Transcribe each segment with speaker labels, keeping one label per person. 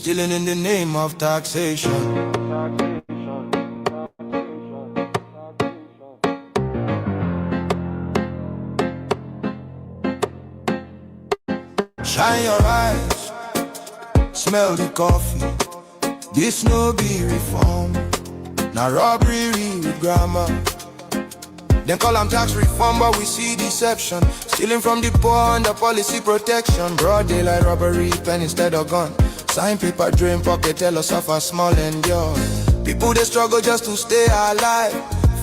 Speaker 1: stealing in the name of taxation. Shine your eyes, smell the coffee. This no be reform, now robbery with grammar. Then call them tax reform, but we see deception. Stealing from the poor under policy protection. Broad daylight robbery, pen instead of gun. Sign paper, drain pocket, tell us of a small endure. People they struggle just to stay alive.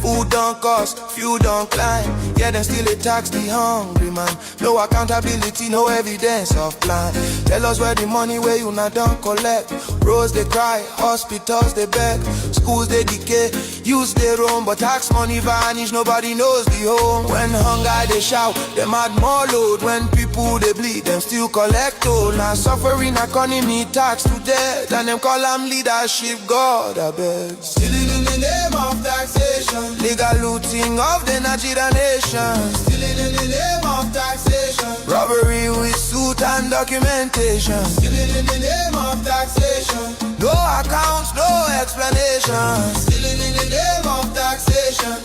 Speaker 1: Food don't cost, fuel don't climb. Yeah, then still they tax the hungry man. No accountability, no evidence of plan. Tell us where the money where you not don't collect. Roads they cry, hospitals they beg, schools they decay, youths they roam. But tax money vanish, nobody knows the home. When hunger they shout, them add more load. When people they bleed, them still collect toll. Now suffering economy tax to death, and them call them leadership, God I beg. Stealing in the name of taxation. Legal looting of the Nigerian nation. Stealing in the name of taxation. Robbery with suit and documentation. Stealing in the name of taxation. No accounts, no explanation. Stealing in the name of taxation.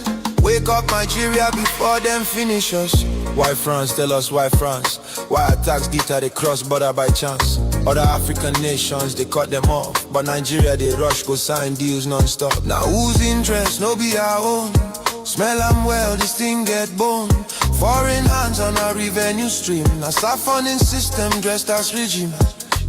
Speaker 1: Wake up Nigeria before them finish us. Why France? Tell us why France? Why attacks guitar they cross border by chance? Other African nations they cut them off, but Nigeria they rush go sign deals non-stop. Now whose interest no be our own? Smell them well, this thing get bone. Foreign hands on our revenue stream. Now siphoning system dressed as regime.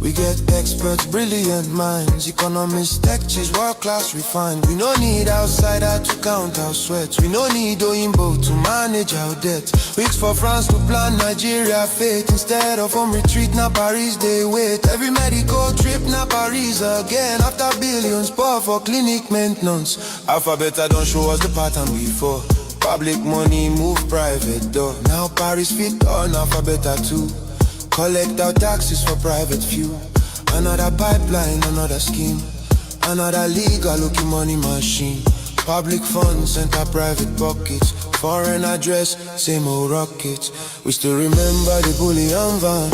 Speaker 1: We get experts, brilliant minds, economists, tech cheese, world class refined. We no need outsider to count our sweat. We no need Oyinbo to manage our debt. Weeks for France to plan Nigeria fate. Instead of home retreat, now Paris they wait. Every medical trip, now Paris again. After billions pour for clinic maintenance. Alphabet don't show us the pattern before. Public money move private though. Now Paris fit on Alphabet too. Collect our taxes for private few. Another pipeline, another scheme. Another legal looking money machine. Public funds enter private pockets. Foreign address, same old rockets. We still remember the bullion van.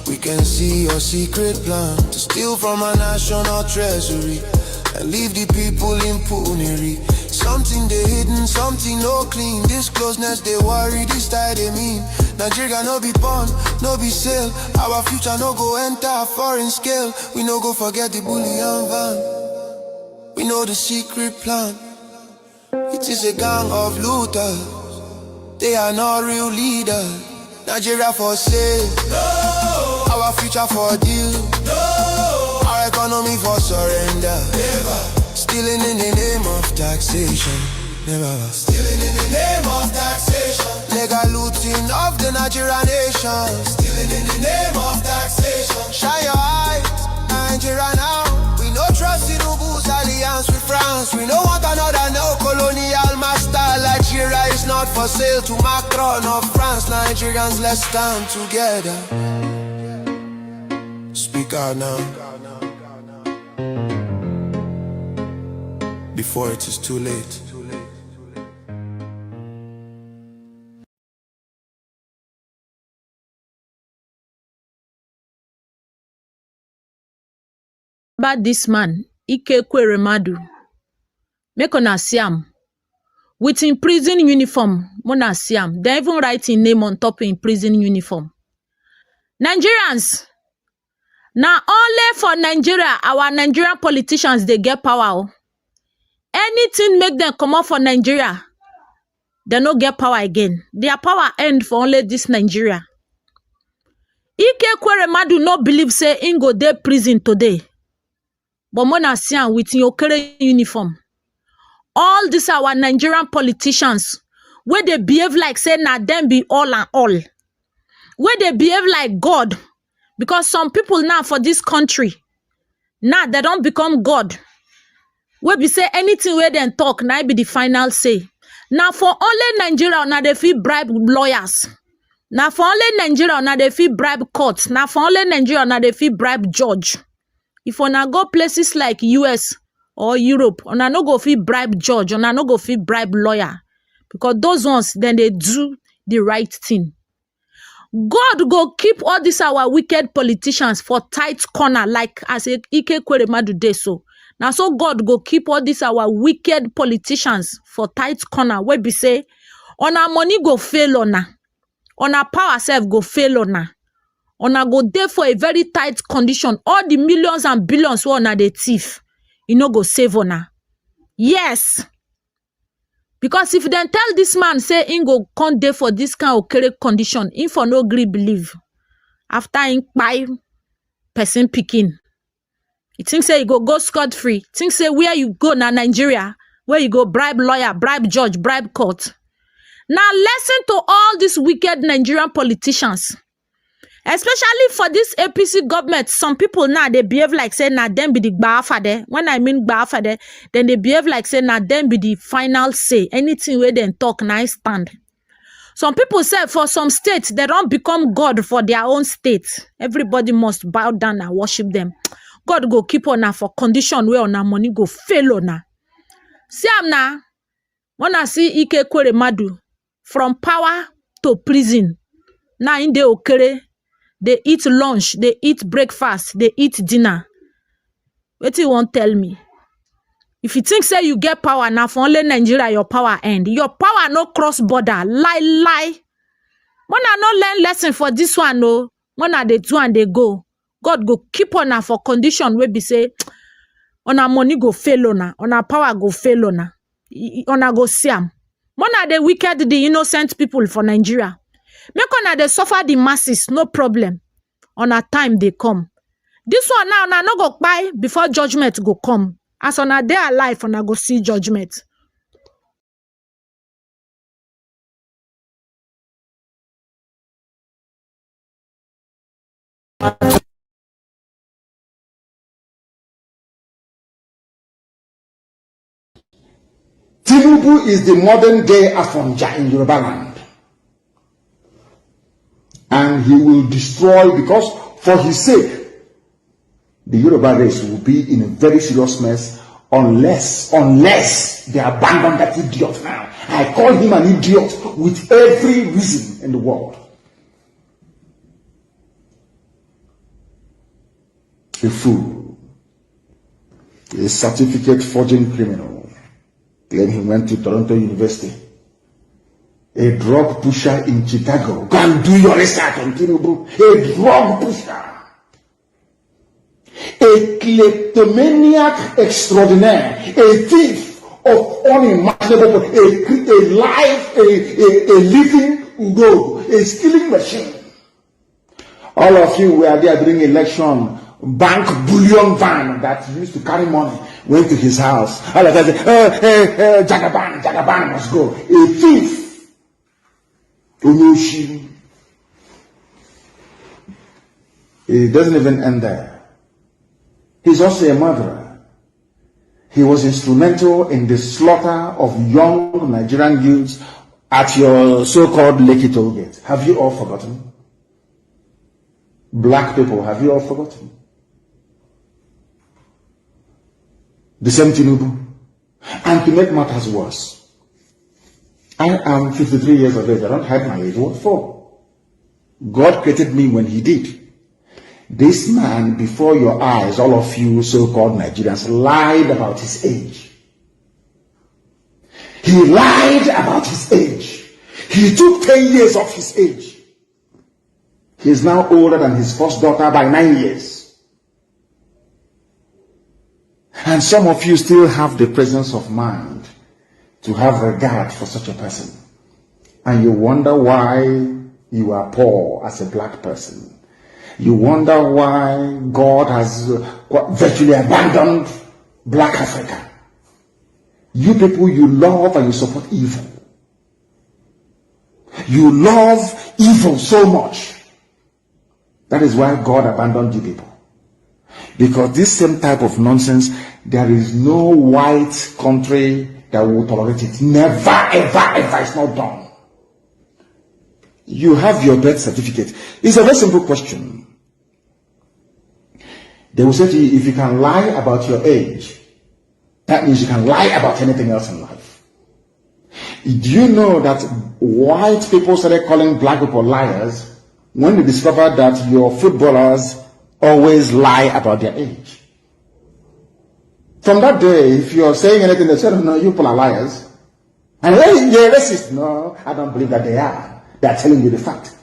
Speaker 1: We can see your secret plan to steal from our national treasury and leave the people in penury. Something they hidden, something no clean. This closeness they worry, this tie they mean. Nigeria no be pawn, no be sale. Our future no go enter a foreign scale. We no go forget the bullion van. We know the secret plan. It is a gang of looters. They are not real leaders. Nigeria for sale, no. Our future for deal, no. Our economy for surrender, never. Stealing in the name of taxation, never. Stealing in the name of taxation. Legal looting of the Nigerian nation. Stealing in the name of taxation. Shine your eyes, Nigeria now. We no trust in Ubu's alliance with France. We no want another neo-colonial master. Nigeria is not for sale to Macron of France. Nigerians, let's stand together. Speak out now, before it is too late.
Speaker 2: About this man, Ikekwe Madu, make una see am with in prison uniform. Mona see am. They even write in name on top in prison uniform. Nigerians, now only for Nigeria, our Nigerian politicians they get power. Anything make them come out for Nigeria, they no get power again. Their power end for only this Nigeria. Ikekwe Madu no believe say in go dey prison today. But mona see am with your uniform. All these our Nigerian politicians, where they behave like say na them be all and all. Where they behave like God. Because some people now for this country, now they don't become God. Where we say anything where they talk, now be the final say. Now for only Nigeria, now they feel bribe lawyers. Now for only Nigeria, now they feel bribe courts. Now for only Nigeria, now they feel bribe judge. If una go places like US or Europe, una no go feel bribe judge, una no go feel bribe lawyer. Because those ones, then they do the right thing. God go keep all these our wicked politicians for tight corner, like as Ike Kweremadu dey so. Now so God go keep all these our wicked politicians for tight corner, where be say, on our money go fail on our power self go fail on go there for a very tight condition. All the millions and billions who on the thief, go save on. Yes. Because if then tell this man say he go come there for this kind of correct condition, he for no gree believe. After he buy person picking, he thinks say he go scot free. Think say where you go na Nigeria, where you go bribe lawyer, bribe judge, bribe court. Now listen to all these wicked Nigerian politicians. Especially for this APC government, some people now they behave like say na them be the Biafra there. When I mean Biafra there, then they behave like say na them be the final say. Anything where they talk, now stand. Some people say for some states they don't become God for their own state. Everybody must bow down and worship them. God go keep on for condition where on our money go fail on. See am now. When I see Ike Kweremadu from power to prison, now in the okere. They eat lunch, they eat breakfast, they eat dinner. What you want tell me? If you think say you get power now for only Nigeria, your power end. Your power no cross border. Lie. When I no learn lesson for this one, no. When I they do and they go. God go keep on for condition where be say on our money go fail on our power go fail on our go siam. When are the wicked, the innocent people for Nigeria? Make on they suffer the masses, no problem. On a time they come. This one now, no go buy before judgment go come. As on a day alive, on a go see judgment.
Speaker 3: Tinubu is the modern day Afonja in Yoruba land. And he will destroy, because for his sake, the Yoruba race will be in a very serious mess unless they abandon that idiot now. I call him an idiot with every reason in the world. A fool. A certificate forging criminal. Then he went to Toronto University. A drug pusher in Chicago. Go and do your research on Tinubu. A drug pusher. A kleptomaniac extraordinaire. A thief of unimaginable. A living gold. A stealing machine. All of you were there during election. Bank bullion van that used to carry money went to his house. All of us say, Jagaban must go. A thief. It doesn't even end there. He's also a murderer. He was instrumental in the slaughter of young Nigerian youths at your so-called Lekki toll gate. Have you all forgotten? Black people, have you all forgotten? The same Tinubu. And to make matters worse, I am 53 years of age. I don't hide my age. What for? God created me when he did. This man, before your eyes, all of you so-called Nigerians, lied about his age. He lied about his age. He took 10 years off his age. He is now older than his first daughter by 9 years. And some of you still have the presence of mind to have regard for such a person. And you wonder why you are poor as a black person. You wonder why God has virtually abandoned black Africa. You people, you love and you support evil. You love evil so much. That is why God abandoned you people. Because this same type of nonsense, there is no white country that will tolerate it. Never, ever, it's not done. You have your birth certificate. It's a very simple question. They will say to you, if you can lie about your age, that means you can lie about anything else in life. Do you know that white people started calling black people liars when they discovered that your footballers always lie about their age. From that day, if you're saying anything, they say, no, you people are liars. And then you're racist. No, I don't believe that they are. They're telling you the fact.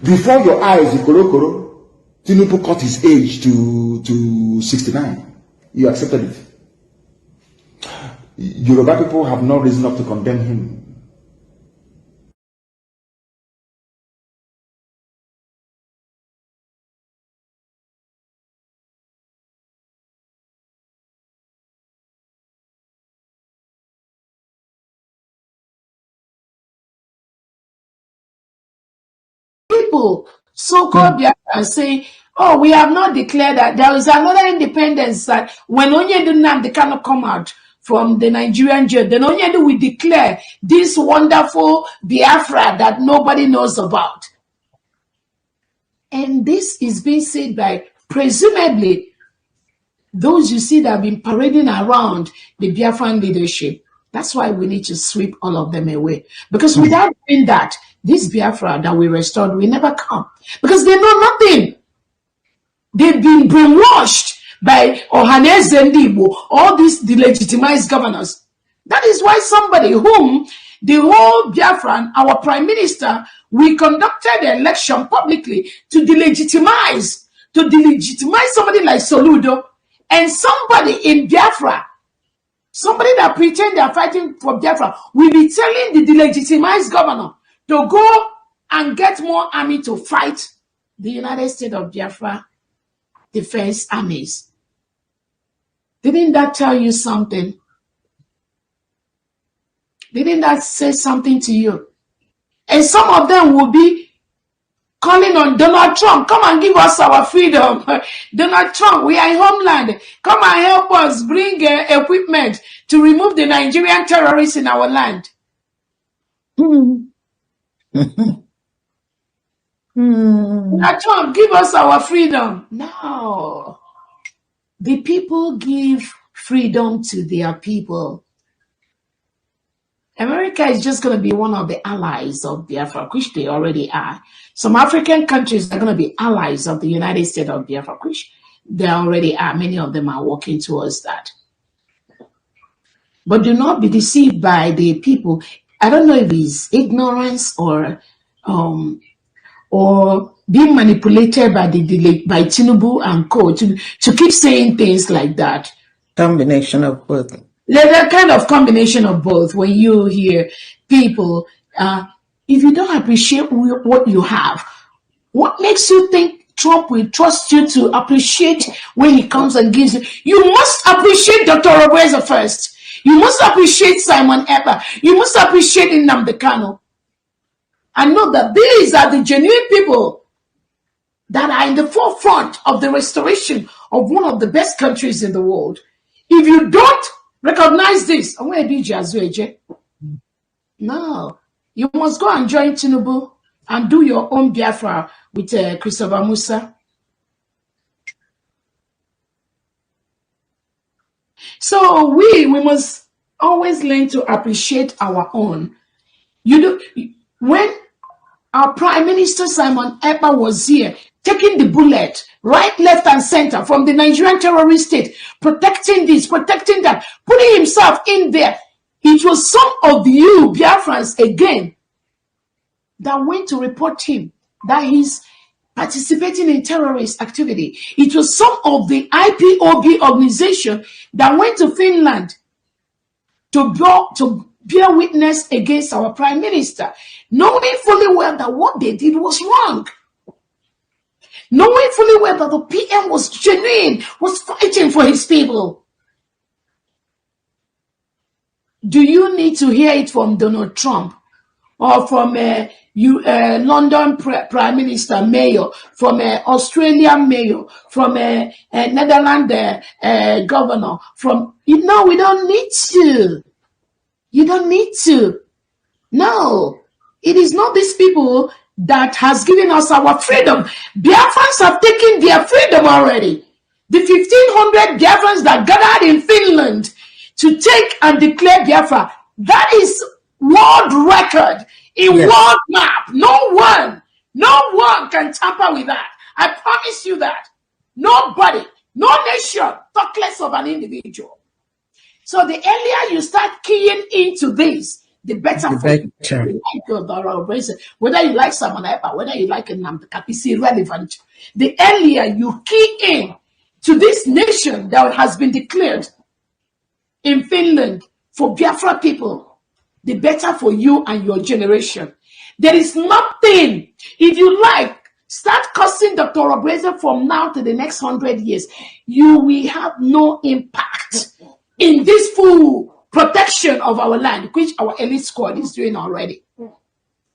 Speaker 3: Before your eyes, Tinubu cut his age to 69. You accepted it. Yoruba people have no reason not to condemn him.
Speaker 4: People, so-called Biafra, say, oh, we have not declared that. There is another independence that when Onyedu Nnamdi cannot come out from the Nigerian jail, then Onyedu will declare this wonderful Biafra that nobody knows about. And this is being said by, presumably, those you see that have been parading around the Biafran leadership. That's why we need to sweep all of them away. Because without doing that, this Biafra that we restored will never come. Because they know nothing. They've been brainwashed by Ohaneze Ndibo, all these delegitimized governors. That is why somebody whom the whole Biafran, our prime minister, we conducted the election publicly to delegitimize somebody like Soludo and somebody in Biafra. Somebody that pretend they are fighting for Biafra will be telling the delegitimized governor to go and get more army to fight the United States of Biafra defense armies. Didn't that tell you something? Didn't that say something to you? And some of them will be calling on Donald Trump, come and give us our freedom. Donald Trump, we are in homeland. Come and help us bring equipment to remove the Nigerian terrorists in our land. Donald Trump, give us our freedom. No. The people give freedom to their people. America is just going to be one of the allies of Biafra, which they already are. Some African countries are going to be allies of the United States of Biafra, which they already are. Many of them are working towards that. But do not be deceived by the people. I don't know if it's ignorance or being manipulated by by Tinubu and co to keep saying things like that.
Speaker 5: Combination of both.
Speaker 4: There's a kind of combination of both. When you hear people, if you don't appreciate what you have, what makes you think Trump will trust you to appreciate when he comes and gives you? You must appreciate Dr. Roberza first. You must appreciate Simon Eber. You must appreciate Nnamdi Kanu. And know that these are the genuine people that are in the forefront of the restoration of one of the best countries in the world. If you don't recognize this, no, you must go and join Tinubu and do your own Biafra with Christopher Musa. So we must always learn to appreciate our own. When our Prime Minister Simon Eber was here, taking the bullet, right, left, and center from the Nigerian terrorist state, protecting this, protecting that, putting himself in there. It was some of you Biafrans again that went to report him that he's participating in terrorist activity. It was some of the IPOB organization that went to Finland to bear witness against our Prime Minister, knowing fully well that what they did was wrong. Knowing fully well that the PM was genuine, was fighting for his people. Do you need to hear it from Donald Trump or from London Prime Minister Mayor, from Australian Mayor, from Netherlands Governor? No, we don't need to. You don't need to. No, it is not these people that has given us our freedom. Biafrans have taken their freedom already. The 1,500 Biafrans that gathered in Finland to take and declare Biafra, that is world record, a world map. No one No one can tamper with that. I promise you that. Nobody, no nation, talk less of an individual. So the earlier you start keying into this, the better for you. Whether you like someone else, whether you like a Namdekap, it's irrelevant. The earlier you key in to this nation that has been declared in Finland for Biafra people, the better for you and your generation. There is nothing, if you like, start cursing Dr. Obreze from now to the next 100 years. You will have no impact in this full protection of our land, which our elite squad is doing already.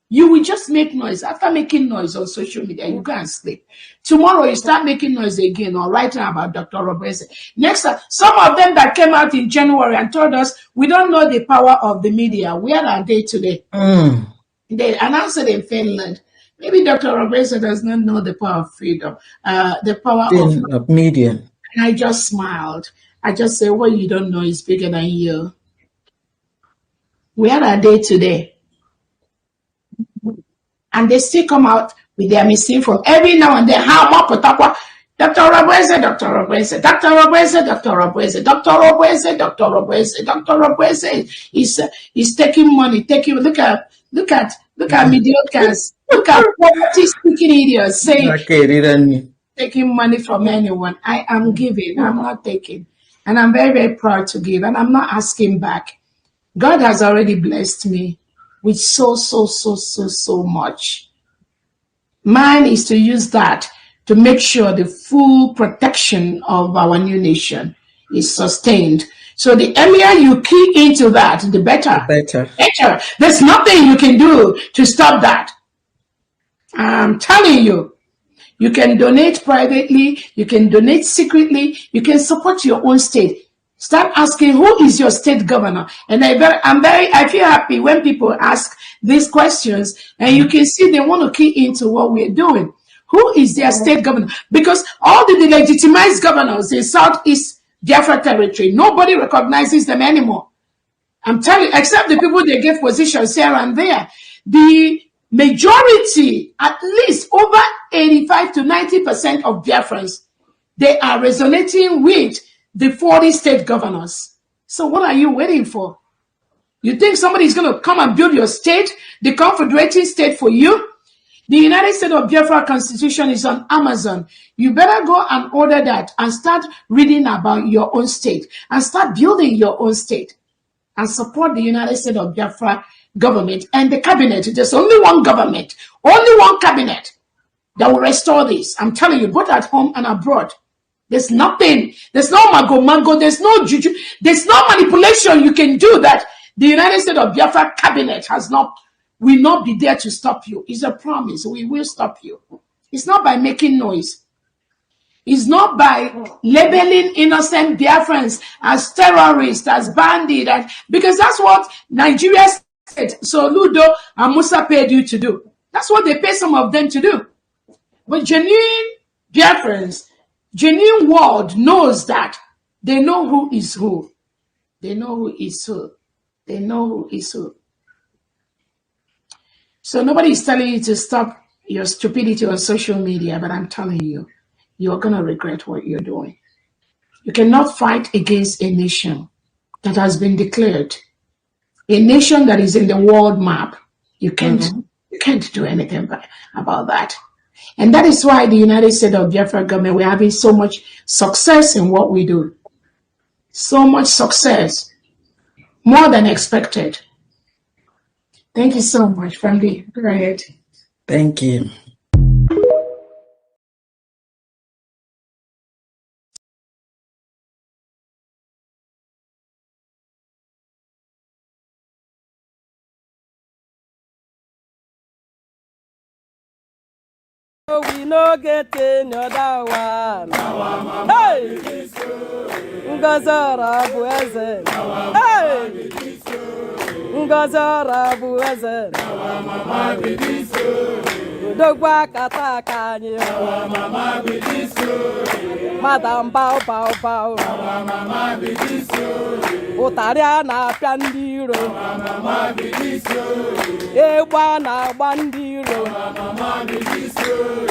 Speaker 4: You will just make noise. After making noise on social media, you go and sleep. Tomorrow, you start making noise again or writing about Dr. Obreze. Next time, some of them that came out in January and told us, we don't know the power of the media. Where are they today? They announced it in Finland. Maybe Dr. Obreze does not know the power of freedom, the power of
Speaker 5: media.
Speaker 4: And I just smiled. I just said, what you don't know is bigger than you. Where are they today? And they still come out with their misinformation every now and then. How much Dr. Obreze, Dr. Obreze, Dr. Obreze, Dr. Obreze, Dr. Obreze, Dr. Obreze, Dr. Obreze is taking money. Look at mediocres. Look at poverty speaking idiots saying taking money from anyone. I am giving. I'm not taking. And I'm very, very proud to give. And I'm not asking back. God has already blessed me with so much. Mine is to use that to make sure the full protection of our new nation is sustained. So the earlier you key into that, the better. Better. There's nothing you can do to stop that. I'm telling you. You can donate privately, you can donate secretly, you can support your own state. Start asking, who is your state governor? And I feel happy when people ask these questions and you can see they want to key into what we're doing. Who is their state governor? Because all the delegitimized governors in Southeast Biafra territory, nobody recognizes them anymore. I'm telling you, except the people they give positions here and there. The majority, at least over 85 to 90% of Biafrans, they are resonating with the 40 state governors. So what are you waiting for? You think somebody is going to come and build your state, the confederating state for you? The United States of Biafra Constitution is on Amazon. You better go and order that and start reading about your own state and start building your own state and support the United States of Biafra government and the cabinet. There's only one government, only one cabinet that will restore this. I'm telling you, both at home and abroad. There's nothing, there's no mago, there's no juju, there's no manipulation you can do that the United States of Biafra cabinet will not be there to stop you. It's a promise. We will stop you. It's not by making noise. It's not by labeling innocent Biafrans as terrorists, as bandits, because that's what Nigeria said. So Ludo and Musa paid you to do. That's what they pay some of them to do. But genuine Biafrans, genuine world knows that they know who is who. They know who is who. They know who is who. So nobody is telling you to stop your stupidity on social media, but I'm telling you, you're going to regret what you're doing. You cannot fight against a nation that has been declared, a nation that is in the world map. You can't do anything about that. And that is why the United States of Biafra government, we're having so much success in what we do. So much success, more than expected. Thank you so much, Family. Go ahead.
Speaker 5: Thank you.
Speaker 6: We no get any other one. Hey! Ngazara bueze. Hey! Ngazara bueze. Dogwa kata kanye.
Speaker 7: Our mama be this story.
Speaker 6: Madam bow bow bow.
Speaker 7: Our mama be this story.
Speaker 6: Utaria na piandiro.
Speaker 7: Our mama be this story.
Speaker 6: Ewa na bandiro.
Speaker 7: Our mama be this story.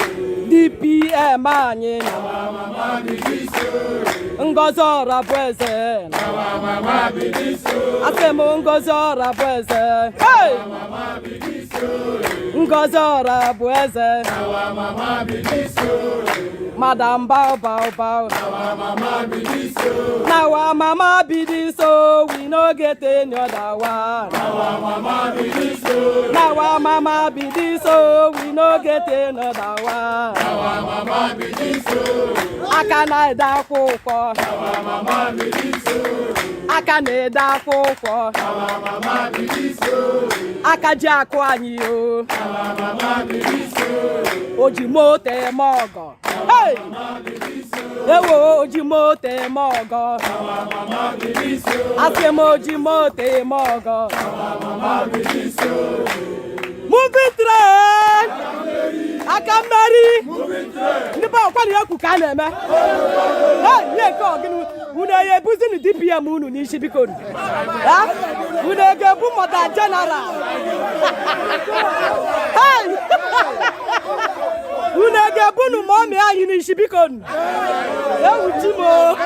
Speaker 6: DPM anye.
Speaker 7: Our mama be this story.
Speaker 6: Ngozora bweze.
Speaker 7: Our mama be this story.
Speaker 6: Asemo ngozora bweze. Hey!
Speaker 7: Our mama be this story.
Speaker 6: Ngozora bweze.
Speaker 7: Our mama be this story.
Speaker 6: Madam bow bow bow.
Speaker 7: Our mama be this story.
Speaker 6: Now our mama be this so we no get any other one.
Speaker 7: Our mama be this story.
Speaker 6: Now our mama be this so we no get another one.
Speaker 7: Our mama be this story.
Speaker 6: Akana eda kwukwo.
Speaker 7: Our mama be this story.
Speaker 6: Akana eda kwukwo.
Speaker 7: Our mama be this story.
Speaker 6: Akaji akụ anyị o.
Speaker 7: Our mama be this story.
Speaker 6: Ojimoto eme ọgọ. Hey! Ewo ojimoto eme ọgọ.
Speaker 7: Our mama be this story.
Speaker 6: Asị m ojimoto eme ọgọ.
Speaker 7: Our mama be this story.
Speaker 6: Moving train! Aka mmeri! Ndị be ọkwa na ekwu ka a na-eme. Ihe nke ọgịnị unu ebuzi na DPM unu n'isi biko unu ga-ebu mọta general. Unu ga-ebu nu ma ọmị anyị n'isi biko unu. Ewuchi m o.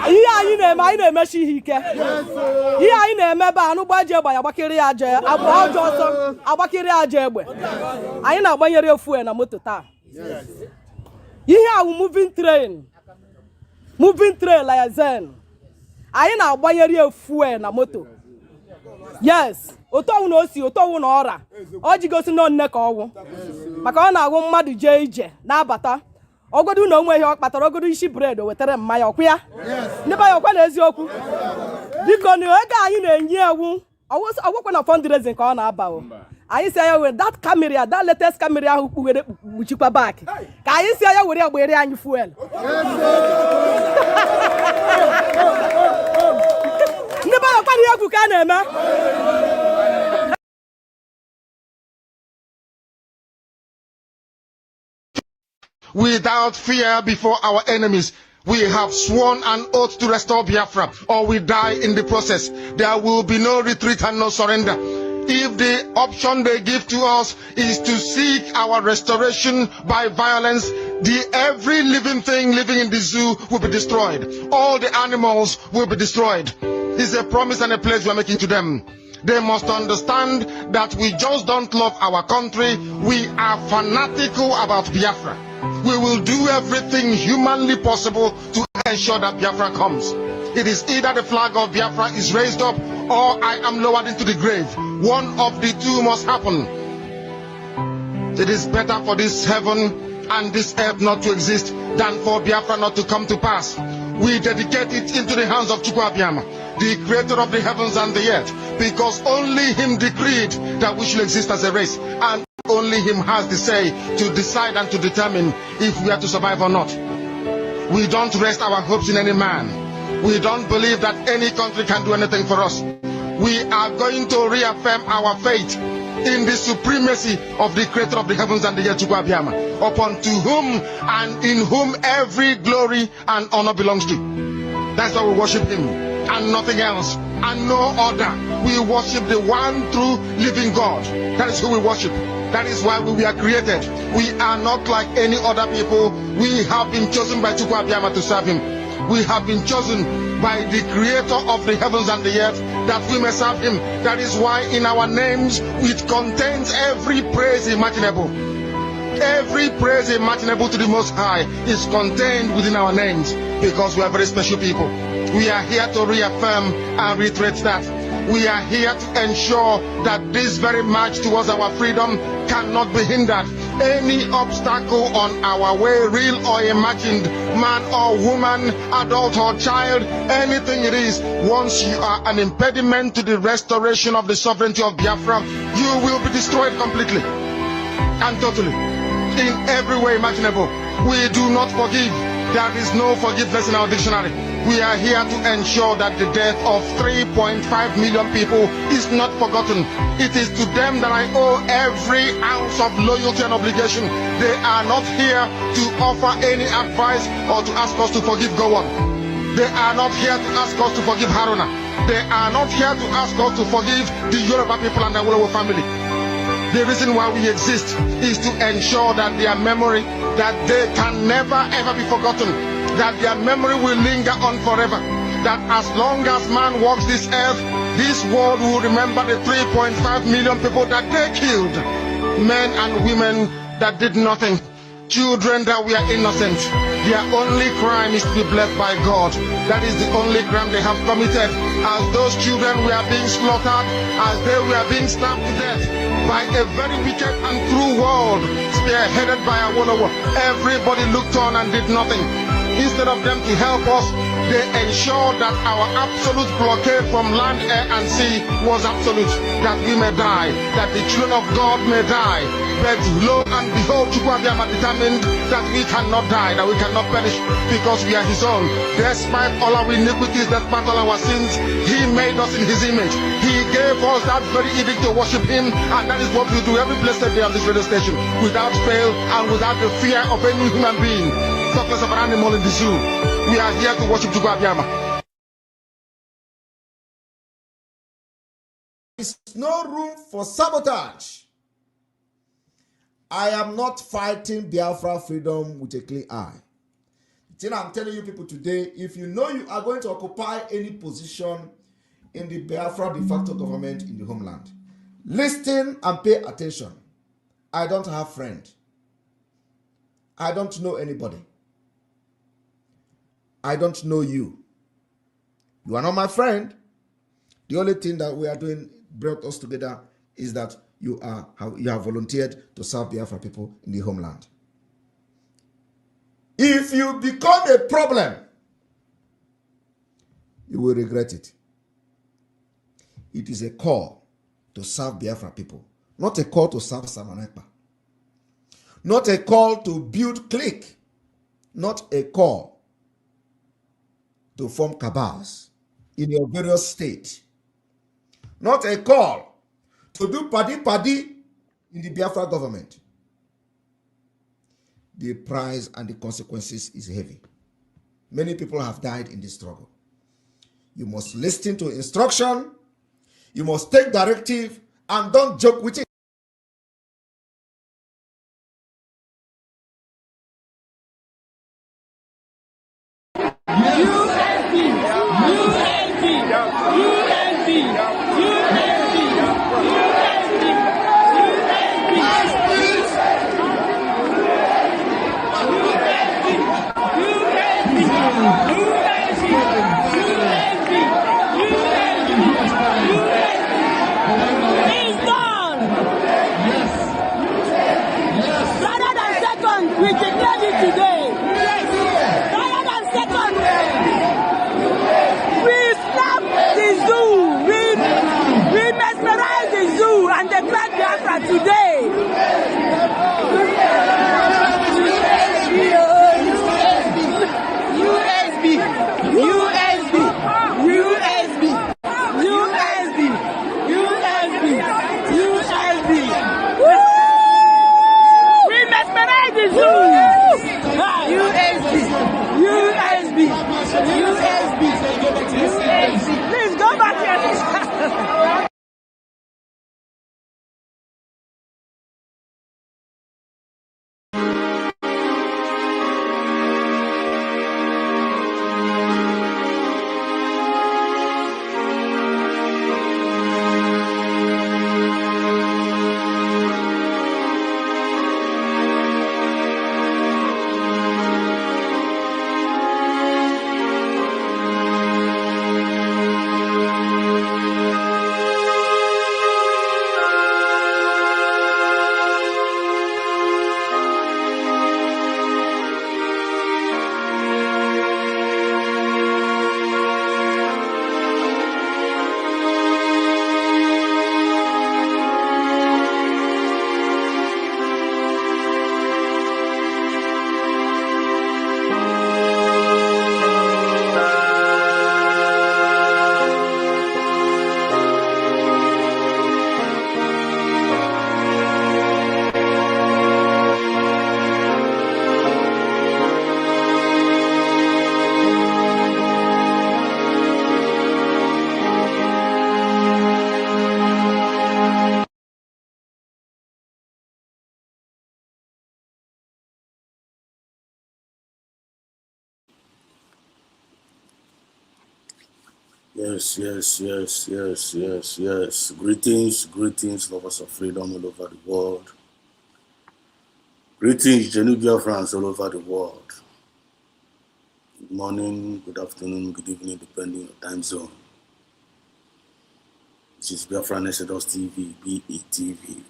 Speaker 6: Ihe anyị na-eme anyị na-emechi ihe ike. Ihe anyị na-eme bụ anụ gbaji egbe ya agbakịrị ya aja agba ọjọọ ọsọ agbakịrị aja egbe. Anyị na-agbanyere fuel na moto taa. Ihe ahụ moving train like zen. Anyị na-agbanyere fuel na moto. Yes, otowu na osi otowu na ọra. Ọ jigosi nọ nne ka ọwụ. Maka ọ na-agwụ mmadụ jee ije na-abata. Ogodu na onwe ihe ọ kpatara ogodu isi bread o wetara mmanya ọkwa ya. Ndị ba ya ọkwa na eziokwu. Biko na ego anyị na-enye ewu ọgwụkwa na fundraising ka ọ na-aba o. Anyị si anya were that camera, that latest camera ahụ kpughere kpuchikwa back. Ka anyị si anya were agbere anyị fuel. Ndị ba ya ọkwa na egwu ka a na-eme.
Speaker 8: Without fear before our enemies, we have sworn an oath to restore Biafra, or we die in the process. There will be no retreat and no surrender. If the option they give to us is to seek our restoration by violence, every living thing living in the zoo will be destroyed. All the animals will be destroyed. It's a promise and a pledge we are making to them. They must understand that we just don't love our country. We are fanatical about Biafra. We will do everything humanly possible to ensure that Biafra comes. It is either the flag of Biafra is raised up or I am lowered into the grave. One of the two must happen. It is better for this heaven and this earth not to exist than for Biafra not to come to pass. We dedicate it into the hands of Chukwu Abiyama, the creator of the heavens and the earth, because only him decreed that we should exist as a race, and only him has the say to decide and to determine if we are to survive or not. We don't rest our hopes in any man. We don't believe that any country can do anything for us. We are going to reaffirm our faith in the supremacy of the creator of the heavens and the earth, Chukwu Abiyama, upon to whom and in whom every glory and honor belongs to. That's why we worship him and nothing else and no other. We worship the one true living God. That is who we worship. That is why we were created. We are not like any other people. We have been chosen by Chukwu Abiyama to serve him. We have been chosen by the creator of the heavens and the earth that we may serve him. That is why in our names it contains every praise imaginable. Every praise imaginable to the Most High is contained within our names, because we are very special people. We are here to reaffirm and reiterate that. We are here to ensure that this very march towards our freedom cannot be hindered. Any obstacle on our way, real or imagined, man or woman, adult or child, anything it is, once you are an impediment to the restoration of the sovereignty of Biafra, you will be destroyed completely and totally. In every way imaginable. We do not forgive. There is no forgiveness in our dictionary. We are here to ensure that the death of 3.5 million people is not forgotten. It is to them that I owe every ounce of loyalty and obligation. They are not here to offer any advice or to ask us to forgive Gowon. They are not here to ask us to forgive Haruna. They are not here to ask us to forgive the Yoruba people and the Awolowo family. The reason why we exist is to ensure that their memory, that they can never ever be forgotten, that their memory will linger on forever, that as long as man walks this earth, this world will remember the 3.5 million people that they killed, men and women that did nothing, children that were innocent. Their only crime is to be blessed by God. That is the only crime they have committed. As those children were being slaughtered, as they were being stabbed to death by a very wicked and cruel world, spearheaded by Awolowo, everybody looked on and did nothing. Instead of them to help us, they ensured that our absolute blockade from land, air, and sea was absolute, that we may die, that the children of God may die. But lo and behold, Chukwuabiama determined that we cannot die, that we cannot perish, because we are his own. Despite all our iniquities, despite all our sins, he made us in his image. He gave us that very edict to worship him, and that is what we do every blessed day on this radio station, without fail and without the fear of any human being. Talk less of an animal in the zoo. We are here to worship Chukwuabiama.
Speaker 9: There is no room for sabotage. I am not fighting Biafra freedom with a clean eye. The thing I'm telling you people today, if you know you are going to occupy any position in the Biafra de facto government in the homeland, listen and pay attention. I don't have friend. I don't know anybody. I don't know you. You are not my friend. The only thing that we are doing brought us together is that you have volunteered to serve Biafra people in the homeland. If you become a problem, you will regret it. It is a call to serve Biafra people, not a call to serve Samanekpa, not a call to build clique, not a call to form cabals in your various states, not a call to do paddy in the Biafra government. The price and the consequences is heavy. Many people have died in this struggle. You must listen to instruction, you must take directive, and don't joke with it.
Speaker 10: Yes. Greetings, lovers of freedom all over the world. Greetings, Biafrans all over the world. Good morning, good afternoon, good evening, depending on your time zone. This is Biafran TV, BETV.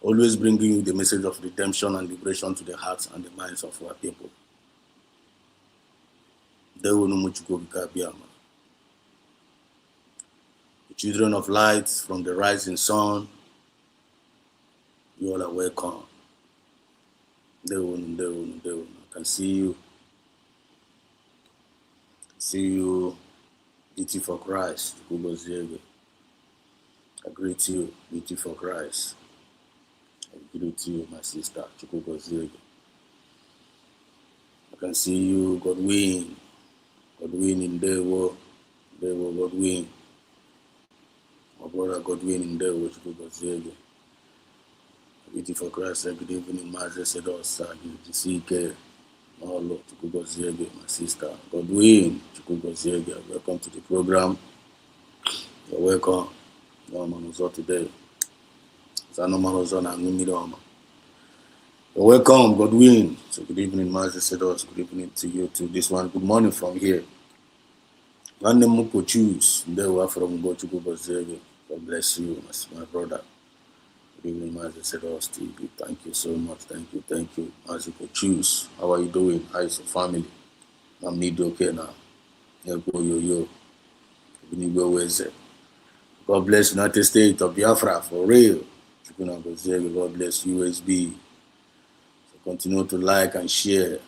Speaker 10: Always bringing you the message of redemption and liberation to the hearts and the minds of our people. The children of light from the rising sun, you all are welcome. I can see you. Beauty for Christ. I greet you, beauty for Christ. I greet you, my sister. I can see you, Godwin in Dewo, Godwin. My brother Godwin in Dewo, beauty for Christ. Good evening, Master Sedos, CK. Hello, my sister. Godwin, welcome to the program. You're welcome. No man was today. You're welcome, Godwin. So good evening, Master Sedos. Good evening to you too. This one, good morning from here. One name Muko choose. They were from Gochukubazege. God bless you, my brother. Good evening, Master Sedos TV. Thank you so much. Thank you. Master choose. How are you doing? How is your family? I'm need okay now. Yo. God bless United States of Biafra for real. God bless USB. So continue to like and share.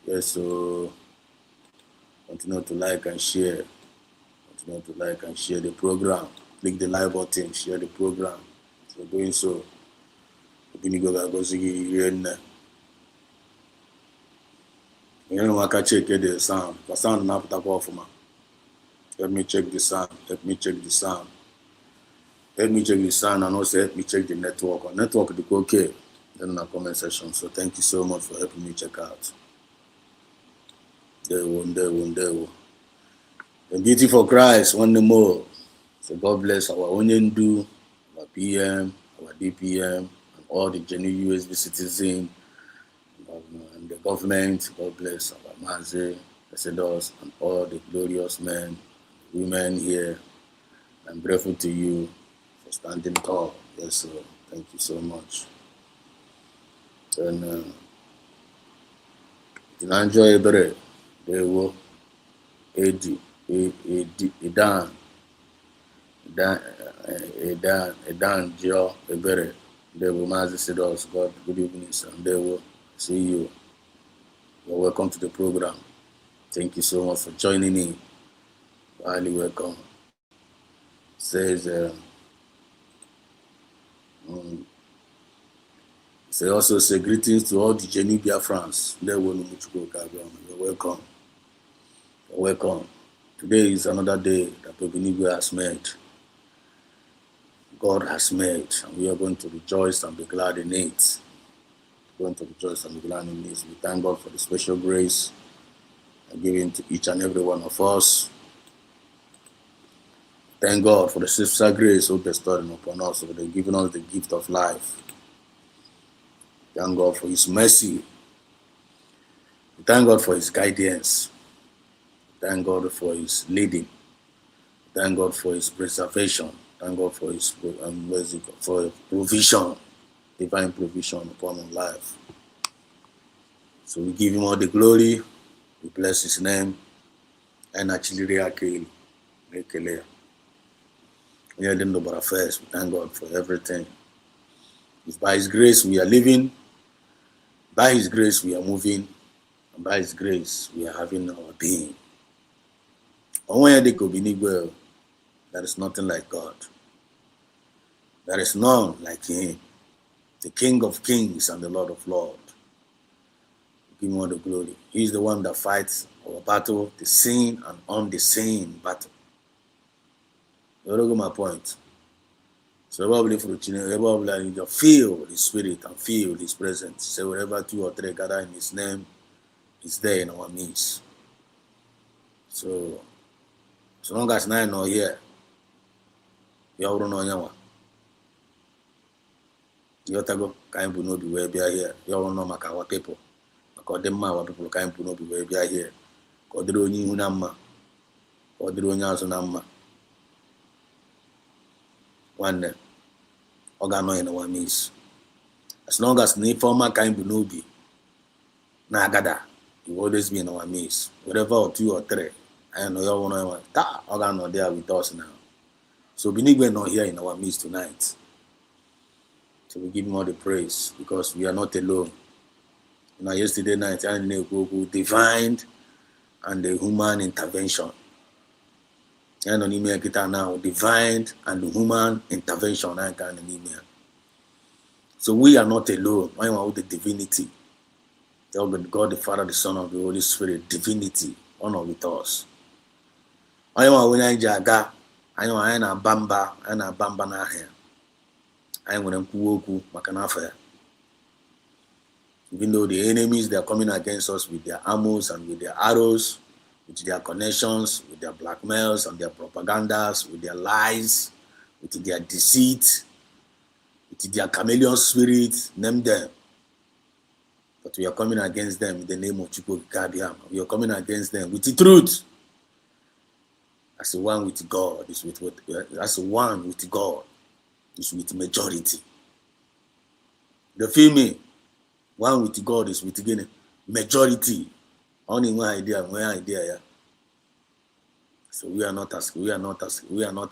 Speaker 10: Yes, so continue to like and share. The program. Click the like button, share the program. So doing so. You know, I can check the sound. The sound not put off, man. Let me check the sound. Let me check the sound and also help me check the network. Our network is okay. Then in the comment section. So thank you so much for helping me check out. There. The beauty for Christ, one more. So God bless our Onyendu, our PM, our DPM, and all the genuine USB citizens and the government. God bless our Maze, ambassadors, and all the glorious men, women here. I'm grateful to you for standing tall. Yes, sir. Thank you so much. And enjoy a break. They will Edan Gio Ebere. They will Mazi Sedos. God, good evening, sir. They will see you. You're welcome to the program. Thank you so much for joining in. Highly welcome. Says they also say greetings to all the genuine Biafrans. You're welcome. You're welcome. Today is another day that Obinigwe has made. God has made, and we are going to rejoice and be glad in it. We thank God for the special grace given to each and every one of us. Thank God for the sister grace who bestowed upon us, for giving us the gift of life. Thank God for His mercy. Thank God for His guidance. Thank God for His leading. Thank God for His preservation. Thank God for His provision, divine provision upon our life. So we give Him all the glory. We bless His name. And actually, we thank God for everything. It's by His grace we are living. By His grace we are moving. And by His grace we are having our being. There is nothing like God. There is none like Him, the King of Kings and the Lord of Lords. Give Him all the glory. He is the one that fights our battle, the seen and unseen battle. You know my point. So probably for you feel His Spirit and feel His presence. So wherever 2 or 3 gather in His name, He's there in our midst. So So long as I know here, you already know nyawa. You tago kind of no be where be here. You already know maka our people. Maka them our people kind of no be where be here. Kodro ni hunamma. Kodro nya sunamma. One organo in our means. As long as the former kind of no be na agada, you always be in our means. Whatever or 2 or 3. I know you want that organo there with us now. So Benigwe not here in our midst tonight. So we give him all the praise because we are not alone. Yesterday night, I know divine and the human intervention. I know now divine and the human intervention. So we are not alone. I want the divinity. God the Father, the Son, of the Holy Spirit, divinity, honor with us. I want when I jaga. I know I na bamba na here. I want to makanafa. Even though the enemies they are coming against us with their arrows and with their arrows, with their connections, with their blackmails and their propagandas, with their lies, with their deceit, with their chameleon spirit, name them. But we are coming against them in the name of Chukwu Kabiam. We are coming against them with the truth. As the one with God is with as the one with God is with majority. The feel me? One with God is with again majority. Only one idea, yeah. So we are not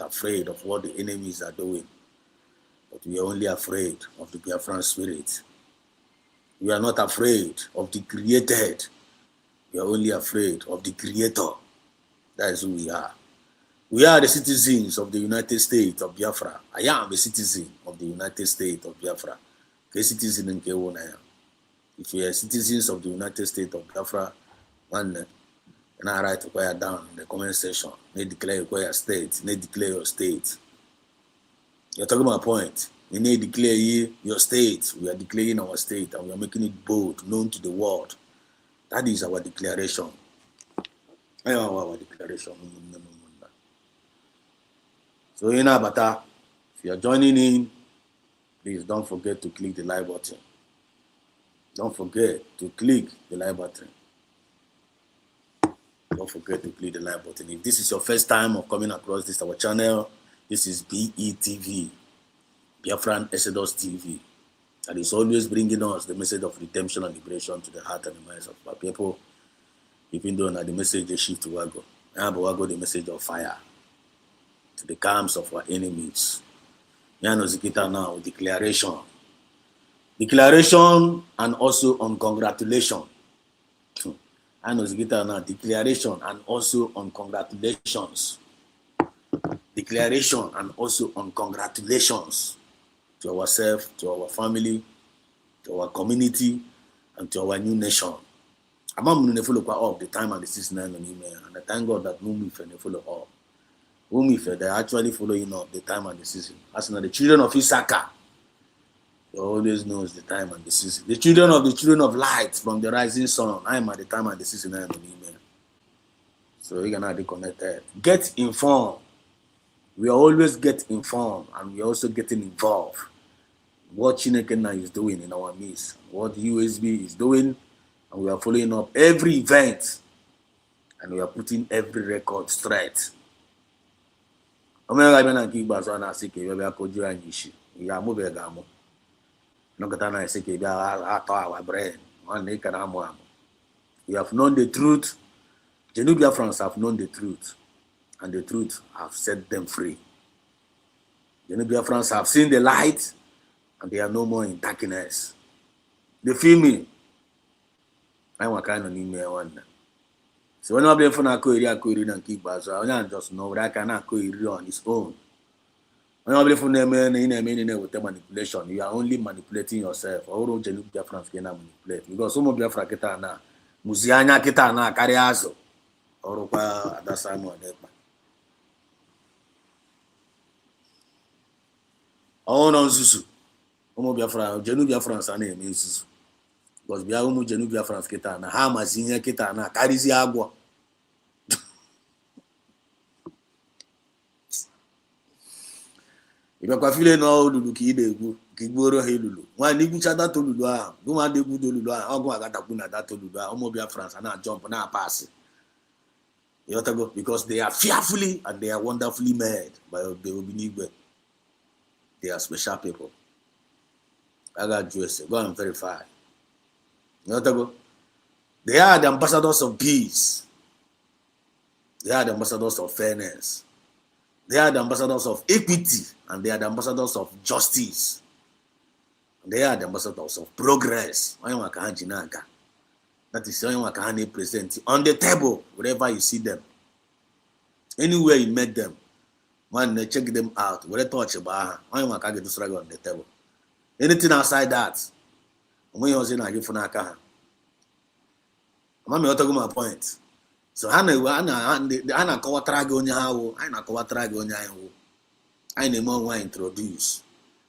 Speaker 10: afraid of what the enemies are doing, but we are only afraid of the Biafran spirit. We are not afraid of the created. We are only afraid of the Creator. That is who we are. We are the citizens of the United States of Biafra. I am a citizen of the United States of Biafra. Citizen in Kewona. If you are citizens of the United States of Biafra, one and I write to down in the comment section. They declare your state. They declare your state. You're talking about point. We need to declare your state. We are declaring our state and we are making it bold, known to the world. That is our declaration. Our declaration. So in Abata, if you are joining in, please don't forget to click the like button. Don't forget to click the like button. Don't forget to click the like button. If this is your first time of coming across this our channel, this is BETV, Biafran Exodus TV. And it's always bringing us the message of redemption and liberation to the heart and the minds of our people. Even though the message they shift to Wago. And Wago the message of fire to the camps of our enemies. Yanozikita now, declaration. Declaration and also on congratulation. Yanozikita now, declaration and also on congratulations. Declaration and also on congratulations to ourselves, to our family, to our community, and to our new nation. I'm not follow up the time and the season and I thank God that no follow up. They're actually following up the time and the season. As in the children of Isaka, they always knows the time and the season. The children of light from the rising sun. I am at the time and the season and so we're gonna be connected. Get informed. We always get informed and we're also getting involved. What Chinekena is doing in our midst, what USB is doing, and we are following up every event and we are putting every record straight. We are moving our brain. We have known the truth. The new Biafrans have known the truth, and the truth have set them free. The new Biafrans have seen the light, and they are no more in darkness. They feel me. I want kind of email one. So when I be for and keep us, I just know that I cannot on his own. When I be for them with the manipulation, you are only manipulating yourself. Or don't you Biafrans can manipulate? Because some of Biafra kita na muzianya kita na kariazo. Or that's I'm on that. Oh no, Zuzu. Omo Biafra, Jenu Biafrans are name is because Bia Umu Jenu Biafrans kita na Hamazinya kita na Karizi Agua. If you feel no lulu ki de gu ki gboro he lulu. Wan ni gucha that lulu ah. Go wan de gu do lulu ah. Ogo agata kuna that lulu ah. Omo Biafra na jump na pass. You know go because they are fearfully and they are wonderfully made by the Obinigwe. They are special people. I got USA. Go and verify. You know go. They are the ambassadors of peace. They are the ambassadors of fairness. They are the ambassadors of equity, and they are the ambassadors of justice. They are the ambassadors of progress. That is why you present on the table wherever you see them. Anywhere you met them, when they check them out, where they touch about on the table. Anything outside that, when you say give for naka. Mama, you talk my point. So Hana kowa trage onye hawo, I na kowa trage onye hawo. I name one introduce.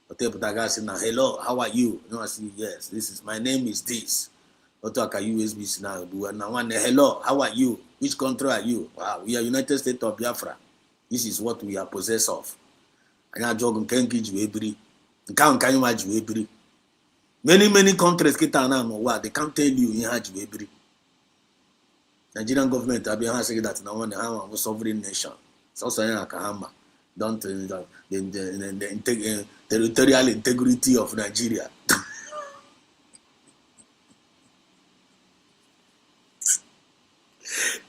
Speaker 10: But people that say now, hello, how are you? You know, I say yes, this is my name is this. But talk a USB now, now one hello, how are you? Which country are you? Wow, we are United States of Biafra. This is what we are possessed of. And I jog can give you every. Can you imagine every? Many countries they can't tell you in Haji every. Nigerian government have been saying that now one a sovereign nation. It's also in Akahama. Don't the territorial integrity of Nigeria.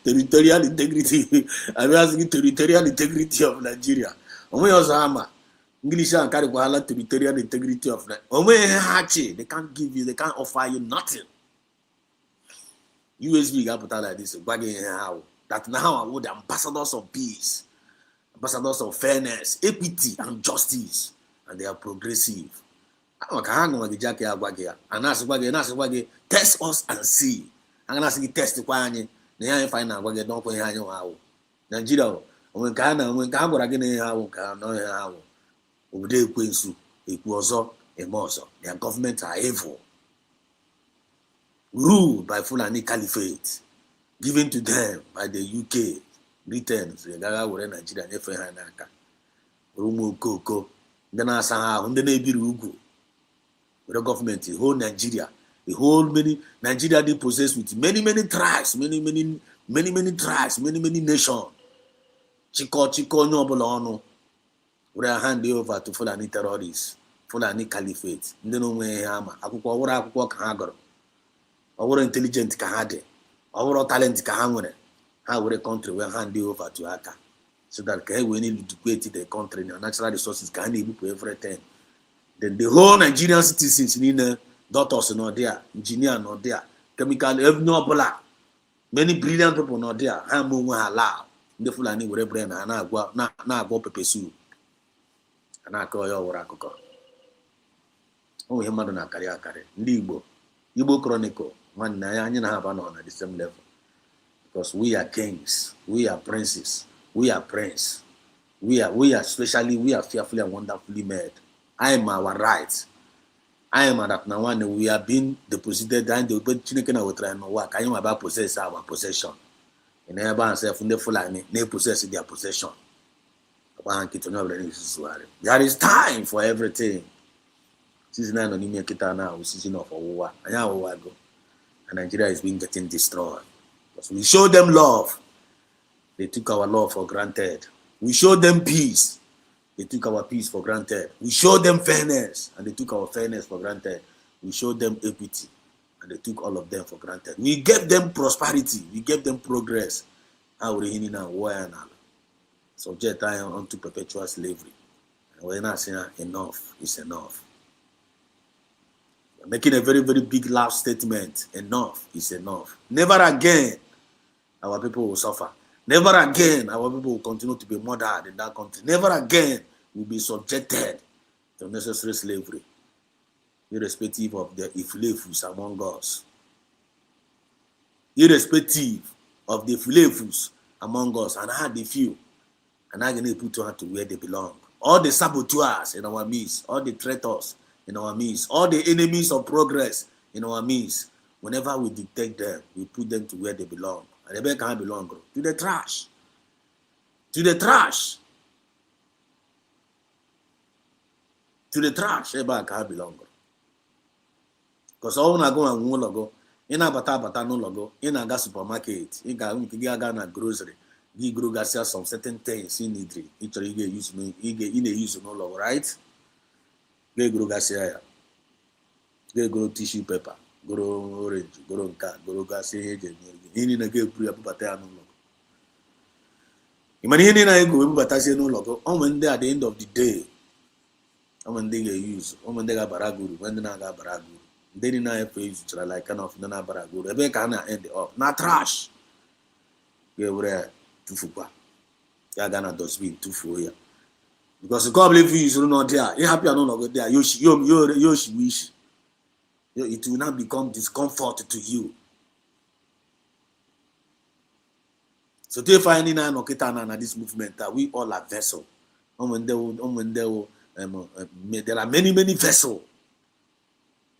Speaker 10: Territorial integrity. I'm asking territorial integrity of Nigeria. Only Osama. English and carry territorial integrity of Nigeria. They can't give you, they can't offer you nothing. USB got put out like this, that now are the ambassadors of peace, ambassadors of fairness, equity, and justice, and they are progressive. And test us and see. I'm gonna see test the find out what don't Nigeria, when Kana again, how over there, Queensu, it was up a mozo. Their government are evil. Ruled by Fulani Caliphate, given to them by the UK, Britain, Nigeria, Nefanaka, Rumu Koko, then Asaha, Hundenebirugu, the government, the whole Nigeria, the whole many Nigeria they possess with many tribes, many tribes, many nations. Chico Nobolono, we are handed over to Fulani terrorists, Fulani Caliphate, Ndeno Hama, Akukwa Hagor. Our intelligent kahade, our talent kahamune, how a country will hand you over to Aka. So that we need to create the country, natural resources can able to everything. Then the whole Nigerian citizens need doctors not there, engineer not there, chemical no black. Many brilliant people not there, Hamu allow. The Fulani will brain and I go pepe soup. And I call your Oraco. Oh, your mother na career. Igbo Chronicle. Man, I have on at the same level. Because we are kings, we are princes, we are prince. We are fearfully and wonderfully made. I am our rights. I am that now one we are being deposited and the Chineke will try and work. I am about possess our possession. And everyone self in the Fulani, they possess their possession. There is time for everything. Season 9 on Kita now, season of war. And Nigeria is being getting destroyed. Because we show them love. They took our love for granted. We showed them peace. They took our peace for granted. We showed them fairness. And they took our fairness for granted. We showed them equity. And they took all of them for granted. We gave them prosperity. We gave them progress. How we in now? Subject unto perpetual slavery. And we're not saying enough is enough. Making a very big loud statement. Enough is enough. Never again our people will suffer. Never again our people will continue to be murdered in that country. Never again will be subjected to unnecessary slavery, irrespective of the infiltration among us. Irrespective of the infiltration among us, and how they feel, and how they put to where they belong. All the saboteurs in our midst, all the traitors in our midst, all the enemies of progress in our midst, whenever we detect them, we put them to where they belong. And they can't belong to the trash. To the trash. to the trash ebe a ka ha belong. Because all na go and ụlọ go, ị na-abata n'ụlọ go, ị na-aga supermarket, ị ga na grocery, gị goro gasịa some certain things ị need, ị chọrọ ị na-use n'ụlọ, right? Ga-egoro gasịa ya, ga-egoro tissue paper, goro orange, goro nka, goro gasịa ihe eji enye gị, ihe niile ga-eburu ya bubata ya n'ụlọ. Ị mara ihe niile ego ebubatazie n'ụlọ go, ọ nwere ndị at the end of the day, ọ nwere ndị ga-use, ọ nwere ndị ga-abara gị uru, nwere ndị na-aga-abara gị uru. Ndị niile na-efe izuchara like kind of ndị na-abara gị uru, ebe ka ha na-end up na trash, ga-ewere ya tụfukwa, ya ga na dustbin tụfuo ya. Because nke ọbụla ife yuzuru n'ọdị a, ịhapụ ya n'ụlọ gị dị a, yoshiwe isi, it will now become discomfort to you. So to find in an okita this movement that we all are vessel. There are many vessels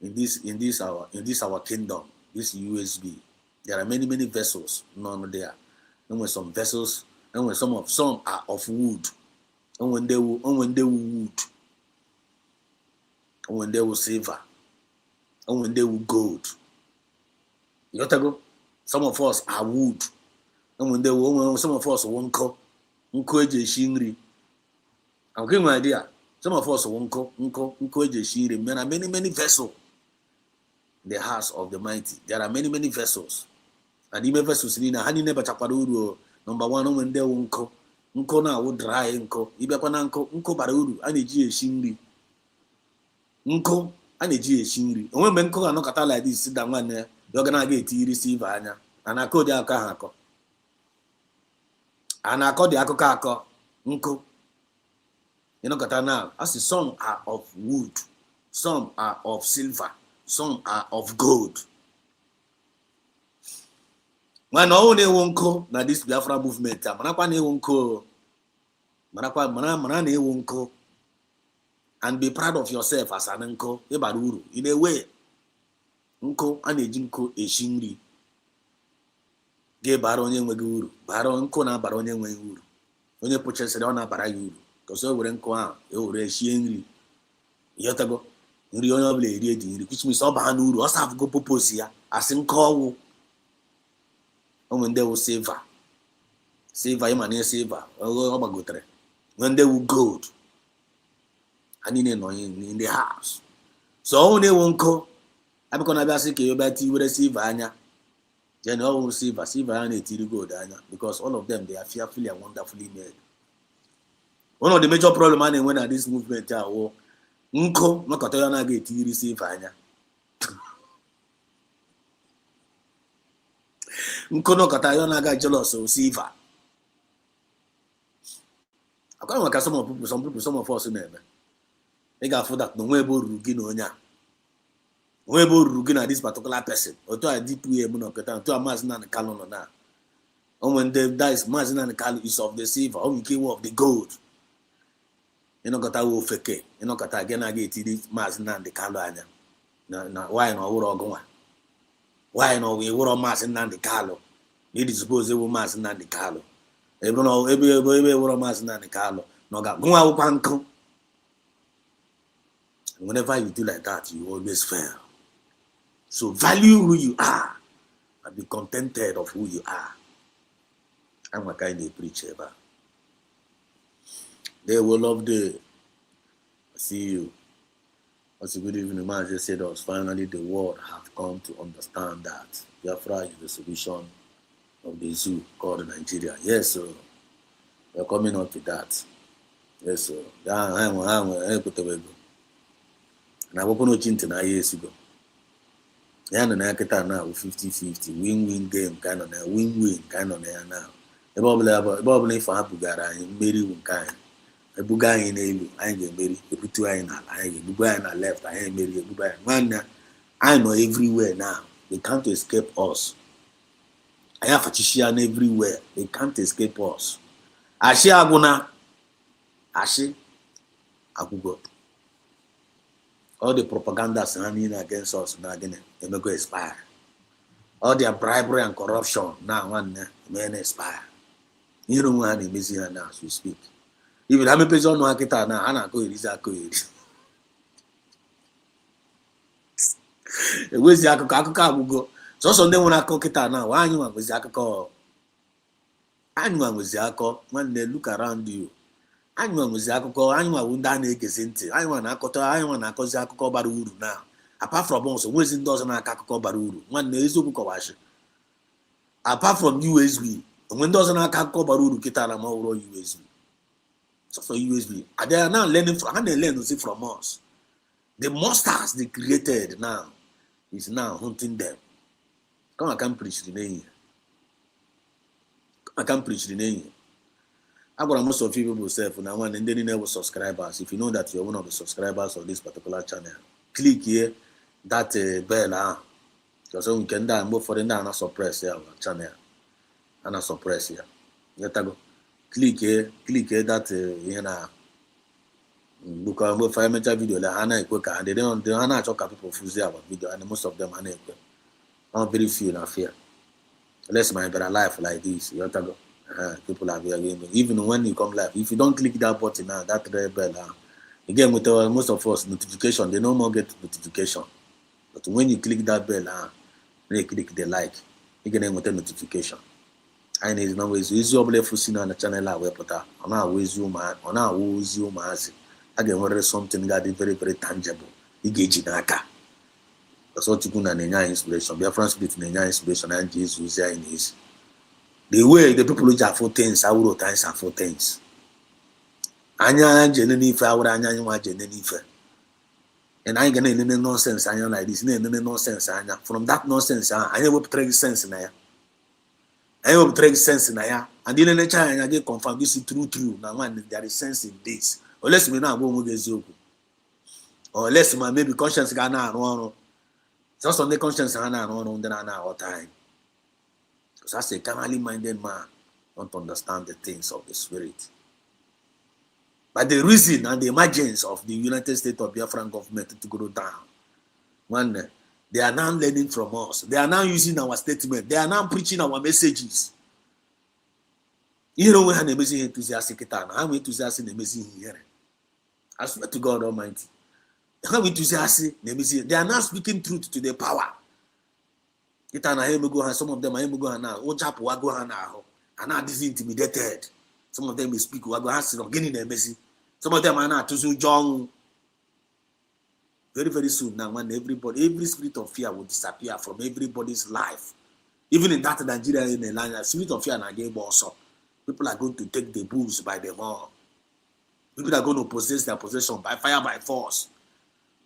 Speaker 10: in this our kingdom, this USB. There are many vessels. None there. And when some vessels, and when some are of wood, and when they will wood, and when they will silver, and when they will gold. You got to go. Some of us are wood. And when some of us won't go, shingri. I'm giving you an idea. Some of us won't go, shingri. There are many vessels in the house of the mighty. There are many vessels. And even vessels in honey never chaparuru. Number one, when they won't go, na would dry unko. Ibepananko, baruru, and a shingri. Unko, and a shingri. And when Benko are not like this, sit down one there, you're gonna get tea receive Anya. And I called the Akahako. And I call the akokako nko. You know, now, as some are of wood, some are of silver, some are of gold. When all they won't go, now this Biafra movement, Manakwa ne won't go, Manakwa ne won't go, and be proud of yourself as an uncle, Ebaruru, in a way. Unko and a jinko a shingri. Ge baron yenwe guru, baron kona baron yenwe guru. Onye purchase on a barayuru, because over and kwa, you re shingri. Yotago, nri onye obile eri edi, which means all bahanuru, also have go proposia, as in call. When they will savor, imane savor, obagotre. When they will gold, and in the house. So only won't go. I'm gonna be asking you about you receive Anya. Then all will see Anya till go Anya, because all of them they are fearfully and wonderfully made. One of the major problems when at this movement are Unko, not Katayana get to receive Anya. Unko no Katayana got jealous of Siva. I can't work some of us in there. They got for that no way about Ruginonia. Webo Rugina this particular person, or to a deep way monocatan, to a Mazin and Calon now. And when they dies, Mazin and Cal is of the silver, or we came of the gold. You know, Kata will fake, you know, Kata again, I get it, Mazin and the Calania. Now, why no, we're all going? Why no, we were all Mazin and the Calo. Need to suppose they were Mazin and the Calo. Every were Mazin and the Calo. No, got go out, Panko. Whenever you do like that, you always fail. So value who you are and be contented of who you are. I'm a kind of preacher. They will love the. See you. What's a good evening, man? Just said us. Finally, the world have come to understand that Biafra is the solution of the zoo called Nigeria. Yes, sir. We're coming up to that. Yes, sir. I'm and I open a chin 9 years ago. And an akita now 50-50 win-win game kind of a win-win kind of there now. The bubble for Abugara and Mary Wunkai. A Bugai in Elu, I ain't Mary, a Putuana, I ain't Bugai left, I ain't Mary, a Bugai. Man, I know everywhere now. They can't escape us. I have a Chishian everywhere. They can't escape us. Ashe Aguna. Ashe Agugo. All the propaganda running against us now again, they may go expire. All their bribery and corruption now one may expire. You don't want to miss here now as we speak. Even I'm a person no akita now, and I go it is a ewezi akụkọ agwụgo sọsọ ndị nwere akụkọ kịta na anyị nwa nwezi akụkọ anyị nwa nwezi akọ nwanne look around you anyị nwa nwezi akụkọ anyị nwa ndị a na-egezi ntị anyị nwa na-akọzi akụkọ bara uru na apart from us nwezi ndị ọzọ na-akọ akụkọ bara uru nwanne eziokwu kọwashi apart from USB onwe ndị ọzọ na-akọ akụkọ bara uru kịta na ma ọ bụrụ USB sọsọ USB they are now learning from ha na-learn from us. The monsters they created now is now hunting them. Come, I can preach the name. I can preach the name. I got most of you people say now and then never subscribers. If you know that you're one of the subscribers of this particular channel, click here that bell. Because we can die more for the now suppress here channel. And suppress here. Let go. Click here that here now. Because if I make a video, and they don't talk people fuse about video, and most of them are not very few in fear. Unless my better life like this, you have to go. People are very even when you come live. If you don't click that button now, that red bell, again with most of us notification, they no more get notification. But when you click that bell, they click the like, you get with the notification. I need no ways. Is your left for on the channel I will put out. On our ways you man, on our ways you man. Again, what is something that is very, very tangible. Engage in Aka. That's what you can inspiration. Biafran split in inspiration and Jesus in his. The way the people which are 4 things, I will times and 4 things. Anya genuine if I would anya genuine if. And I get any nonsense anya like this, no nonsense anya. From that nonsense, I never trade sense in there. I never trade sense in there. And then in the China, I get confirmed this is true. Now, one there is sense in this. Unless we now go with the or unless my maybe conscience gana no just on the conscience gana no then all time. Because as a carnally minded man don't understand the things of the spirit. But the reason and the emergence of the United States of Biafran government to go down, one they are now learning from us. They are now using our statement. They are now preaching our messages. You know when I'm amazing enthusiastic, I'm enthusiastic amazing here. I swear to God Almighty. How enthusiastic they are now speaking truth to the power. Some of them are now. And now this is intimidated. Some of them will speak. Some of them are now too young. Very, very soon now, when every spirit of fear will disappear from everybody's life. Even in that Nigeria in the land, spirit of fear and again also. People are going to take the bulls by the horn. People are going to possess their possession by fire, by force.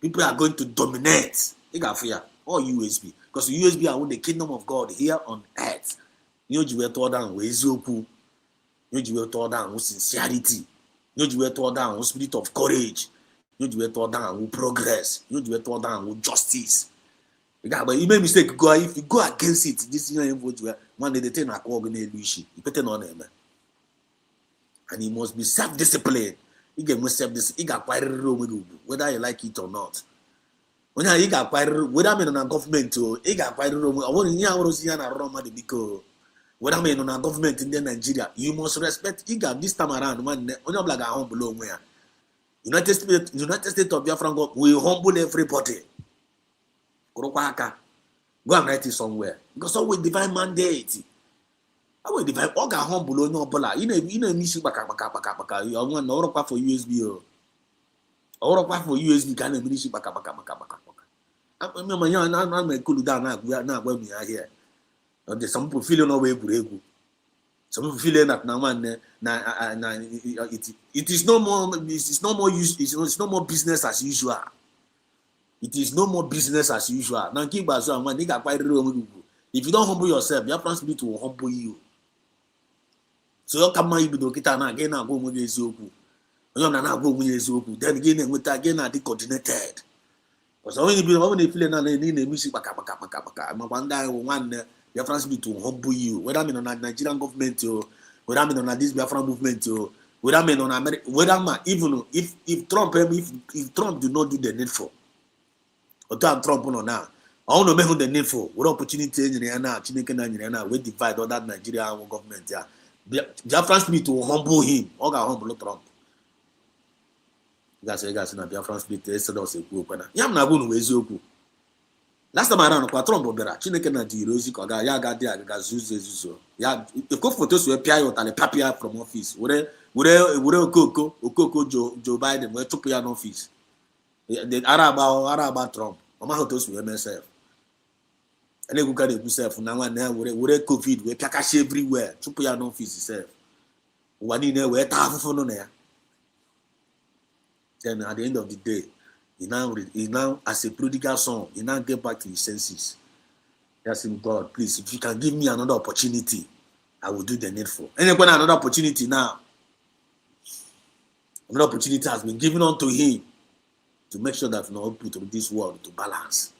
Speaker 10: People are going to dominate. They got fear. Or USB. Because USB are the kingdom of God here on earth. You know, you were told down with Ezoku. You were told down with sincerity. You were told down with spirit of courage. You were told down with progress. You were told down with justice. But you make mistake. If you go against it, this is one day the thing I call you better not name. And he must be self-disciplined. He get self-discipline. He got quite whether you like it or not. When he got quite whether I'm in a government or he got quite I want to hear see an because whether I'm in a government in Nigeria, you must respect. He got this time around man. When you're like a humble where United States of Biafran God will humble everybody. Go and write it somewhere because always divine mandate. I will divide all got humble no bola. You know, miss you back. You want no rock for USB or for USB can miss you back. I'm a cool down now when we are here. There's some people feeling no way good. Some people feeling that now it is no more use. It's no more business as usual. It is no more business as usual. Now keep as well. If you don't humble yourself, your plan spirit will humble you. So you come you do kita na again na go mo eziokwu. Onye na go mo eziokwu. Then again with again na coordinated. Because when you feel na na music baka. Ma wanda one your France spirit will humble you. Whether I'm in Nigerian government or whether I'm in this Biafran movement or whether I'm in America, whether I'm even if Trump do not do the needful. Or Trump no now. I want to make the needful. What opportunity now we divide all that Nigerian government yeah. Biafran spirit to humble him. All got humble Trump. You guys na Biafran spirit instead of say go na. Yam na go no eziokwu. last time around kwa Trump bịara Chineke na jiri ozi ka ọ ga ya agadi agaga zuzo ya eko photos wee pịa ya ụtalị papịa from office were okoko Joe Biden wee chụpụ ya n'ọfịs ara agba Trump ọ maghị otu o si wee mee sef na-egwuka na-egwu sef na nwanne ya were covid wee pịakashi everywhere chụpụ ya n'ọfịs sef ụwa niile wee taa afụfụ nọ na ya. Then at the end of the day, he now as a prodigal son, he now get back to his senses. He asked him, God, please, if you can give me another opportunity, I will do the needful. And when another opportunity now, another opportunity has been given unto him to make sure that we put this world to balance.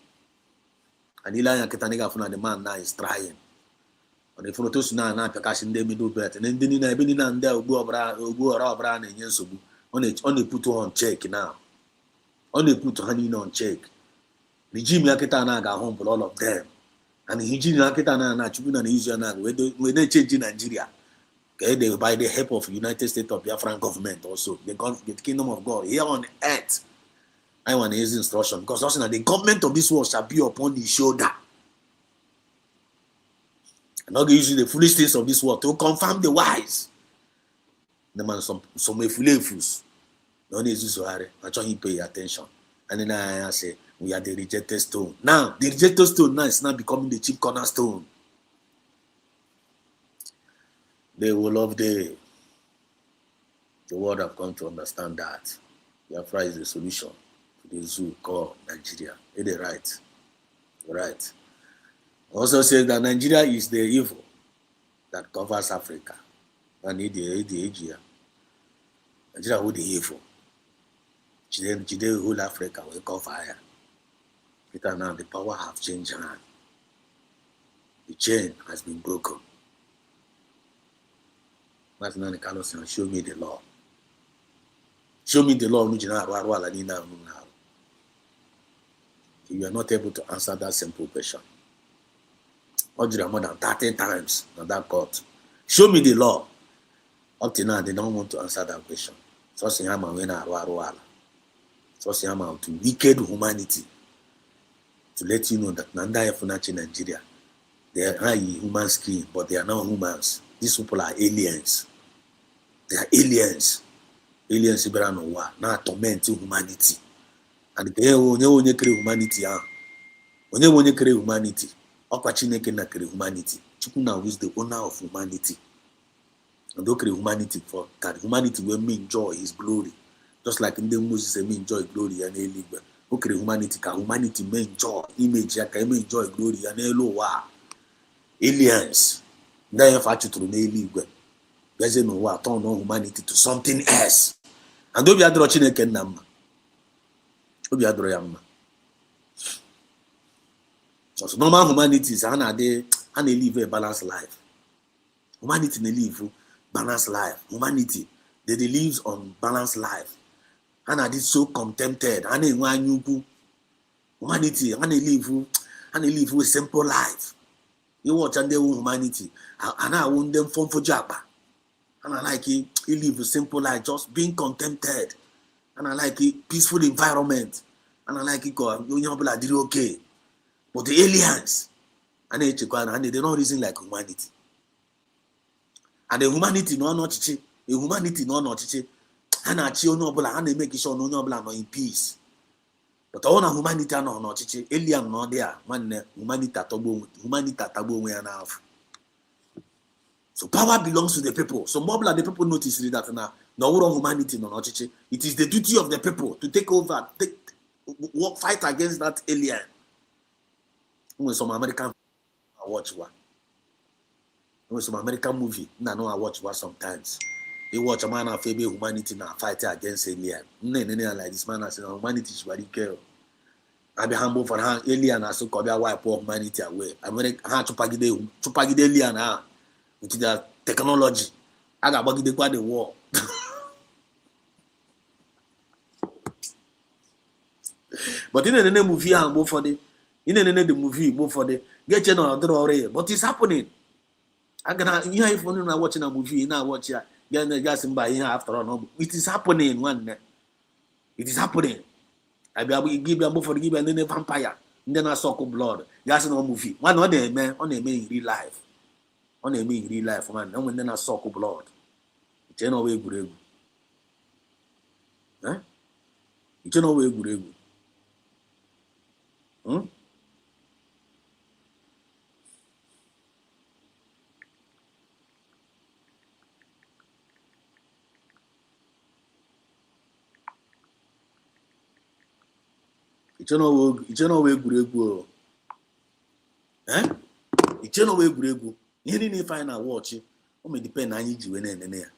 Speaker 10: And Eli and the man now is trying. And the photos now because in the middle bed, and then there on the put on check now. On the put honey on check. The Jimmy Akitana got home for all of them. And the Jimmy Akitana and Chubuna and Israel when they change in Nigeria. Okay, they by the help of United States of Biafran government also. The kingdom of God here on earth. I want his instruction because also the government of this world shall be upon his shoulder. And not using the foolish things of this world to confirm the wise. The man some fools. No need to hurry. I try to pay attention. And then I say, we are the rejected stone. Now, the rejected stone now is now becoming the chief cornerstone. They will love the world have come to understand that Biafra is the solution to the zoo called Nigeria. It is right. Right. Also says that Nigeria is the evil that covers Africa. And Nigeria who the evil. Today whole Africa will come fire. Because now the power have changed hand. The chain has been broken. That's now the Carlos and show me the law. Show me the law. You are not able to answer that simple question. More than 30 times on that court. Show me the law. Up to now, they don't want to answer that question. So say I'm to wicked humanity. To let you know that Nanda Efunachi in Nigeria, they are human skin, but they are not humans. These people are aliens. They are aliens. Aliens now tormenting humanity. And they only create humanity. Only create humanity. Chineke na create humanity. Chukuna is the owner of humanity. And don't create humanity for that. Humanity will enjoy his glory. Just like in the Moses may enjoy glory and live. Who create humanity? Humanity may enjoy image, may enjoy glory and wow. Aliens. Then if I to live. There's no way turn on humanity to something else. And don't be a Chineke nama. Don't be a Yamma. So normal humanities they live a balanced life. Humanity they live balanced life. Humanity they live on balanced life. And are so contented. And they humanity and they live a simple life. You watch and they humanity. And I want them from for Jabba. And I like it. You live a simple life, just being contented. And I like it, peaceful environment. And I like it, God, you did okay. But the aliens, and they don't reason like humanity. And the humanity no not chichi. The humanity no not chichi. And I chill no bla and they make sure no bla no in peace. But all of humanity no not chichi. Alien no there. Man, humanity tabo we are now. So power belongs to the people. So more the people notice that now. No humanity no not chichi. It is the duty of the people to take over, fight against that alien. When some American watch one. When some American movie, I watch one sometimes. They watch a man of humanity now fighting against alien. Like this man has humanity is very care. I be humble for her alien as so called wipe humanity away. America had to pagide alien with the technology. I got buggy the war. But in the movie, I'm go for the movie, go for the get you know, but it's happening. I can hear if you're watching a movie, now watch ya. Just by here after all. It is happening one day. It is happening. I be able to give you for the give and then a vampire. ndị na-asọkụ blood gasị na movie nwana ọ na-eme in real life ọ na-eme in real life man enwe ndị na-asọkụ blood iche na ọwa egwuregwu iche na ọwa egwuregwu iche na ọwa egwuregwu iche na ọwa egwuregwu ihe niile ife anyị na-awọchị o may depend na anyị ji wee na-enene ya.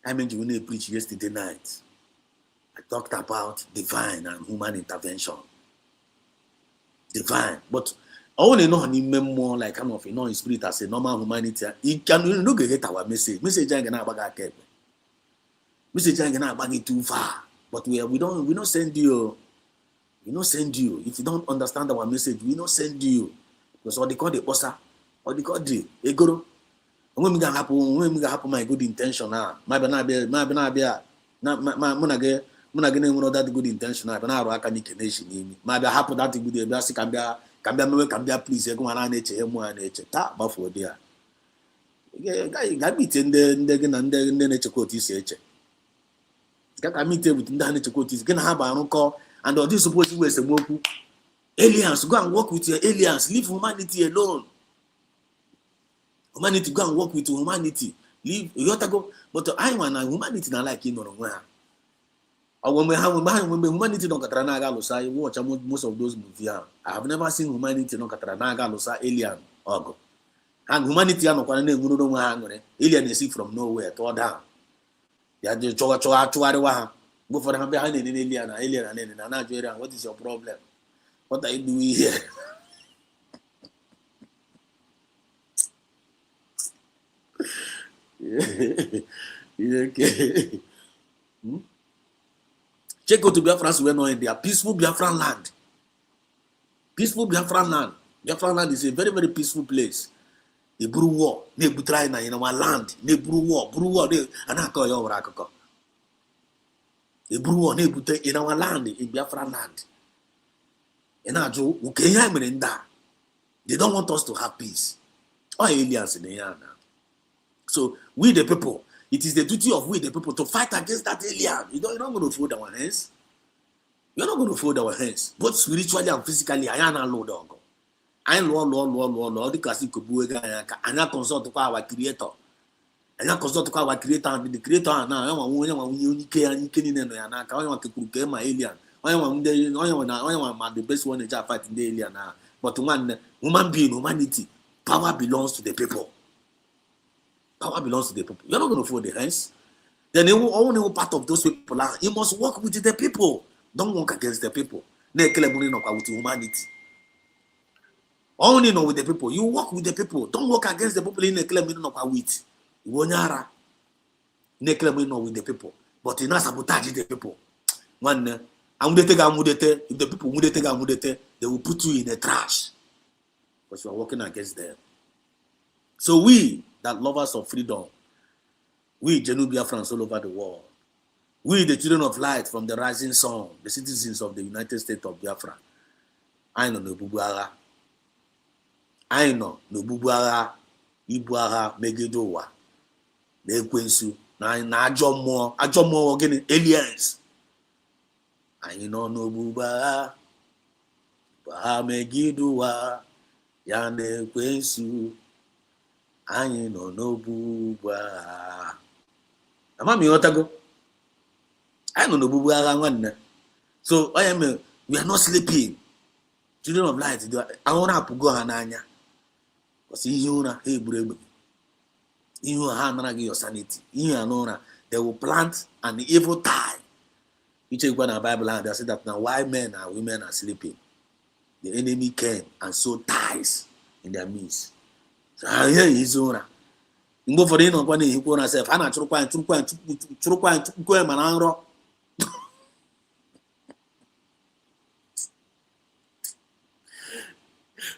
Speaker 10: I mean, you preach yesterday night. I talked about divine and human intervention. Divine, but I only know more like kind of in spirit as a normal humanity. You can look at our message. Message I'm gonna bag a message I'm gonna bag it too far. But we don't send you. We don't send you. If you don't understand our message, we don't send you. Because what they call the bossa, what they call the ego. When we happen my good intention now. Maybe not be that good intention now. But now I can make nation. Maybe happen that good day. Basi can be please go and nature more nature. Ta before there. Guy meet in the nature quote is nature. Got meet with the nature quote is gonna have an call and all this supposed to waste a moku. Aliens, go and work with your aliens. Leave humanity alone. Humanity go and work with humanity. Leave you got to go, but I want humanity not like you know where. Or when humanity don't katranaga losa, you watch most of those movies. I have never seen humanity no katranaga losa alien or and humanity are no one no hang alien is from nowhere to down. They are just chowa. Go for them behind an alien and Nigeria. What is your problem? What are you doing here? Okay. Check out to Biafra we know in their peaceful Biafran land. Peaceful Biafran land. Biafran land is a very, very peaceful place. They brew war. They try in our land. They brew war. They and I call you over. They brew war. They in our land in Biafran land. And I do okay. I'm in that. They don't want us to have peace. All aliens in the air now. So we the people, it is the duty of we the people to fight against that alien. You're not going to fold our hands. You're not going to fold our hands, both spiritually and physically. I am not Lord. I am Lord. The classic Kubuega, and I consult to our creator. And I consult to our creator and the creator now. I want unique and I want to cook my alien. I want the best one that fighting the alien now. But human being, humanity, power belongs to the people. Power belongs to the people. You're not going to fold the hands. Then only part of those people are. You must work with the people. Don't work against the people. With humanity. Only know with the people. You work with the people. Don't work against the people in the claiming of with. Wonyara. With the people. But you not sabotage the people. One if the people they will put you in the trash. Because you are working against them. So we that lovers of freedom, we Biafrans all over the world, we the children of light from the rising sun, the citizens of the United States of Biafra, I know no bubuara, ibuara megedowa, nekwensu, na ajomo again aliens. I know no bubuara, megedowa, yande kwensu. I know no booba. Amami otago. I know no booba. So we are not sleeping. Children of light, I want to go hananya. Because you know, hey, brave. You are your sanity. You know, they will plant an evil tie. You check one Bible and they say that now why men and women are sleeping. The enemy came and sowed ties in their midst. Here is owner. Go for the no one he go herself. I not true point go manangro.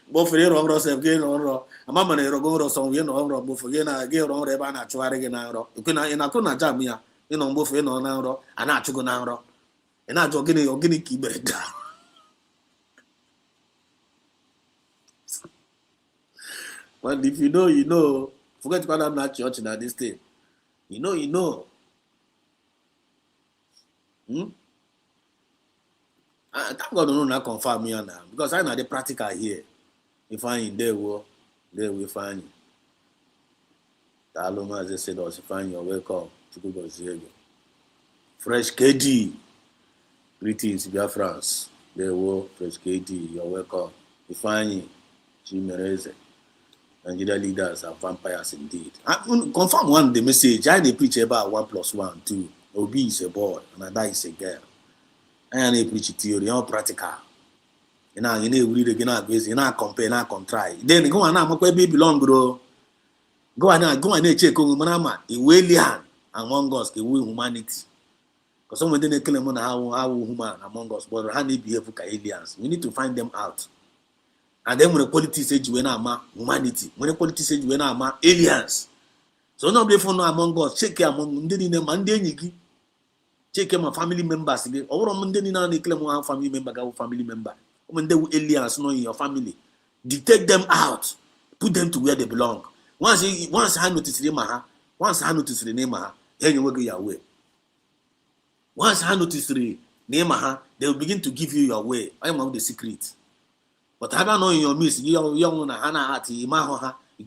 Speaker 10: Bo for the wrong self gain on a mama ne rogo so we no ro bo for na ge ro re ba na chuare ge na ro. You na ko na jam ya. You know bo for no na ro ana chugo na ro. E na jo gini ki beda. Well, if you know, you know. Forget about that not church in this thing. You know, you know. I thank God don't not confirm me now because I know the practical here. If I in there will find you. Taloma as I said, also find your welcome to go to Fresh KD. Greetings, Biafrans. There will Fresh KD, you're welcome. You find you. Chimereze. Nigeria leaders are vampires indeed. I confirm one the message. I preach about 1 + 1, 2. Obi is a boy, and Ada is a girl. I preach theory, all practical. You read again, you compare, not contry. Then go on, where baby belong, bro. Go and check on Manama, a William among us, the will humanity. Because someone didn't kill them on how human among us, but how they behave with aliens. We need to find them out. And then when the politics say you are humanity, when the politics say you are aliens. So nobody for no among us, check among them and check my family members again. Or Monday now they claim one family member. When they will aliens know in your family, detect them out, put them to where they belong. Once I notice the name, then you will go your way. Once I notice the name, they will begin to give you your way. I am the secret. But I don't know in your midst, you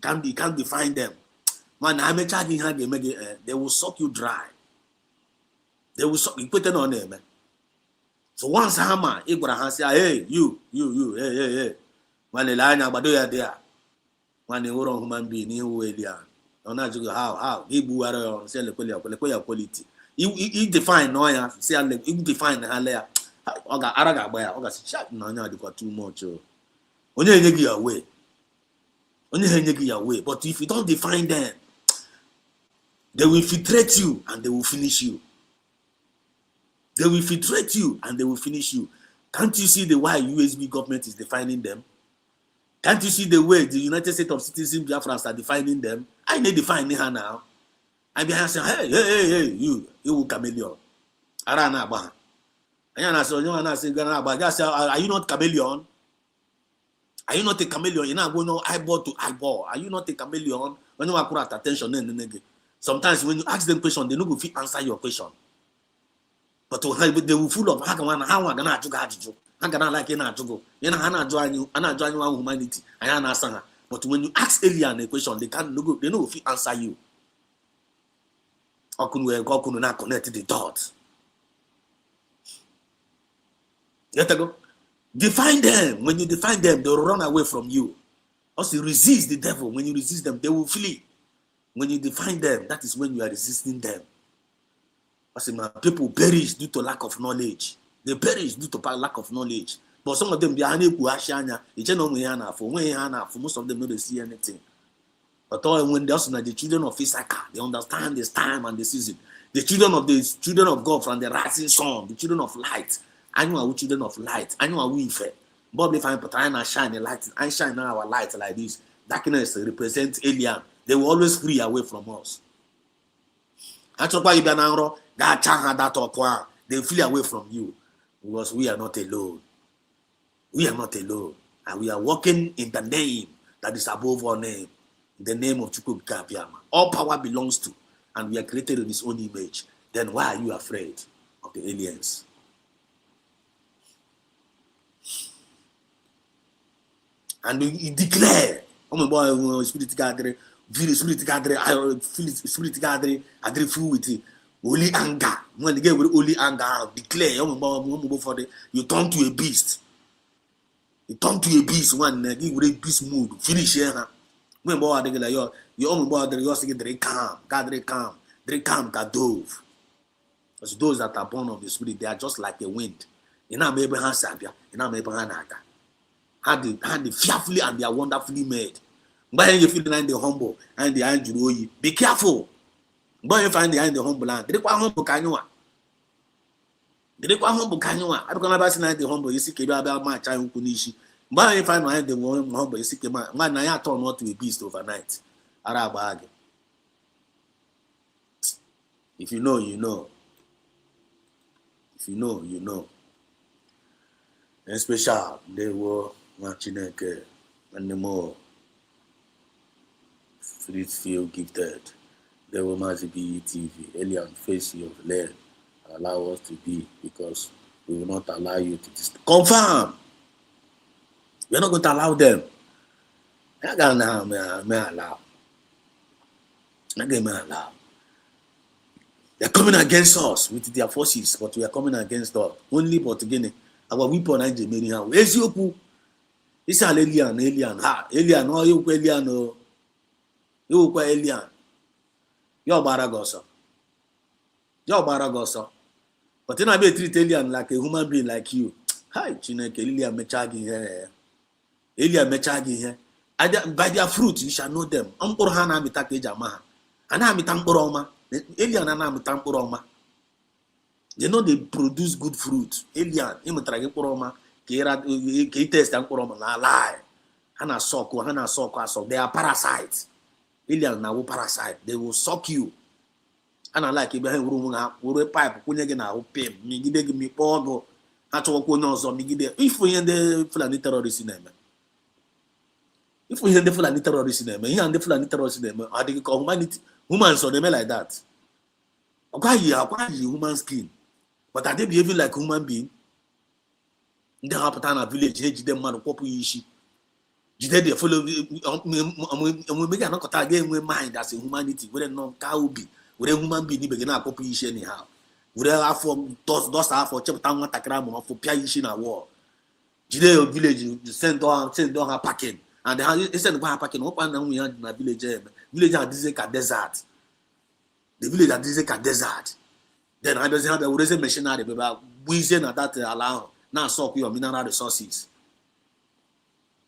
Speaker 10: can't define them. Man, I'm charging her, they will suck you dry. They will suck you, put it on them. So once Hammer, Abraham say, hey, you, hey. When the line about there, when the whole human being, you alien. How? He buara say the quality. He define no say he define Halea. Oga Araga boy, Oga chat no they got too much. Only hang your way. But if you don't define them, they will infiltrate you and they will finish you. They will infiltrate you and they will finish you. Can't you see the way USB government is defining them? Can't you see the way the United States of Citizens Biafrans are defining them? I need define her now. I be saying, hey, you chameleon. Arana ba. Ayana so you na say Ghana ba. Just are you not chameleon? Are you not a chameleon? You not go no eyeball to eyeball. Are you not a chameleon? When you are put attention, sometimes when you ask them question, they no go fit answer your question. But they will full of how gonna do. I'm gonna like in a jugo. You know, I'm join you humanity. I understand. But when you ask alien a question, they can't know if he answer you. How can we not connect the dots? Let go. Define them. When you define them, they'll run away from you. Also resist the devil. When you resist them, they will flee. When you define them, that is when you are resisting them. People perish due to lack of knowledge. They perish due to lack of knowledge. But some of them, they are most of them don't see anything. But when they also the children of Issachar, they understand this time and the season. The children of God from the rising sun, the children of light. I know children of light. I know we fair. Bob if I'm trying to shine a light, I shine our light like this. Darkness represents alien. They will always flee away from us. That's why you they flee away from you. Because we are not alone. We are not alone. And we are walking in the name that is above all name. In the name of Chukwu Biafra. All power belongs to. And we are created in his own image. Then why are you afraid of the aliens? And we declare, oh my boy, spirit gathering, agree full with it. Only anger. When they get with only anger, declare, you turn to a beast. You turn to a beast one give with a beast mood. Finish here. When boy they like you own boy they also get very calm, God dove. Because those that are born of the spirit, they are just like the wind. You know, maybe Sabia, you know, maybe Hanaga. Had they fearfully and they are wonderfully made. But you feel the humble and the angel, be careful. But you find the humble land. They quite humble Kanyua. They quite humble Kanyua. I don't know about the humble. You see, about my child Kunishi. But you find the one humble. You see, man, I turn not to a beast overnight. Arabag. If you know, you know. If you know, you know. And special, they were watching and the more. Street feel gifted. The woman's be TV, alien face of land. Allow us to be because we will not allow you to confirm. We're not going to allow them. I can't allow. They're coming against us with their forces, but we are coming against us. Only but again, our weapon is many how. It's an alien. Alien, no, you alien, no. You alien. You're Baragosa. But then I be treat alien like a human being like you. Hi, Chineke, alien mechagi here. Alien mechagi here. By their fruit you shall know them. Hana mitake jamaha. Ana mitamporoma. Alien ana mitamporoma. You know they produce good fruit. Alien, imutrage poroma. Ke test and poroma na lie. Hana soko. They are parasites. Alien na wo parasite. They will suck you. And I like it behind room we pipe kunye na opem mi gide mi pogo ato ko no so mi gide if we the Fulani terrorist name if we the Fulani terrorist name here and the Fulani terrorist name are they call humanity humans or them like that okay human skin but are they behaving like human being in the Hapatana village age them man popu yishi jide they follow we make an again we mind as a humanity we no kaubi we human being ni begin akopụ ishi anyhow we afọ dust afọ chepụta nwa takara mo afọ pia ishi na wall jide your village you send her packing and they send her packing what na we na village are desert the village are desert then I doesn't have the raise machinery but we say na that allow now suck your mineral resources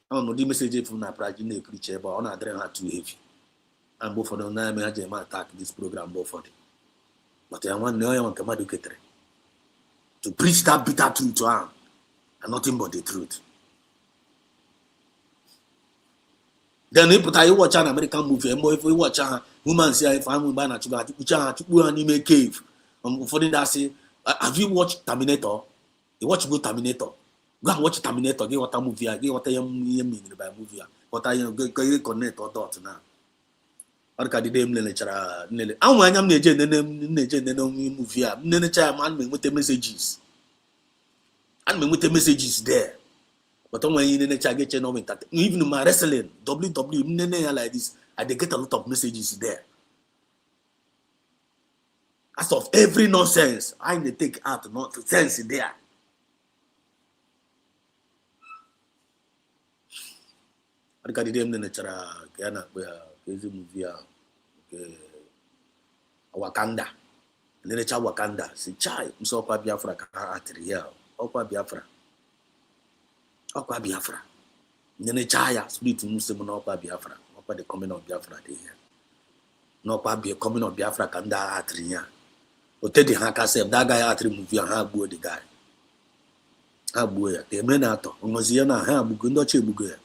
Speaker 10: I don't know the message from na praji na preach but on adre ha too heavy. And both for the name I attack this program both for them. But I want to preach that bitter truth to him and nothing but the truth. Then if you watch an American movie, and if you watch a woman say if I'm going to cave, for that say, have you watched Terminator? You watch good Terminator. Go and watch Terminator. Get what a movie. Get what I mean by movie. What I connect or dot now. Arkadi dem lecturer nele anwa anyam na-eje nene movie a nene cha man me nwete messages and me nwete messages there but when you nene cha get no even my wrestling WWE nene like this I dey get a lot of messages there as of every nonsense I dey take out not sense there Arkadi dem lecturer kana ezi movie Wakanda. Nenecha Wakanda. Si chai. Mso kwa Biafra ka atiri ya. Okwa Biafra. Nenecha ya. Spirit muslim na okwa Biafra. Okwa the coming of Biafra dey here. No kwa be coming of Biafra kanda atiri ya. Otedi haka sef. That guy atiri movie ha agbuo the guy. Ha agbuo ya. The men ato. Omozi ya na ha agbugo ndoche egbugo ya.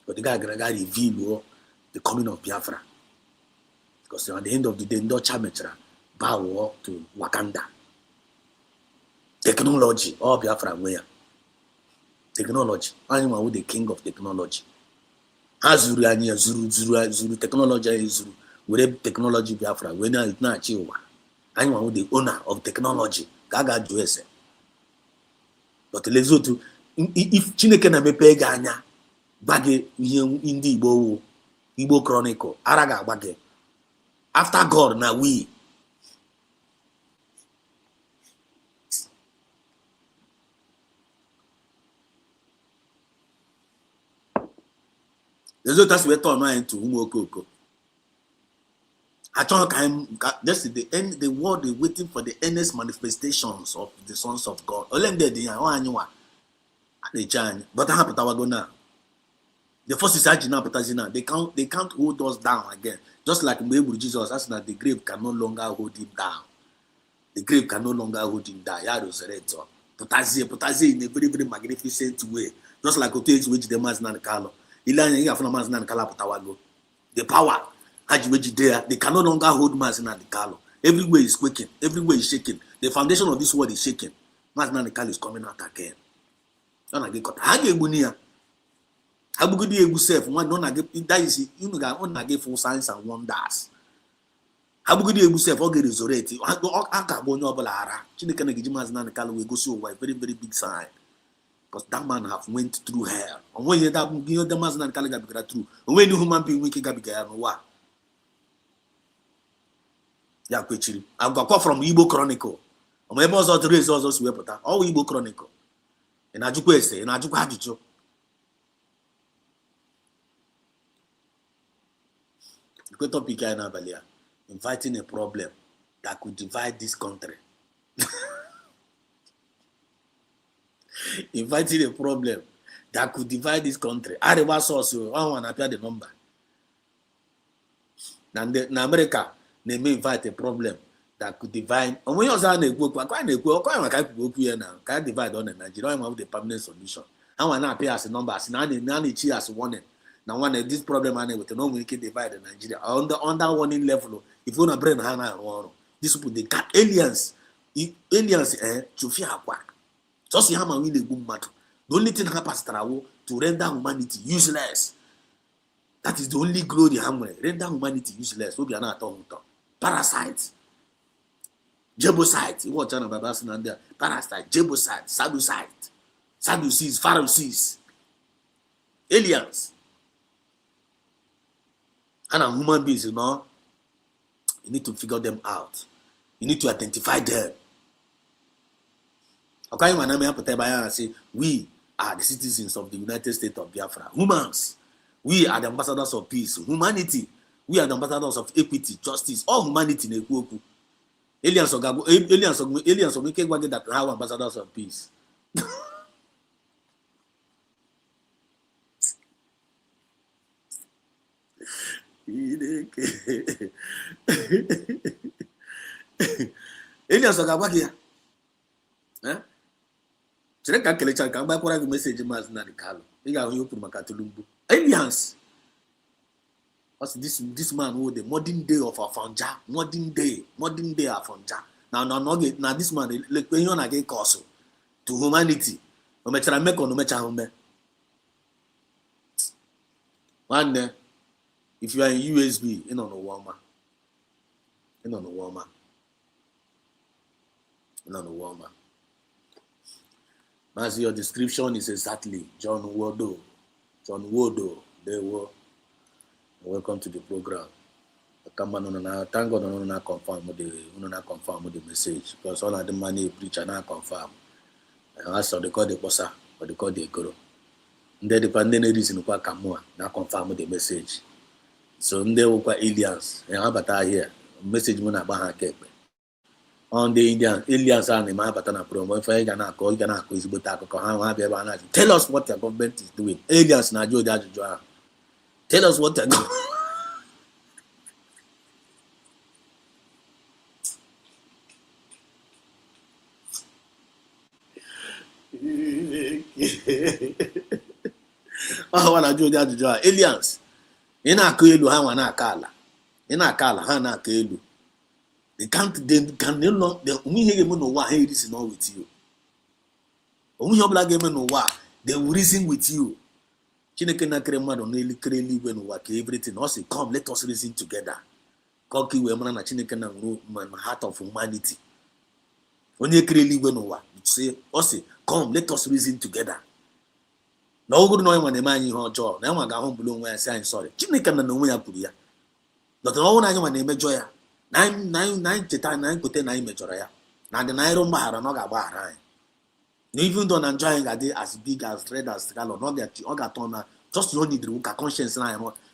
Speaker 10: But the guy gonna reveal the coming of Biafra. Because at the end of the day, no chametra bow to Wakanda. Technology, all Biafra where? Technology. I am with the king of technology. Azuru and Zuru technology is Zuru. With technology Biafra, when it's not Chiwa. I am with the owner of technology. Gaga Juese. But Lesoto, if Chineke na mepe ganya, bage indi Igbo Chronicle, Araga bage. After God, now we. There's no task we turn into Umokoko. I thought this is the world is waiting for the earnest manifestations of the sons of God. But I have to now. The forces are now, they can't hold us down again. Just like with Jesus, that's that the grave can no longer hold him down. The grave can no longer hold him down. Potassium in a very, very magnificent way. Just like Otage which the man's not Carlo. The power, they can no longer hold man's not the Carlo. Everywhere is quaking, everywhere is shaking. The foundation of this world is shaking. Man's not the Carlo is coming out again. Don't get caught. Habugudi egu self one no na get that is you know ga on na get full signs and wonders. Habugudi egu self o get resurrect aka go onye obula ara Chineke na gijimaz na kala we go so why very very big sign. Because that man have went through hell. And when you that the man na kala ga through. And when you human being we ga biga no wa. Ya kwechiri. I got from Igbo Chronicle. O me bozo to raise also we put all Igbo Chronicle. And ajukwu ese, and ajukwu ajuju. The topic I na balia. Inviting a problem that could divide this country. Inviting a problem that could divide this country. Arewa source, I want to appear the number. In America, they may invite a problem that could divide. And when you're saying can't divide on Nigeria, I have the permanent solution. I want to appear as a number, as as warning. Now, one this problem with no we can divide in Nigeria under warning level. If you want to bring Hana or this people they got aliens to fear quack. Just see how man really good matter. The only thing happens to render humanity useless. That is the only glory hammer. Render humanity useless. So we are not talking about parasites, Jebusites. What China Babas and there? Parasite, Jebusites, Sadducees, Pharisees, aliens. And human beings, you need to figure them out. You need to identify them. Okay, my name is say we are the citizens of the United States of Biafra. Humans. We are the ambassadors of peace. Humanity. We are the ambassadors of equity, justice, all humanity. Aliens of make that have ambassadors of peace. Aliens of Gabagia. Chireka Kelecha can buy a message mas na Kalo. You got you put Makatulumbu. Aliens. What's this man who the modern day of Afanja? Modern day Afanja. Now this man like when you get cause to humanity. No matter make or no matter how me. One day, if you are in USB, in on a warmer. As your description is exactly John Wodo. They were. Welcome to the program. Come on, thank God on not confirm the message because all of the money preacher not confirm. And also they call the bossa or they call the guru. They dependent reason why come not confirm the message. So they were aliens. And how about here? Message mo na ba kepe. On the Indian aliens and the Mahatana promo. If I cannot call, is but tell us what your government is doing. Aliens na Joe. Tell us what they're doing. Oh, what I do that aliens. In a Kelu, how an akala. In a kala, Hana Kelu. They can no longer, the only human know why it is not with you. Only your black women know why they will reason with you. Chineke na krema don really clearly when work everything. Also, come, let us reason together. Koki we na Chineke na man heart of humanity. Only clearly when work. Say, also, come, let us reason together. No good no one man you job. Now I got home below when I say I'm sorry. Chineke na no way apuria. Not no one I want to enjoy. 9 to 9 to 10 major. Now the Nairo Mahara no ga bar. Even though I'm enjoying a day as big as red as Galo, not that you got on just only the conscience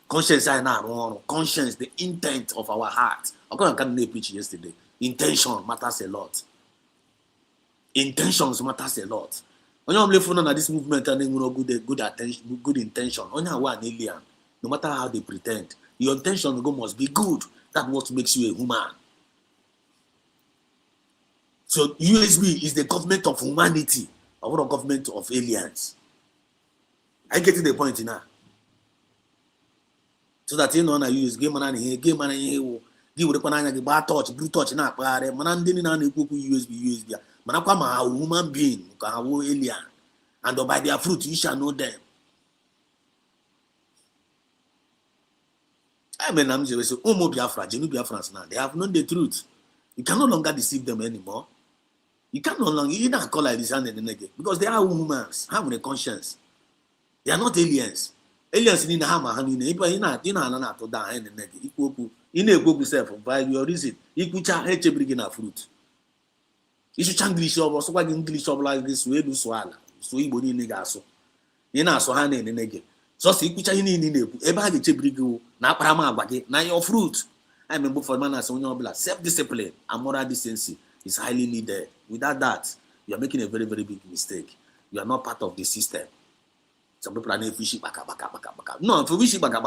Speaker 10: conscience, the intent of our heart. I'm going to preach yesterday. Intention matters a lot. Intentions matters a lot. When you're living on this movement and good attention, good intention, on one alien, no matter how they pretend, your intention must be good. That's what makes you a human. So USB is the government of humanity, or the government of aliens. I get to the point now. So that you know I use game man here, give the banana the bar touch, blue touch na pare, man didn't USB. Man a human being, alien, and by their fruit you shall know them. I mean, I'm just saying, Biafra, Genu Biafrans now, they have known the truth. You can no longer deceive them anymore. You can no longer, you don't call like this and because they are humans, having a conscience. They are not aliens. Aliens in the hammer, you know, to die and the equal. You know, go yourself by your reason. Equal child, bringing a fruit. You should English or so English of like this way to swallow. So you body negaso. You know, so hand in the neg. So see, which I need in the Eba Chebrigo, na Prama Bagay, na your fruit. I remember for man as on your blood. Self-discipline and moral decency is highly needed. Without that, you are making a very, very big mistake. You are not part of the system. Some people are not fishy baka. No, for fishy baka.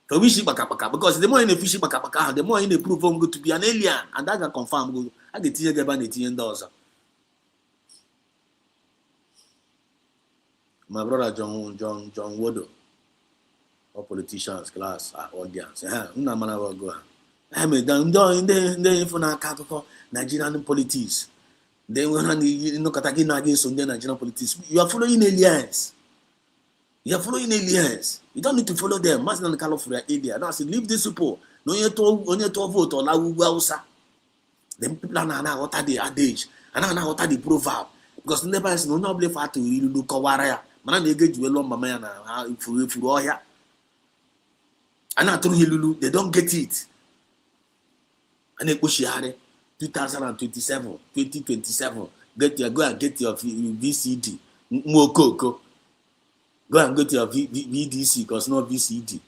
Speaker 10: For fishy baka because the more in the fishy baka, the more in the proof I'm going to be an alien, and that can confirm. I get to get $10. My brother John Wodo, or politicians class audience. Go. I mean, in the Nigerian politics. Then when you know Katagina against Nigerian politics, you are following aliens. You are following aliens. You don't need to follow them. Mas na call for their area. Now, say leave these people. No, you to vote or la usa. Them people are now what are the adage, and now what are the proverb. Because never is no believe for to look aware. Man, they get you along, mama, and if you are here. And I told you, they don't get it. And they push 2027, 2027. Go and get your VCD. Mokoko. Go and get your VDC because no VCD.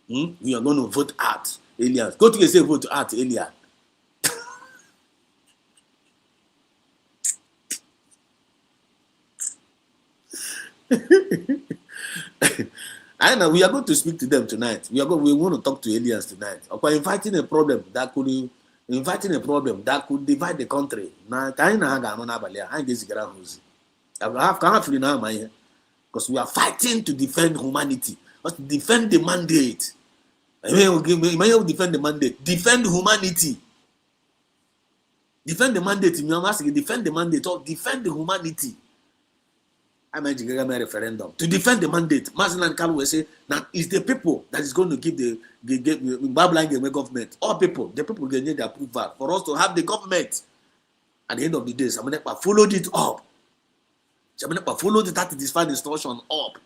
Speaker 10: We are going to vote out aliens. Go to say vote out alien. I know we are going to speak to them tonight. We want to talk to aliens tonight. Or inviting a problem that could divide the country. Now, because we are fighting to defend humanity, or to defend the mandate. Defend the mandate. Defend humanity. Defend the mandate. I'm asking, defend the mandate or defend the humanity. I mean, a referendum to defend the mandate. Mazen and Kalu will say that it's the people that is going to give the Babylon government. All people, the people will need the approval for us to have the government. At the end of the day, Samanekpa followed it up. Samanekpa followed that disfine distortion up.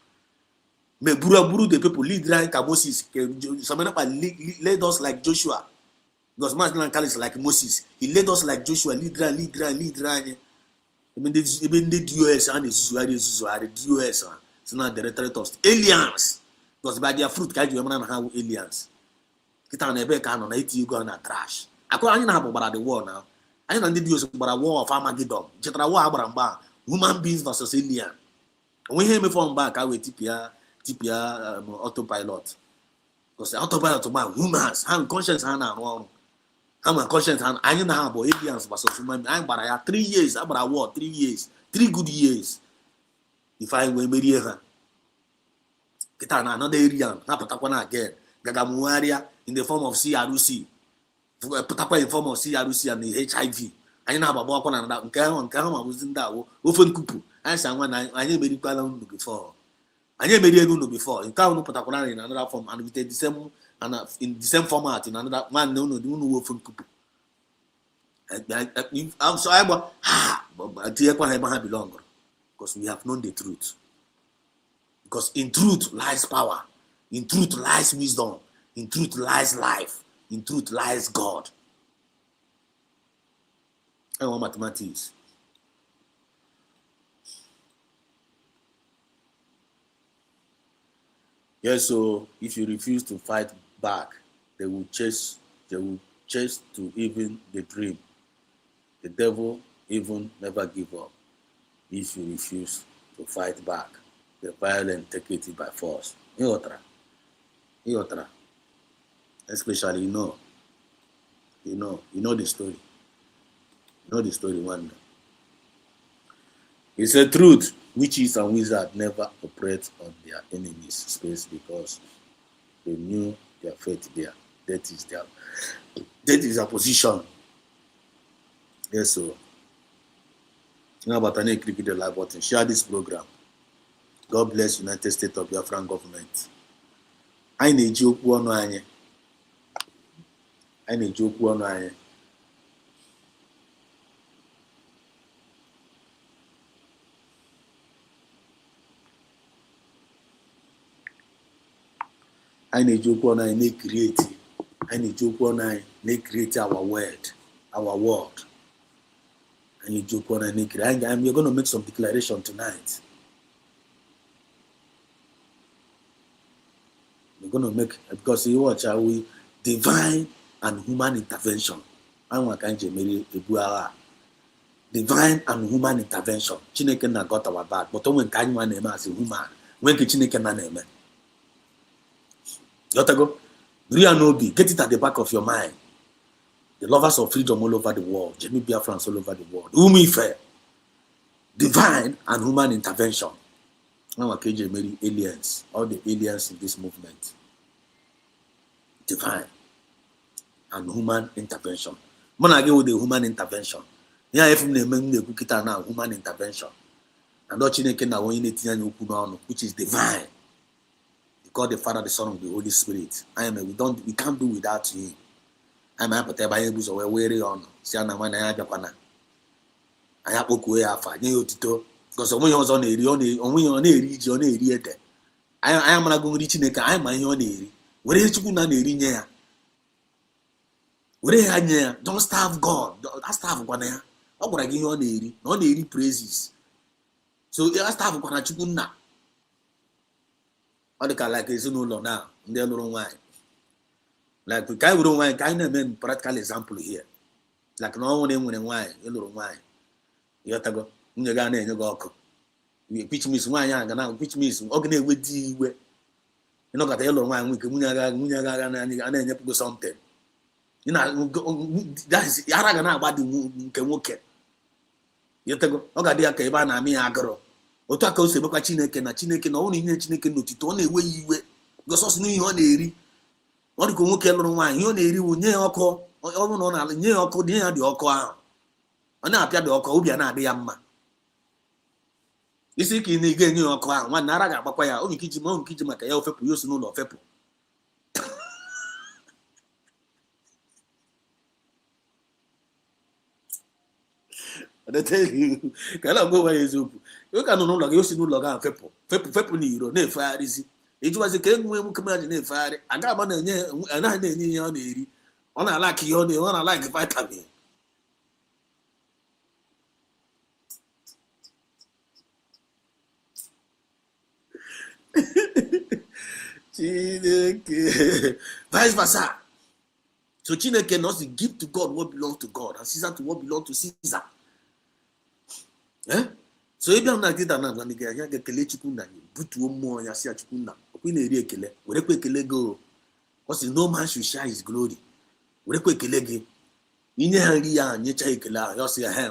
Speaker 10: Me buru the people lead like Moses. Samanekpa led us like Joshua. Because Mazen and Kalu is like Moses. He led us like Joshua. Lead. Even the US and the US, it's not the rhetoric of aliens. Because by their fruit, can't you have aliens? Get on a back on 80 you go on a trash. I can't have about the war now. I don't need use about a war of Armageddon. Jetra war about human beings versus alien. When hear me from back, I will TPR autopilot. Because the autopilot to humans, have conscience and I'm a conscience and I know about aliens versus human. I'm but I have 3 years. I'm about a war 3 years, 3 good years. If I will marry her, get another area, Napatakwana again, Gagamuaria in the form of CRUC, Putapa in form of CRUC and the HIV. I know about Bokon and that Kama was in that often cuckoo. I said when I never made it before. I never made it before. In Kano Patakwana in another form and with the same. And in the same format, in another man, no, from people. I'm sorry, but I belong because we have known the truth. Because in truth lies power, in truth lies wisdom, in truth lies life, in truth lies God. I want mathematics. Yes, so if you refuse to fight back, they will chase to even the dream. The devil even never give up. If you refuse to fight back, the violent take it by force. Iotra. Especially you know the story. You know the story one day. It's a truth. Witches and wizards never operate on their enemies' space because they knew their fate there. That is their position. Yes, so. You know about any click the like button. Share this program. God bless United States of Biafran government. anyị na-eji okwu ọnụ anyị na-eji okwu ọnụ anyị na-eji okwu ọnụ anyị na-ekrieti na-eji okwu ọnụ anyị na-ekrieti our world anyị na-eji okwu ọnụ anyị na-ekrieti we're going to make some declaration tonight. We're going to make, because you watch how we divine and human intervention. Divine and human intervention. Chineke na got our back, but when can you name as a human? When can Chineke na name? Yotago, real nobi, get it at the back of your mind. The lovers of freedom all over the world, Jimmy Biafrans all over the world. Umi fair. Divine and human intervention. Aliens, all the aliens in this movement. Divine and human intervention. When I go with the human intervention, yeah, if we name now human intervention, and not which is divine. God the Father, the Son, and the Holy Spirit. We can't do without you. I'm happy to buy a books or weary on. Siana when I have Japana. I have Oku Afa, New Tito. Because when you was on a region, I am not going to reach Neka. I am my own area. Where is you not near? Where are you? Don't starve God. I starve one here. How would I give you on area? No area praises. So I starve one at Chukuna. All the like is no law now. They're no wine. Like we can't wine, kind of men practical example here. Like no one when wine, you know wine. You have to go. You go. Which means why which means okay with the way you know got the yellow wine we can and then you something. You know that is Yaragana about the can walk it. You take okay dear Kabana me agro. Otako Seboka Chineke only Chineke no to only way you were because us knew on the what you can walk along wine, you only near Oko or on near Oko near the Oko. And now the Oko Ubiana de Yamma. Isi ka ị na-ege enye ọkụ ahụ nwa nara ga-agbakwa ya onye nkiji maka ya ofepụ ya osi n'ụlọ ofepụ ka na gwa ya eziokwu ka nọ n'ụlọ gị osi n'ụlọ ga fepụ n'iro na-efegharịzi ejiwazi ka enwe nwoke mmadụ na-efegharị aga agba anaghị na-enye ihe ọ na-eri ọ na-alaki ihe ọ na-alaki vitamin Chineke. Vice versa. So Chineke knows to give to God what belongs to God and Caesar to what belongs to Caesar. So if you are not getting that, you get kele chukuna. Put one more ya siya chukuna. We need ekele. We rekwe ekele go. Because no man should share his glory. We rekwe ekele ge. Inye hangi ya nyecha ekele. You say hey,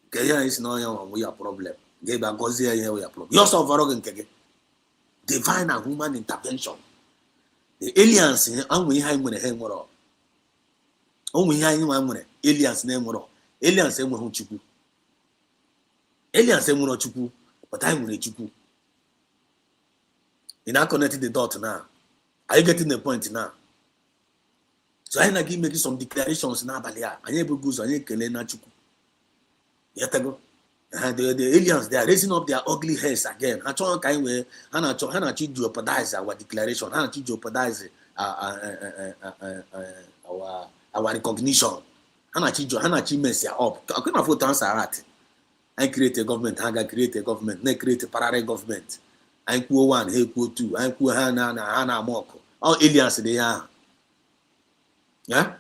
Speaker 10: kaya is no ya we are problem. Geba gozi ya we are problem. You also varogen kege. Divine and human intervention. The aliens in only high when a hang or only high one aliens name or aliens say one chuku. Aliens say one chuku, but I'm with chuku. You now connecting the dot now. Are you getting the point now? So I give making some declarations now, Balia. I never goes on Kelena chuku. Yetago. The aliens, they are raising up their ugly heads again. I try kind way, and I try to jeopardize our declaration, and to jeopardize our recognition. And I to mess it up. I couldn't afford to answer that. I create a government, I create a government, I create a parallel government. I quo one, he quo two, I quo Hana Moko. All aliens they are. Yeah?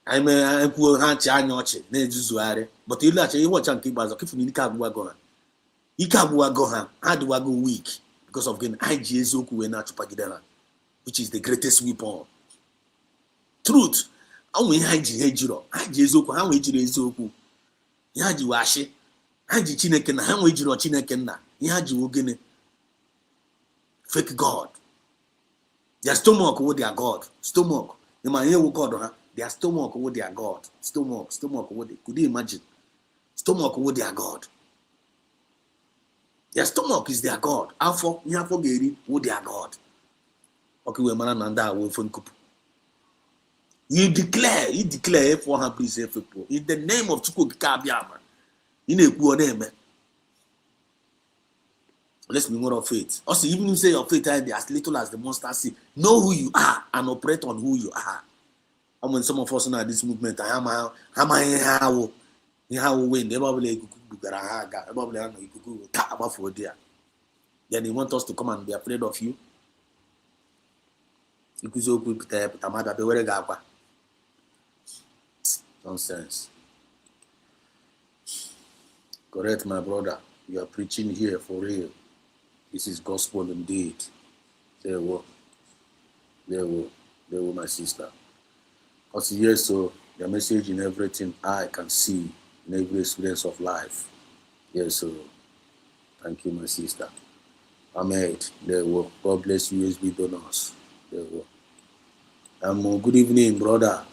Speaker 10: I'm a poor hanch, I notch it, Nezuare. But you watch and keep as a kif in Ikabuagohan. Ikabuagohan, how do I go weak? Because of getting IGSOku and Nachupagidana, which is the greatest weapon. Truth. Only IGSOku, how we Zoku. Yaji Washi, Haji Chineken, how we Chinekena, Yaji Wogene. Fake God. Their stomach with their God. Stomach. You might hear God, their stomach with their God. Stomach with it. Could you imagine? Stomach with their God. Their stomach is their God. Alpha, Nyafogeri with their God. Okay, we man and that way from couple. You declare for her please people in the name of Chuku Kabiama. In a poor name. Let's be more of faith. Also, even if you say your faith as little as the monster seed, know who you are and operate on who you are. And when some of us know this movement, how win the Bible, then he want us to come and be afraid of you. Nonsense. Correct, my brother. You are preaching here for real. This is gospel indeed. There were, my sister. Because yes, so the message in everything I can see in every experience of life. Yes, so thank you, my sister. Ahmed, there were. God bless you, USB donors. There were. Good evening, brother.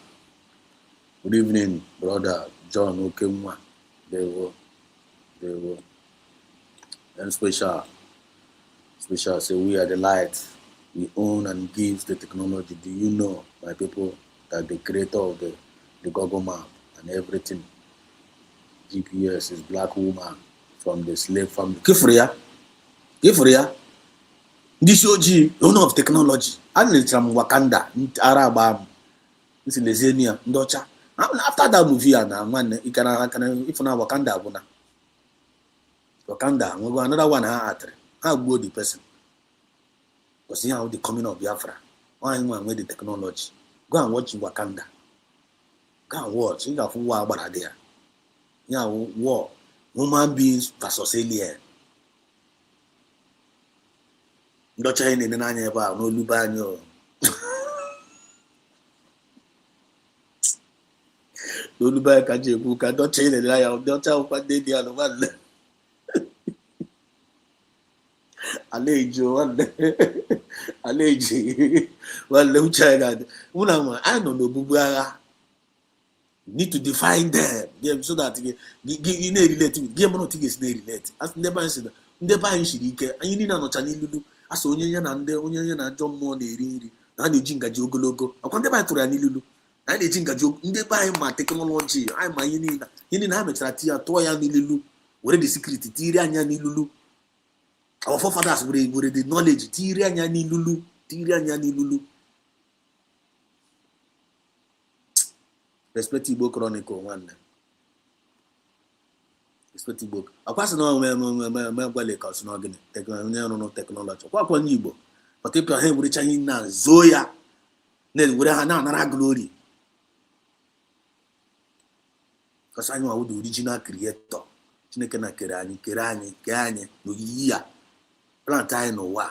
Speaker 10: Good evening, brother John Okemwa. There were. And special say we are the light. We own and give the technology. Do you know, my people, that the creator of the Google map and everything, GPS is black woman from the slave family. Kifria. This OG, owner of technology. And from Wakanda, Arab, this is Lesenia, Ndocha. After that movie, if not Wakanda, we'll go another one. How good the person? Because you know the coming of Biafra. Why one with the technology? Go and watch Wakanda. Go and watch. You got war about there. You know war. Human beings versus alien. No China in any about no Lubanyo. No Lubanyo can you book? I don't change the lie of the child what they the other one. Alejo, well, let me try that. I don't know, Bubuara. Need to define them so that you need related. Game not is related. As never said, never in Shirike, and you need not Chanilulu. As Onion and the Onion and John Moore, and the Jinga Jogologo. I can't buy to Ranilulu. And the Jinga Jog, they buy my technology. I'm my Yinina. Yinin Hametratia, Toya Nilu. Where the secret, Tirianya Nilulu. Our forefathers were the knowledge. Tirianya Nilulu. Respectable Chronicle one. Respectable. A person no technology. What one Igbo? But if you have with China, Zoya, then we have another glory. Because I know the original creator. Chinekena Kerani, Lugia. Plant I know why.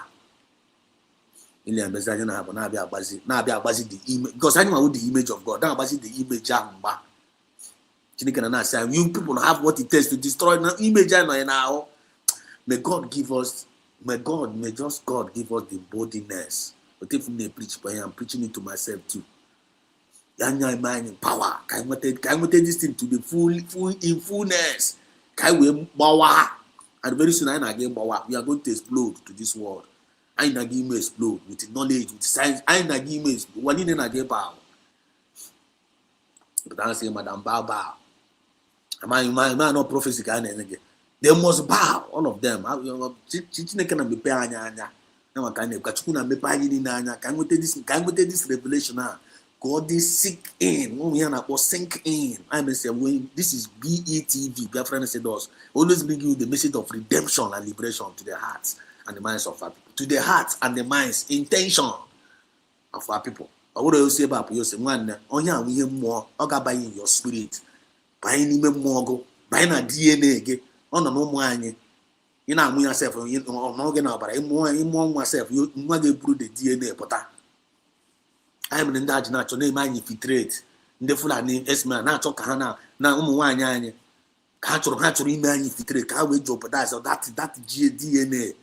Speaker 10: Ilian Bezana have Nabia Bazi the image because I know the image of God. Now Bazi the image Jamba. Chinikana say you people have what it takes to destroy the image now. May God give us God give us the bodiness. But if they preach, but I am preaching it to myself too. Yanya mind power. Can we take this thing to the full in fullness? Can we power? And very soon I again power. We are going to explode to this world. I nagi may explode with knowledge, with science. I nagi may explode. One in again bow. But I say, Madam Bow. Am I not prophecy kind of again? They must bow, all of them. Chichine can be paying. Now I can't Kachuna be paying. Can we take this revelation? God is sick in. When sink in. I may say, this is BETV. Biafran said us. Always bring you the message of redemption and liberation to the hearts and the minds of our people. To the hearts and the minds, intention of our people. I would say about you say, one, on here we have more, buying your spirit, buying even more, buying a DNA again, on the no money. You know, me yourself, you know, not getting out, but I'm more myself, you want to prove the DNA, but I'm in that natural name, I infiltrate. In the full name, Esma, not talk Hana, now, one, can't infiltrate, can't wait to jeopardize that DNA.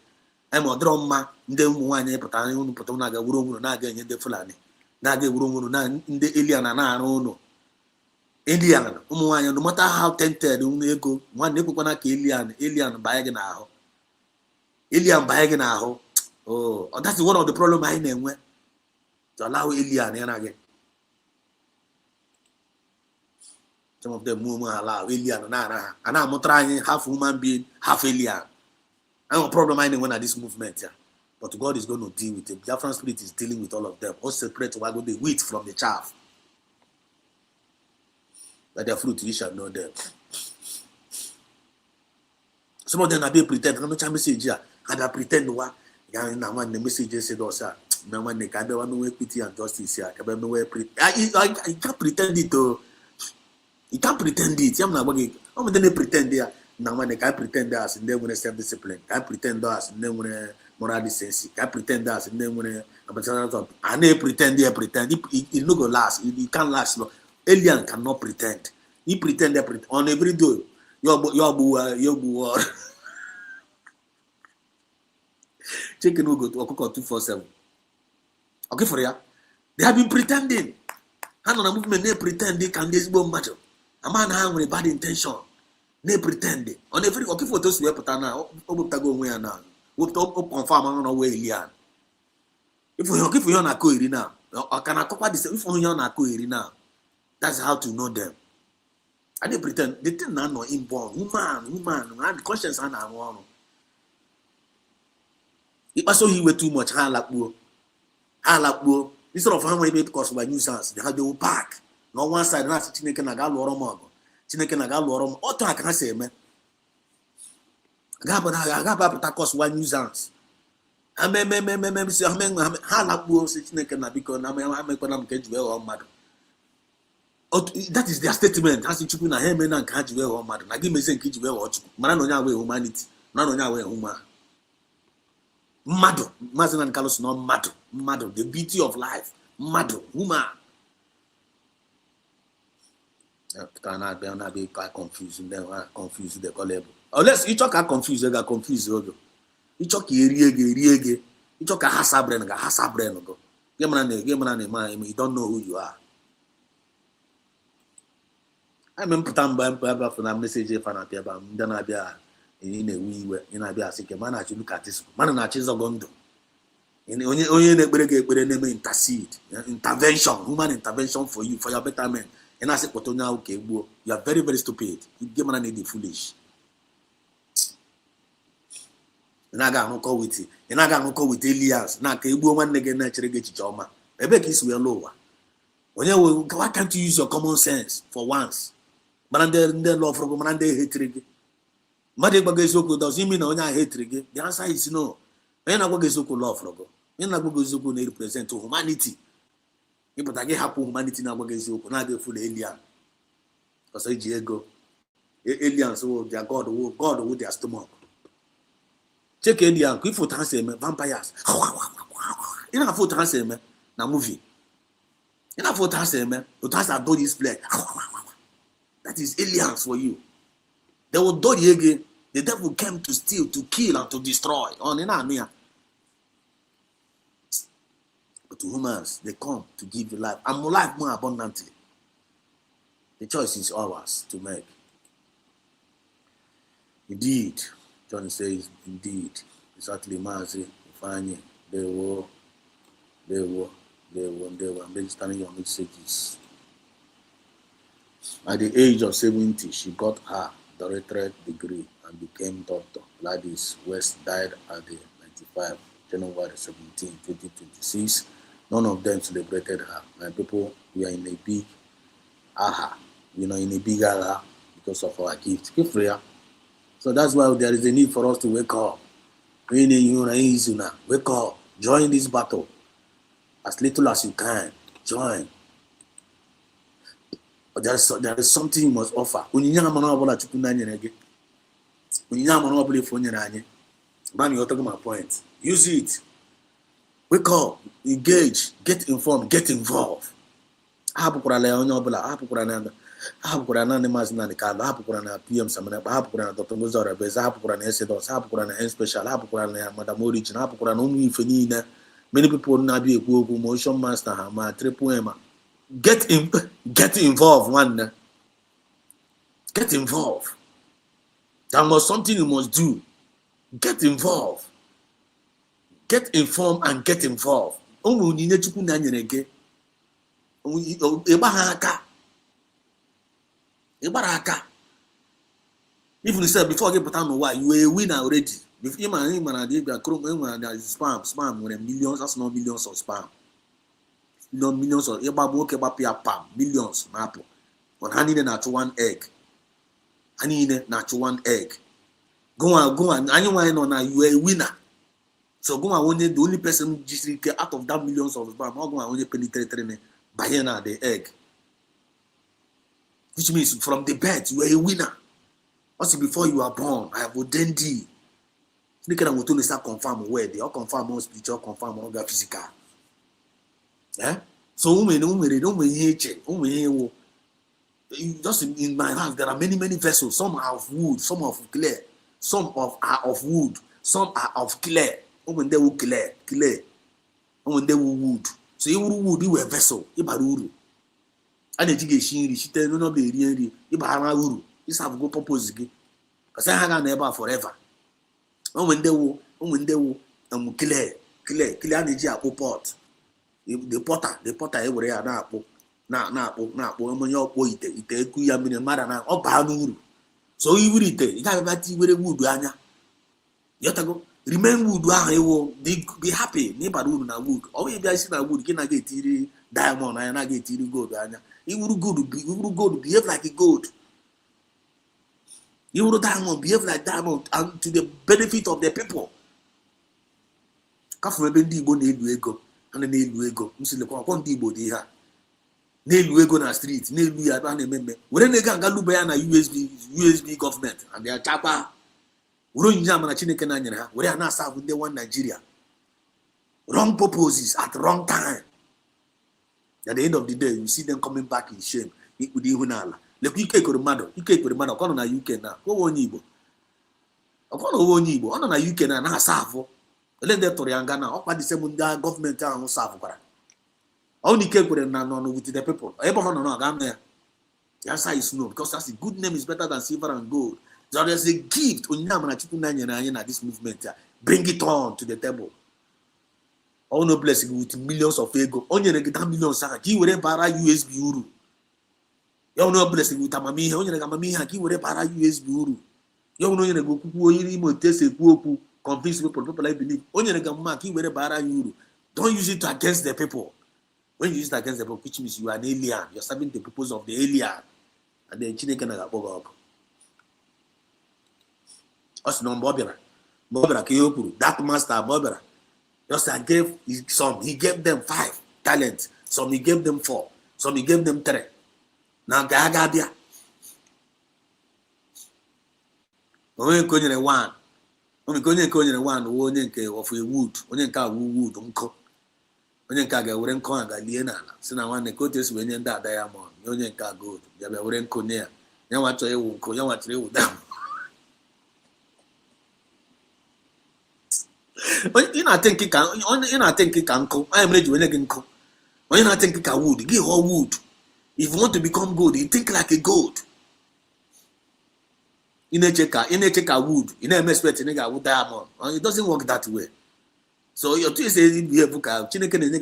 Speaker 10: I'm a drama, then one Patano, Patonaga, Uru, Naga, and the Fulani. Naga, Uru, in the alien and I don't know. Indian, no matter how tempted, go, one Nippona alien Baganao. Alien Baganao. Oh, that's one of the problem I name. to allow alien again. Some of them move allow alien and I'm trying half human being, half alien. I have a problem anyone at this movement here. But God is going to deal with it. Biafran spirit is dealing with all of them. All separate the wheat from the chaff. That their fruit you shall know them. Some of them are being pretend. I'm not message here. And I pretend what the message said also. No one they can't do equity and justice here. I can't pretend it though. You can't pretend it. I'm not going to pretend there. Now when they can't pretend us and then when self-discipline, can't pretend us and then when moral decency, can't pretend us and then when and they pretend it no go last. It can't last long. Alien cannot pretend. He pretend they pretend on every day. Your chicken will go to Okoko 247. Okay for ya. They have been pretending. And on a movement they pretend they can this bomb matter. A man having a bad intention. They pretend on every okay for those who are now. Go away now. We confirm on our way here. If we okay for you on a coiri now, or can I cover this? If only on a coiri now, that's how to know them. And they pretend they think not know inborn woman, and conscience and I want. If I saw he were too much, halakbo. Instead of how many because by nuisance, they will park. No one side, not Chineke Nagal or Mogo. Chineke Nagal or Otto, I can say, man. Gabba cost one nuisance. I may say, Halakbo, Chineke Nabiko, I make when I'm getting well or mad. That is their statement. As you chip in a heaven and catch well or mad. I give me saying, Kitch well or man on your way, humanity. None on your way, human. Mado, Mazen and Carlos, not mado, the beauty of life. Mado, woman. Cannot be quite confused. Then confused the collab. Unless you talk are confused, they got confused. You talk riege. You talk a hasabren. Game man, you don't know who you are. I remember Biafra for that message if I then I be in a wee in I be a sick man. I should look at this man and I choose a gondo. In only the intercede, intervention, human intervention for you, for your betterment. And I said, okay, you are very, very stupid. You give man the foolish. And I got no call with it. And I got no call with aliens. Now, can you go one again? Naturally, get your man. I beg is well lower. Why can't you use your common sense for once? But the law for woman, they hate it. Mother Bagazoko doesn't mean only I hate it. The answer is no. When I Bagazoko law for go. When I Bagazoko represent to humanity. But I get happy humanity now against you. Now they full alien. Because I Diego. Aliens, oh, their God, oh, their stomach. Check alien, quick for transfer, vampires. You know, for transfer, now movie. You know, for transfer, to transfer do display. That is aliens for you. They will do it again. The devil came to steal, to kill, and to destroy. On in Armenia. But to humans, they come to give you life and life more abundantly. The choice is ours to make. Indeed, John says, indeed, exactly, Mazi, Fanny, they were understanding your messages. At the age of 70, she got her doctorate degree and became doctor. Gladys West died at the 95, January 17, 2026. None of them celebrated her. My people, we are in a big aha. We are in a big aha because of our gift. Give prayer. So that's why there is a need for us to wake up. Wake up. Join this battle. As little as you can. Join. But there is something you must offer. Man, you're talking my point. Use it. Wake up, engage, get informed, get involved. PM Samana, Dr. Muzora, N Special, many people now be a Google motion master, get involved, one. Get involved. There must something you must do. Get involved. Get informed and get involved. onwe onyinye Chukwu na nyere gị ịgbara aka even say before gị pụta n'ụwa you were a winner already. ịmara dị bịa krom enwere spam nwere millions, that's not millions of spam, millions of ịgba nwoke gbapụ ya pam millions na-apụ mana ha niile na-achụ one egg. Ha niile na-achụ one egg. Gụnwa anyị nwaanyị nọ na you were a winner. So gụnwa onye the only person jisiri ike out of that millions of spam, ọ gụnwa onye penetrated banye na the egg, which means from the birth you were a winner. Also before you are born, I have ordained thee. Look at what start confirm where they all confirm on spiritual, confirm on physical. Yeah. So just in my house there are many vessels. Some are of wood, some of clay, some are of wood, some are of clay. When they will clay, when they will wood. So you wood, you were vessel, ibaruru. And education, she tell you not be really ibaruru. This have go purpose again. Because I have never forever. When they will clear energy at pot. The potter everywhere na when you point it ku ya mini mara na ọ ba n'uru. So you will it. You can't be very wood anya. You go remain wood ahụ be happy. Neighbor na wood. All you guys see na wood can get diamond and I get gold anya. You will good behave like a gold. You will diamond behave like diamond and to the benefit of the people. Kafu ebe ndị Igbo na-elu ego, and na-elu ego. Msilekwa kwa ndị Igbo dị ha. Na-elu ego na street, na-elu ya ba na-ememe. Were na-ega nga lube ya na USB government and they are chapa. Were onye amana Chineke na nyere ha. Were ya na-asa ndị one Nigeria. Wrong purposes at wrong time. At the end of the day, you see them coming back in shame. Ikudi ihu n'ala. Lekwa ike kwere mmadụ ọ nọ na UK na onye Igbo ọ nọ na UK na asa afọ ele ndị tụrụ ya nga na ọkwa dị same ndị gọọmenti ahụ sa afụkwara ọ na ike kwere na nọ with the people ebe ọ nọ ga ya. The answer is no, because that's a good name is better than silver and gold. So there's a gift onye amara Chukwu na nyere anyị na this movement. Bring it on to the table. All no blessing with millions of ego. Onye nyere gị that millions ahụ ka i were bara USB uru. You know blessing with amamihe onye na amamihe ka i were para USB uru. You know onye na okwukwu onye imo tese ekwu okwu convince people I believe onye na mma ka i were para uru. Don't use it against the people. When you use it against the people, which means you are an alien, you're serving the purpose of the alien, and then Chineke na ga-akpọ up. Us no Bobera ka ihe kwuru that master Bobera just gave some, he gave them 5 talents, some he gave them 4, some he gave them 3. Now Gagabia. Onye konyere 1. Onye konyere 1 onye nke of a wood, onye nke wood nko. Onye nke ga-were nkọ a ga-lie n'ala. Si na nwanne ka otu esi wee nye ndị a diamond, onye nke gold, ya bịa were nkọ ya. Ya nwa chọrọ ewu nkọ, ya nwa chọrọ ewu diamond. Ị na-ate nke ka nkọ, anyị mere ji wenye gị nkọ. Onye na-ate nke ka wood, gị hụọ wood. If you want to become gold, you think like a gold. In a check wood, in a expect wood diamond. It doesn't work that way. So your two say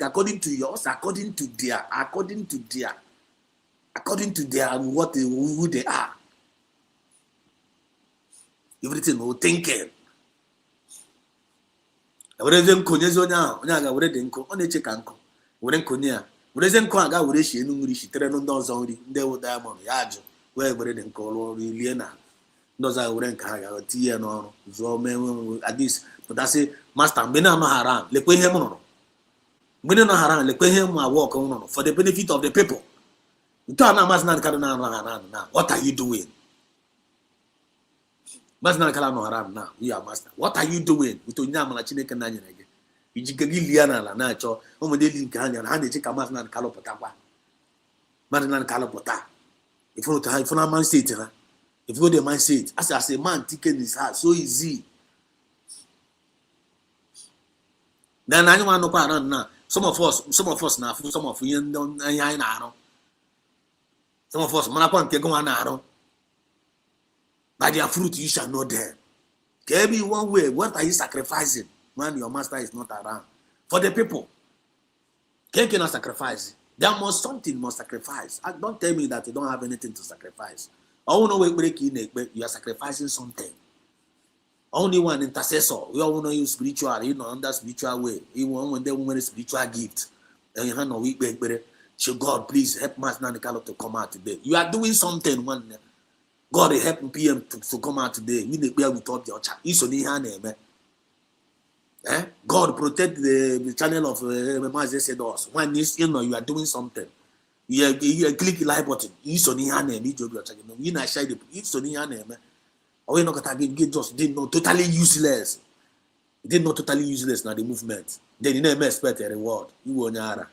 Speaker 10: according to yours, according to their who they are. Everything will thinking. Whatever konyezo onye ga were de nko, ọ na-eche ka nkọ. Were nkonye wureze nkọ aga were shie nri shitere ndị ọzọ nri ndị ewu diamond ya ajụ wee were dị nkọ ọrụ lie na ndị ọzọ were nke ha ga tinye n'ọrụ zụọ mee adis pụtasị master mgbe na-anọ haram lekwe ihe m rụrụ mgbe na-anọ haram lekwe ihe m awọk m rụrụ for the benefit of the people. Nke a na-amasị na nkara na-anọ haram na what are you doing? Masị na nkara nọ haram na you are master, what are you doing? With onye amara Chineke na nyere gị ijike gị lie n'ala na-achọ ụmụ ndị nke ha nyere ha na-eche ka masị na nkala pụtakwa mmadụ na nkala pụta if na man state ha if go the man state as a man thinking is hard so easy. Then anyị nwa anụkwa around na some of us na afụ some of ihe anyị na-arụ some of us marakwa nke gị nwa na-arụ by their fruit you shall know them. Can be one way. What are you sacrificing when your master is not around? For the people. Can sacrifice. There must something must sacrifice. Don't tell me that you don't have anything to sacrifice. You are sacrificing something. Only one intercessor. We all know you spiritual, under spiritual way. You want them a spiritual gift. And you have no week, God, please help Master Nanikalo to come out today. You are doing something one. God help PM to come out today. We need to talk your child. God protect the channel of Master us. When you are doing something. You click the like button. It's on your name. You not shy. It's on your name. Or you not just did not totally useless. It did not totally useless now the movement. Then you never expect a reward. You won yara.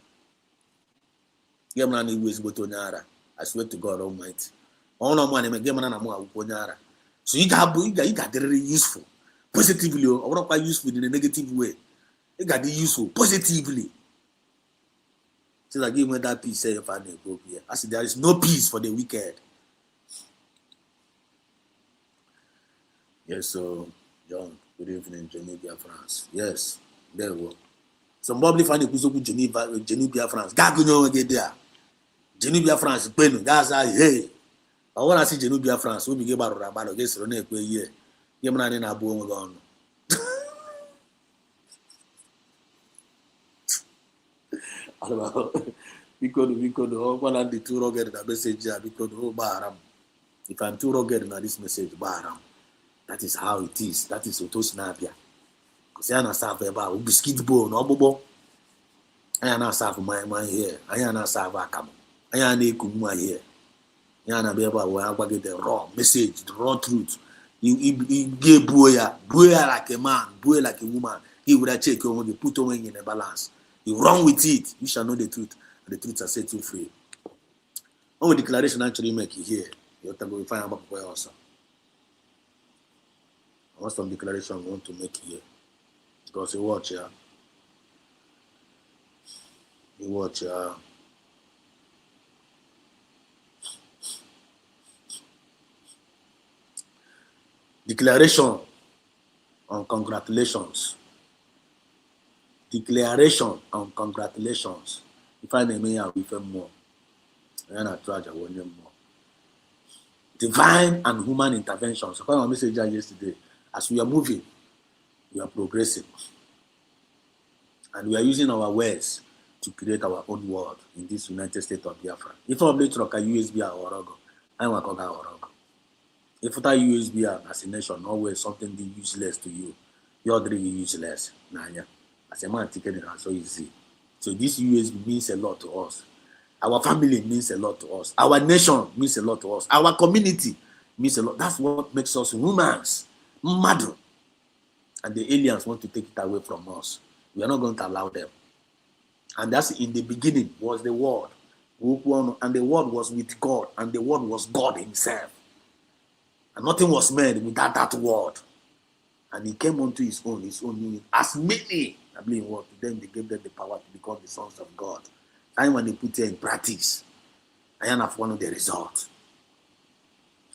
Speaker 10: You man always go to yara. I swear to God Almighty. All no money make man more yara. So you got very useful positively or not quite useful in a negative way. You got the useful positively. So I give me that peace. Say if I go here. I said there is no peace for the wicked. Yes, so John, good evening, Geneva, France. Yes, there we go. Some probably find a piece of Geneva, France. God, get there. Geneva, France, that's how, hey. I want to see Geneva, France. We begin about Rabat against Rene per year. Yemen in Abu gone. Because one of the two rugged in a message, because Baram. If I'm too rugged in this message, Baram. That is how it is. That is Otosnapia. Because I am not about biscuit bone, no bobo. I am not serve my here. I am not serve a camo. I am a here. I am be able to get the raw message, the raw truth. He gave Buya like a man, Buya like a woman. He would have checked on the put away in a balance. You wrong with it. You shall know the truth. And the truth shall set you free. Only declaration actually make you here. You have to go find out where also. I want some declaration I want to make here. Because you watch here. You watch here. Declaration on congratulations. Declaration on congratulations. If I name here, we feel more. And I try to warn them more. Divine and human interventions. I found a message yesterday. As we are moving, we are progressing. And we are using our words to create our own world in this United States of Biafra. If I'm not a USB or Orogo, I want to go Orogo. If that USB as a nation, always something useless to you, you're really useless. As a man, taking it so easy. So this USB means a lot to us. Our family means a lot to us. Our nation means a lot to us. Our community means a lot. That's what makes us humans. Mad. And the aliens want to take it away from us. We are not going to allow them. And that's in the beginning was the Word. And the Word was with God. And the Word was God himself. And nothing was made without that Word. And he came unto his own unit. As many, I believe, what to them, they gave them the power to become the sons of God. And when they put it in practice, I am one of the results.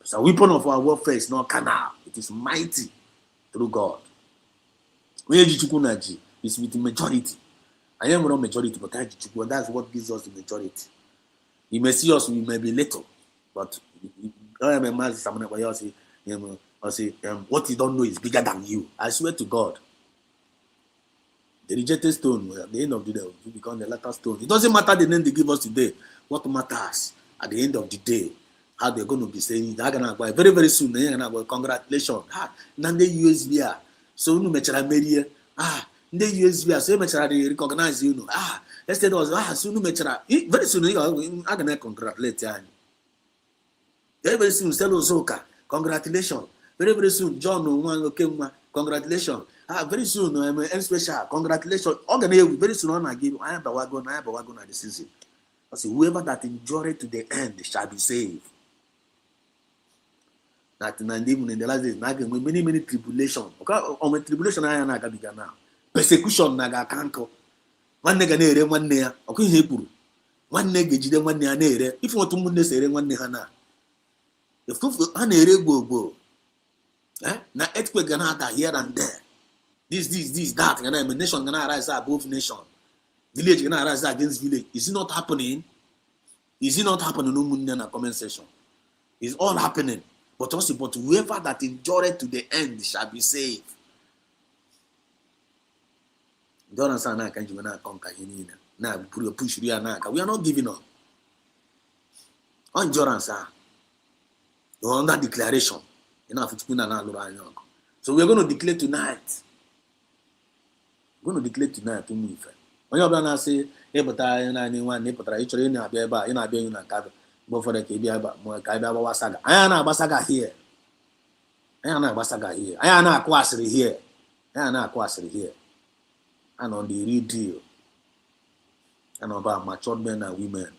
Speaker 10: So the weapon of our warfare is not carnal. It is mighty through God. It's with the majority. I am not majority, but that's what gives us the majority. You may see us, we may be little, but I am a man, what you don't know is bigger than you. I swear to God. The rejected stone, at the end of the day, will become the latter stone. It doesn't matter the name they give us today. What matters at the end of the day, how they're going to be saying, they're going to buy very, very soon. They're going to buy, congratulations. Nande USB. So, no matter Maria. The USB. So, they recognize you. Instead of, so no matter. Very soon, I'm going to congratulate you. Very soon, Stella Zoka. Congratulations. Very, very soon, John, congratulations. Very soon, I'm a special. Congratulations. Very soon, I give I am the wagon at the season. I say, whoever that endure to the end shall be saved. That even in the last days, many tribulations. On the tribulation, I am now. Persecution, naga kanko. One nigga near one near. Okay, Hebrew. One nigga, one near. If you want to move say one near. If you go. Now, earthquake gonna here and there. This, that, and nation gonna rise above nation. Village can arise against village. Is it not happening? Is it not happening in the comment section? It's all happening. But also, but whoever that endureth to the end shall be saved. Don't understand now, can't you now conquer now push we are not giving up. Endurance, you're under declaration. So we're going to declare tonight. We're going to declare tonight to move. When you're going to say, hey, but I anyone, but I actually in a cabin, but for the Kaiba Saga. I am a Basaga here. I am a Basaga here. I am a Quasari here. I am a Quasari here. And on the real deal. And about matured men and women.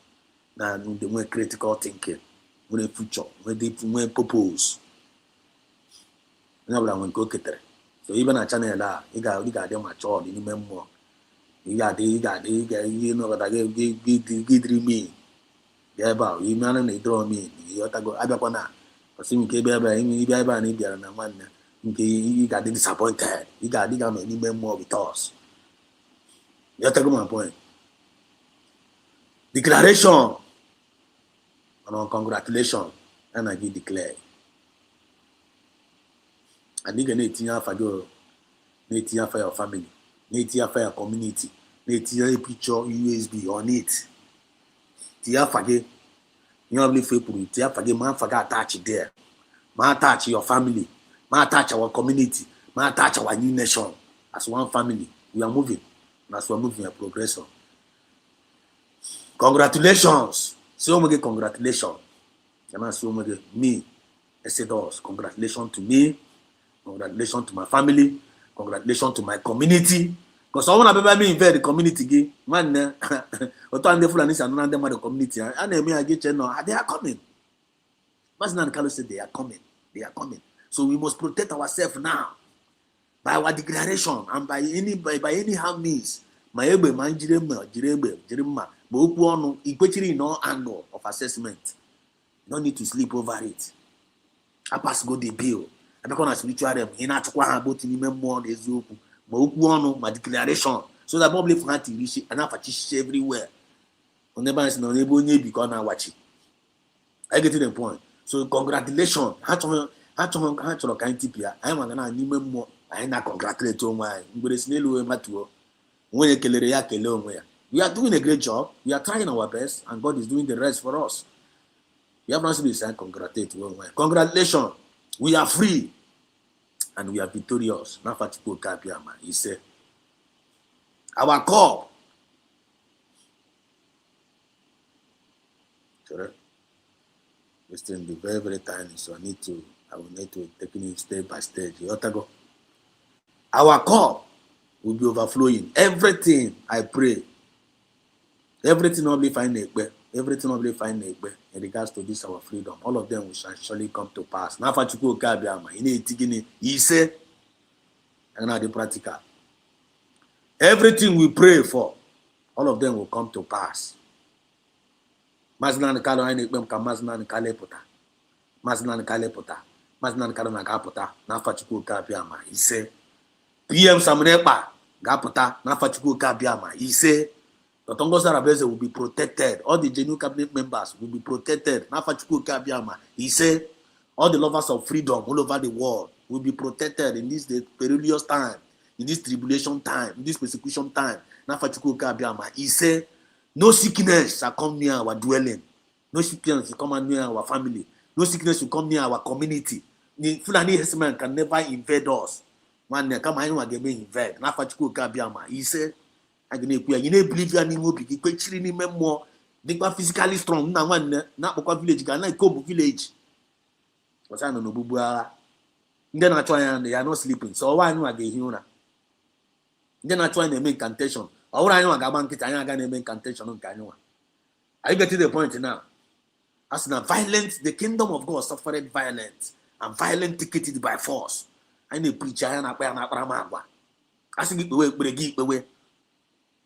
Speaker 10: Now they want critical thinking. When they future, when they propose. So even a channel la, you got them matured in the memoir. You got you know what I give me. Yeah, about you man and they draw me. You got to go Abapana. Or see me and one. You got disappointed. You got any memoir with us. You have to go my point. Declaration. And congratulations. And I give declare. I need an 18 year for your 18 year for your family, 18 year for your community, 18 year picture USB on it. Tia forget, you only people, Tia forget, man forget attach it there. Man attach your family, man attach our community, man attach our new nation. As one family, we are moving. As we are moving, we are progressing. Congratulations. So much congratulations. And so much me, Exodus. Congratulations to me. Congratulations to my family. Congratulations to my community. Because I want to be in the community. Man, the community. And they are coming. Masnan Kalu said they are coming. They are coming. So we must protect ourselves now. By our declaration and by any harm means. My ebe man jirema. But equally no angle of assessment. No need to sleep over it. I pass go the bill. I become a spiritual realm. In that one about in more is open. But my declaration. So that probably for to reach and have a everywhere. On the balance no able because now watch it. I get to the point. So congratulations. How kind tipia. I am gonna need more. I am not congratulate on my Snail Matuo. When you we are doing a great job. We are trying our best, and God is doing the rest for us. We have not been saying congratulate. Congratulations. We are free and we are victorious. He said, our call. Correct. This thing be very, very tiny, so I will need to take it step by step. You have to go. Our call will be overflowing. Everything I pray. Everything will be fine. Everything will be fine in regards to this our freedom. All of them will surely come to pass. Now, for you go, he said, and now the practical. Everything we pray for, all of them will come to pass. Maznan kalo ane kwem ka maznan kale puta. Maznan kale puta. Maznan kalo na gaputa. Na for you go, he said, PM Samrepa gaputa. Na for you go, he said. The Tongo Sarabese will be protected. All the genuine cabinet members will be protected. He said, all the lovers of freedom all over the world will be protected in this perilous time, in this tribulation time, in this persecution time. He said, no sickness shall come near our dwelling. No sickness will come near our family. No sickness will come near our community. The Fulani herdsmen can never invade us. When they come, I know they may invade. He said, I believe you anymore because you need more. They are physically strong. Now one not village, can come village. But I don't know Bubua. Then I try and they are not sleeping. So why no I get here? Then I try and make incantation. All I know I got bank I gonna make incantation on Kanywa. I get to the point now. As now violence, the kingdom of God suffered violence, and violence ticketed by force. I need preacher and I wear my Ramagua. I see it away.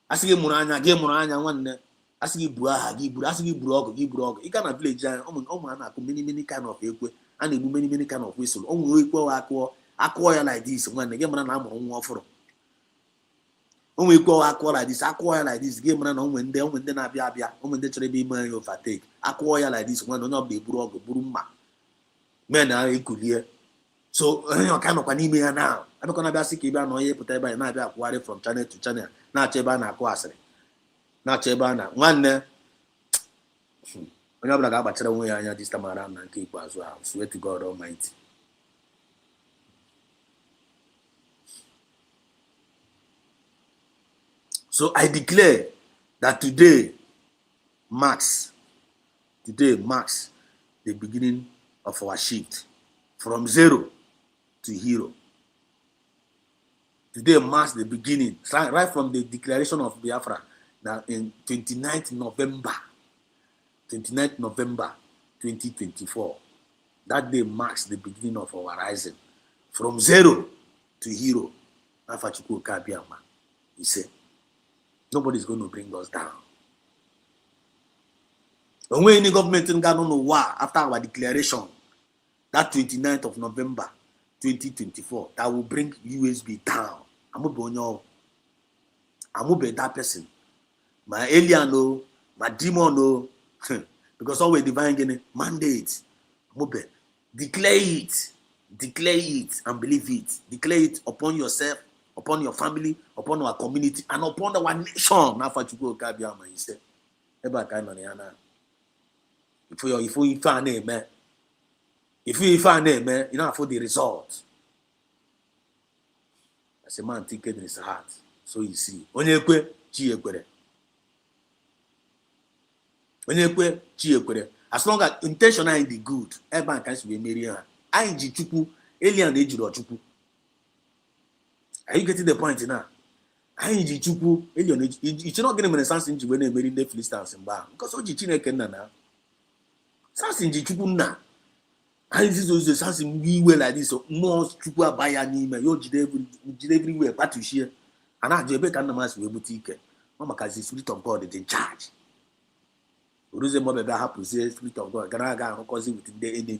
Speaker 10: I see Muranya, one. I see Bua, I see Brog. You cannot play giant. Many kind of equipment and many kind of whistle. Only equal acquire like this when they get an arm on offer. Onwe ko akọ like this, akọ ya like this. Game na onwe ndị na-abịa abịa, onwe ndị chọrọ ebe ime ya overtake. Akọ ya like this, when onye ọbụla eburu ọgụ buru mma. Men na ekulie. So onye ọka nọkwa n'ime ya now. Abịakwa na-abịa sị ka ebe a na onye pụta ebe a na-abịa akwụgharị from channel to channel, na-achọ ebe a na-akụ asịrị, na-achọ ebe a na nwanne onye ọbụla ga-agbachara onwe ya anya this time around na nke ikpeazụ ahụ. Swear to God Almighty. So I declare that today marks the beginning of our shift from zero to hero. Today marks the beginning, right from the declaration of Biafra, now in 29th November 2024. That day marks the beginning of our rising from zero to hero. He said, nobody's going to bring us down. And when any government in Ghana no war after our declaration, that 29th of November 2024, that will bring USB down. I'm be that person. My alien no, my demon no, because always divine mandate. Declare it and believe it. Declare it upon yourself, upon your family, upon our community, and upon our nation. If you find a name, you know for the result. As a man thinking in his heart, so you see. As long as intention is the good, everyone can be married. I chuku alien ejiro chuku. Are you getting the point now? I chuku alien. It's not getting me sense in when they marry the Philistines in Bar because oji Chineke na. Sense in chuku na. I this is the sense in we well like this. So more chuku abaya ni me. Yo jide everywhere. But you share. And I jebe can mass we boutique. Mama because the Spirit of God is in charge. The reason why that happens is Spirit of God. Gonna go cause it within the enemy.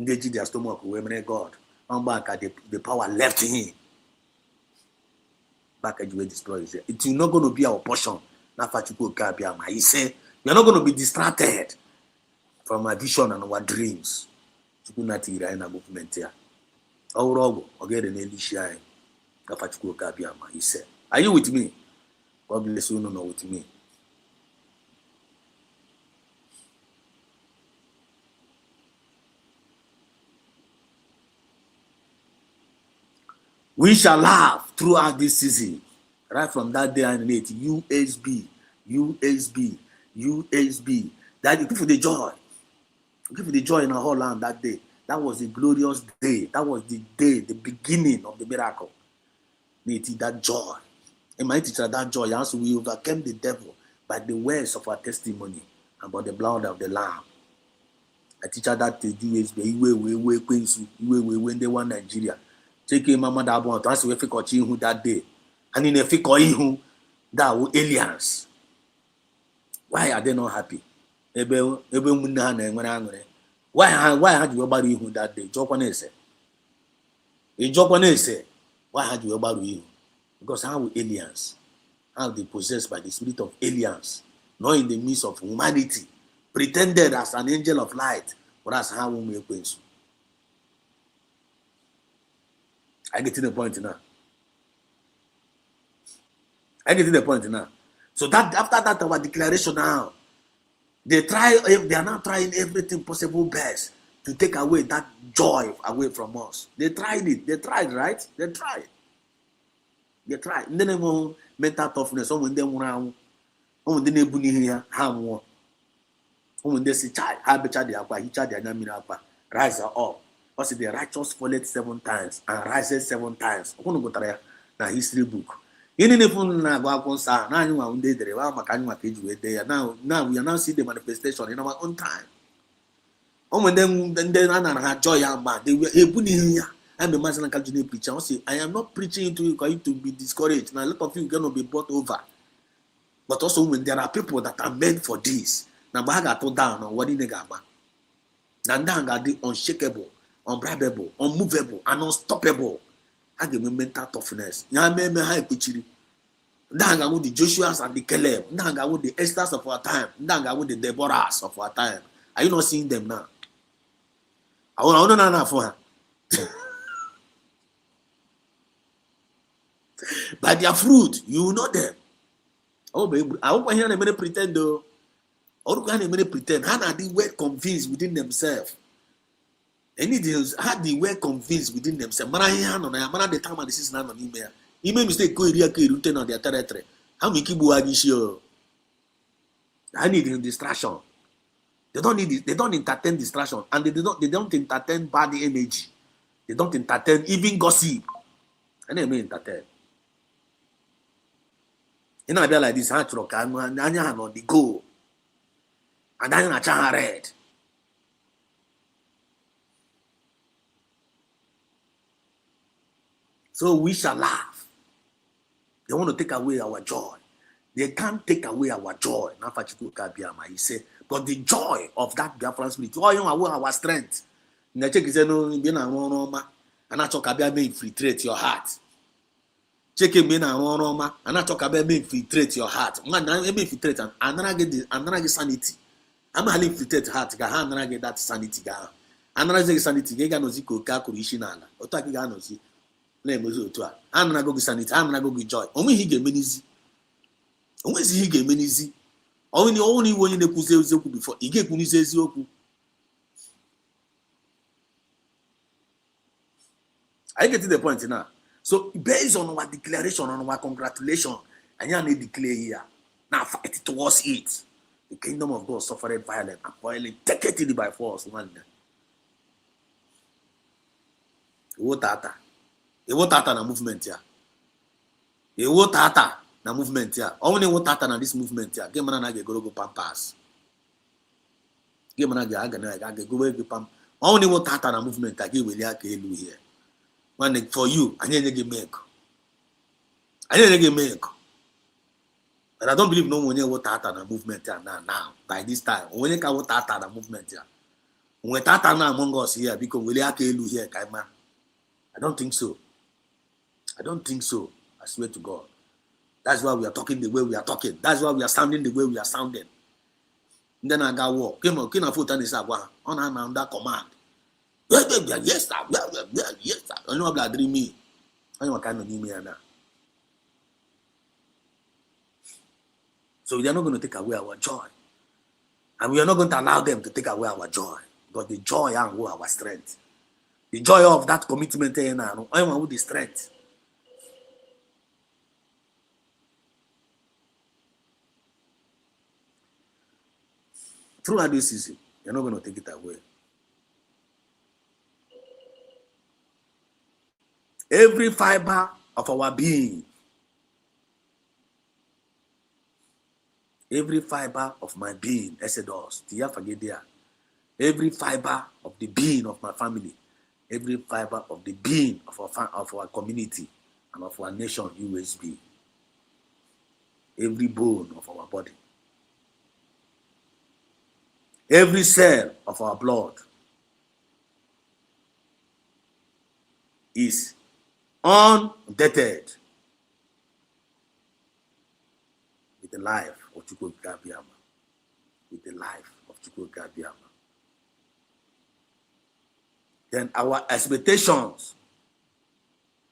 Speaker 10: They did their stomach away, God. I'm back at the power left him. Back at you will destroy it. It's not going to be our portion. He said, we are not going to be distracted from our vision and our dreams. He said, are you with me? God bless you, no, with me. We shall laugh throughout this season. Right from that day and late. USB. That you give for the joy. Give for the joy in our whole land that day. That was a glorious day. That was the day, the beginning of the miracle. That joy. And my teacher, that joy. Also, we overcame the devil by the words of our testimony and by the blood of the Lamb. I teach her that the USB. When they want Nigeria. Take mama that want to ask if you that day. And in a fiko who that aliens. Why are they not happy? Why had you about you that day? Why had you about you? Because how aliens, how they possessed by the spirit of aliens, not in the midst of humanity, pretended as an angel of light, but as how we make things. I get to the point now. So that after that our declaration now, they are now trying everything possible best to take away that joy away from us. They tried it. Right? They tried. And then mental toughness. When they want when they bunny here, how when they say child, I bet you rise up. Because the righteous falleth 7 times and rises 7 times. I'm going to go to the history book. Now we are now seeing the manifestation in our own time. When then joy and bad, they were able here. I'm a Muslim preacher. I am not preaching to you for you to be discouraged. Now a lot of you are going to be brought over. But also when there are people that are meant for this, now baga to down on what in the gaba. Nandanga the unshakable, unbribable, unmovable, and unstoppable. I give me mental toughness. Ya me high pitchy. Ndanga with the Joshuas and the Caleb. Ndanga with the Esthers of our time. Ndanga with the Deborahs of our time. Are you not seeing them now? I want to know for her. By their fruit, you will know them. Oh, baby, I hope I hear them pretend though. I hope I hear them pretend. How are they well convinced within themselves? Anything had they were convinced within themselves. Man, the time this is not an email. Email mistake go area routine on their territory. How many people are you? I need distraction. They don't need it. They don't entertain distraction, and they don't entertain bad energy. They don't entertain even gossip. And they may entertain. You know, I be like this. I truck and on the go, and then I try red. So we shall laugh. They want to take away our joy. They can't take away our joy. He said, but the joy of that Biafran spirit, our strength. And I check is no, and I talk about me infiltrate your heart. Check him in and I talk about me infiltrate your heart. Man, I infiltrate and I get sanity. I'm a infiltrate heart. I get that sanity. And I get sanity. They got no ziko kakurishinana. Otaki ganozi. I'm not going to sanity. I'm not going to joy. Only he get many. Only he get many. Only one in the Kuzeoku before he get Kunizioku. I get to the point now. So, based on our declaration, on our congratulation, and you need to declare here. Now, fight towards it. The kingdom of God suffered violence and violent, take it by force. One day. What that? What tata na movement ya? What tata na movement ya? Only what tata na this movement ya? Game na get go pampas. Game na get go pam. Only what tata na movement ya? Give we ya kelu here. One for you, I need to make. But I don't believe no one what tata na movement ya now. By this time, when you can what tata na movement ya? When tata na among us here because we ya kelu here, kaima. I don't think so. I don't think so. I swear to God. That's why we are talking the way we are talking. That's why we are sounding the way we are sounding. And then I got war. Came on foot and he said, on under command. Yes, sir. Yes, sir. I know about dream me. I know what kind of name now. So they are not going to take away our joy. And we are not going to allow them to take away our joy. But the joy and our strength. The joy of that commitment now. I want with the strength. Throughout this season, you're not going to take it away. Every fiber of our being, every fiber of my being, Exodus, every fiber of the being of my family, every fiber of the being of our community and of our nation, USB, every bone of our body, every cell of our blood is undated with the life of Chukwuka Biama. With the life of Chukwuka Biama. Then our expectations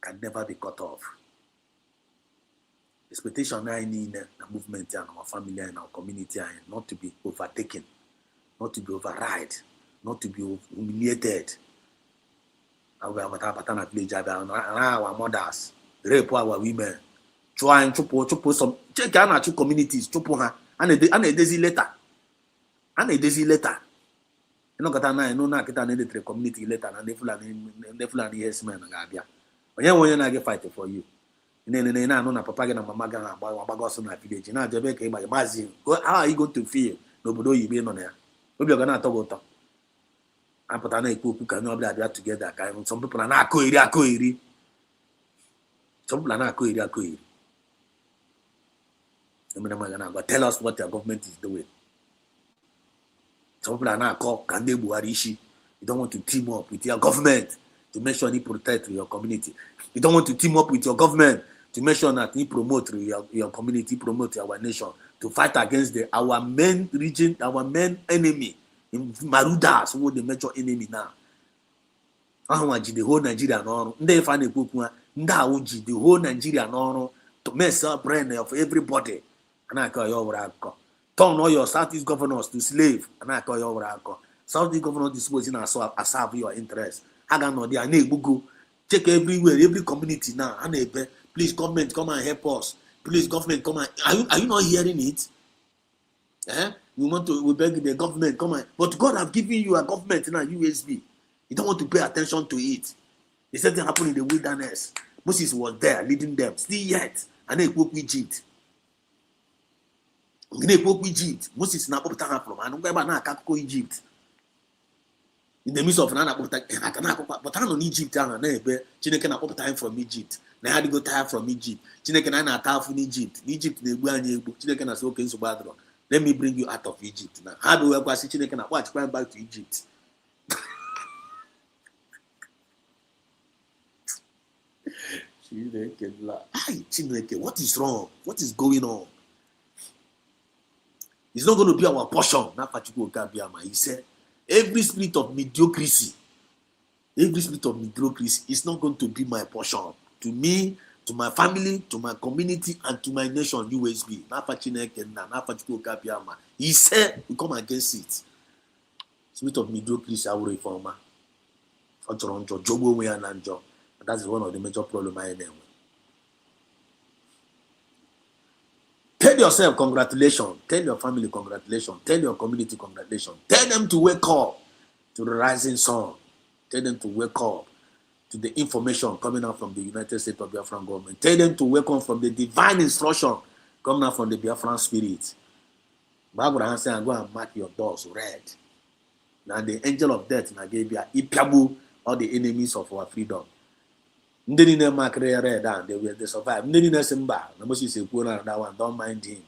Speaker 10: can never be cut off. Expectation now in the movement and our family and our community and not to be overtaken. Not to be override, not to be humiliated. Our mothers rape our women, try and chupo some check out communities, chupo her, and a daisy letter. And a daisy letter. You know, Katana, no, not a community letter, and the Fulani yes man, Gabia. When you're get fighting for you. And then I know Papa and Mama about Bagos village. Now, Jebek, my Mazin, how are you going to feel? Nobody you been on there. Maybe you're gonna talk about I put an equal can not together. Some people are not coiri. Some people are not coiri. But tell us what your government is doing. Some people are not called Kande Buharishi. You don't want to team up with your government to make sure you protect your community. You don't want to team up with your government to make sure that we promote your community, promote our nation, to fight against our main region, our main enemy, in Marudas, who the major enemy now. The whole Nigeria no, they find a book the whole Nigeria no to mess up brain of everybody. And I call your turn all your Southeast governors to slave, and I call your Southeast governors disposing as serve your interest. I got no idea. Go check everywhere, every community now. And please, government, come and help us. Please, government, come and are you not hearing it? We beg the government, come on. But God have given you a government in a USB. You don't want to pay attention to it. The same thing happened in the wilderness. Moses was there leading them. Still yet. And they spoke Egypt. They spoke Egypt. Moses na pop time from. And na kako Egypt. In the midst of na pop time. But I don't Egypt. Na ebe. Chineke na pop time from Egypt. Na had to go tired from Egypt. Chineke na tired from Egypt. Egypt na egbu anya egbu. Chineke na say okay nsogbu adro. Let me bring you out of Egypt now. How do we go see Chineke na watch going back to Egypt? Chineke, what is wrong? What is going on? It's not going to be our portion. He said, every spirit of mediocrity is not going to be my portion. To me, to my family, to my community, and to my nation, USB. He said, we come against it. Spirit of mediocrity, I will reform. That's one of the major problems I know. Tell yourself congratulations. Tell your family congratulations. Tell your community congratulations. Tell them to wake up to the rising sun. Tell them to wake up to the information coming out from the United States of Biafran government. Tell them to wake up from the divine instruction coming out from the Biafran spirit. Bible says, go and mark your doors red. Now the angel of death gave you Ipiabu, all the enemies of our freedom. They survive. Don't mind him.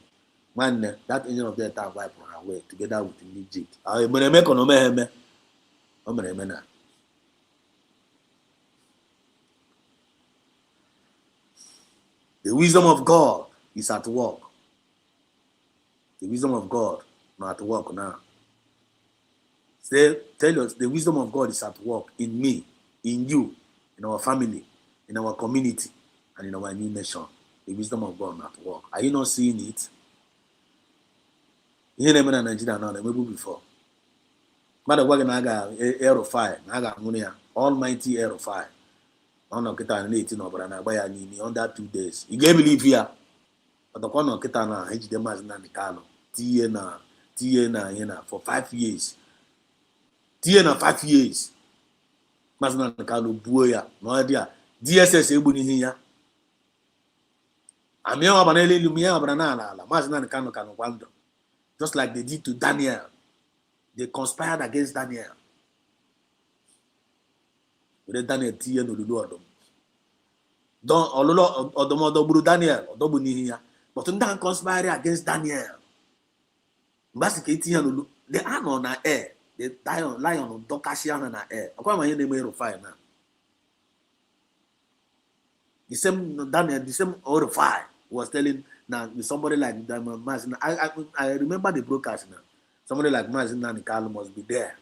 Speaker 10: Man, that angel of death have wiped away together with Egypt. The wisdom of God is at work. The wisdom of God not at work now. Tell us the wisdom of God is at work in me, in you, in our family, in our community, and in our new nation. The wisdom of God not at work. Are you not seeing it? You never in Nigeria now, maybe before. But what can I got air of fire? I got almighty air of fire. I'm not getting 18 over and I buy under 2 days. You can't believe here. But the corner of Kitana, HDMA na Nicano, Tiena, for 5 years. Tiena 5 years. Mazna Nicano Buoya, no idea. DSS Ebony here. I'm young Abanelli Lumia Branana, Mazna Nicano Cano Wando. Just like they did to Daniel. They conspired against Daniel. Daniel Tia no Ludo. Don't Olo Odomo Daniel, Odobuni, but don't conspire against Daniel. Basically, they are on our air. They lie on Dokashian and air. I call my name of fire now. The same Daniel, the same fire was telling now somebody like Mazin. I remember the broadcast now. Somebody like Mazin and Carlo must be there.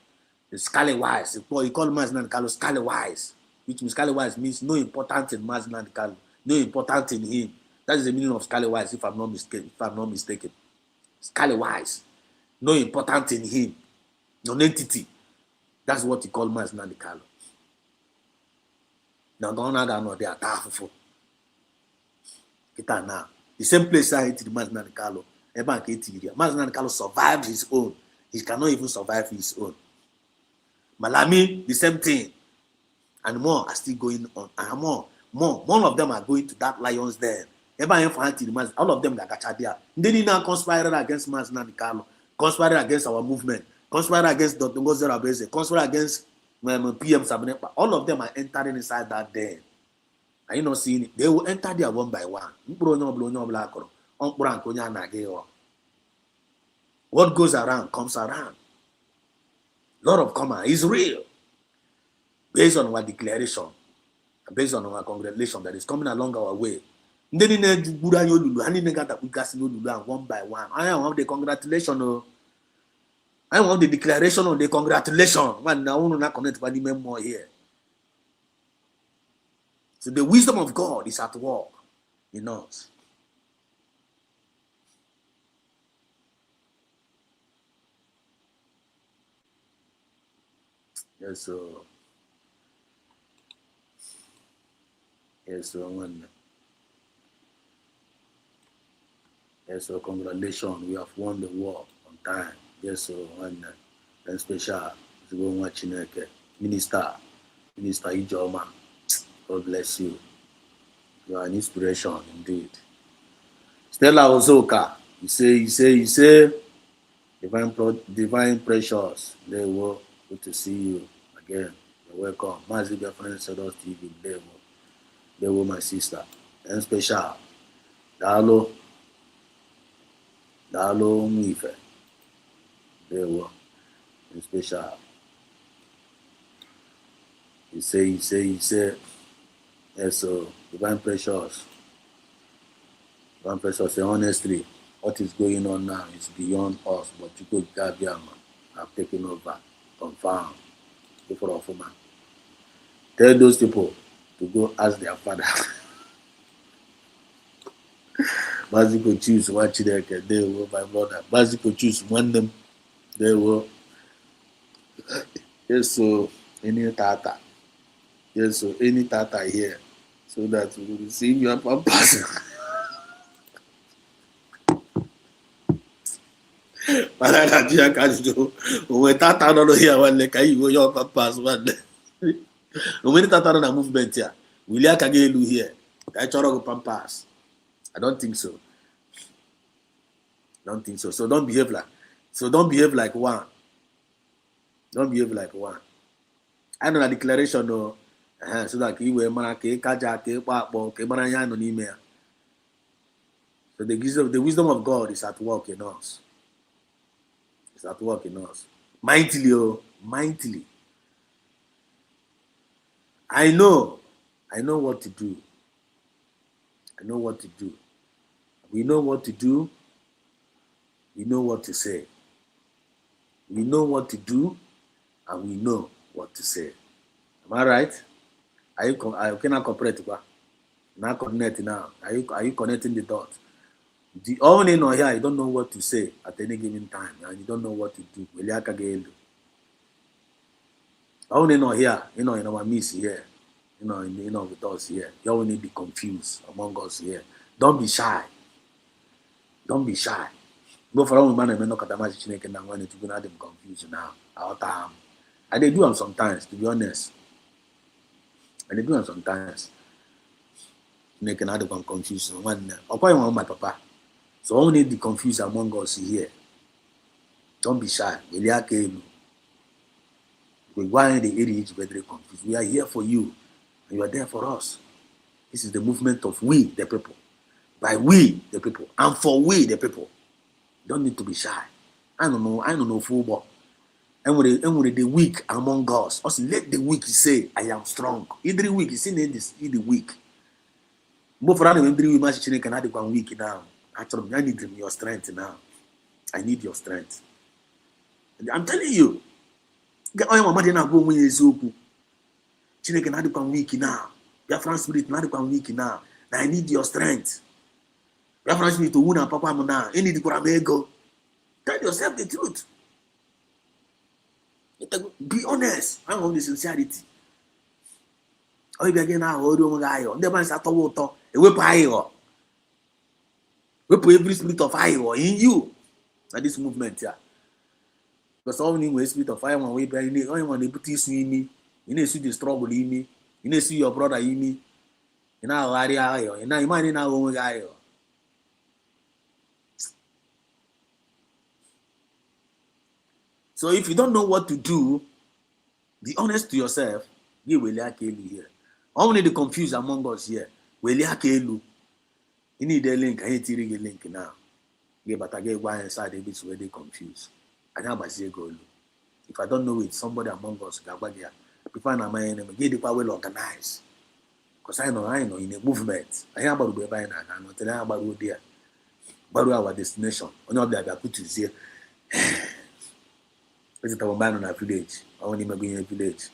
Speaker 10: The Scallywise. He called Mazin and Carlo Scallywise, which means Scallywise means no important in Mazin and Carlo, no important in him. That is the meaning of Scallywise, if I'm not mistaken. Scallywise, no important in him, non-entity. That's what he called Mazin and Carlo. Now, don't know they are powerful. Now, the same place I hate Mazin and Carlo. Mazin and Carlo survived his own. He cannot even survive his own. Malami, the same thing. And more are still going on. And more of them are going to that lion's den. All of them got Kachadia. They did not conspire against Mazin and Carlo, conspire against our movement, conspire against Dr. Ngozera Beze, conspire against PM Sabanepa. All of them are entering inside that den. Are you not seeing it? They will enter there one by one. What goes around comes around. Lot of comma is real. Based on our declaration, based on our congratulation that is coming along our way, Ndị niile gburu anyị olulu, ha niile ga-adakpugasị n'olulu ahụ one by one. I want the congratulation. I want the declaration of the congratulation. Man, now we not connect with any more here. So the wisdom of God is at work in us. Yes, so one. Yes, so congratulations, we have won the war on time. Yes, so one and special to go watching Minister Ijoma. God bless you. You are an inspiration indeed. Stella Ozoka, you say, divine precious. They will good to see you again. You're welcome. Mazi Biafran TV. They were my sister. And special. Dalo Mife. They were in special. You say. Yes, so divine precious. Divine precious, honestly, what is going on now is beyond us, but you could Gabiama have taken over, confirmed, before of man. Tell those people to go ask their father. Basically choose one Chineke, they will my brother. Basically choose one them, they will. Yes, so any tata. Yes, so any tata here. So that we will see your purpose. But I can't do. When Tata don't hear one like you your purpose one. When Tata on a movement here, will you again do here? I try to pampas. I don't think so. Don't think so. So don't behave like one. Don't behave like one. I know a declaration no. So that he will marake kaja ke papo ke baranya no ni me. So the wisdom of God is at work in us. It's at work in us. Mightily. I know what to do. We know what to do. We know what to say. We know what to do, and we know what to say. Am I right? Are you cannot cooperate? Now connect now. Are you connecting the dots? The only no here, you don't know what to say at any given time, and you don't know what to do. Only no here, in our midst here, with us here. You only be confused among us here. Don't be shy. Go for all man and no katamaji chineke na when it go na them confused now. Our time. I they do them sometimes, to be honest. And they do them sometimes. They can have them confused. One, or my papa. So only the confused among us here. Don't be shy. We are why the area is very confused. We are here for you, and you are there for us. This is the movement of we, the people. By we, the people, and for we, the people. Don't need to be shy. I don't know football. And when the weak among us, also let the weak say, I am strong. Every week, you see this, the weak. But for every week, I can add 1 week now. Actually, I need your strength now. I need your strength. I'm telling you. Get all your money now, go when you Chineke na adịkwa weak now. Biafran spirit na adịkwa weak now. Now I need your strength. Biafran spirit to win and papa mo now. You need to ego. Tell yourself the truth. Be honest. I want the sincerity. Oh, you again now, hold on, guy. The man start to water. A whip high. We put every spirit of fire in you. At this movement here. Because all we spirit of fire, we put this in me. You need to see the struggle in me. You need to see your brother in me. You know, you know, you might know guy. So if you don't know what to do, be honest to yourself. You will here. Only the confused among us here. You need a link. I need to read a link now. But I get one inside a bit where they confused. I can't say go. If I don't know it, somebody among us, if I am my enemy, get the power organized. Because I know in a movement. I am about to buy and I know tell about there. But our destination. Only of the put is here. Visit our man on a village. I want him to be in a village.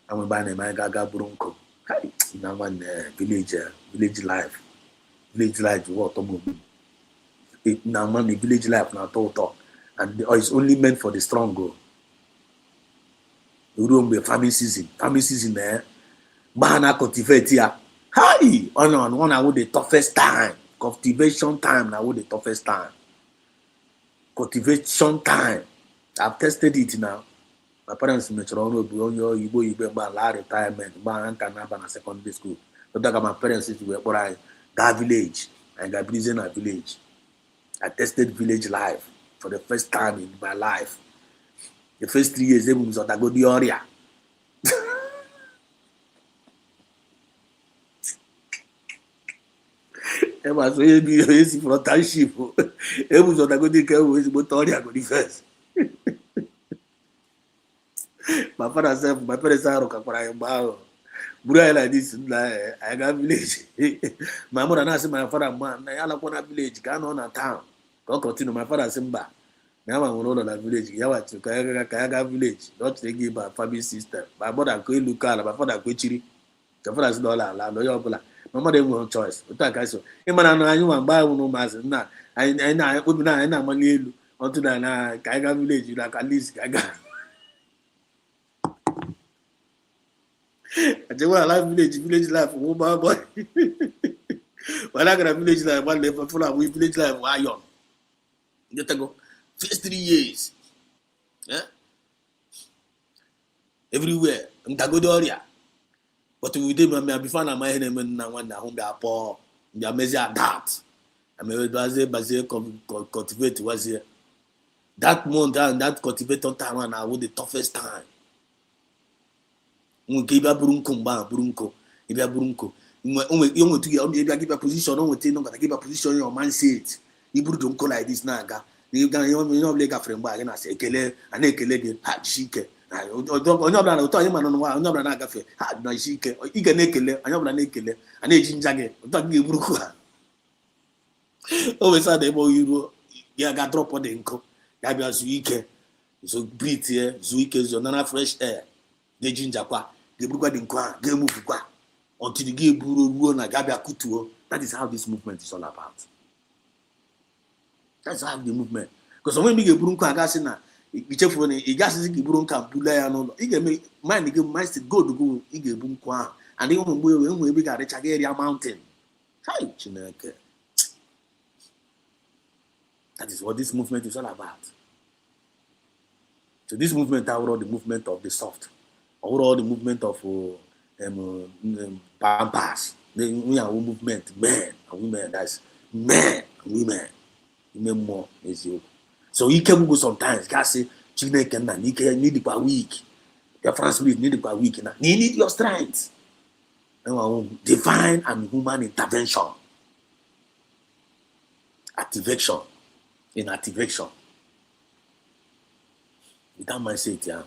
Speaker 10: I want to buy my gaga brunco. Hi, now one village life. Village life, what now man, village life now total. And it's only meant for the strong go. You don't be farming season. Farming season there. Bahana cultivate here. Hi! On one hour the toughest time. Cultivation time now the toughest time. Cultivation time. I've tested it now. My parents in Toronto be on your you about retirement, Banana secondary school. But my parents were I got village and got prison at village. I tested village life for the first time in my life. The first 3 years, they was on go the area. It was really easy for township. It was on go the care with Motoria go the first. My father said, my parents are okay. Bura like this, I got village. My mother asked my father, man, I like one village, gone on a town. Go continue. My father said, now I'm on a village. Yawa to Kayaga village. Not to give my family sister. My mother go look at my father go chiri. The father's dollar, la no yola. My mother no choice. Uta kaso. Imana no you and buy no mas na. I put me na na money onto na Kayaga village. You like at least Kayaga. I tell you what, I like village life. Oh my boy. When I got a village life, one day for full of village life, why young? Get to go. First 3 years. Yeah? Everywhere. I'm to go to area. But we did before my head and one home they are poor. They are measure that. I mean, Basil cultivate was here. That month and that cultivator time and I was the toughest time. Iba burunko. You want to give a position, no one give a position your man said. You don't call like this naga. You don't like a friend by and I say, Kele, and Ekele, had shike. I don't tell him on one, no nagafe, had no shike, or Ika Nekele, and Yobra Nekele, and Aging Jagge, don't give Brukua. Always had a boy, you got drop on the inco. Gabia Zuike, so breathe here, Zuike is your nana fresh air. The ginger qua, the Bruga Dinqua, the move qua, until the gay Buru na Gabia Kutuo. That is how this movement is all about. That's how the movement. Because when we get Brunka Gassina, we check for the Gassi Brunka, Bulaya, no, he can make mind the game might go to go, he get Bunqua, and the woman will be got a Chagaria mountain. Hi, Chineke. That is what this movement is all about. So this movement overall the movement of the soft, overall the movement of pampas. We are movement, men and women. That's men and women. Women more is you. So you can go sometimes. God say, "Children can need it per week. Your France spirit need it per week. You need your strength. Divine and human intervention, activation, in activation." Without my say it, yeah.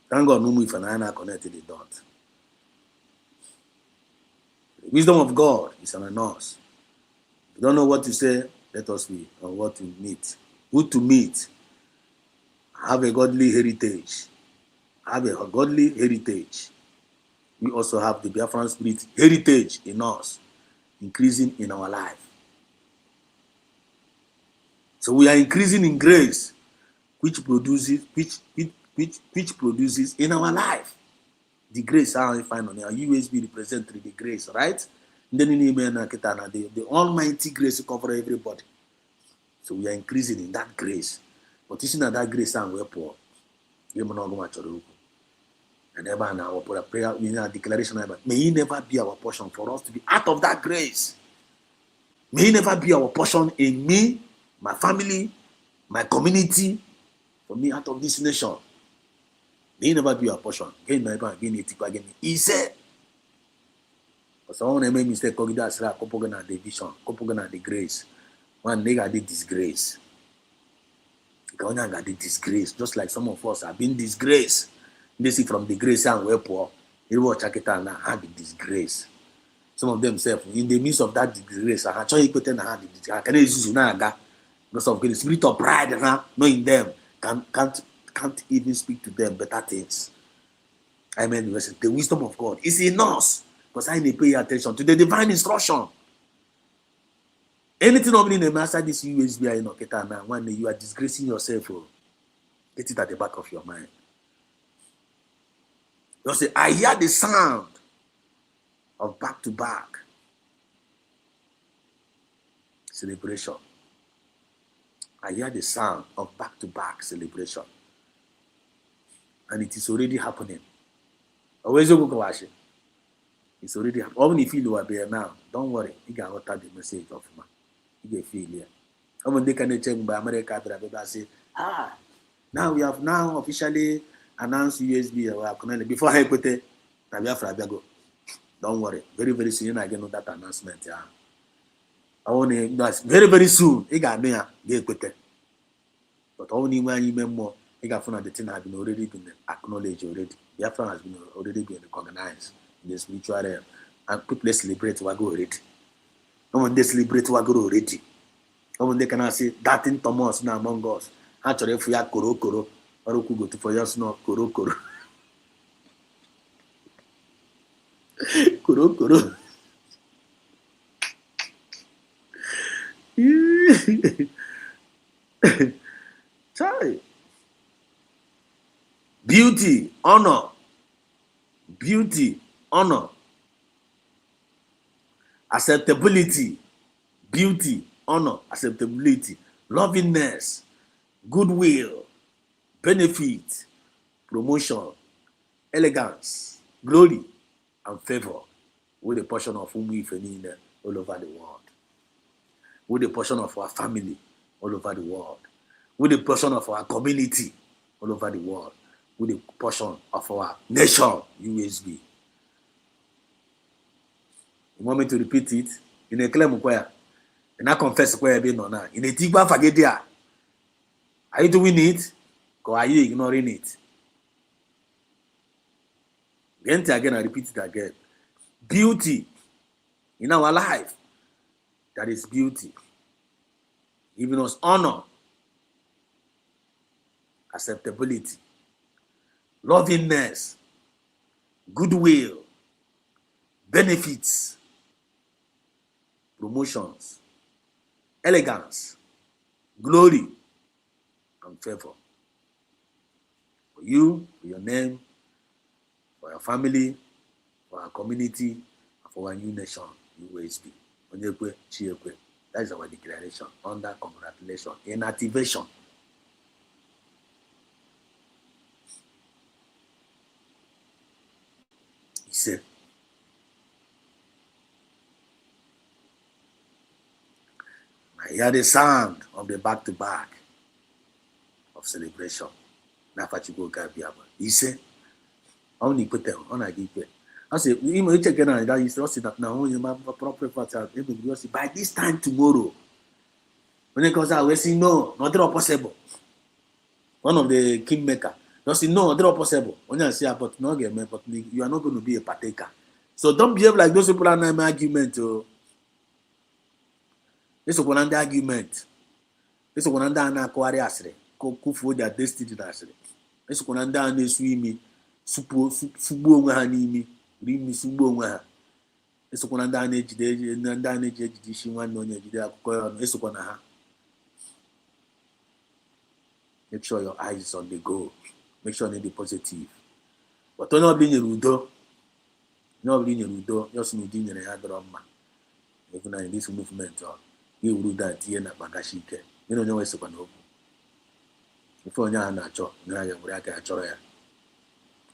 Speaker 10: Thank God, no move if I connected the dot. The wisdom of God is on us. You don't know what to say, let us be, or what to meet. Who to meet? Have a godly heritage. Have a godly heritage. We also have the Biafran spirit heritage in us, increasing in our life. So we are increasing in grace, which produces in our life. The grace how I find on our USB represents the grace, right? Then in the almighty grace cover everybody. So we are increasing in that grace. But it's not that grace and we're poor. And ever now our prayer, we need a declaration. May it never be our portion for us to be out of that grace. May it never be our portion in me, my family, my community, for me out of this nation. May never be a portion. He said, because I want to make mistake, that's right, Kopogana the vision, Kopogana the grace. One nigga did disgrace. Got the disgrace, just like some of us have been disgraced. They see from the grace and we're poor. You watch Akita now have the disgrace. Some of themselves in the midst of that disgrace, I actually put in hand the can use because of the spirit of pride knowing them can't even speak to them better things. I mean, the wisdom of God is in us because I need to pay attention to the divine instruction. Anything of in the master this USB in Oketa now, when you are disgracing yourself, get it at the back of your mind. You say, I hear the sound of back to back celebration. I hear the sound of back to back celebration. And it is already happening. Always go watch it. It's already happening. Even if you are there now, don't worry. You can utter the message of man. You get feel here. When they can check by America, they say, now we have now officially announced USB before I put it. Biafra go. Don't worry. Very, very soon I get that announcement. Yeah. I want to very, very soon. You got me. Get put it. But only when you remember, you got found that the thing has been already been acknowledged already. Biafra has been already been recognized in the spiritual realm. And people celebrate what go already. No one they celebrate what go already. No one they can say that in Thomas now among us. Actually, if we are koro, or we go to for us no koro. Koro. Sorry. Beauty, honor, acceptability, beauty, honor, acceptability, lovingness, goodwill, benefit, promotion, elegance, glory, and favor with a portion of whom we all over the world. With a portion of our family all over the world. With a portion of our community all over the world. With a portion of our nation, USB. You want me to repeat it? In a claim where, and I confess where I've been on now. In a Tigba Fagedia. Are you doing it? Or are you ignoring it? Again, I repeat it again. Beauty in our life. That is beauty. Giving us honor, acceptability, lovingness, goodwill, benefits, promotions, elegance, glory, and favor. For you, for your name, for your family, for our community, and for our new nation, USB. That is our declaration under congratulation in activation. He said, I hear the sound of the back to back of celebration. Now, what you go, Biafra. He said, I only put them on a deep. I said, you check it out. You see that now, you have proper by this time tomorrow. When it comes out, we say, no, not possible. One of the kingmaker. Just say, no, not possible. When you say, but no, but you are not going to be a partaker. So don't behave like those people are not argument. This is one under argument. This is one under an aquarium. Kufu their destiny. This is one under an swimmy. Subu hanimi. Rimi subu ha. This is one under an age. Under an age. She one no need. This is one ha. Make sure your eyes is on the goal. Make sure you be positive. But don't not be in rudo. Not be in rudo. Just need in your drama. Even in this movement, you will do that here na bagashike. You don't know what's going on. Before you are not sure,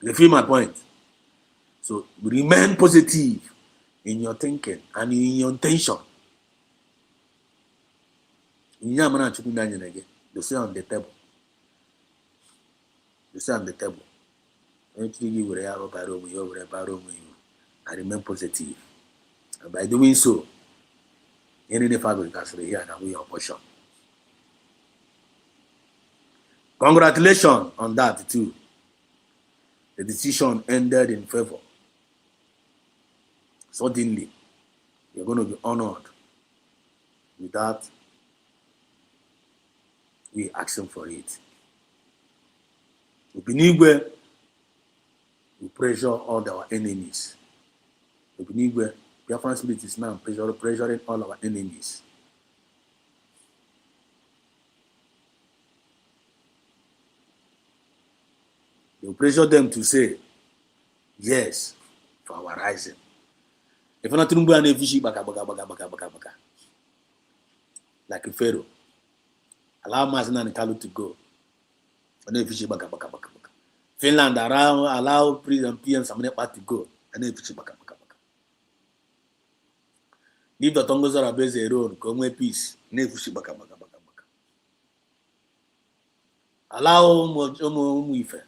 Speaker 10: you feel my point. So remain positive in your thinking and in your intention. You say on the table. You say on the table. I remain positive. And by doing so, any fabric has here and we are portion. Congratulations on that too. the decision ended in favor. Suddenly, you're going to be honored without we asking for it. Ubinigwe, we pressure all our enemies. Ubinigwe, Biafran spirit is now pressuring all our enemies. You pressure them to say yes for our rising. If not, like a pharaoh, allow Mazina and Kalu to go. Finland allow President PM Samanapa to go. Leave the Tongos Arabese road, come with peace. Allow Moife,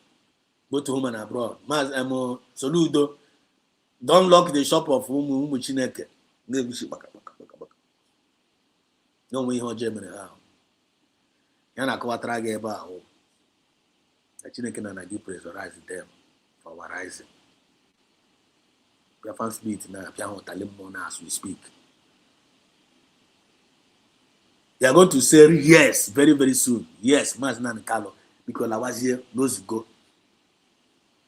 Speaker 10: go to home and abroad. Mas Emo Soludo, don't lock the shop of Chineke. No way on Germany. Yana Kawatrage about the Chineke and I pressurize them for our rising. Biafran spirit now, Piano Talimona as we speak. They are going to say yes very, very soon. Yes, Maznan Kalo, because I was here, those go.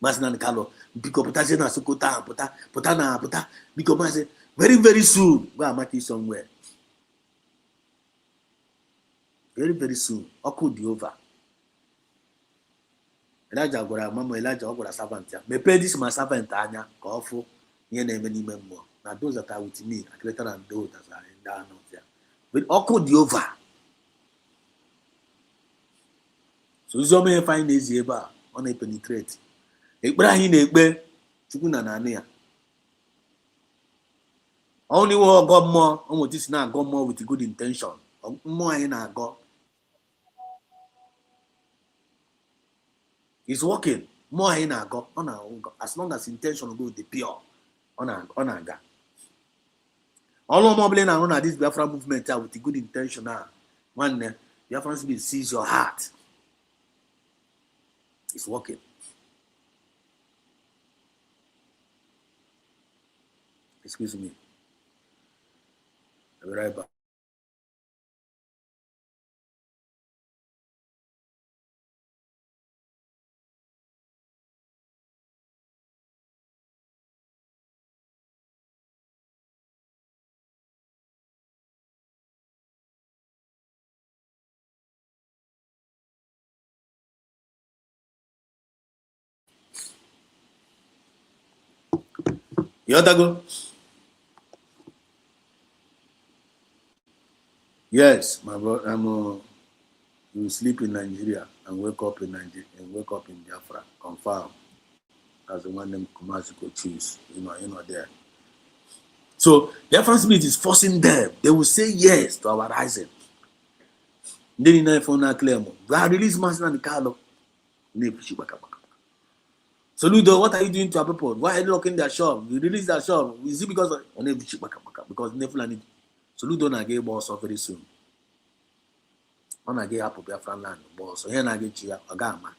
Speaker 10: Maznan Kalo, because Potazina Sukota, Potana, because Mazan, very, very soon, go and make it somewhere. Very, very soon, or could be over. Elijah got a mama, Elijah got a servant. May pay this my servant, Tanya, awful, near name any more. Now, those that are with me are greater than those that are in down there. But all could be over. So, you may find this year on a penetrate. Ibrahim Egbe, Chukuna Nania. Only one got more, almost this now got more with good intention. More in our God. It's working. More in our God, on our own God. As long as intention will go the pure on our God. All of mobbling and on this Biafra movement with the good intention now. One Biafran spirit sees your heart. It's working. Excuse me. I'll be right back. You other go? Yes, my brother. You sleep in Nigeria and wake up in Nigeria and wake up in Biafra. Confirm. That's the one them commerce you could choose. You're not there. So the Biafran spirit is forcing them. They will say yes to our rising. Then in phone claim, God release Master and Carlo. So Ludo, what are you doing to our people? Why are you locking their shop? You release their shop. Is it because because Nefulani? So Ludo na get boss very soon. When I get up to Biafran land, boss. So here I get you Agama.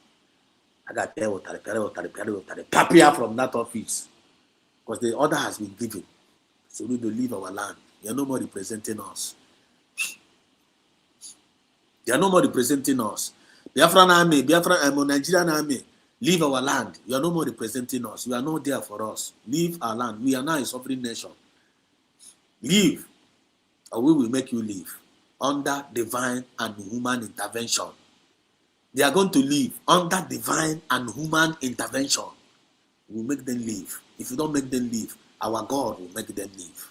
Speaker 10: I got papia from that office. Because the order has been given. So Ludo leave our land. You're no more representing us. They are no more representing us. Biafran army, Nigerian army, leave our land. You are no more representing us. You are not there for us. Leave our land. We are now a sovereign nation. Leave, or we will make you leave under divine and human intervention. They are going to leave under divine and human intervention. We will make them leave. If you don't make them leave, our God will make them leave.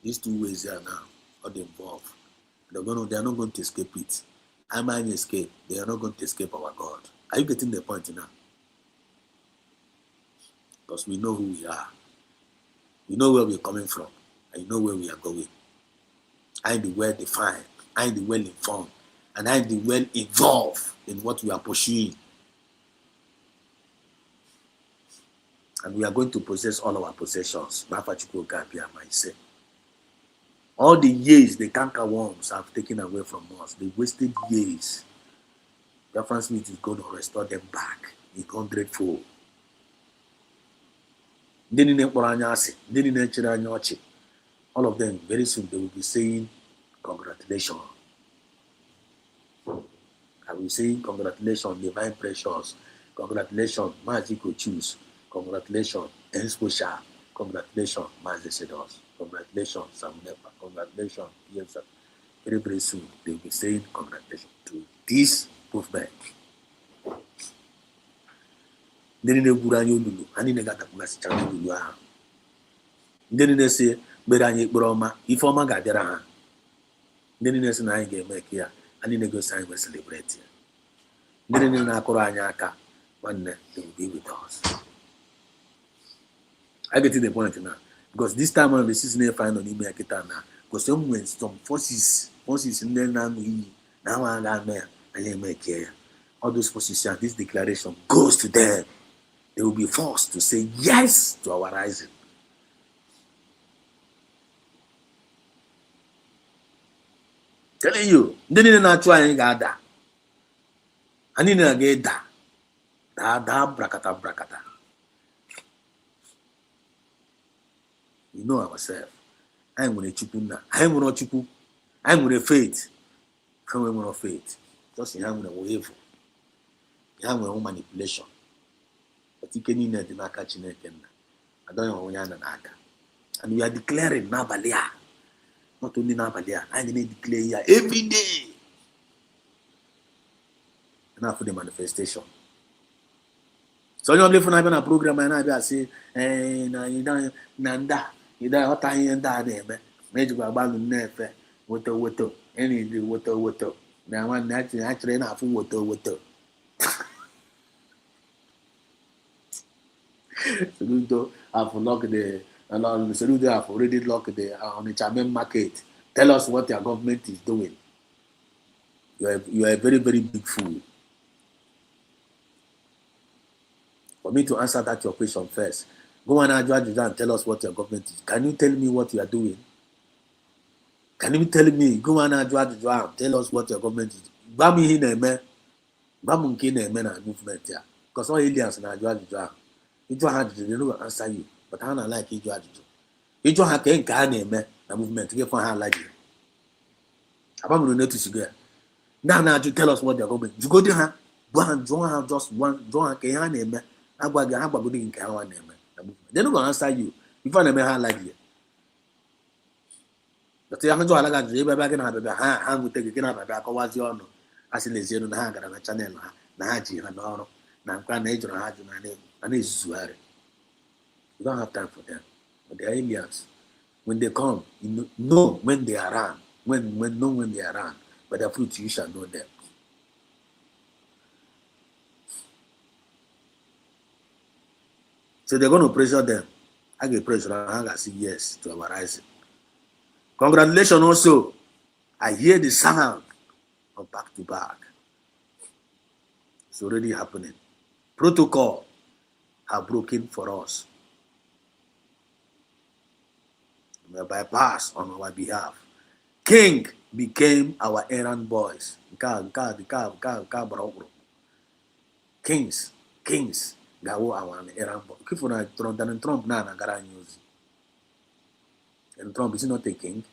Speaker 10: These two ways are now all involved. They are not going to escape it. I might escape. They are not going to escape our God. Are you getting the point now? Because we know who we are. We know where we're coming from. And you know where we are going. I am the well defined. I am the well informed. And I am the well involved in what we are pursuing. And we are going to possess all our possessions. All the years the canker worms have taken away from us, the wasted years, Biafran spirit is going to restore them back. in 100-fold. Ndị niile kpọrọ anya asị, ndị niile chere anya ọchị, all of them very soon they will be saying congratulations. I will say congratulations, divine precious, congratulations, magical choose, congratulations, Ensposha, congratulations, Mazesedos, congratulations, Samunepa, congratulations, yes, very, very soon they will be saying congratulations to this movement. Ndị niile gwuru anyị olulu, anyị na-egatakwugasịcha olulu ahụ. Ndị niile si gbere anyị ekpere ọma, ife ọma ga-abịara ha. Ndị niile si na anyị ga-eme ka ya, anyị na-egosi anyị celebrate ya. Ndị niile na-akụrụ anyị aka, nwanne, they will be with us. I get to the point now, because this time on the season I find on ime ya kita na, because some forces ndị na-anụ iyi na ha ga-eme ya, anyị eme ka ya. All those forces and this declaration goes to them. They will be forced to say yes to our rising. Telling you, ndị niile na-achụ anyị ga-ada. Anyị na-ga-eda. Da brakata. We know ourselves. Anyị nwere Chukwu nna. Anyị nwere Chukwu. Anyị nwere faith. Anyị nwere faith. Just ihe nwere evil. Ihe nwere manipulation. But ike niile dị n'aka Chineke nna. Adọghị onwe ya n'aka. And we are declaring n'abalị a. Not only n'abalị a, anyị na-declare ya every day. And for the manifestation. So onye ọbụla ifu na-abịa na program anyị na-abịa asị na nda ọta ihe ndị a na-eme ma ejikwa agbalụ na-efe woto enyi woto na nwanne a chịrị na-afụ woto Soludo have locked Soludo have already locked the Onitsha main market. Tell us what your government is doing. You are a very, very big fool. For me to answer that your question first, go on Arewa and tell us what your government is. Can you tell me what you are doing? Can you tell me? Go on Arewa and tell us what your government is. Bami hineme, bamunki neme na movement here. Because all aliens na Arewa. Ijo ha they no answer you, but I don't like Ijo Ajuju. Ijo ha ke nka neme na movement get for ha like you. Abamu no to sugar. Now you tell us what your government. You go there ha, go and draw ha just one draw ha ke ha neme. Agbaga go dey nke ha neme na movement. They no go answer you. Before neme ha like you. But ya njo alaga je baba ke na baba ha go take ke na baba akọwazi ọnụ. Asị na ha gara na channel ha na ha ji ha n'ọrụ na nkwa na ejoro ha ju na and it's Suare. You don't have time for them. But the aliens, when they come, you know when they are around. When they are around. But the fruit you shall know them. So they're going to pressure them. I get pressure. I say yes to our rising. Congratulations also. I hear the sound of back to back. It's already happening. Protocol are broken for us. We are bypassed on our behalf. King became our errand boys. Kings gawo our errand boys. If you Trump na gara news. And Trump is not a king.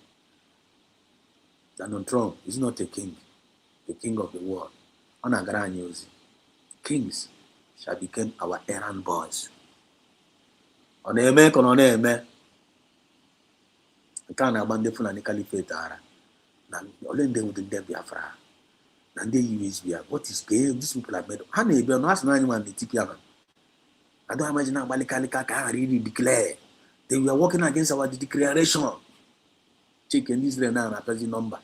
Speaker 10: Donald Trump is not a king. The king of the world. On a gara news. Kings shall become our errand boys. On the American on the American. I can't abandon Fulani Caliphate. And only they would be Biafra. And they use Biafra. What is gay? These people are made. Honey, be not asking anyone the TPM. I don't imagine how Balikalika can really declare. They were working against our declaration. Chicken this now a present number.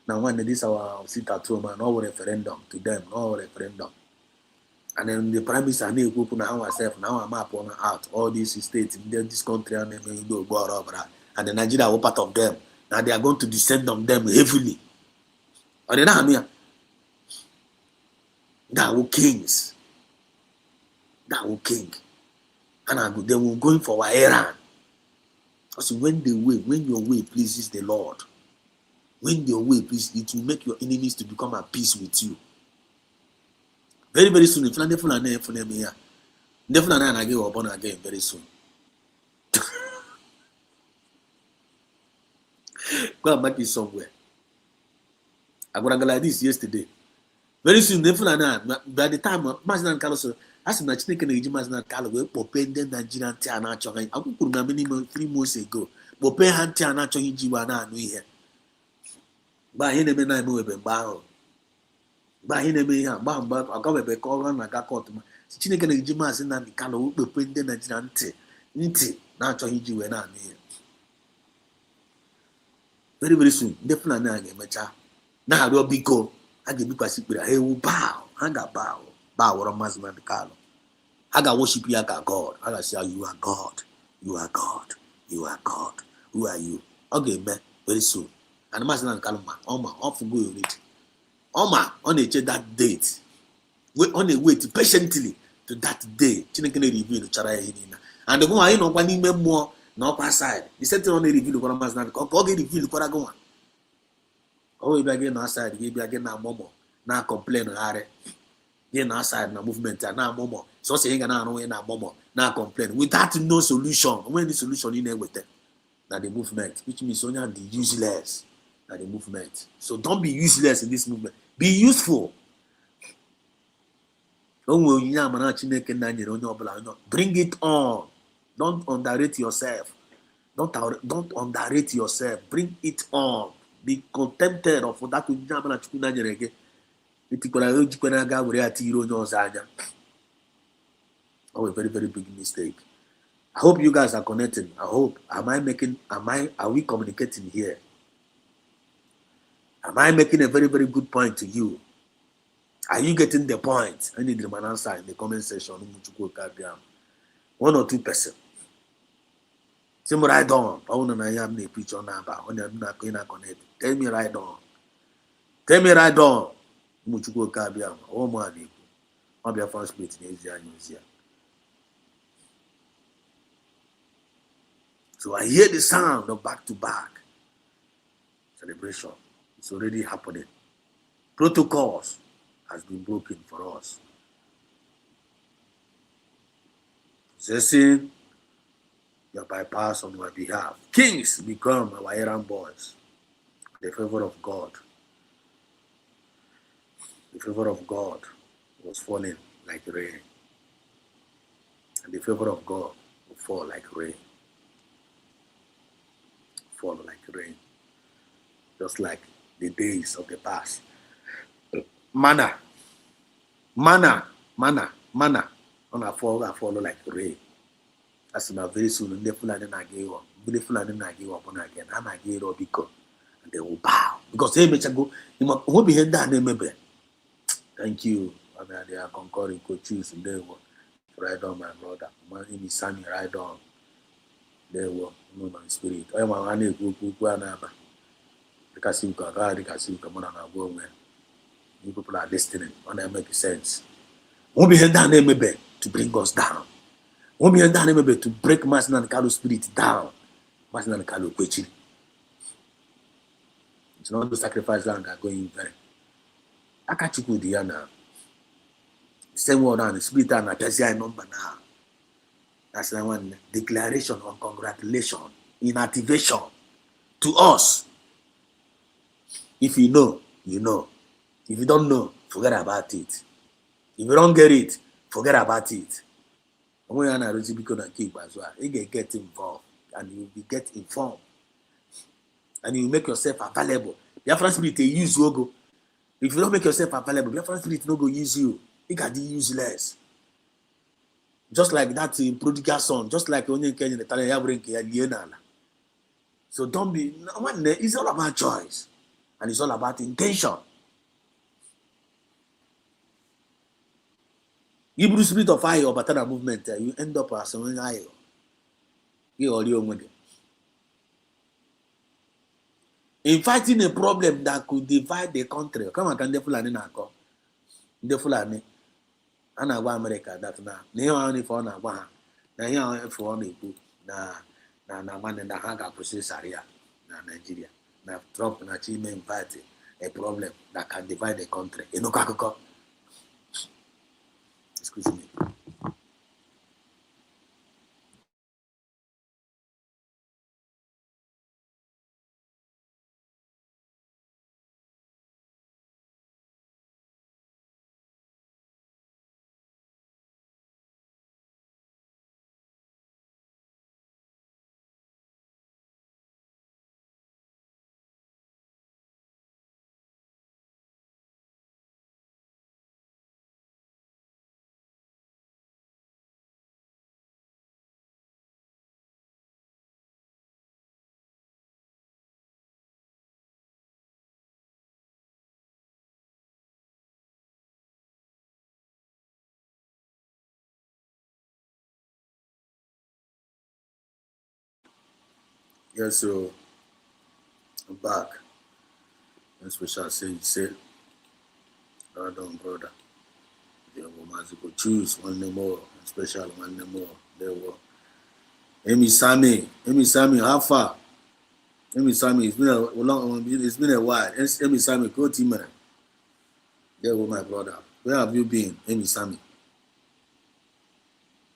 Speaker 10: Now when this our sit at home and no referendum to them, no referendum. And then the prime minister need to open ourselves now a map on out all these states in this country and then do and the Nigeria were part of them. Now they are going to descend on them heavily. Or they not here. That were kings. That were king. And they were going for our errand. Because when your way pleases the Lord, when your way pleases, it will make your enemies to become at peace with you. Very, very soon. If you are not for them here, definitely I give up on again very soon. Go and back it somewhere. I got like this yesterday. Very soon, definitely by the time Mazinan Carlos, as much taken a Mazinan Carlo, Pope, then Nigerian Tiana Chong. I could remember minimum 3 months ago. Pope had Tiana Chong in Jiwana, we here. By him, I move a bow. By him, I bound back. I got a call on. I got caught. Chicken and Jimas and the Carlo, Pope, then Nigerian tea. Niti, not Chong Jiwana. Very, very soon, definitely I get mature. Now, I will be go. I get because he will bow. I got bow. Bow or a Muslim Carlo. I got worship you, I got God. I got say, you are God. You are God. You are God. Who are you? Okay, man, very soon. And the Muslim Carlo, Oma, off go you need. Oma, on a that date. Wait on a wait patiently to that day. Chineke reveal Sharia in. And the one I know one more. No pass side. The setting on the review of Mazna, or get revealed for a go on. Oh, if I get outside, maybe I get now momo. Now complain, Harry. Then outside, now movement, and now momo. So saying, and now momo. Now complain. Without no solution. When the solution in there with them, now the movement, which means only the useless, now the movement. So don't be useless in this movement. Be useful. Bring it on. Don't underrate yourself. Don't underrate yourself. Bring it on. Be contented of that. Oh, a very, very big mistake. I hope you guys are connecting. I hope. Are we communicating here? Am I making a very, very good point to you? Are you getting the point? I need an answer in the comment section. 1 or 2%. Say me right on. I want to have a picture on about when I'm not going to connect. Tell me right on. Tell me right on. Muchuko Kabiam. Oh, man. I'll be a first split in Asia and Asia. So I hear the sound of back-to-back celebration. It's already happening. Protocols has been broken for us. Possessing your bypass on my behalf. Kings become our errand boys. The favor of God. The favor of God was falling like rain. And the favor of God will fall like rain. Fall like rain. Just like the days of the past. Manna. On a follow like rain. As in a very soon, the Fulani Nagiwa, the Fulani Nagiwa upon again, and I gave Robico, and they will bow. Because they may go, you won't be here that they may be. Thank you. They are concurring coaches, and they will ride on my brother. My name is Sammy, ride on. They will know my spirit. I am a man who go another. Because you can come on and go where you people are listening, and I make sense. Won't be here that they may be to bring us down. Won't be done maybe to break Masina and Kalu spirit down. Masina and Kalu Kwechi. It's not to sacrifice land are going there. Akachuku Diana. The same word on the spirit and a Persia number now. That's the one declaration of congratulation in activation to us. If you know, you know. If you don't know, forget about it. If you don't get it, forget about it. When you're not going keep as well, you get involved and you will get informed and you make yourself available. Biafran spirit use you go. If you don't make yourself available, Biafran spirit no go use you. It can be useless. Just like that prodigal son, just like when you can in the Italian. So don't be. It's all about choice and it's all about intention. Hebrew spirit of fire or Batana movement, you end up as an eye. You all your money. In fighting a problem that could divide the country. Come on, can the Fulani Nako? The Fulani. And I want America that now. Now only for na one. Now here for only book. Na man in the Haga process Sharia. Na Nigeria. Na Trump na Chime invite a problem that can divide the country. You know, Kakoko. Excuse me. Yes, so I'm back. As we shall say, you say, brother and brother. You must go choose one more, special one more. There were. Amy Sammy, how far? Amy Sammy, it's been a while. Amy Sammy, go team man. There were my brother. Where have you been, Amy Sammy?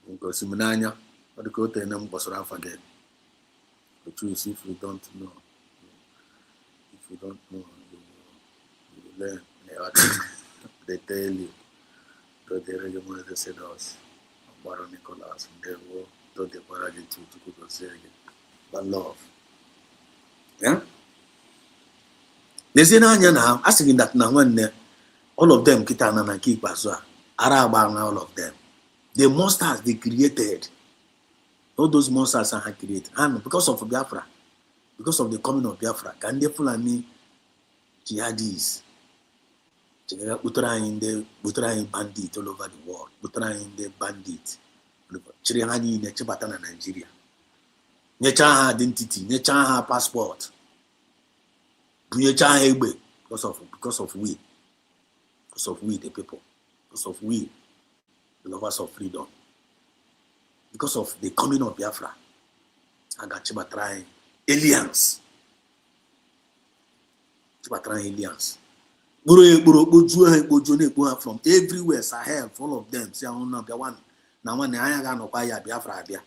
Speaker 10: Because Simonania, what the quote and I'm going to forget. But choose if you don't know. If you don't know, you will learn. They tell you. Don't they recommend the saddles? Baron Nicholas, they were, don't they parade to go to say again. But love. Yeah? They say now, asking that now when all of them kita na keep as well. Arab all of them. The monsters they created. All those monsters are created. And because of Biafra, because of the coming of Biafra, can they fulani jihadis? Uttering bandit all over the world. Uttering the bandit. Chirihani in Chibatana, Nigeria. Nature identity, nature passport. Because of we, the people, because of we, the lovers of freedom, because of the coming of Biafra, I got Chiba trying aliens. From everywhere, Sahel, all of them. Say, oh no, one. Now one I got no quiet Biafra Bia.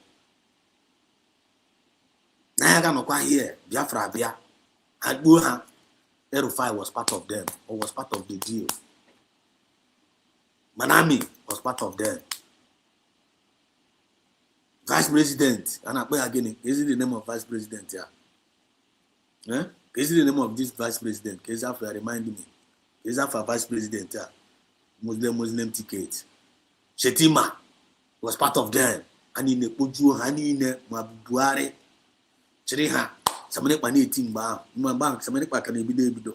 Speaker 10: Now I got no quiet here, Biafra Bia. Erufai was part of them, or was part of the deal. Manami was part of them. Vice President, and I play again. Is it the name of Vice President? Yeah. Eh? Is it the name of this Vice President? Kezafa remind me. Kezafa Vice President, yeah. Muslim ticket. Shetima was part of them. And in the Puju, Hani, Mabuare, Chiriha. Somebody pani team bar, my bank, somebody can be the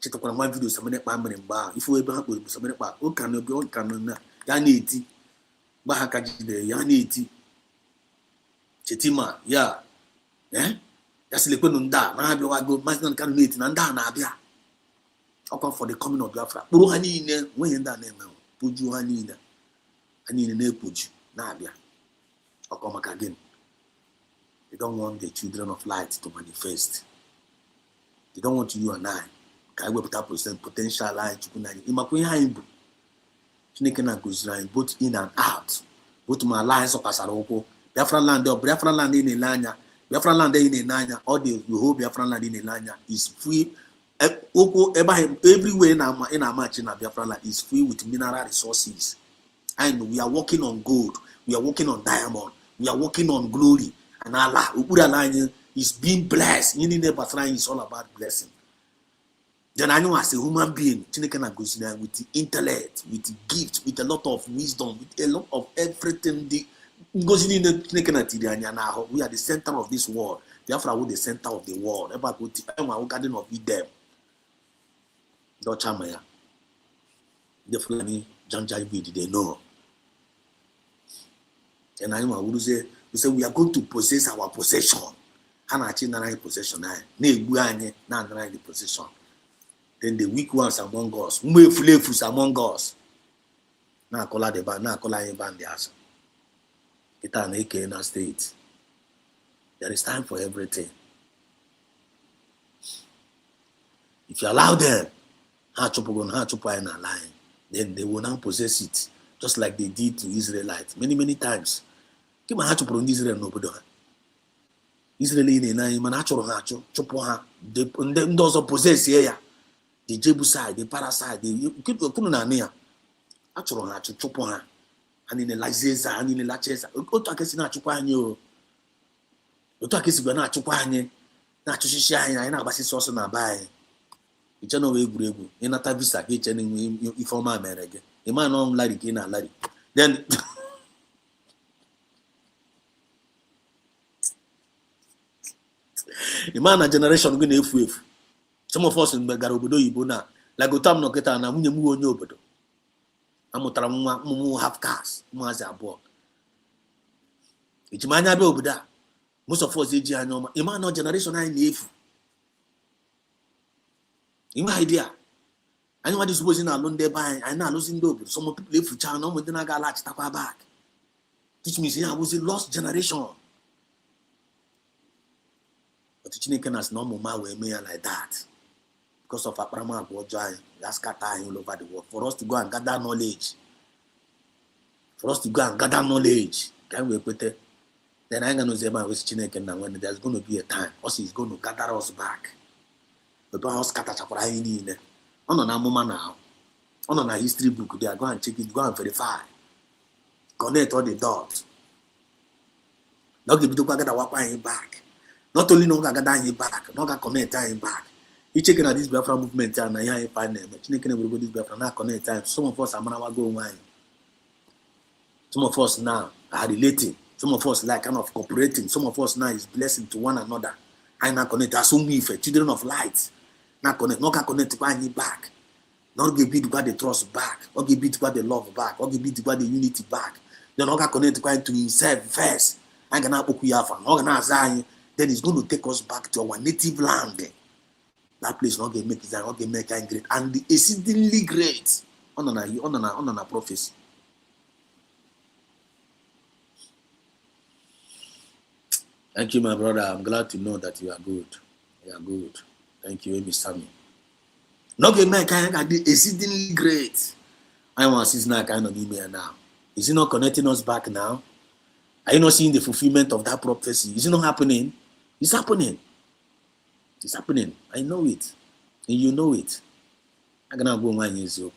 Speaker 10: check on one video, somebody pammer bar. If we ever with somebody back, who can be on canon, Yaniti, Bahakaji, the Yaniti, Chetima, yeah, eh? That's the Liquidunda, Mahabio, I go, Master can meet and down Abia. I'll come for the coming of Biafra. Puruhani, when in that name, Puju Hanina, and in a Puju, Nabia. I'll come back again. They don't want the children of light to manifest. They don't want you and I. Can we put potential light to kunani? Imakuya imbu. Chinekena goes both in and out. Both my lines of Kasaroko. Biafra land or Biafra land in Elanya. Biafra land in Elanya. All the whole Biafra land in Elanya is free. Everywhere in our match in Biafra land is free with mineral resources. And we are working on gold. We are working on diamond. We are working on glory. And Allah, Ubudalanya is being blessed. You need is all about blessing. Then I know as a human being, Chinekana goes with the intellect, with the gift, with a lot of wisdom, with a lot of everything. Goes in the Chinekana. We are the center of this world. Therefore, we are the center of the world. About the garden of Eden. Dochamaya. The Fulani Janjai they know. And I know who say. We say we are going to possess our possession. Hanachi possession. The possession. Then the weak ones among us, among us. Now call the band, now call the band the answer. It an AK in our state. There is time for everything. If you allow them, then they will now possess it. just like they did to Israelites many times. Kima ha chụpụrụ ndị Israel n'obodo ha. Israel in anyị mana achụrụ ha chụpụ ha ndị ọzọ possess ya. The Jebusite, the Parasite, the kunu na ya. Achụrụ ha chụpụ ha. Ha niile lacheza, ha niile lacheza. Otu aka si na-achụkwa anyị o. Otu aka si gwa na-achụkwa anyị. Na-achụchichi anyị na-agbasisi ọsọ na be anyị. Iche na egwuregwu ịnata visa ka iche na ife ọma mere gị. Ịma na ọm larị ka ị na-alarị. Then ịma na generation gị na-efu efu. Some of us mgbe gara obodo oyibo na lagotam nọ kịta na nwunye m onye obodo. Amụtara nwa ụmụ half caste ụmụazị abụọ. Ejima anya bịa obodo a most of us eji anya ọma. Ịma na generation anyị na-efu. Inwe idea. Anyị nwa dị suppose na-alụ ndị ebe anyị na-alụzi ndị obodo. Some people efucha na ụmụ ndị na-aga alaghachitakwa back. Teach me say I was a lost generation. But Chineke na no mama wee mee ya like that. Because of akparamagwa ọjọọ anyị. That's scatter all over the world. For us to go and gather knowledge. For us to go and gather knowledge. Can we put it? Then I know Chineke na when there's going to be a time. Also, he's going to gather us back. But us scatter chapter anyị niile. Ọ nọ na amụma now. Ọ nọ na history book. They are go and check it, go and verify. Connect all the dots. Not give it gather wakwa anyị back. Not only no gather anyị back, no ga connect anyị back. You check in this Biafra movement and I find them. Chineke na go this Biafra na connect time. Some of us are manawa go wine. Some of us now are relating. Some of us like kind of cooperating. Some of us now is blessing to one another. I now connect as children of light. Now connect, not connect to buy back. Not give bit the trust back. Or give bit the love back. Or give bit the unity back. Then not connect to himself first. I can now Biafra. Then it's going to take us back to our native land. That place not going to make it, not going to make it great, and the exceedingly great. On a prophecy. Thank you, my brother. I'm glad to know that you are good. You are good. Thank you, Amy Sammy. Not going to make it exceedingly great. I want to see now kind of email now. Is it not connecting us back now? Are you not seeing the fulfillment of that prophecy? Is it not happening? It's happening. It's happening. I know it. And you know it. I'm going to go on years old.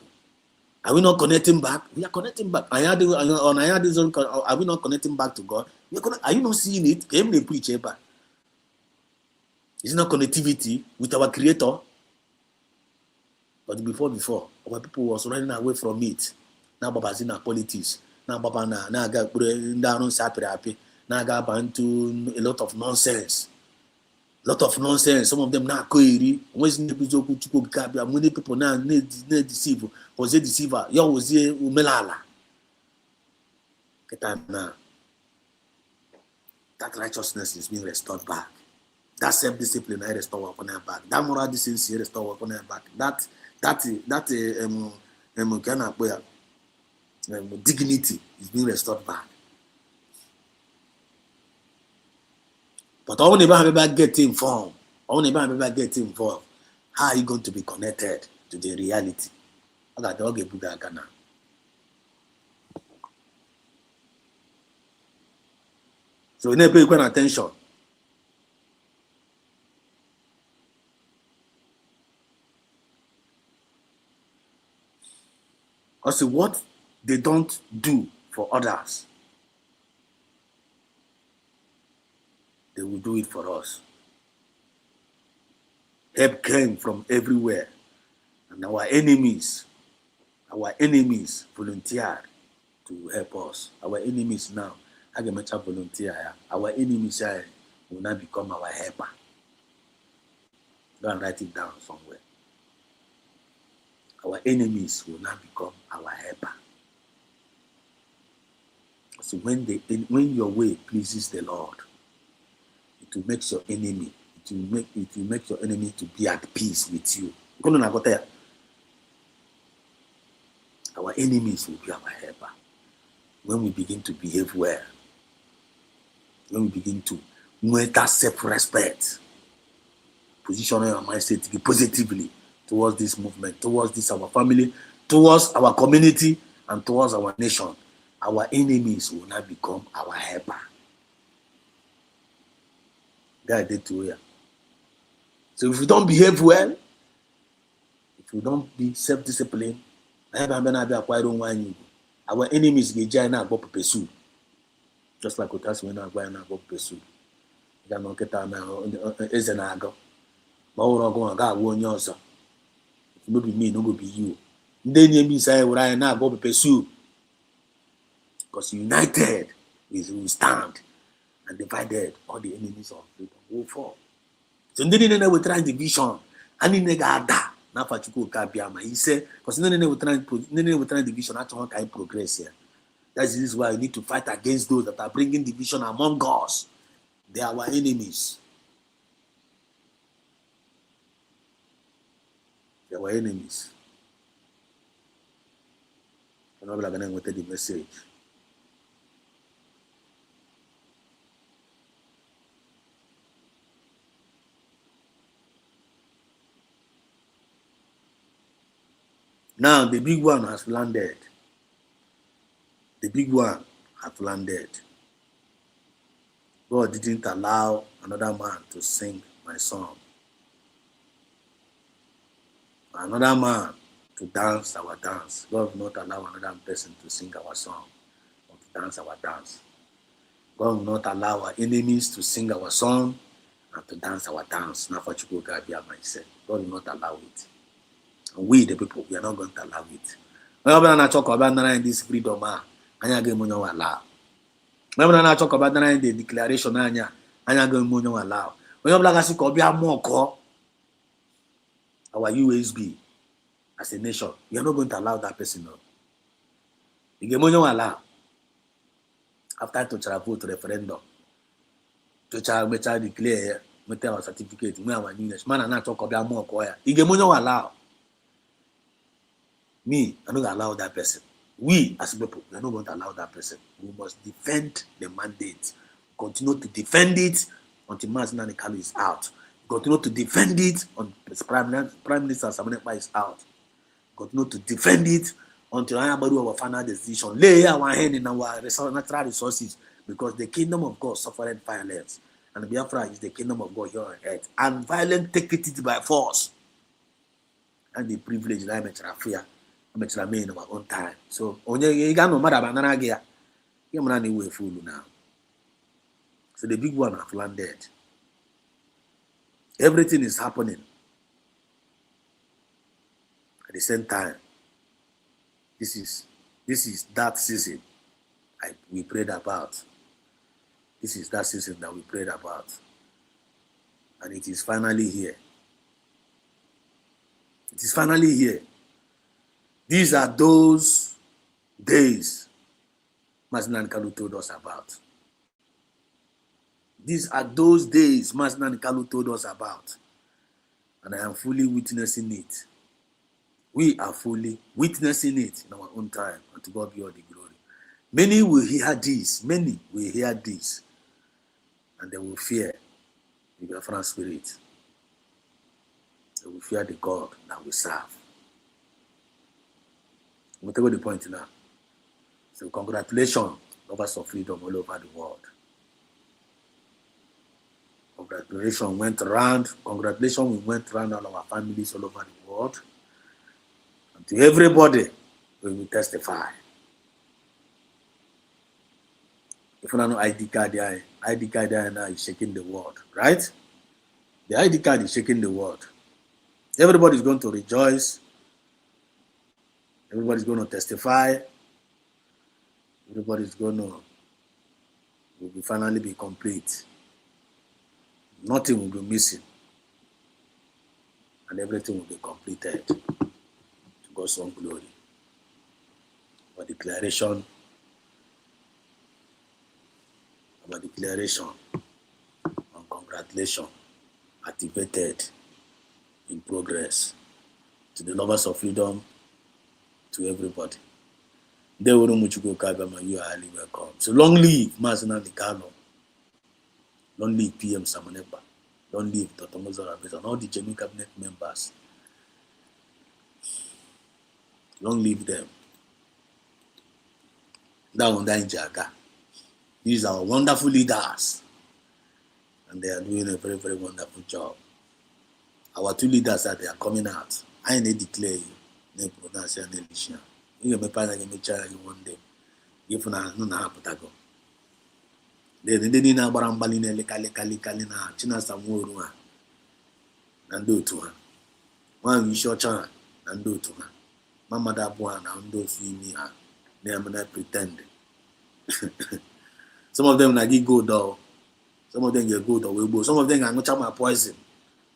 Speaker 10: Are we not connecting back? We are connecting back. Are we not connecting back to God? Are you not seeing it? Is it not connectivity with our Creator? But before, our people was running away from it. Now Baba's in our politics. Now Baba na ga down happy. Now ga into a lot of nonsense. Some of them now query. Many people now need deceive. Was a deceiver? You was a umelala. That righteousness is being restored back. That self-discipline I restore upon her back. That moral decency restore upon her back. That dignity is being restored back. But I won't ever get informed. I won't ever get involved. How are you going to be connected to the reality? So we need to pay attention. Also, what they don't do for others, they will do it for us. Help came from everywhere, and our enemies volunteered to help us. Our enemies now, volunteer. Our enemies will now become our helper. Go and write it down somewhere. Our enemies will now become our helper. So when your way pleases the Lord, it will make your enemy. It will make your enemy to be at peace with you. Our enemies will be our helper. When we begin to behave well, when we begin to know that self-respect, position our mindset positively towards this movement, towards this our family, towards our community, and towards our nation, our enemies will not become our helper. That did to you. So if we don't behave well, if we don't be self-disciplined, our enemies get giant and go pursue. Just like us when I go and go pursue. You don't get is an ago. But we're going to go one year. It will be me, no will be you. Then you mean say where I now go pursue. Because united we stand, and divided all the enemies of freedom will fall. So then we try division. And in the gada. Now for Chuku Kabiama, he said, because then we try division. That's how can progress here. That is why we need to fight against those that are bringing division among us. They are our enemies. They are our enemies. I'm not going to go to the message. Now the big one has landed. The big one has landed. God didn't allow another man to sing my song. Another man to dance our dance. God will not allow another person to sing our song or to dance our dance. God will not allow our enemies to sing our song and to dance our dance. Now for Chuku Gabiama, he said, God will not allow it. And we, the people, we are not going to allow it. When I talk about this freedom, I am going to allow. When I talk about the declaration, I am going to allow. When I talk about our USB as a nation, we are not going to allow that person. We are going to allow. After to travel to referendum, to declare, our certificate, our newness. Man, and I talk about more. We are going to allow. Me, I'm not going to allow that person. We, as people, we are not going to allow that person. We must defend the mandate. Continue to defend it until Mazinani Kalu is out. Continue to defend it until Prime Minister Samanekpa is out. Continue to defend it until Ayabadu our final decision. Lay our hand in our natural resources, because the kingdom of God suffered violence. And Biafra is the kingdom of God here on earth. And violence take it by force. And the privilege that I'm fear. I'm in our own time. So, you got no matter banana gear. You're running away fool now. So the big one have landed. Everything is happening at the same time. This is that season we prayed about. This is that season that we prayed about. And it is finally here. It is finally here. These are those days Mazinan Kalu told us about. These are those days Mazinan Kalu told us about. And I am fully witnessing it. We are fully witnessing it in our own time. And to God be all the glory. Many will hear this. Many will hear this. And they will fear the Biafran spirit. They will fear the God that we serve. We'll take the point now. So congratulations, lovers of freedom all over the world. Congratulations went around. Congratulations, we went around all our families all over the world. And to everybody, we will testify. If you don't know ID card now is shaking the world, right? The ID card is shaking the world. Everybody is going to rejoice. Everybody's going to testify. Everybody's going to will finally be complete. Nothing will be missing. And everything will be completed. To God's own glory. Our declaration and congratulations activated in progress. To the lovers of freedom, to everybody. You are highly welcome. So long live Mazina Nikano. Long live PM Samanekpa. Long live Dr. Mozart and all the Genuine Cabinet members. Long live them. That one in Jaga. These are wonderful leaders, and they are doing a very, very wonderful job. Our 2 leaders that they are coming out, I need to declare you. You may one day. If not, no happen. They didn't know about Ambalina, Kalina, China Samoa, and do to her. One you short chance and do to her. Mama that one and do see me, they are not pretending. Some of them like go though. Some of them get good or will. Some of them are not my poison.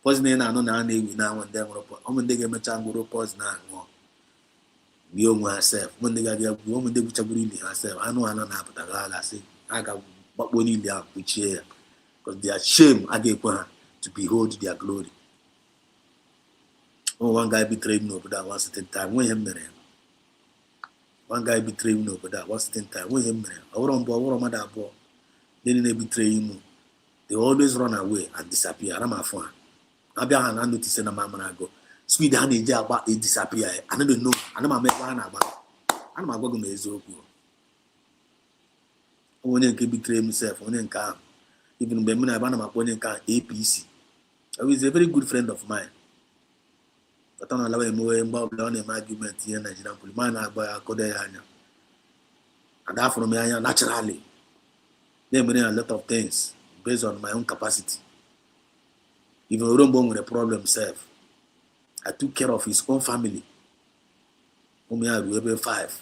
Speaker 10: Poison I know now now and then. When they get my chango poison now. The young herself. When they get woman they which are really herself. I know I don't have to say I got but when they are which here. Because they are shame I gave her to behold their glory. Oh, one guy betrayed me over that one certain time. When him there. One guy betrayed me over that one certain time. When him there. I won't bore mother boy. Then they betray him. They always run away and disappear. I'm a fan. I be an notice in a mama go. Sweet honey job about it disappear. I don't know. I know my man about. I'm not going to make it. When you can betray himself, when you can. Even when I ban my point APC. I was a very good friend of mine. But I don't allow him to involve on an argument here in Nigerian police. Man, I buy a code. And that from me, naturally. They made a lot of things based on my own capacity. Even Urumbo with a problem self, I took care of his own family. We had 5.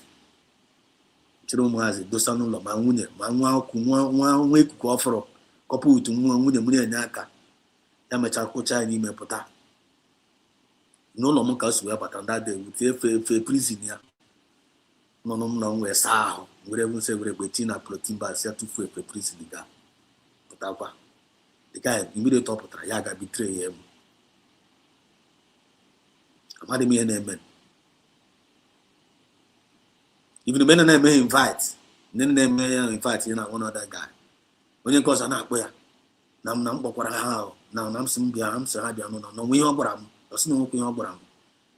Speaker 10: Children was a dosanula, my wounded, my one week offer, couple to one with a million yaka. Yamacha cocha and email pota. No longer swear, but on that day with a prison here. No, we're sour. Whatever say we're waiting at protein by set to for a prison. The guy immediately top of Yaga betray him. I'm having me an amen. Even the men and may invite, then they may invite one other guy. When you cause an aqua, Nam Bokara, now Nam Simbia, I'm Sarabiano, no, we are no.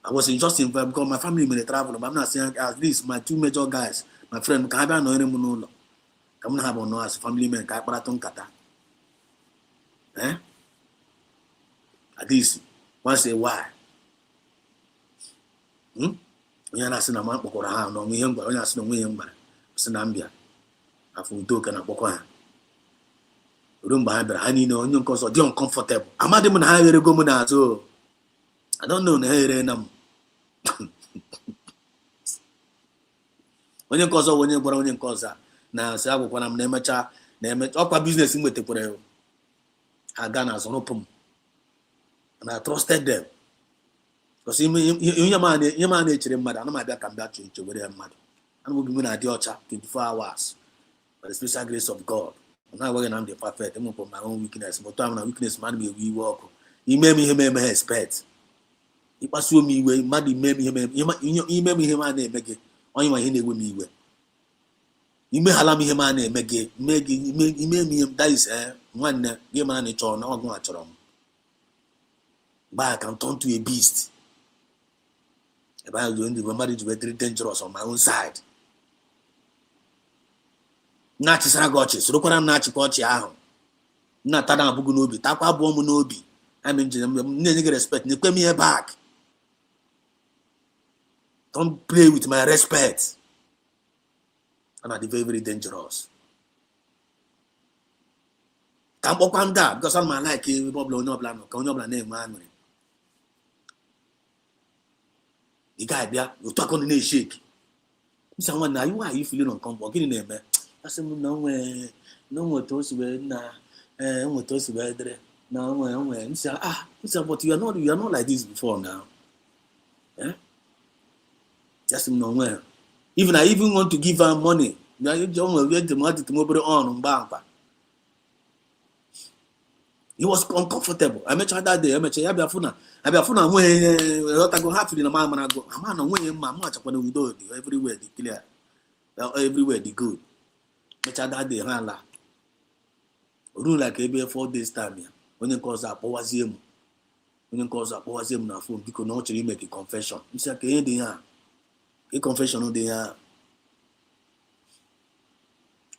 Speaker 10: I was just involved because my family may travel. I'm not saying at least my 2 major guys, my friend Kaba no anymore. Come have on as family men, Kaparaton Kata. At least once a while. You're not saying a man or a no, we young, but you're not no young man. Senambia. I feel token of Bokoa. Room behind the honey, no, you cause of the uncomfortable. I'm not even higher to go now, so I don't know. When you cause when you cause now, say, when I'm nemacha, up business in with the Pureo. I got as an open, and I trusted them. Because your man, nature, mother, and my back and back to where I'm mad. And we'll be in a deocha 24 hours by the special grace of God. I'm not working on the perfect, I'm upon my own weakness, but time and weakness, man, we walk. He made me him expect. He pursue me way, Maddy made me him, you made me him and make it. On your hand with me. You may allow me him and make it, he made me him dice, one year man, it's all now going to but I can turn to a beast. If I was doing the marriage to be very dangerous on my own side. Nachi Saragochi, so look what I'm Nachi Kochi. Not Tadam Bugunobi, Tapa Bomunobi. I mean, nigga respect, you pay me back. Don't play with my respect. And I'm very, very dangerous. Can't walk on that because I'm like a problem, no plan, no name, man. The guy there, you talk on the shake. Someone now, why are you feeling uncomfortable? Get in there, man. I said, no way, no more toast where now, and what toast where there. No, when say, but you are not like this before now. Just nowhere. Even I even want to give her money. Now you don't get the money to move on bank. He was uncomfortable. I met her that day. I met her Biafra. Biafra when what I go happy in a man I go. I'm not when my much when we do everywhere they clear. Everywhere they good. Met her that day. Hala. Rule like every 4 days time here. When you cause up, what was him? When you cause up, what was him na phone? Because not actually make a confession. You say, okay, they are. A confession on they are.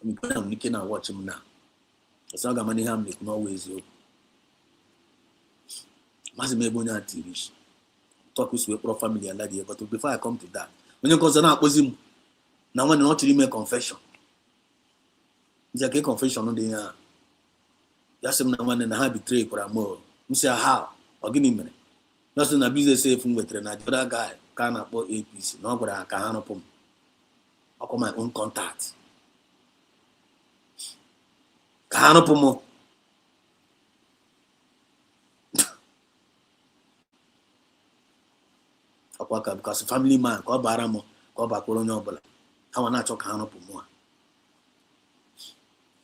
Speaker 10: I'm looking at watch him now. It's not money ham make no ways you. Must be going at TV. Talk with your pro family and lady, but before I come to that, when you concern oppose him, now when you not really make confession. It's a confession on the just him now and I betray for a more. You say how? Or give me money. Just in a business safe from with the other guy can't afford APC, no, but I can't up him. I call my own contact. Can't up him. Because family man, call Baramo, call Bacolonial. I want to talk up more.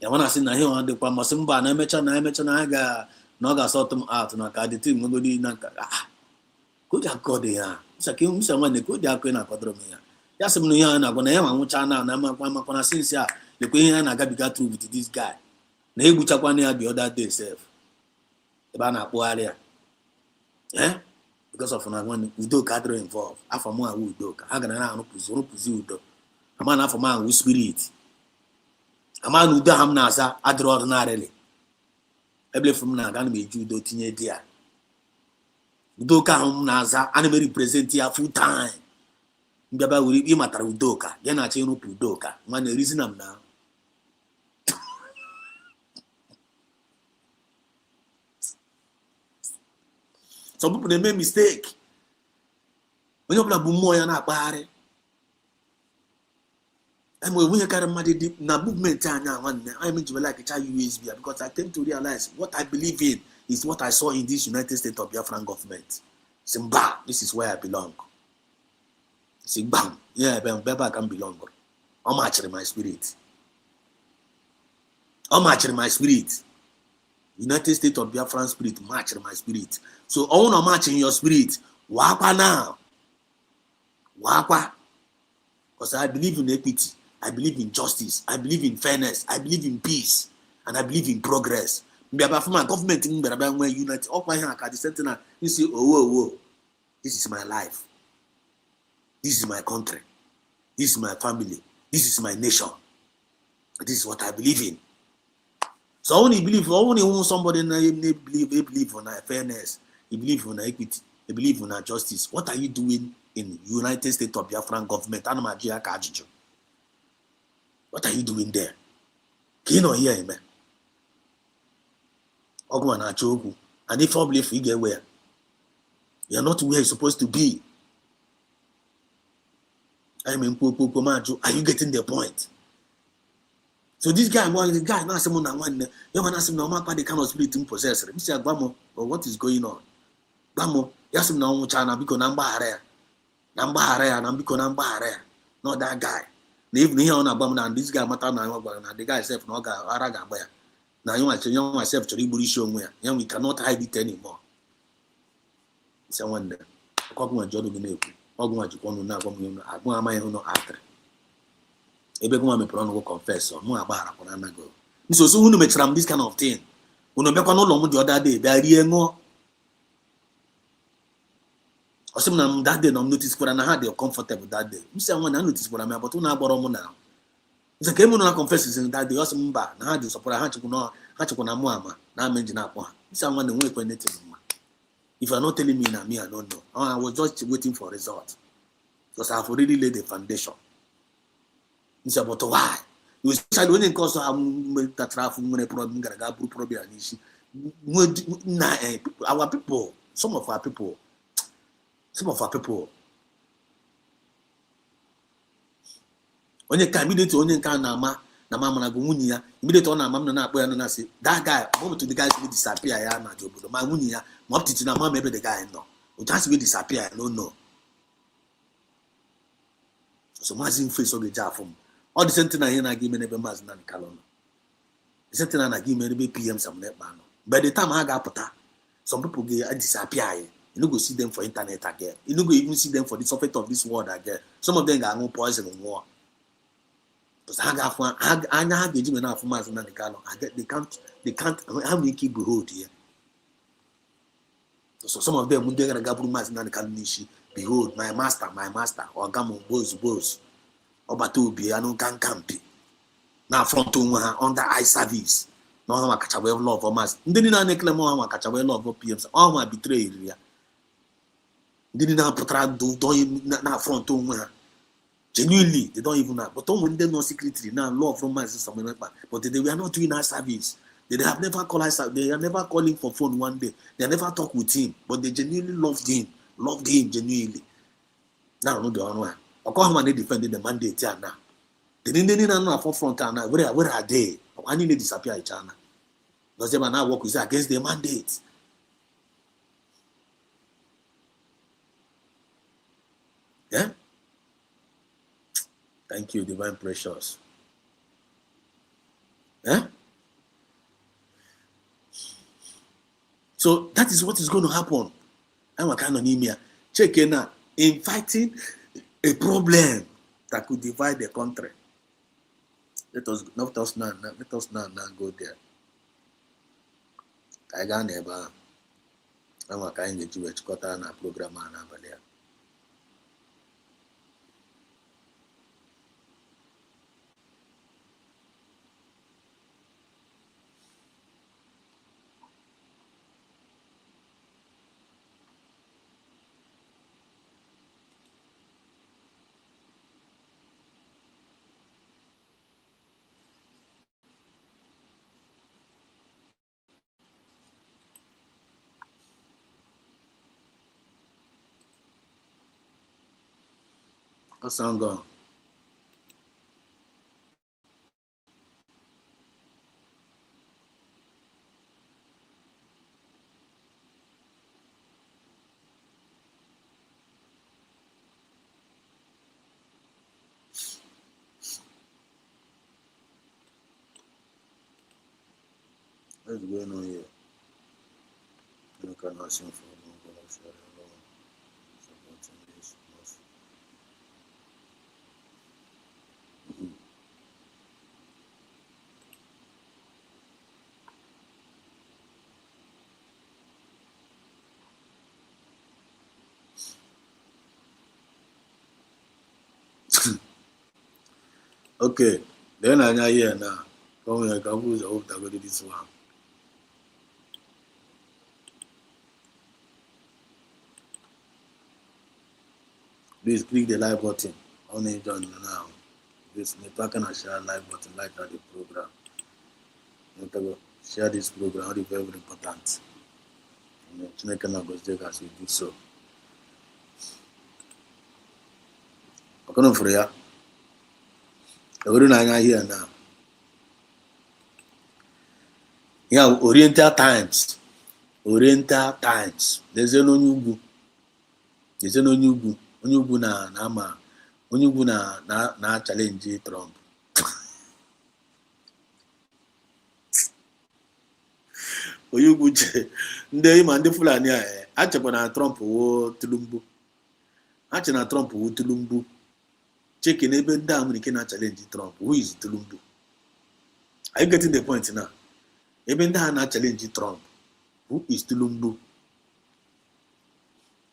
Speaker 10: I want to see na here on the Pamasumba, and I mention Naga, Naga sort them out, and I did him, nobody. Good have got there. It's a king, someone they could have been a quadromia. Yes, I'm not going to have one channel, and I'm going to since the queen and I got through with this guy. Nay, which I want the other day, self. The banner area. Eh? Because of one Udo cadre involved. After more Udo, I got an hour Udo. A man after man with spirit. A man who damn Nasa, I draw ordinarily. I believe from Nagan be Judo Tine dear. Udoka Naza, anime represent here full time. Baba will be matter Udoka, then I chain up Udoka. Man, the reason I'm now. Some people they make mistake. When you play Bumoy and Abare, and when you carry money deep, na movement I mean to be like a child USB because I tend to realize what I believe in is what I saw in this United States of Biafran government. Simba, this is where I belong. Bam, yeah, Baba can belong. How much in my spirit? How much in my spirit? United States of Biafran spirit, match in my spirit. So I want to match in your spirit. Wapa now. Wapa. Because I believe in equity. I believe in justice. I believe in fairness. I believe in peace. And I believe in progress. From my government in United up my hand at the center. You see, oh, this is my life. This is my country. This is my family. This is my nation. This is what I believe in. So I only believe somebody believe on fairness, he believe on equity, he believe on justice. What are you doing in United States of Biafran government? What are you doing there? Can you not hear him? And if I believe you get where you're not where you're supposed to be. I mean, are you getting the point? So this guy, the guy now someone that one, you want to ask him now, the kind of spirit in possess him. Say, Bamo, or what is going on? Bamo, yes, him now, China, because number area, not that guy. If me on a bum and this guy, Mata, and the guy said, no, Araga, now you want to young myself to read show where we cannot hide it anymore. Someone there, Cockman Jordan, Ogma, I go my own after. Everyone may confess or more about a go. So soon make this kind of thing. When you no long the other day, the idea more. Or some that day, no notice for an had you're comfortable that day. You say, I want to notice what I'm about to now borrow now. It's a game on confesses in that day, also mba, now had you support a hatchukuna, Muama, now mention up one. Someone the way for anything. If you're not telling me now, me, I don't know. I was just waiting for a result. Because I've already laid the foundation. It's about why. You said when it comes to that traffic, when a problem, our people, some of our people. When you can immediately only can Nama Gunia, immediately on a mamma na say that guy, moment to the guys will disappear. I am not your my Munia, Mopti to Nama, maybe the guy no. It has to be disappear, I don't know. So much in face of the jar from. All the sentinel here I give me never mas than Calon. The sentinel I give me PM some net man. By the time I got put some people get disappear. You don't go see them for internet again. You don't go even see them for the surface of this world again. Some of them got no poison in war. Because I got one, I have the Jimmy for mas than Calon. They can't, how many keep behold here? So some of them, when they got a gabble mas than Calonishi, behold, my master, or Gamo, boys. Obatu be I don't can camp. na front under eye service. No one catch away love or mass. Didn't I claim one catch away love of PMs? All my betray. Didn't I put don't front genuinely, they don't even know. But when they know secretly now, law from my sister, but they were not doing our service. They have never called us. They are never calling for phone one day. They never talk with him, but they genuinely loved him genuinely. Now, no, the one. Of course, when they defended the mandate here now, they didn't know for front now. Where are they? I need to disappear in China. Because they are now work with against the mandate. Yeah. Thank you, divine precious. Yeah. So that is what is going to happen. I'm a kind of anemia. Check in now. In fighting a problem that could divide the country. Let us now go there. I got never. I'm a kind of Jewish quarter and a program and a ballet. What's on going? What's going on here? You cannot sing for Sharia law. Supporting this must. Okay, then I know here now. Come here, come who's the hope that go to this one. Please click the like button on it on now. This network and share like button like that the program. Share this program, it's very, very important. Chineke na gozie as we do so. Okono for ya. Ewuru na anya here now. Yeah, Oriental Times. There's no new book. Onye ugwu na challenge Trump. Onye ugwu ndị ịma ndị Fulani a chekwa na Trump wo Tulumbu. Ache na Trump wo Tulumbu. Check in ebe ndị America na challenge Trump. Who is Tulumbu? Are you getting the point now? Ebe ndị ha na challenge Trump. Who is Tulumbu?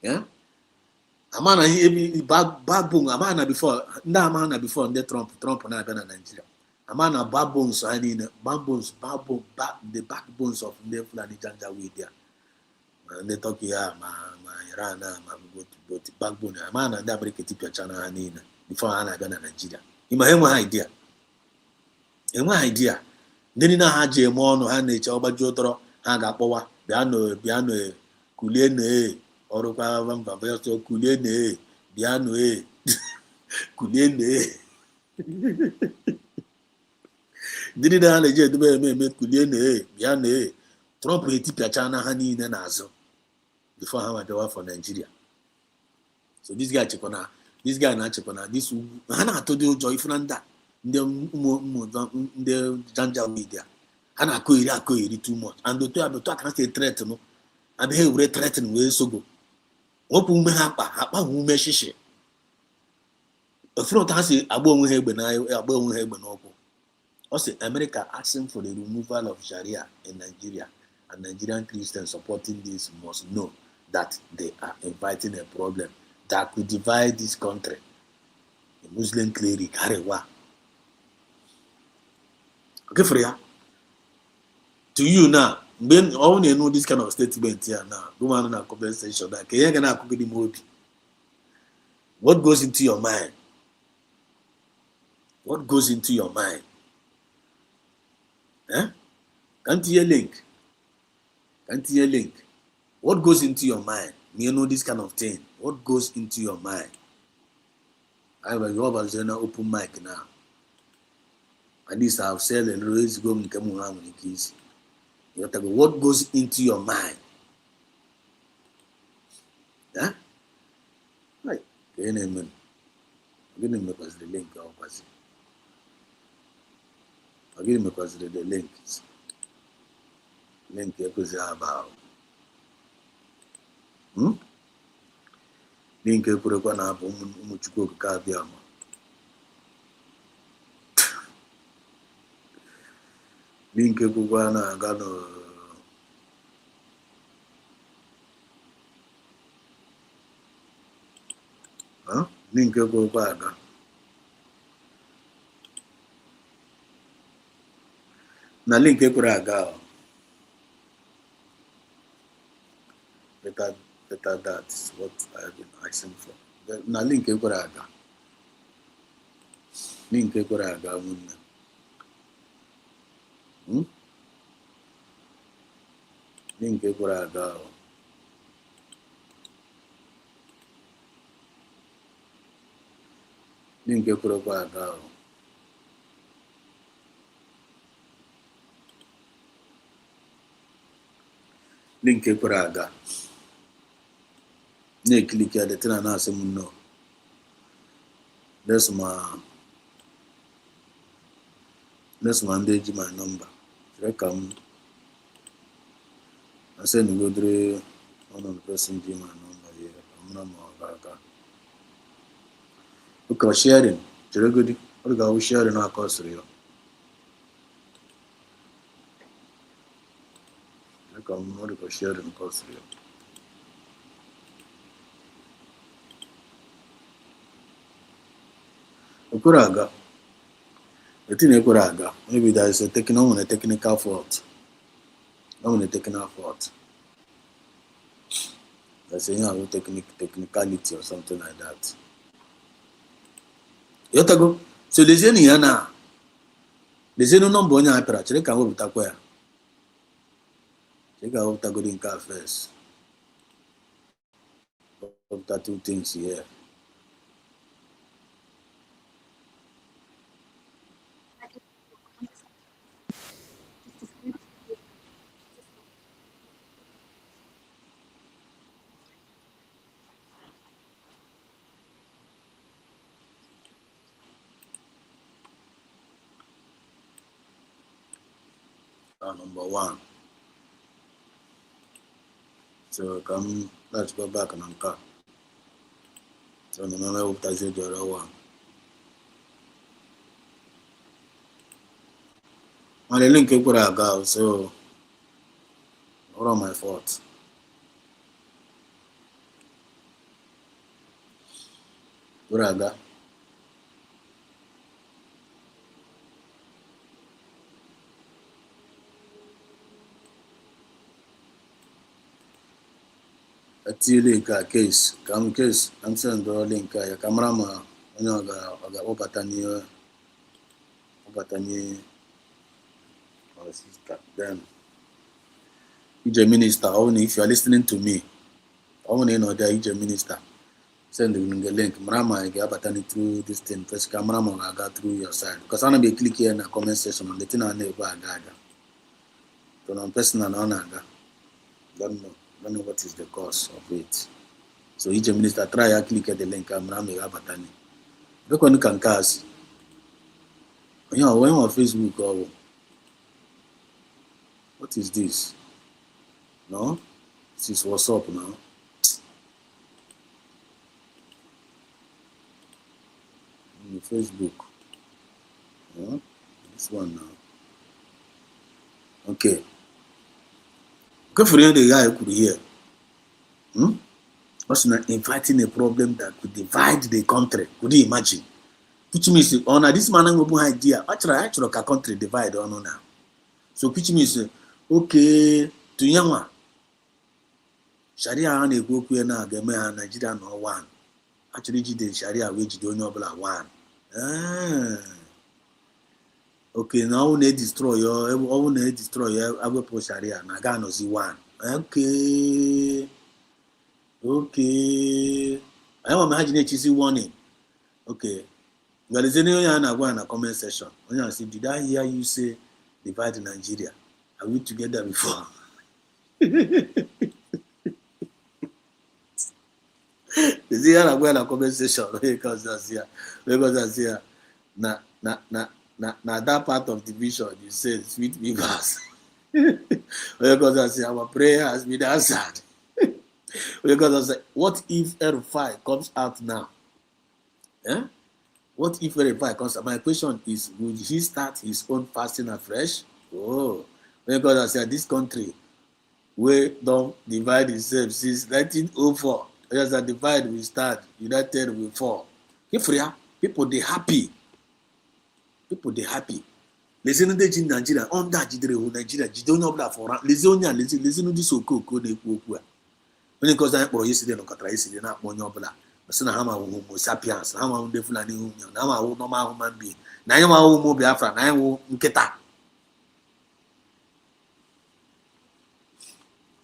Speaker 10: Yeah? Amana backbone amana before ndị amana before ndị Trump na-abịa na Nigeria. Amana backbones the backbones of the Fulani Janjaweed there. Ndị Turkey ma Iran ma both backbone amana ndị America tipia China ha niile before ha na-abịa na Nigeria. Ịma enwe idea. Ndị niile ha ji eme ọnụ ha na-eche ọgbaji ụtọrọ ha ga-akpọwa bịanụ kulie na ọrụkwa mba kulie na bịanụ kulie na ndị niile ha na-eji edebe eme kulie na bịanụ Trump etipịacha na ha niile n'azụ before ha mabewa for Nigeria. So this guy na-achịkwa na this ha na-atụ dị ụjọ ifuna ndị ndị Janjaweed ya ha na-akọ iri too much and otu aka na threat no abịa ewere threat wee sogo wepụ ume ha akpa ume shishi front ha si agba onwe ha egbe n'ọkwụ. Ọ sị America asking for the removal of Sharia in Nigeria and Nigerian Christians supporting this must know that they are inviting a problem that could divide this country. The Muslim cleric Arewa Okay, for ya. To you now, when only know this kind of statement here now, do want to compensation that can you cook the movie? What goes into your mind? What goes into your mind? Eh? Can't you link? Can't you link? What goes into your mind? You know this kind of thing. What goes into your mind? I have an open mic now. At least I've said and raised go and come around with the keys. What goes into your mind? Yeah? Right. Amen. I'm going to make us the link. I'm going to make us the link. Link about. Link ekwurekwa na abụ ụmụ Chukwu okike abịa ama. Link ekwukwa na-aga link ekwukwa aga. Na link ekwere aga. Better that's what I have been asking for. Na link ekwere aga. Link ekwere aga nwunne. Link ekwere aga. Link ekwerekwa aga. Link ekwere aga. Na-click ya the thing and ask him no. Let's mandate my number. I come I send you go through one of the person give my number here. I'm not more about look at sharing. Good. What are we sharing our cost here? Look at what sharing cost here. Okuraga. The thing Okuraga. Maybe there is a technical fault. Technical fault. There's a technicality or something like that. Yotago. So there's any yana. There's no number on your opera. Check out what Takoya. Check out what Tago in car first. After two things here. Number one. So let's go back and uncut. So no matter what I said, the other one. And the link where I go, so what are my faults? Where I go? Link case, I'm sending the link. Cameraman, then EJ Minister, only if you are listening to me, only know that EJ Minister, send the link. Marama, I get through this thing. First, cameraman, I got through your side because I'm gonna be clicking in the comment section on the thing I never got. So I'm personal on don't know what is the cause of it. So each minister try to click at the link and batani. Look on the cancas. When on Facebook or what is this? No? This is what's up now. On Facebook. Yeah? This one now. Okay. Good for the guy who could hear. Was not inviting a problem that could divide the country. Could you imagine? which means on this man open idea actually ka country divide on now. So which means okay to Yama Sharia na go ku na ga me Nigeria no one. Actually the Sharia we jide onye obula one. Okay, now we destroy your agwepo Sharia na ga no see one. Okay. I am imagining see warning. Okay. There is any one go in a comment section. When I say, did I hear you say divide Nigeria? Are we together before? Is here I go in a comment section because I see na that part of the vision you said sweet because because I say our prayer has been answered. Because I say, what if R5 comes out now? Yeah? What if R5 comes out? My question is, would he start his own fasting afresh? Oh, because I said this country where don't divide itself since 1904. As a divide we start, united we fall. If we are people they happy. People they happy. Listen to the Nigeria, on that Nigeria, Jidonia for Lizonia, listen to this oko they when it goes down for yesterday, no contra yesterday, not Monobla. Masana Hama Homo sapiens, Hama de Fulani, Nama normal human being. Nayama Homo Biafra, Nayo Nketa.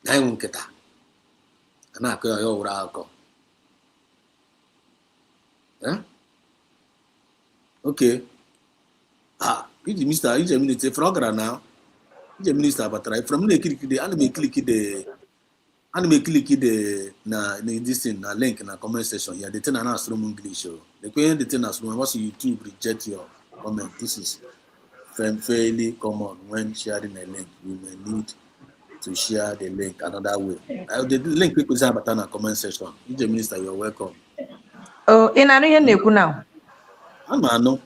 Speaker 10: Nayo Nketa. And I call your alcohol. Okay. He's a minister, Frogra now. He's a minister, but right from the click the anime click the. Na this thing na link in a comment section. Yeah, the thing na from English. The question the thing as from once YouTube reject your comment. This is fairly common when sharing a link. You may need to share the link another way. The link people say about in a comment section. If the minister, you're welcome.
Speaker 5: Oh, in any neku now.
Speaker 10: I know.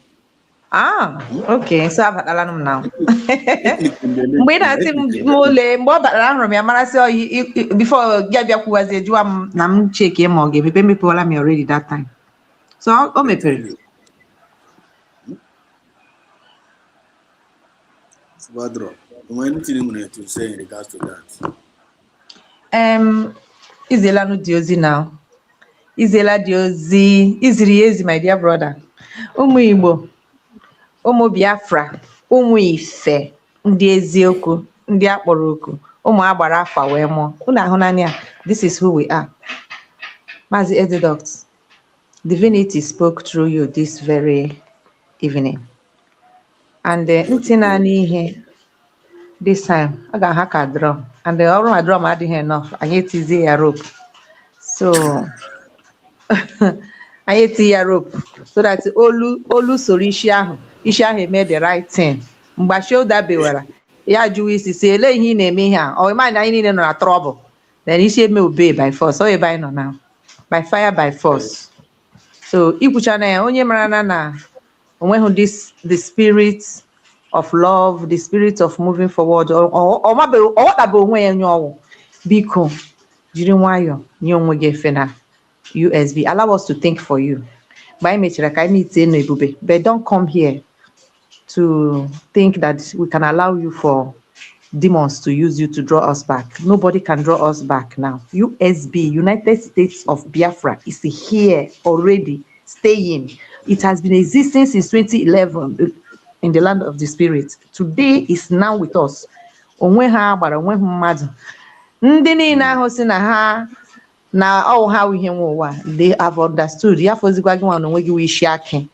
Speaker 5: Okay. So I've alarm now. When I see mole, more alarm me, I say before Gabia was a drum, nam check him or give me people me already that time. So I'll make it.
Speaker 10: Squadron. Anything you to say in regards to that?
Speaker 5: Izela no diozi now. Izela diozi, Izriezi, my dear brother. Umu Igbo. Ụmụ Biafra, ụmụ Ife, ndị eziokwu, ndị akpọrọ oku, ụmụ agbara afa wee mụọ. Unu ahụnanya, this is who we are. Mazi Edidoct, divinity spoke through you this very evening. And ntị naanị ihe this time, a ga-aha ka drum. And ọrụ ma drum adịghị enough, anyị etizie ya rope. So, anyị eti ya rope so that olu soro isi ahụ eme the right thing. Mgbe shoulder bewara ya jụwa isi si ele ihe ị na-eme ihe a ọ ịma na anyị niile nọ na trouble then isi eme obey by force ọ ebe anyị nọ now by fire by force. So ikwucha na ya onye mara na onweghị the spirit of love, the spirit of moving forward ọ watabe onwe ya nye ọwụ biko jiri nwayọ nye onwe gị efe na USB. Allow us to think for you. But don't come here to think that we can allow you for demons to use you to draw us back. Nobody can draw us back now. USB, United States of Biafra, is here already, staying. It has been existing since 2011 in the land of the spirit. Today is now with us. Now, how we hear they have understood. Ya for zigwa gwa no wegi we shiake.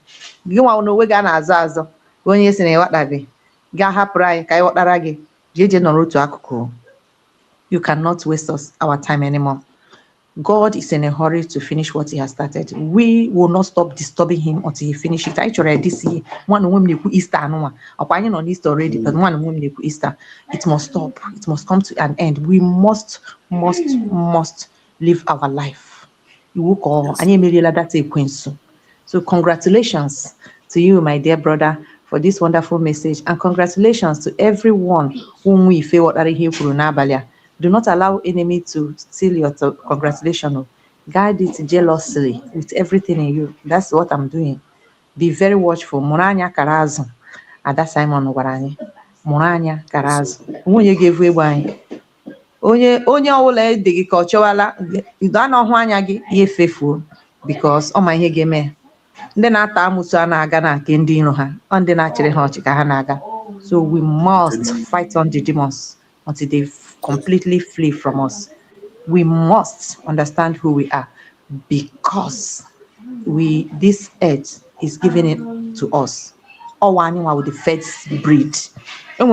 Speaker 5: Gwa no wega na azazo. Onye si na wata be. Ga haprai kai watara gi. Jeje no rotu akuku. You cannot waste our time anymore. God is in a hurry to finish what he has started. We will not stop disturbing him until he finishes it. Actually, this year, one woman ku Easter no one. Opinion on Easter already, but one woman ku Easter. It must stop. It must come to an end. We must live our life. So congratulations to you, my dear brother, for this wonderful message, and congratulations to everyone whom we feel what are here for Nabalia. Do not allow enemy to steal your congratulations. Guard it jealously with everything in you. That's what I'm doing. be very watchful. Muranya karazu. Ada Simon gwara anyị. Muranya karazu. Onye ga-evu egbe anyị. Onye ọbụla ede gị ka ọ chọwala a na-ọhụ anya gị ya efefuo because ọ ma ihe ga-eme. Ndị na-ata amụsụ a na-aga na nke ndị iro ha. Ọ ndị na-achịrị ha ọchị ka ha na-aga. So we must fight on the demons until they completely flee from us. We must understand who we are because this earth is giving it to us. All one with the first breed. A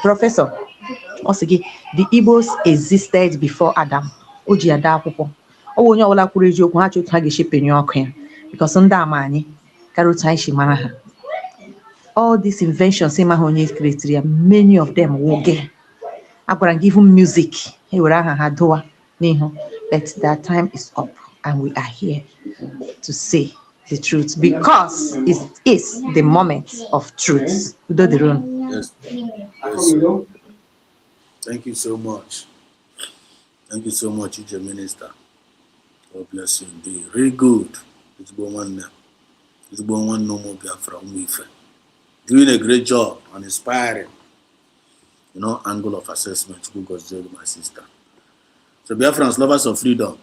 Speaker 5: professor also the Igbos existed before Adam. Oji ada akwụkwọ. Onye ọbụla kwuru eziokwu ha chọtụ ha ga-eshi penye ọkụ ya because ndị ama anyị karụta ishi mara ha. All these inventions many of them woge. I'm gonna give them music. But their time is up and we are here to say the truth because it is the moment of truth.
Speaker 10: Yes. Yes. Thank you so much. Thank you so much, Your Minister. God bless you indeed. Very good. It's been one no more Biafra. Doing a great job and inspiring, angle of assessment. Google's my sister. So Biafrans, lovers of freedom.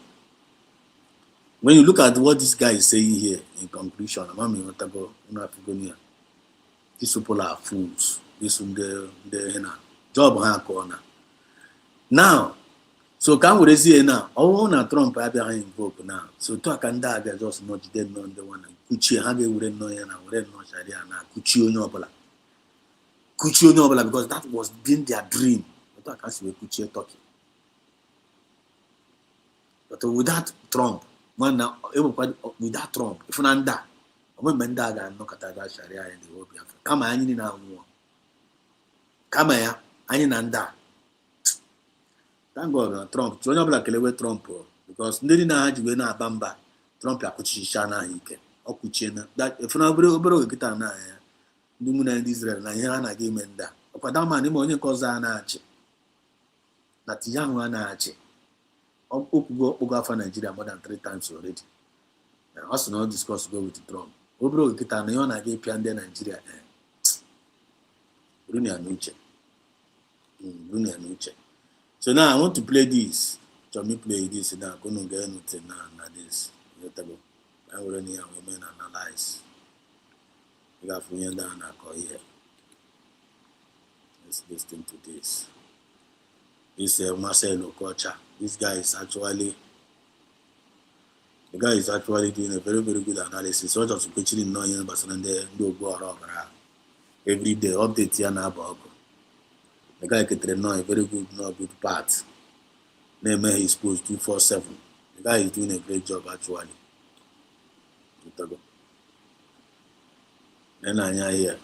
Speaker 10: When you look at what this guy is saying here in conclusion, these people are fools. This job corner. Now, so can we see now? Oh, na Trump I invoke now. So talk and that just not dead on the one. Kuchi have wouldn't know and wouldn't know Sharia now. Kuchi Nobala because that was been their dream. But I can't see Kuchi talking. But without Trump, man, now without Trump, if Nanda, when Mendaga and Nokataga Sharia in the world, come on, in our war. Come here, Nanda. Thank God, Trump. So you're like Trump because Nina Hajuna Bamba, Trump Yakuchi Shana Hike, Okuchina. That if not bro get an eye, Dumuna in Israel, Nayana game and that. Opadama Nimoni Kozanachi. That young one Achi. Oga for Nigeria more than 3 times already. I also not discuss go with Trump. Obro get an Iona gay Piande Nigeria. Brunia Nuche. Brunia Nuche. So now I want to play this. So me play this now. Go no get nothing now. This. I already have women analyze. We got from here down here. Let's listen to this. This Marcelo Kocha. This guy is actually doing a very, very good analysis. So just picture in knowing but do go around every day update here now about. The guy can know a very good part. Name his post 247. The guy is doing a great job actually. Then I here.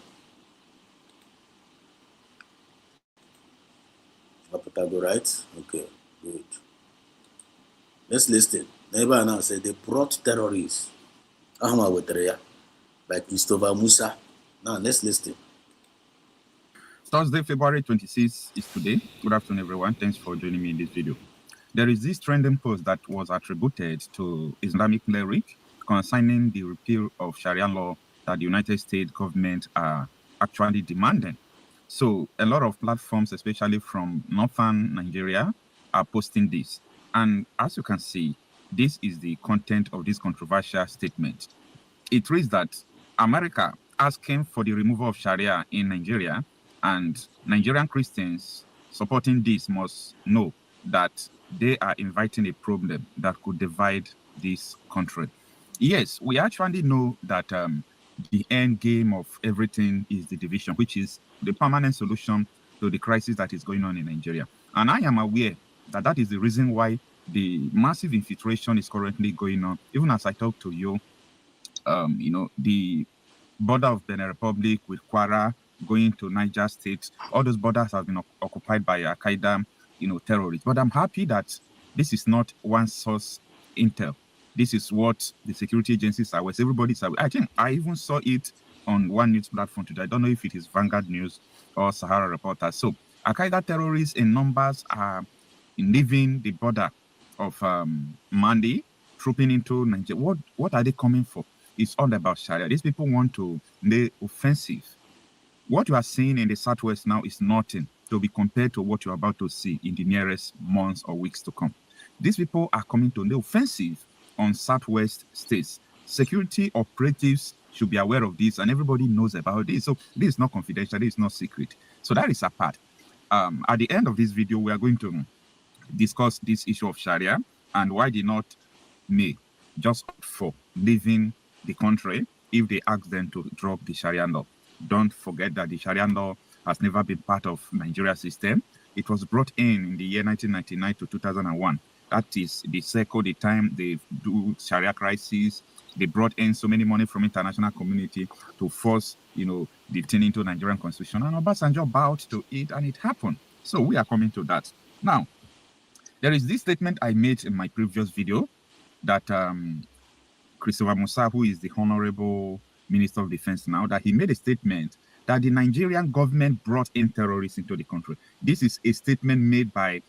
Speaker 10: Apatago, right? Okay, good. Let's listen. Neighbor now said they brought terrorists. Ahma Wetreya by Christopher Musa. Now let's listen.
Speaker 11: Thursday, February 26th is today. Good afternoon, everyone. Thanks for joining me in this video. There is this trending post that was attributed to Islamic cleric concerning the repeal of Sharia law that the United States government are actually demanding. So a lot of platforms, especially from northern Nigeria, are posting this. And as you can see, this is the content of this controversial statement. It reads that America asking for the removal of Sharia in Nigeria, and Nigerian Christians supporting this must know that they are inviting a problem that could divide this country. Yes, we actually know that the end game of everything is the division, which is the permanent solution to the crisis that is going on in Nigeria. And I am aware that that is the reason why the massive infiltration is currently going on. Even as I talk to you, the border of Benin Republic with Kwara going to Niger State, all those borders have been occupied by Al-Qaeda, terrorists. But I'm happy that this is not one source intel. This is what the security agencies are. Everybody's aware. I think I even saw it on one news platform today. I don't know if it is Vanguard News or Sahara Reporter. So Al-Qaeda terrorists in numbers are leaving the border of Mandi trooping into Nigeria. What are they coming for? It's all about Sharia. These people want to lay offensive. What you are seeing in the Southwest now is nothing to be compared to what you're about to see in the nearest months or weeks to come. These people are coming to lay offensive on Southwest states. Security operatives should be aware of this, and everybody knows about this. So this is not confidential, this is not secret. So that is a part. At the end of this video, we are going to discuss this issue of Sharia and why did not May just opt for leaving the country if they ask them to drop the Sharia law. Don't forget that the Sharia law has never been part of Nigeria's system. It was brought in the year 1999 to 2001. That is the circle, the time they do Sharia crisis. They brought in so many money from international community to force, the thing into Nigerian constitution. And Obasanjo bowed to it, and it happened. So we are coming to that. Now, there is this statement I made in my previous video that Christopher Musa, who is the Honorable Minister of Defense now, that he made a statement that the Nigerian government brought in terrorists into the country. This is a statement made by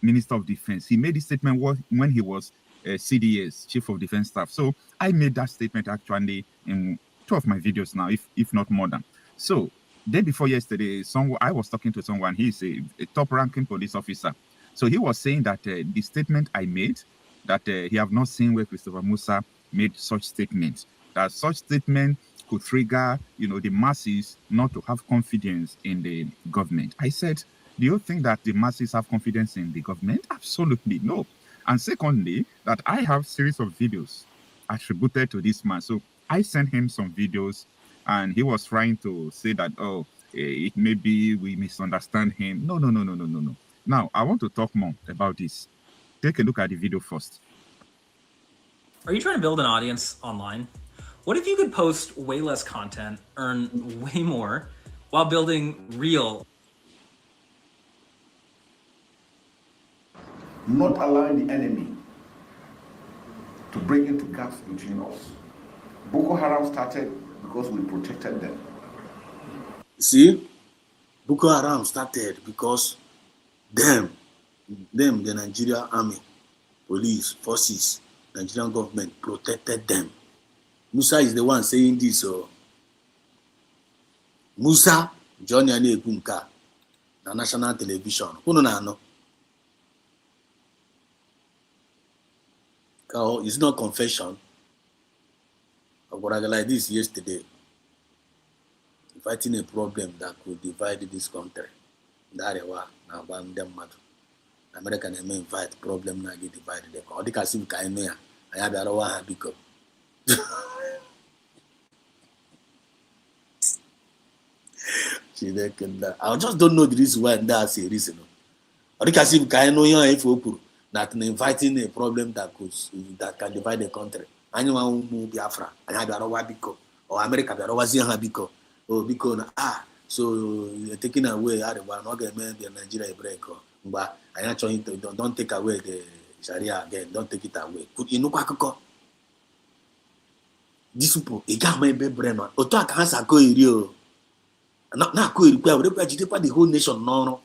Speaker 11: Minister of Defense. He made this statement when he was CDS, Chief of Defense Staff. So I made that statement actually in 2 of my videos now, if not more than. So day before yesterday, I was talking to someone. He's a top-ranking police officer. So he was saying that the statement I made, that he have not seen where Christopher Musa made such statements, that such statement could trigger, the masses not to have confidence in the government. I said, do you think that the masses have confidence in the government? Absolutely no. And secondly, that I have series of videos attributed to this man. So I sent him some videos, and he was trying to say that, it may be we misunderstand him. No. Now, I want to talk more about this. Take a look at the video first.
Speaker 12: Are you trying to build an audience online? What if you could post way less content, earn way more, while building real?
Speaker 13: Not allowing the enemy to break into gaps between us. Boko Haram started because we protected them.
Speaker 10: See, Boko Haram started because the Nigerian army, police, forces, Nigerian government protected them. Musa is the one saying this. So Musa, Johnny Anekunka, the national television. Who no? It's not confession. I got like this yesterday, fighting a problem that could divide this country. The Arewa, now ban them mad. American may invite problem now get divided. Or the civic I have Arewa because. I just don't know the reason why that's a reason. Or the civic I know if that inviting a problem that can divide the country. Anyone who Biafra, I have Arewa because, or America Arewa Zion because, or because so you're taking away Arewa, not get the Nigeria break. But I actually don't take away the Sharia again. Don't take it away. Could you know this people? It can't make brain. Oto can't go area. Not go require. We require the whole nation. No.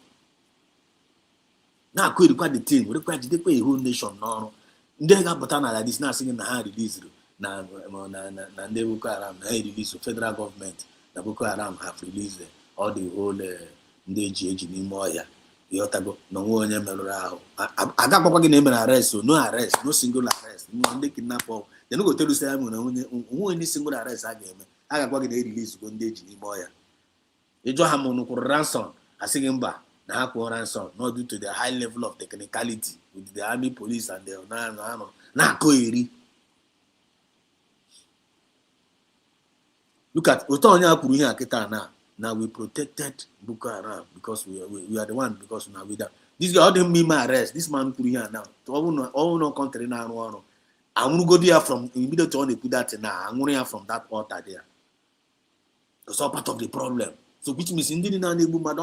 Speaker 10: Now go require the thing. We require the whole nation. No. They got butana like this. Now singing na release. Na they Boko Haram. Na release. Federal government. The Boko Haram have released all the whole NDGH in Moya. Yotago, no one ever. I got Papa name arrest, so no arrest, no single arrest. No, they kidnap. They no go tell you say who any single arrest again. I got Papa release go NDG in Moya. You just have no ransom. I say him back. Now ransom, not due to the high level of technicality with the army, police, and the na koiri. Look at Otonya Kuruya Ketana. Now we protected Boko Haram because we are the one because now we that this guy didn't mean my arrest. This man put here now. To all no country now. I'm gonna go there from immediately on they put that now. I'm going from that altar there. That's all part of the problem. So which means indeed now they one day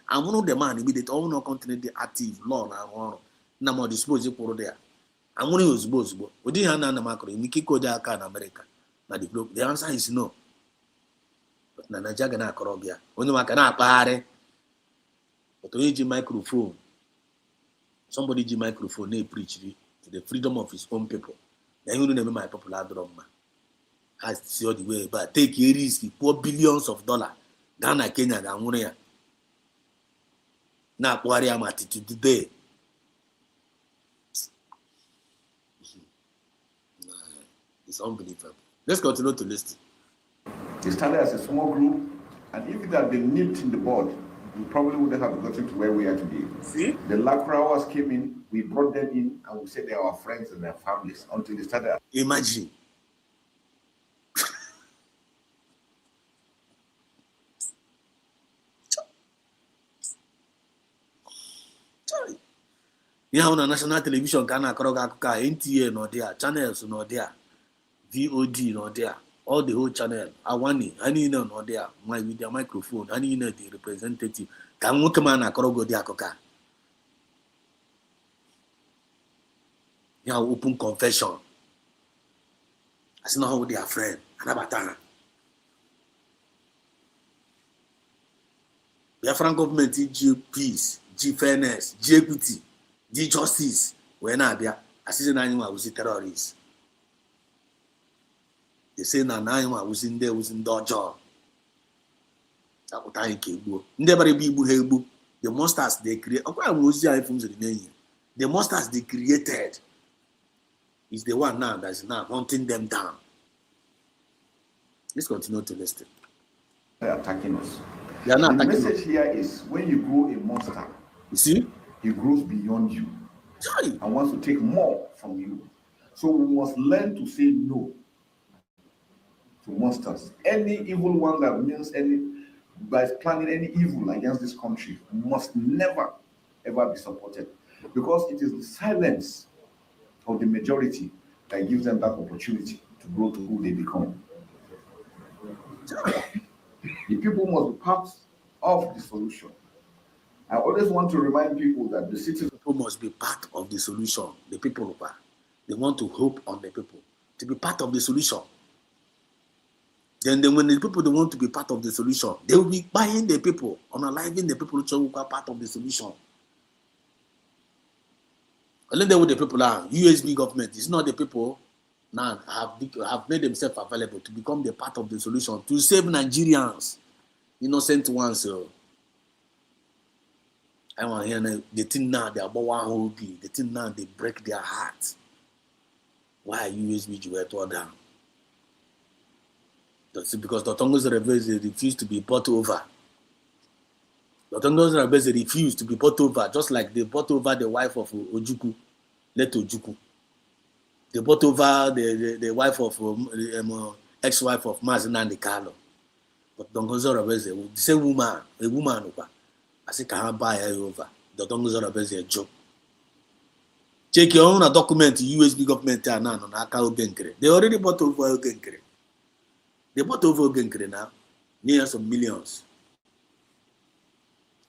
Speaker 10: I'm one of the man immediately all no country the active law now. Now more dispose for there. I'm going to use both. We didn't have an macro. We keep going in America. Now the answer is no. But na Nigeria na korobia onye maka na apare but onye ji microphone somebody ji microphone na preach to the freedom of his own people. Then you know my people are drama. Has see all the way, but take a risk, pour billions of dollars. Ghana, Kenya, Gamuria. Now, what am attitude today? It's unbelievable. Let's continue to listen.
Speaker 13: They started as a small group, and if it had been nipped in the bud, we probably wouldn't have gotten to where we are today.
Speaker 10: See?
Speaker 13: The Lakrawas came in, we brought them in, and we said they are our friends and their families until they started.
Speaker 10: Imagine. Yeah, on a national television, Ghana, Koroga, NTA, no there, channels, no there, VOD, no there, all the whole channel. Awani, any no there, my with their microphone, any the representative, can look man a Korogo Diakoka. Yeah, open confession. I see how they are friends, Anabatana. Biafran government, G peace, G fairness, G equity. The justice, when I be assistant animal was terrorists. They say na animal was in there, was in Dojo. That what I can never be Buhebu. The monsters they create. The monsters they created is the one now that's now hunting them down. Let's continue to listen.
Speaker 13: They are attacking us.
Speaker 10: They are not
Speaker 13: the
Speaker 10: attacking
Speaker 13: message
Speaker 10: us.
Speaker 13: here is when you grow a monster,
Speaker 10: You see?
Speaker 13: he grows beyond you and wants to take more from you. So we must learn to say no to monsters. Any evil one that means by planning any evil against this country must never ever be supported, because it is the silence of the majority that gives them that opportunity to grow to who they become. The people must be part of the solution. I always want to remind people that the citizens
Speaker 10: must be part of the solution. The people are. They want to hope on the people to be part of the solution. Then when the people don't want to be part of the solution, they will be buying the people, unaliving the people who are part of the solution. Only then what the people are. USB government is not the people now have made themselves available to become the part of the solution to save Nigerians, innocent ones. So. I want to hear the thing now they are about one whole day. The thing now they break their hearts. Why USB were torn down? That's because the Tongos rebels refuse to be bought over. The Tongos rebels refuse to be bought over, just like they bought over the wife of Ojukwu, Leto Ojukwu. They bought over the wife of ex-wife of Mazinandi Carlo. But the Tongos rebels, the same woman, a woman over. I say, can I buy her over? The Tongos rebels a joke. Check your own document, USB government now on account Genkere. They already bought over Genkere. They bought over Genkere now, near some millions.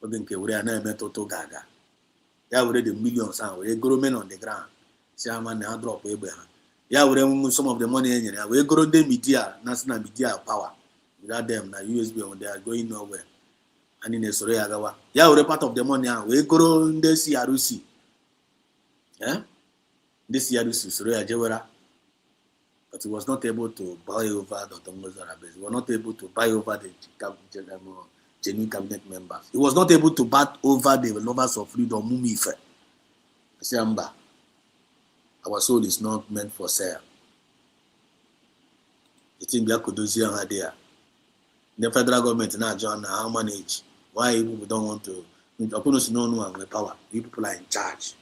Speaker 10: Genkere, we are now met to Gaga. They are already millions, and we grow men on the ground. See, I'm on the drop. Yeah, we remove some of the money in here. We grow the media, national media power. Without them, now USB on they are going nowhere. And in a Soreagawa. Yeah, we're part of the money. We grow in the CRC. Yeah? This year, this is Sorea Jewera. But he was not able to buy over the Tongos Arabes. He was not able to buy over the genuine cabinet members. He was not able to buy over the lovers of freedom, Mumife. Samba. Our soul is not meant for sale. The thing we could do here and there. The federal government now, John, how manage? Why people don't want to? Opponents no one with power. You people are in charge.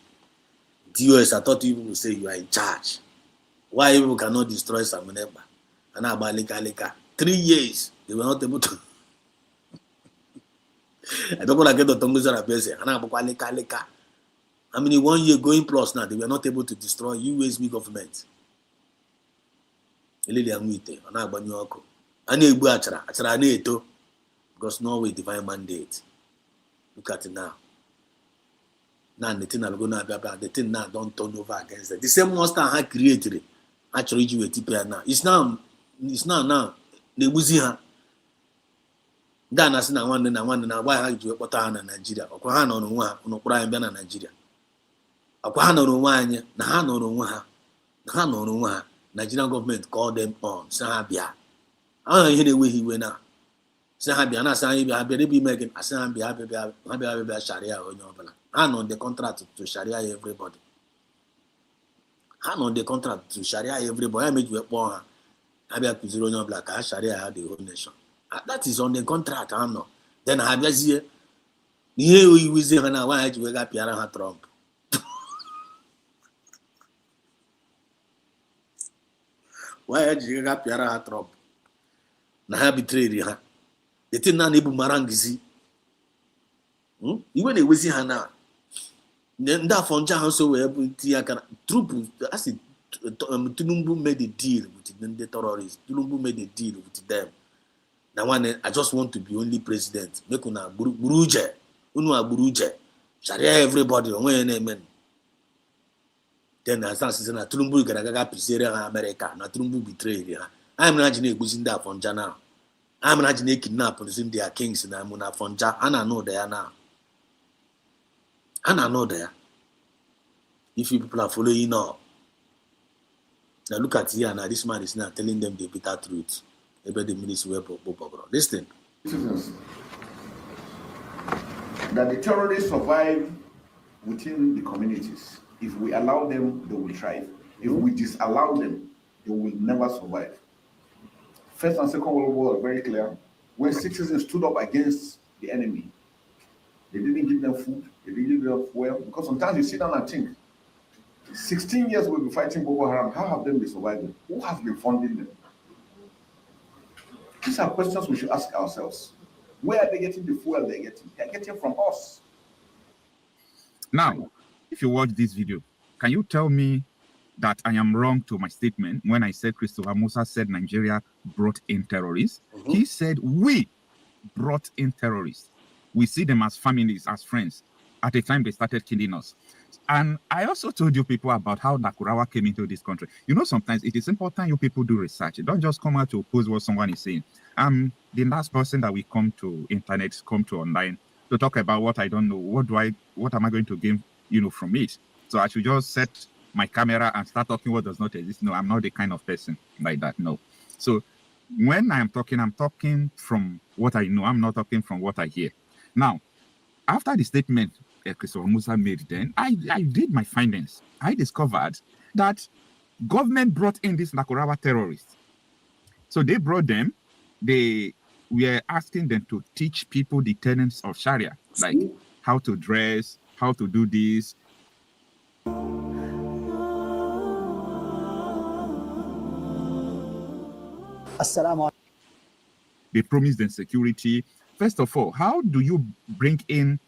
Speaker 10: DOS, I thought you would say you are in charge. Why people cannot destroy Samuneba? And now by Lika. 3 years, they were not able to. I don't want to get the Tongos Arabes. And now by Lika. I mean, 1 year going plus now, they were not able to destroy USB government. Because Norway divine mandate. Look at it now. Now the thing the thing now don't turn over against it. The same monster I created it. Actually, you were now. It's now the Wuziha. Ghana na one why have you put on Nigeria? Or Kohan on one, Nigeria. akwa ha nọrọ onwe anyị na ha nọrọ onwe ha na ha nọrọ onwe ha. Nigerian government called them on sị ha bịa. Ahụ ihe na-enweghị iwe na sị ha bịa na asị anyị bịa bịa ebe ime gị asị ha bịa bịa Sharia onye ọbụla. Ha nọ the contract to Sharia everybody. Ha nọ the contract to Sharia everybody. Ya meji wee kpọọ ha ha bịa kụziri onye ọbụla ka ha Sharia ha the whole nation. That is on the contract ha nọ. Then ha bịazie ihe oyiwizi ha na nwaanyị ji wee ga pịara ha Trump. Nwaanyị ji ga pịara ha Trump na ha bitreri ha. Eti na na-ebu mara ngizi. Iwe na-ewezi ha na ndị afọ ncha ha so wee bụ tinye aka na trupu asị Tinubu made a deal with the terrorists. Tinubu made a deal with them. Now one, I just want to be only president. Make una buruje, unu buruje. Sharia everybody. Amen. Then as I said, na Tinubu garaga president America. Na Tinubu betray her. I'm not going to go that fonja now. I'm not going to kidnap their kings na muna fonja. Ana know there now. Ana know there. If you people are following now. Now look at here now. This man is now telling them the bitter truth. About the ministry of listen.
Speaker 13: That the terrorists survive within the communities. If we allow them, they will thrive. If we disallow them, they will never survive. First and Second World War are very clear. When citizens stood up against the enemy, they didn't give them food, they didn't give them fuel. Because sometimes you sit down and think, 16 years we'll be fighting Boko Haram. How have they been surviving? Who has been funding them? These are questions we should ask ourselves. Where are they getting the fuel they're getting? They're getting from us.
Speaker 11: Now, if you watch this video, can you tell me that I am wrong to my statement when I said Christopher Musa said Nigeria brought in terrorists? He said we brought in terrorists. We see them as families, as friends. At the time they started killing us. And I also told you people about how Nakurawa came into this country. You know, sometimes it is important you people do research. Don't just come out to oppose what someone is saying. I'm the last person that we come to internet, come to online to talk about what I don't know. What am I going to gain, from it? So I should just set my camera and start talking what does not exist. No, I'm not the kind of person like that. No. So when I'm talking from what I know. I'm not talking from what I hear. Now, after the statement Christopher Musa made then, I did my findings. I discovered that government brought in these Nakurawa terrorists. So they brought them, we are asking them to teach people the tenets of Sharia, like how to dress, how to do this. They promised them security. First of all, how do you bring in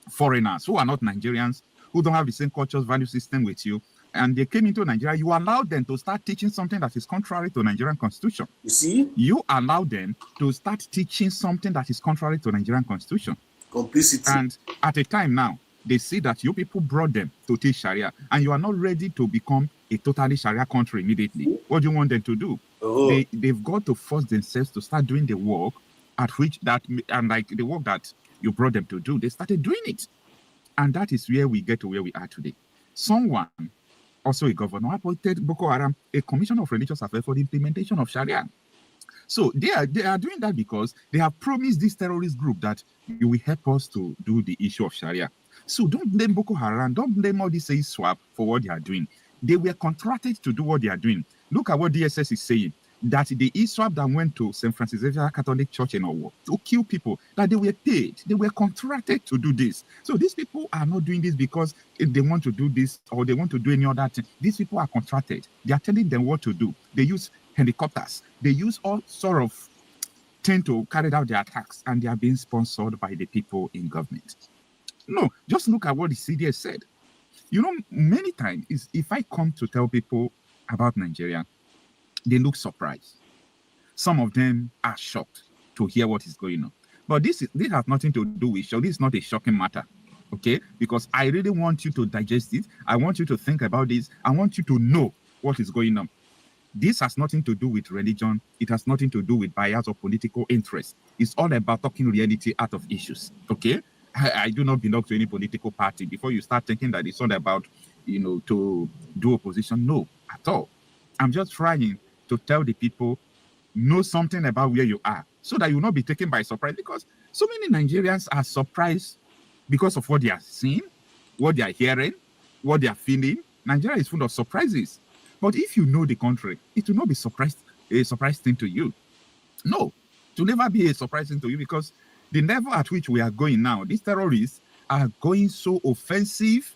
Speaker 11: foreigners who are not Nigerians, who don't have the same culture value system with you, and they came into Nigeria? You allowed them to start teaching something that is contrary to Nigerian constitution.
Speaker 10: You see?
Speaker 11: You allow them to start teaching something that is contrary to Nigerian constitution.
Speaker 10: Complicity.
Speaker 11: And at a time now, they see that you people brought them to teach Sharia, and you are not ready to become a totally Sharia country immediately. What do you want them to do? They've got to force themselves to start doing the work at which the work that you brought them to do, they started doing it. And that is where we get to where we are today. Someone, also a governor, appointed Boko Haram a commission of religious affairs for the implementation of Sharia. So they are doing that because they have promised this terrorist group that you will help us to do the issue of Sharia. So don't blame Boko Haram, don't blame all these swap for what they are doing. They were contracted to do what they are doing. Look at what DSS is saying, that the ISWAP that went to St. Francis Xavier Catholic Church in Owo to kill people, that they were paid, they were contracted to do this. So these people are not doing this because they want to do this or they want to do any other thing. These people are contracted. They are telling them what to do. They use helicopters. They use all sort of things to carry out their attacks, and they are being sponsored by the people in government. No, just look at what the CDS said. You know, many times, if I come to tell people about Nigeria, they look surprised. Some of them are shocked to hear what is going on. But this has nothing to do with shock. This is not a shocking matter, okay? Because I really want you to digest it. I want you to think about this. I want you to know what is going on. This has nothing to do with religion. It has nothing to do with bias or political interest. It's all about talking reality out of issues, okay? I do not belong to any political party. Before you start thinking that it's all about, to do opposition. No, at all. I'm just trying to tell the people, know something about where you are, so that you will not be taken by surprise, because so many Nigerians are surprised because of what they are seeing, what they are hearing, what they are feeling. Nigeria is full of surprises. But if you know the country, it will not be a surprise thing to you. No, it will never be a surprise thing to you, because the level at which we are going now, these terrorists are going so offensive.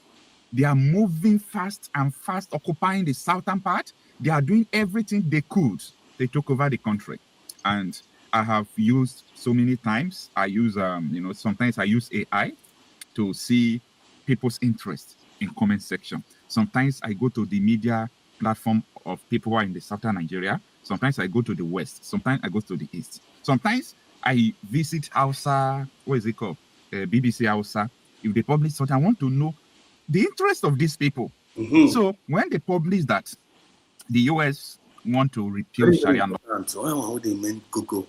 Speaker 11: They are moving fast and fast, occupying the southern part. They are doing everything they could. They took over the country. And I have used so many times, I use, sometimes I use AI to see people's interest in comment section. Sometimes I go to the media platform of people who are in the southern Nigeria. Sometimes I go to the west. Sometimes I go to the east. Sometimes I visit Hausa, what is it called? BBC Hausa. If they publish something, I want to know the interest of these people. So when they publish that the US want to repeal Sharia law,
Speaker 10: how they meant Google,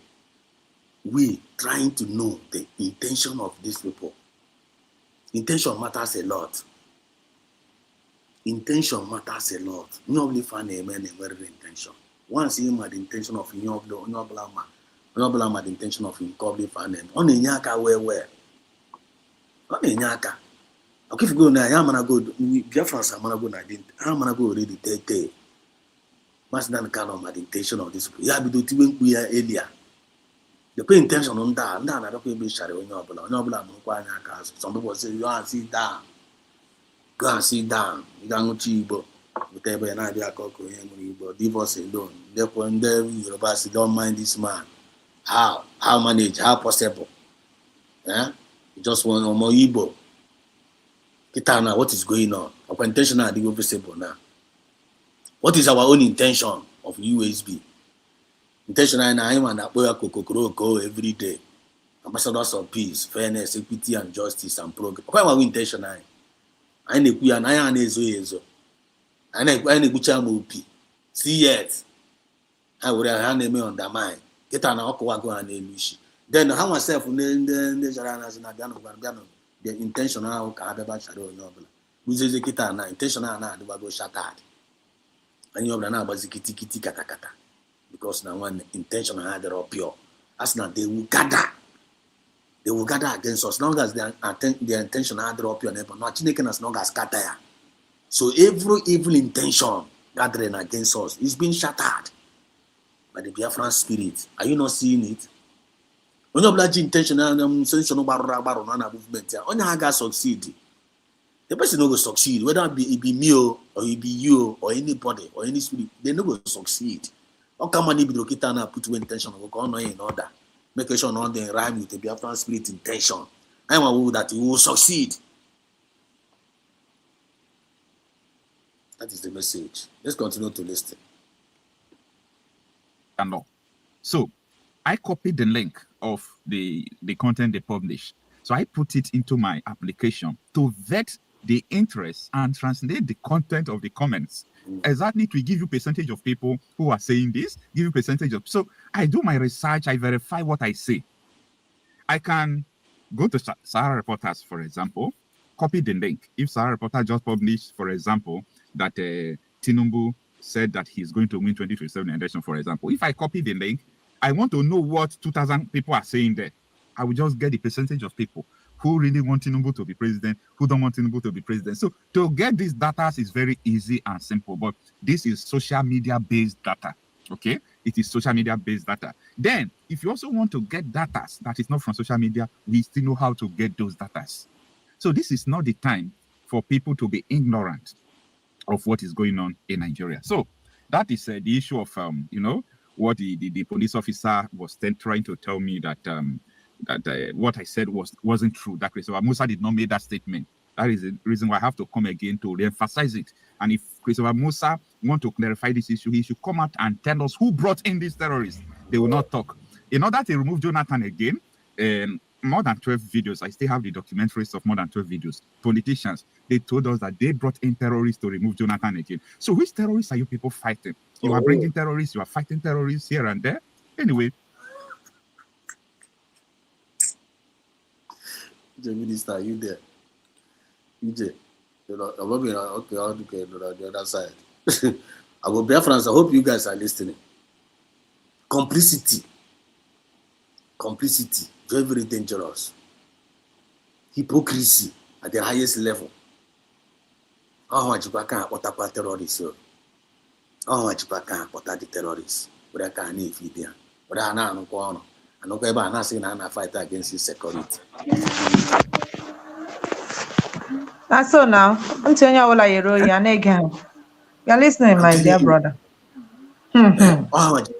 Speaker 10: we trying to know the intention of these people. Intention matters a lot. Intention matters a lot. You only find a man and very intention. Once you had the intention of the intention of him, probably find him. On a nyaka where. On a nyaka. Okay, if you go now, I'm gonna go. Biafra, I'm gonna go. I'm gonna go already. Take. Mas than kind of my intention of this. Yeah, be doing we are earlier. The pay intention on that. Now I don't be Sharia on your blood. Some people say you go and sit down. Go and sit down. You don't go whatever an idea but leave us alone. Therefore, university don't mind this man. How manage? How possible? Yeah, you just want more Igbo. Kitana, what is going on? Our intention are visible now. What is our own intention of USB? Intention I am and Apoya every day. Ambassadors of peace, fairness, equity, and justice and progress. Why are we intention I need we and I ezo. I need Guchamupi. See yet. I would have name undermine. Get an Okawago and Elushi. Then how myself the intention how I have shadow novel. Which is a kitana, intentional now the go shattered. And you have now about kitty kata. Because now one intention had their pure. As now they will gather. They will gather against us. As long as their intention had their pure neighbor, not chicken as long as scatter. So every evil intention gathering against us is being shattered by the Biafran spirit. Are you not seeing it? When you have intentional movement, only I succeed. The person no go succeed, whether it be me or it be you or anybody or any spirit, they no go succeed. How come money be lokita put your intention of go in order? Make sure not they rhyme with the Biafran spirit intention. I want that you will succeed. That is the message. Let's continue to listen.
Speaker 11: So I copied the link of the content they publish. So I put it into my application to vet the interest and translate the content of the comments. Exactly, to give you percentage of people who are saying this, give you percentage of. So I do my research, I verify what I say. I can go to Sahara Reporters, for example, copy the link. If Sahara Reporter just published, for example, that Tinubu said that he's going to win 2027 election, for example. If I copy the link, I want to know what 2,000 people are saying there. I will just get the percentage of people who really want Tinubu to be president, who don't want Tinubu to be president. So to get these data is very easy and simple, but this is social media-based data, okay? It is social media-based data. Then, if you also want to get data that is not from social media, we still know how to get those data. So this is not the time for people to be ignorant of what is going on in Nigeria. So that is the issue of, what the police officer was then trying to tell me that what I said wasn't true. That Christopher Musa did not make that statement. That is the reason why I have to come again to re-emphasize it. And if Christopher Musa want to clarify this issue, he should come out and tell us who brought in these terrorists. They will not talk. In order to remove Jonathan again, more than 12 videos, I still have the documentaries of more than 12 videos. Politicians, they told us that they brought in terrorists to remove Jonathan again. So which terrorists are you people fighting? You are bringing terrorists, you are fighting terrorists here and there. Anyway.
Speaker 10: The minister, are you there? EJ. Okay, the other side. I will Biafrans, I hope you guys are listening. Complicity, very, very dangerous. Hypocrisy at the highest level. Oh, what you can't put up a terrorist. Oh, what you can't put up the terrorists. But I can't if you there. But I know no corner. I know about nothing and I fight against insecurity.
Speaker 5: And so now, I'm telling you all I hear you and again. You're listening, my dear brother.
Speaker 10: Oh, what you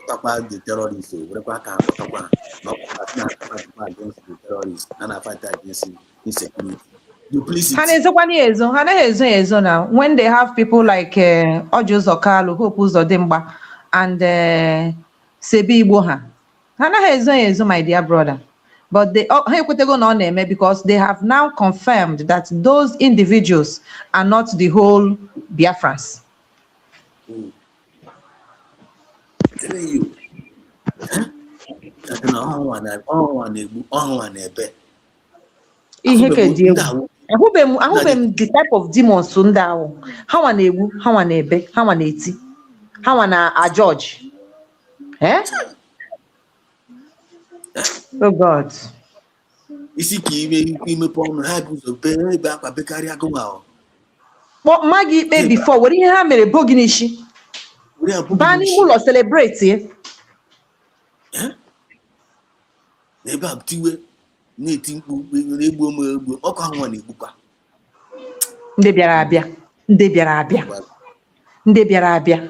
Speaker 10: put up the terrorists. But I can't put up against the terrorists and I fight against insecurity. Duplicity.
Speaker 5: Ezo now. When they have people like Ojo Zokalu, Hope Uzodimba, and Sebi Igboha. Ezo, my dear brother. But they because they have now confirmed that those individuals are not the whole Biafrans.
Speaker 10: I'm telling you.
Speaker 5: Ahụbeghị m the type of demons ndị ahụ ha nwa na-egbu ha nwa na-ebe ha nwa na-eti ha nwa na George oh God
Speaker 10: isi ka imepe ọnụ ha bụ ụzọ bee ebe akwa bekarịa gụnwa
Speaker 5: mma gị ikpe before were ihe ha mere bo gị n'isi baa n'ime ụlọ celebrate
Speaker 10: n'ebe a tiwe na-eti mkpu na-egbu ụmụ egbu ọkụ ahụ nwa na-egbukwa
Speaker 5: ndị bịara abịa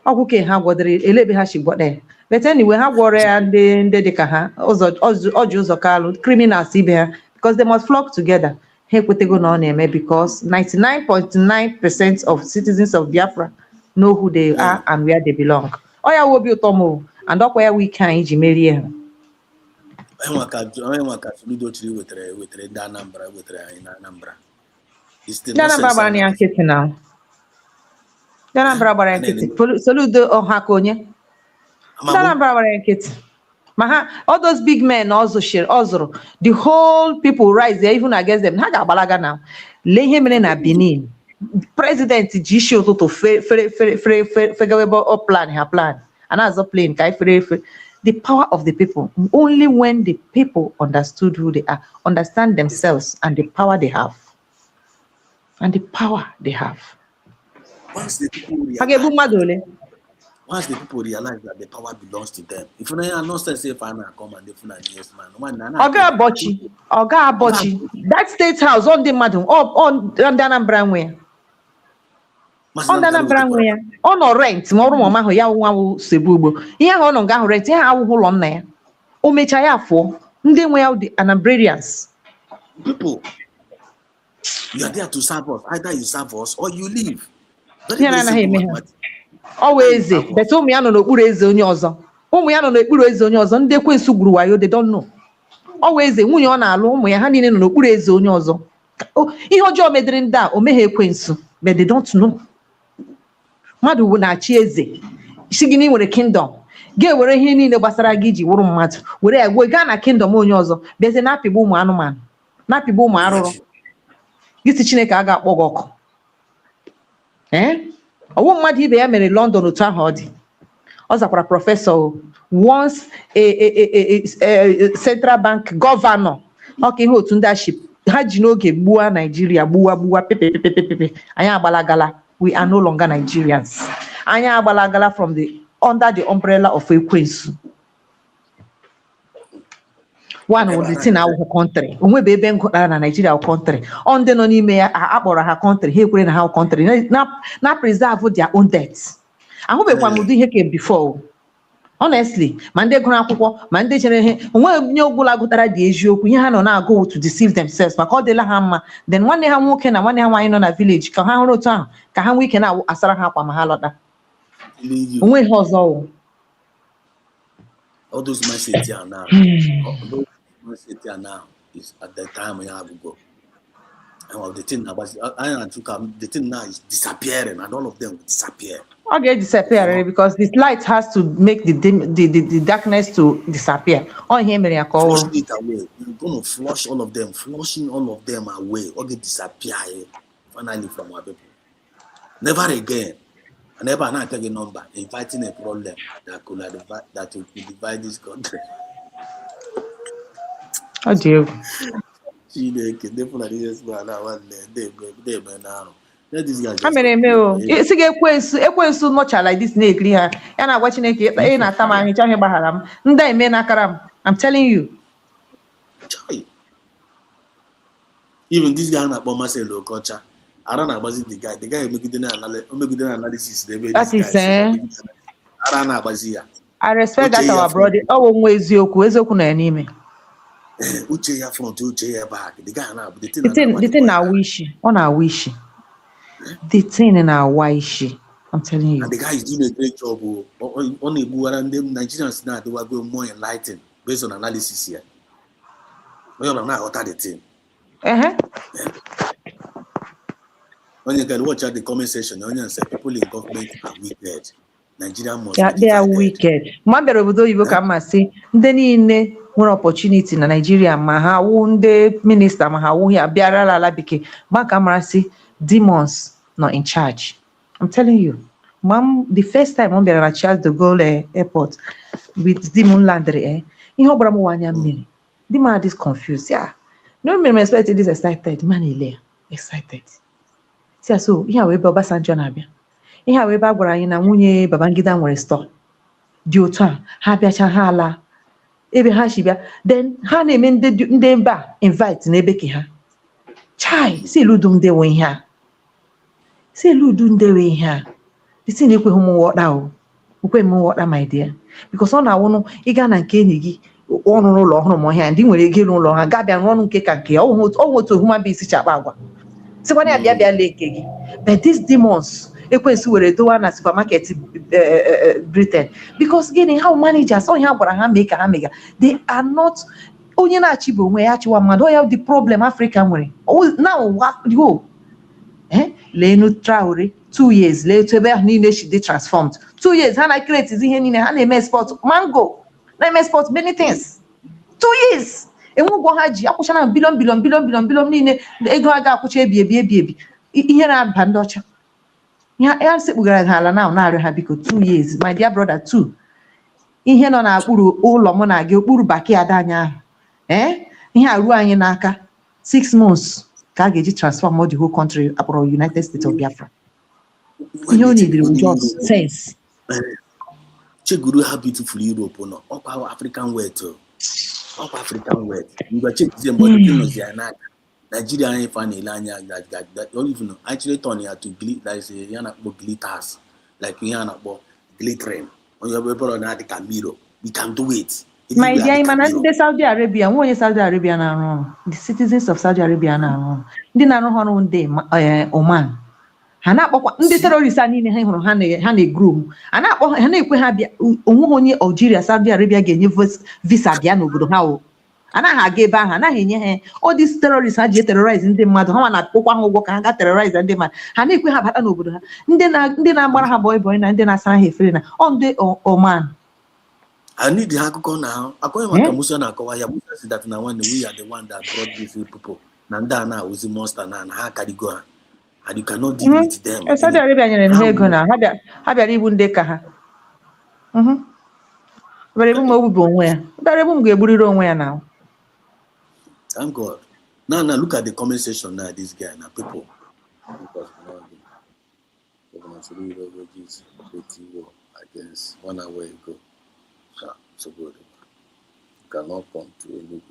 Speaker 5: ọgwụ ka ha gwọdere elebe ha si gwọda ya but anyway ha gwọrọ ya ndị dịka ha ọjị ụzọ kalụ criminals ibe ha because they must flock together ha ekwetego na ọ na-eme because 99.9% of citizens of Biafra know who they are and where they belong. Ọ ya obi ụtọ m and ọkwa ya wike anyị ji merie ha
Speaker 10: onye maka Soludo chiri wetere ndị Anambra wetere anyị na Anambra
Speaker 5: ndị Anambra gbara ya nkịtị na ndị Anambra gbara ya nkịtị Soludo ọha ka onye ndị Anambra gbara ya nkịtị ma ha all those big men ọ zụrụ the whole people rise there even against them ha ga-agbalaga na lee ihe mere na Benin president ji isi ụtụtụ fegawebe plan a na-azọ plane ka fere the power of the people only when the people understood who they are, understand themselves and the power they have. Once the
Speaker 10: people realize that the power belongs to them, if you not say if I come and if yes man,
Speaker 5: Oga Abochi, that state house on the madam on Anambra where. On Anambra where on rent ma ọrụ mama ahụ ya nwa Sebugbo ihe ahụ ọ nọ rent ihe ahụ ụlọ nna ya o mecha ya afọ ndị nwe ya the Anambrarians
Speaker 10: people you are there to serve us, either you serve us or you leave.
Speaker 5: Always but ụmụ ya nọ n'okpuru eze onye ọzọ ndị ekwensu gburu wayo they don't know always nwunye ọ na-alụ ụmụ ya ha niile nọ n'okpuru eze onye ọzọ ihe ọjọọ medere ndị a o meghe ekwensu but they don't know. Mmadụ na-achị eze isi gị nwere kingdom ga-ewere ihe niile gbasara gị ji wụrụ mmadụ were ya gaa na kingdom onye ọzọ bịazie na-apịgbu ụmụ anụmanụ na-apịgbu ụmụ arụrụ gị Chineke a ga-akpọ gị ọkụ ọwụ mmadụ ibe ya mere London otu ahụ ọ dị ọ zakwara prọfesọ once a central bank gọvanọ ọka ihe otu ndị aship ha ji n'oge gbuwa Naijiria gbuwa pepe anyị agbalagala. We are no longer Nigerians. Anya agbalagala from under the umbrella of ekwensu. One would be in our country. Onwe be ebe nkọtara na Nigeria our country. On the no n'ime ya akpọrọ ha country. Ha ekwere na ha country. Na preserve their own debts. Ahụbekwa m ụdị ihe ke before. Honestly, ma ndị gụrụ akwụkwọ ma ndị chere ihe onwe onye ọbụla gụtara dị eziokwu ihe ha nọ na-agụ to deceive themselves maka ọ dịla ha mma then nwanne ha nwoke na nwanne ha nwaanyị nọ na village ka ha hụrụ otu ahụ ka ha nwee ike na-asara ha akwa ma ha lọta onwe ha ọzọ
Speaker 10: all those messages here now is at the time we have to go And the thing about the thing now is disappearing, and all of them will disappear.
Speaker 5: Okay, disappear because this light has to make the darkness to disappear. On him,
Speaker 10: Flushing it away. You're gonna flush all of them, flushing all of them away. Okay, disappear finally from our people. Never again. I never now take a number, inviting a problem that could divide this country.
Speaker 5: Oh dear. I mean, it's a ekwensu nọcha like this na-ekiri ha ya na-agwa Chineke ị na-ata m ahụ ịchọghị gbaghara m ndị a eme n'akara m. I'm telling you.
Speaker 10: Even this guy na-akpọ Marcel Okocha, ara na-agbazi the guy megide analysis.
Speaker 5: That is
Speaker 10: ara na-agbazi ya.
Speaker 5: I respect that our brother. Oh, nwe eziokwu na ya n'ime.
Speaker 10: Uche ya front, uche ya back. The guy na
Speaker 5: the thing na wishi. On our wishi. The thing in our wishi. I'm telling you.
Speaker 10: And the guy is doing a great job. On the Nigerians now they were going more enlightened based on analysis here. We are now utter the thing. When you can watch at the comment section, you say people in government are wicked. Nigeria must be
Speaker 5: they are wicked. Mwambere obodo Igbo ka mma si ndị niile nwere opportunity na Nigeria ma ha wu ndị minister ma ha wu ya bịara ala bekee maka mara si demons not in charge. I'm telling you. Mom, the first time I'm at Charles de Gaulle airport with demon landry, ihe ọgbara m wanya mmiri. The man is confused. Yeah. No me expected this excited. Man is excited. See, so ihe we Baba Sanjo na-abịa. Ihe we ba gwara anyị na nwunye Babangida nwere store. Dị otu a, ha bịacha ha ala. Ebe ha shi bịa. Then ha na-eme ndị mba invite n'ebe ke ha. Chai, si ludum de we ihe a. Si ludum de we ihe a. Isi na-ekwe hụ m nghọta o. Ukwe m nghọta my dear. Because ọ na-awụnụ ịga na nke enyi gị ọrụ n'ụlọ ọhụrụ ma ọhịa ndị nwere ego n'ụlọ ha ga-abịa rụọ ọrụ nke ka nke ya ọ otu human being si chakpa agwa. Sikwana ya bịa lee nke gị. But these demons ekwensu were dowa na supermarket Britain because gịnị how managers onye ha gwara ha mee ka ha mega they are not onye na-achị bụ onwe ya achịwa mmadụ ọ ya the problem Africa nwere now go Lenu Traore 2 years later ebe ahụ niile she dey transformed 2 years ha na create ihe niile ha na-eme export mango na-eme export many things 2 years enwegwo ha ji akwụcha na billion niile ego ha ga-akwụcha ebi ihe na-aba ndị ọcha ya sekpugara ha ala na-arịọ ha biko 2 years my dear brother 2 ihe nọ n'okpuru ụlọ mụ na gị okpuru backyard anyị ahụ ihe aruo anyị n'aka 6 months ka a ga-eji transform the whole country akpọrọ United States of Biafra. Ihe o neediri just sense.
Speaker 10: Cheguru ha beautiful Europe no ọkwa African wealth ọkwa African wealth ngwa chekizie mgbe ndị nozi ana Nigeria anyị fa na-ele anya that or even actually turn ya to like ya na-akpọ glitters like ihe a na-akpọ glittering onye ọbụla na-adị ka mirror we can do it.
Speaker 5: My dear, ndị Saudi Arabia, nwonye Saudi Arabia na-arụ ọrụ. The citizens of Saudi Arabia na-arụ ọrụ. Ndị na-arụ ọrụ ndị Oman. Ha na-akpọkwa ndị terrorists niile ha hụrụ ha na-egroup. Ha na-akpọ ha na-ekwe ha bịa onwe onye Algeria Saudi Arabia ga-enye visa bịa n'obodo ha o. Anaghị aga ebe ahụ, anaghị enye ha all these terrorists ha ji terrorize ndị mmadụ ha na-akpọkwa ha ụgwọ ka ha ga terrorize ndị mmadụ. Ha na-ekwe ha bata n'obodo ha. Ndị na-agbara ha boy na ndị na-asara ha efere na ndị Oman.
Speaker 10: I need the akụkọ now. Akọghị maka Musa na-akọwa ya Musa said that na when we are the one that brought these people. Na ndị a na-awụzi monster na ha karigo ha. And you cannot deal with them.
Speaker 5: Saudi Arabia nyere ha ego na ha bịara igbu ndị ka ha. Bịara igbu ma ogbugbu onwe ya. Bịara igbu m ga-egburiri onwe ya na.
Speaker 10: Thank God. Now look at the comment section now. This guy now people. Because against 1 hour ago. So good. You cannot come to Enugu.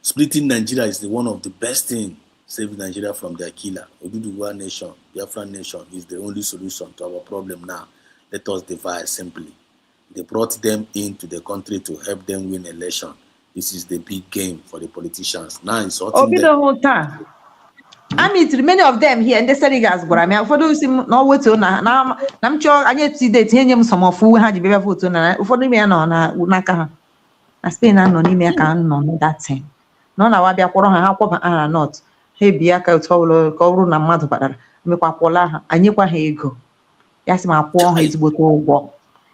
Speaker 10: Splitting Nigeria is one of the best things saving Nigeria from their killer. Oduduwa nation, Biafran nation is the only solution to our problem now. Let us divide simply. They brought them into the country to help them win election. This is the big game for the politicians. Now it's hurting them.
Speaker 5: I meet many of them here in the Senegals, but I mean, for those who know what to now, I'm sure I get to see that some of who had the vote on for the man on Unaka. na Spain nọ n'ime ya ka nọ that time nọ na wabịa kwọrọ ha kwọba ha na north ha ebi aka otu ọbụla ka ọ bụrụ na mmadụ batara mekwakwụla ha anyịkwa ha ego ya sị ma kwụọ ha ezigbote ụgwọ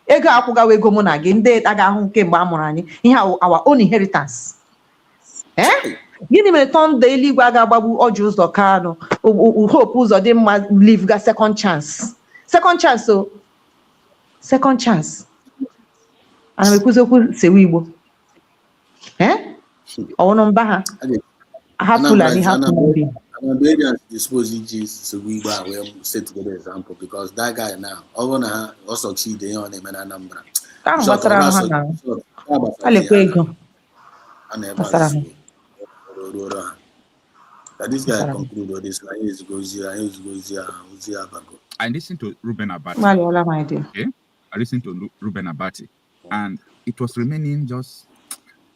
Speaker 5: ego akwụgawa ego mụ na gị ndị aga-ahụ kemgbe a mụrụ anyị ihe our own inheritance gịnị mere tọnda eluigwe ga-agbagbu ọjị ụzọ Kanụ hope ụzọ dị mma live ga second chance o second chance ana m ekwuzi okwu sewe Igbo ọwụnụ mba ha Fulani ha Fulani
Speaker 10: Nigerians dispose iji sewe Igbo a wee set together example because that guy now ọ bụrụ na ha ọ succeed ihe ọ na-eme na Anambra
Speaker 5: ahụ gbasara ha na alekwa ego gbasara ha
Speaker 10: that this guy conclude all this like he's goes
Speaker 11: I listened to Ruben Abati.
Speaker 5: Okay?
Speaker 11: I listened to Ruben Abati, and it was remaining just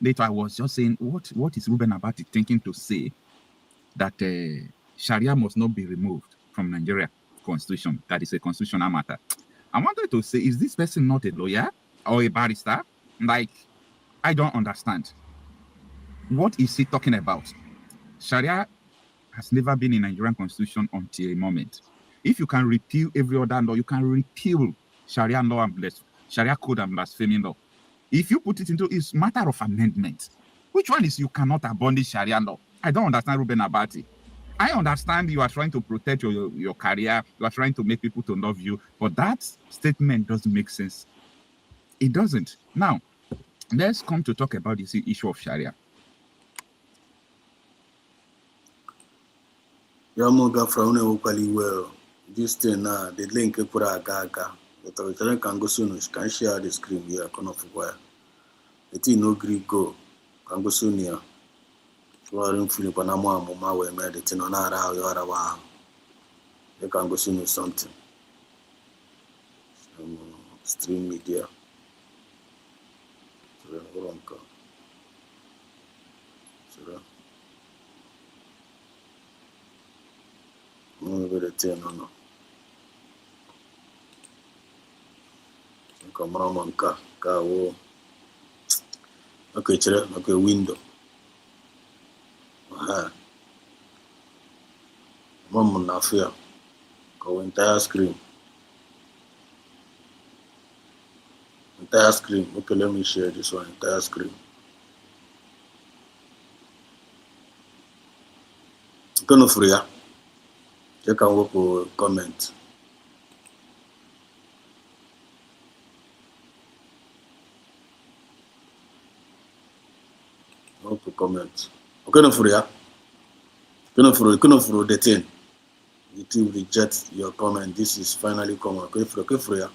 Speaker 11: later. I was just saying, what is Ruben Abati thinking to say that Sharia must not be removed from Nigeria constitution? That is a constitutional matter. I wanted to say, is this person not a lawyer or a barrister? Like, I don't understand. What is he talking about? Sharia has never been in Nigerian constitution until a moment. If you can repeal every other law, you can repeal Sharia law and Sharia code and blasphemy law. If you put it into it's matter of amendment, which one is you cannot abolish Sharia law? I don't understand Ruben Abati. I understand you are trying to protect your career, you are trying to make people to love you, but that statement doesn't make sense. It doesn't. Now, let's come to talk about this issue of Sharia.
Speaker 10: Well, this thing now, the link put a gaga. The can go soon, can share the screen here, can of where. The thing no Greek go, can go soon here. You are in Philip and Mama, where made the thing on our you are wow. They can go soon with something. Stream media. The thing no. Come on, car, okay, chere, okay, window. Mom na fear. Go entire screen. Entire screen. Okay, let me share this one. Entire screen. Gonna free ya. Check and work for comment. To comment. Okay, for ya. Couldn't for the thing. YouTube reject your comment. This is finally common. Okay, for ya.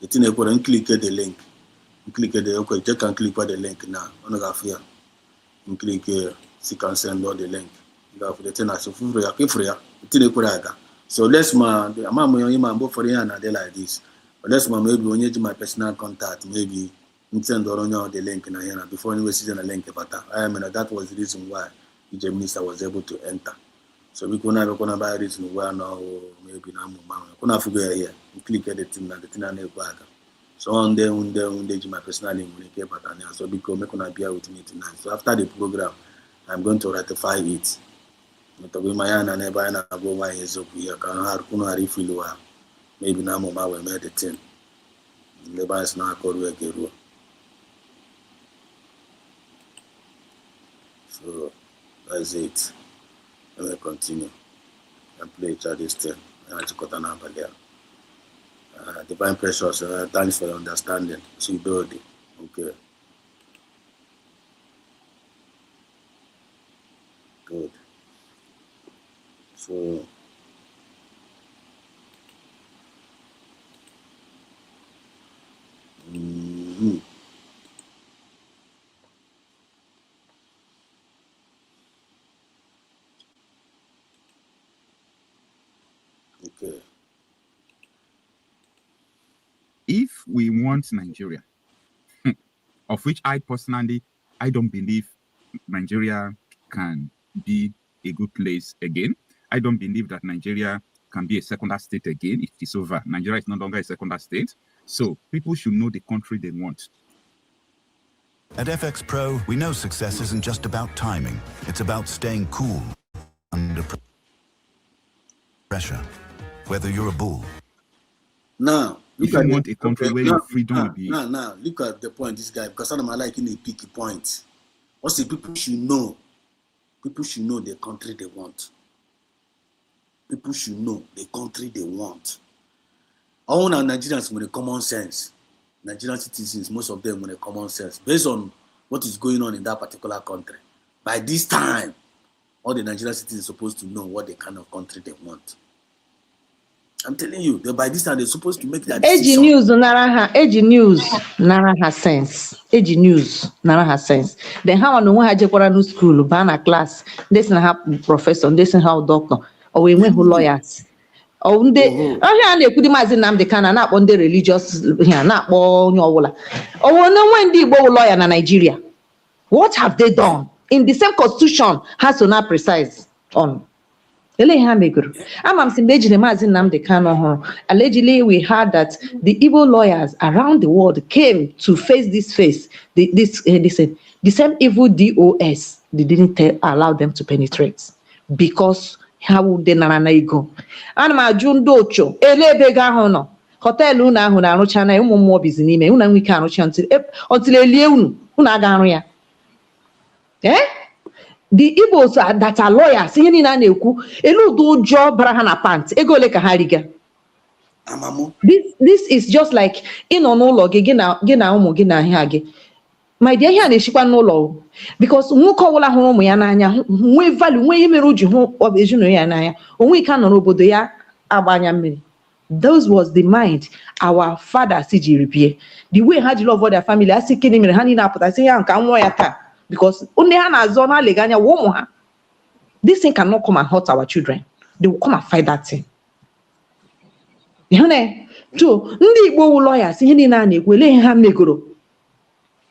Speaker 10: The thing you can click the link. You click the okay, check and click the link now. On the fear. You click here. You can send all the link. You have the thing as for ya. For ya. The thing you can. So let's man. The amount for ya and they like this. But let's man maybe when you do my personal contact maybe. Send the link in here before anyway season a link but I mean that was the reason why the minister was able to enter. So we could never buy reason why now maybe now kuna figure here. You click the thing and the thing and back. So on there my personal link but so because me gonna be with me tonight. So after the program I'm going to ratify it. But we my and never and go my is up here can kuna refill maybe now mama we made the thing. The boys now call we get. So that's it. Let me continue and play this thing. Divine Precious, thanks for your understanding. See, Dodi. Okay. Good. So, okay.
Speaker 11: If we want Nigeria, of which I personally, I don't believe Nigeria can be a good place again. I don't believe that Nigeria can be a secondary state again. It is over. Nigeria is no longer a secondary state. So people should know the country they want.
Speaker 14: At FX Pro, we know success isn't just about timing. It's about staying cool under pressure, whether you're a bull.
Speaker 10: Now,
Speaker 11: if you want a country where your freedom will be...
Speaker 10: Now, look at the point, this guy, because I'm liking a picky point. What's the people should know? People should know the country they want. People should know the country they want. All our Nigerians with a common sense. Nigerian citizens, most of them with a common sense. Based on what is going on in that particular country. By this time, all the Nigerian citizens are supposed to know what the kind of country they want. I'm telling you, by this time they're supposed to make that decision.
Speaker 5: News nara ha sense. News nara ha sense. Then how no one had no school, ban a class. This na ha professor, this na how doctor, or we went who lawyers. Oh, they put him as in the can not on the religious here, not all your walla. Oh, no one did lawyer in Nigeria. What have they done? In the same constitution has to not precise on. Allegedly, we heard that the evil lawyers around the world came to face the same evil DOS. They didn't allow them to penetrate because how would they go? And my June Docho, Elebega Hono, Hotel Una, who are China, more busy, una we can't until Leun, Unagaria. Eh? The Igbos that are lawyers, in Aneku, Elu do job Brahana pants, Ego like a hariga. This is just like in on no log again, Gina Hage. My dear, here is no law because Mukola home, Yanaya, we value, we meruji home of Asia, we can on Obodia, Abanyam. Those was the mind our father CG repair. The way had love for their family, I see him in handing up, I say, Yanka, because only Hana Zona Leganya woman. This thing cannot come and hurt our children. They will come and fight that thing. Two, Ndi lawyers,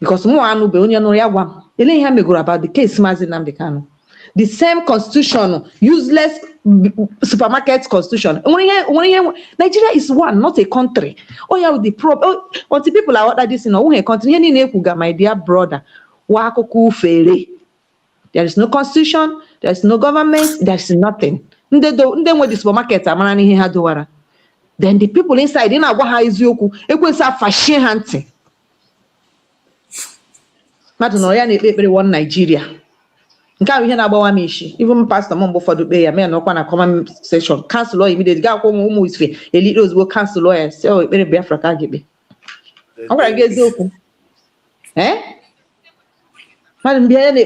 Speaker 5: because more anu be onye no yagwa. Ele ihe megoro about the case Mazi Nnamdi Kanu. The same constitution, useless supermarket constitution. Nigeria is one, not a country. Oh yeah, the problem. Until people are order this in a country. My dear brother. There is no constitution, there is no government, there is nothing. Then when the supermarket are then the people inside in Agwaha is yoku, equals fashion hunting. One Nigeria. Even Pastor Mombo for the Bay, men no comment section, cancel law immediately. Go is free. Elite will cancel lawyers. So it may be Biafra Kagibi. I'm going to get Zoku. Eh? Madam Biane,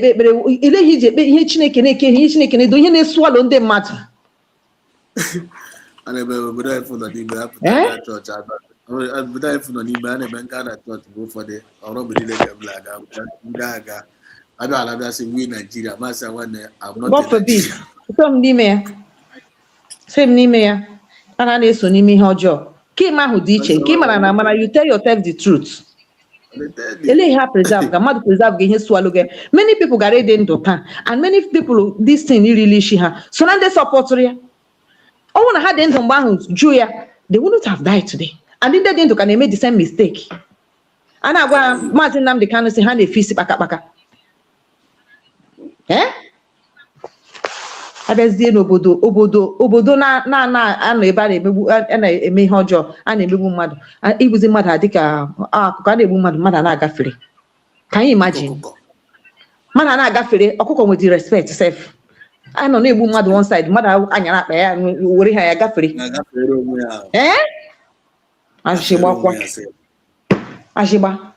Speaker 5: he Chineke, do you swallow them matter?
Speaker 10: I never would have for the church. I would have for the man and Ghana church go for the Robert Gaga. I don't have to win Nigeria. Master one, I'm not.
Speaker 5: What for this? Some Nimea. Same Nimea. And I need to name me her job. Came out who did change. Came and you tell yourself the truth. Many people got it in Japan, and many people this thing really she ha. So now they support her. Oh, when I had them from Julia, they wouldn't have died today. And if they didn't, can they make the same mistake? And I want Martin Nnamdi Kanu say hand a fist baka. Eh? Abezi obodo na ano ebare na eme ihe ọjọọ a na-emegbu mmadụ ibuzi mmadụ adịka akụkọ a na-egbu mmadụ na agafere. Can you imagine? Mmadụ na-agafere ọkụkọ nwere respect self. A nọ na-egbu mmadụ one side mmadụ anyara akpa ya were ha ya gafere. Eh? Ajigba.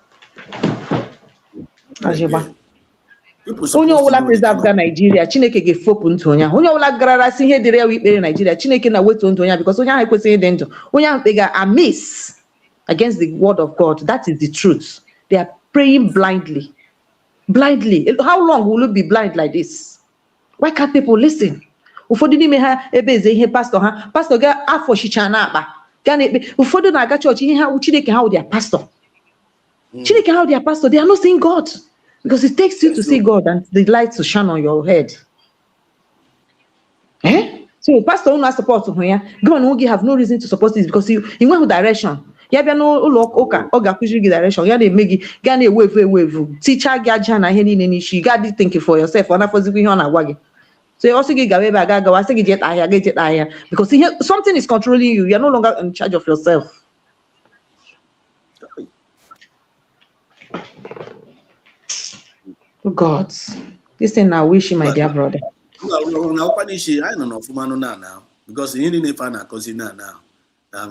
Speaker 5: Onye ọbụla preserve Nigeria, Chineke ga-efopụ ndụ onye ahụ. Onye ọbụla garara si ihe dịrị ya ikpere Nigeria, Chineke na-wetu ndụ onye because onye ahụ ekwesịghị ịdị ndụ. Onye ahụ kpega amiss against the word of God. That is the truth. They are praying blindly. Blindly. How long will you be blind like this? Why can't people listen? Ụfọdụ n'ime ha ebe eze ihe pastor ha. Pastor ga afọ shicha na akpa. Ụfọdụ na-aga church ihe ha Chineke ha their pastor. Chineke ha their pastor. They are not seeing God. Because it takes you to see God and the light to shine on your head. Eh? So pastor will not support here. God will have no reason to support this because you went with direction. ya bịa n'ụlọ ụka ọ ga-akụziri gị direction ya na-eme gị gaa na-ewevu ticha gị aja na ihe niile n'isi ga dị think for yourself ọ na-afọzikwa ihe ọ na-agwa gị so ọ sị gị gawa ebe a ga-agawa sị gị jee taa ahịa ga-eje taa ahịa because ihe something is controlling you. You are no longer in charge of yourself. Oh God, this thing I wish my dear brother.
Speaker 10: I don't know because you need to cause now.
Speaker 5: The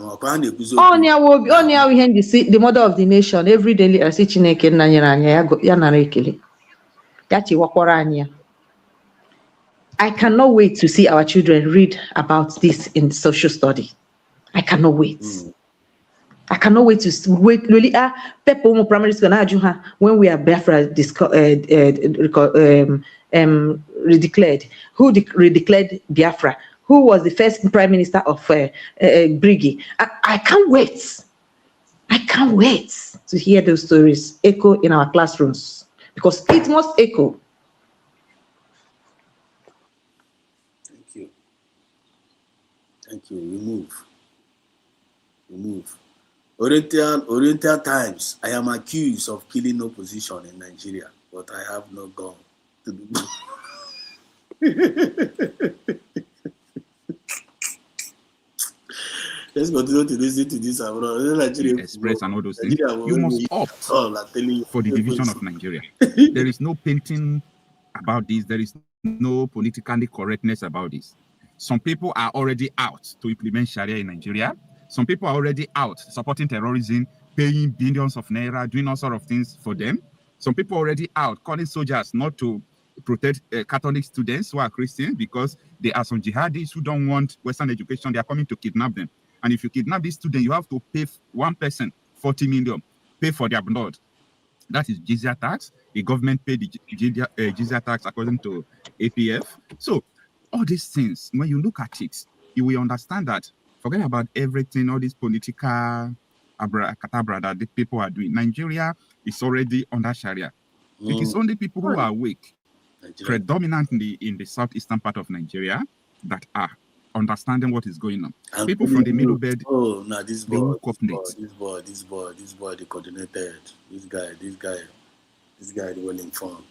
Speaker 5: mother of the nation every day I see Chineke na nyere anya ya nara ekele. Ya chiwakwara anya. I cannot wait to see our children read about this in social study. I cannot wait. I cannot wait to wait. Really, people in primary school when we are Biafra redeclared. Who redeclared Biafra? Who was the first prime minister of Brigi? I can't wait. I can't wait to hear those stories echo in our classrooms because it must echo.
Speaker 10: Thank you. We move. Oriental Times. I am accused of killing opposition in Nigeria, but I have no gun to do. Let's continue to listen to this.
Speaker 11: Express and all those things. You must opt for the division of Nigeria. There is no painting about this. There is no politically correctness about this. Some people are already out to implement Sharia in Nigeria. Some people are already out supporting terrorism, paying billions of naira, doing all sorts of things for them. Some people are already out calling soldiers not to protect Catholic students who are Christians because there are some jihadis who don't want Western education. They are coming to kidnap them. And if you kidnap these students, you have to pay one person 40 million, pay for their blood. That is jizya tax. The government paid the jizya tax according to APF. So all these things, when you look at it, you will understand that forget about everything, all this political katabra that the people are doing. Nigeria is already under Sharia. It is only people who are weak, predominantly in the southeastern part of Nigeria, that are understanding what is going on. And people from the middle belt,
Speaker 10: this boy, the coordinated, this guy, the well informed.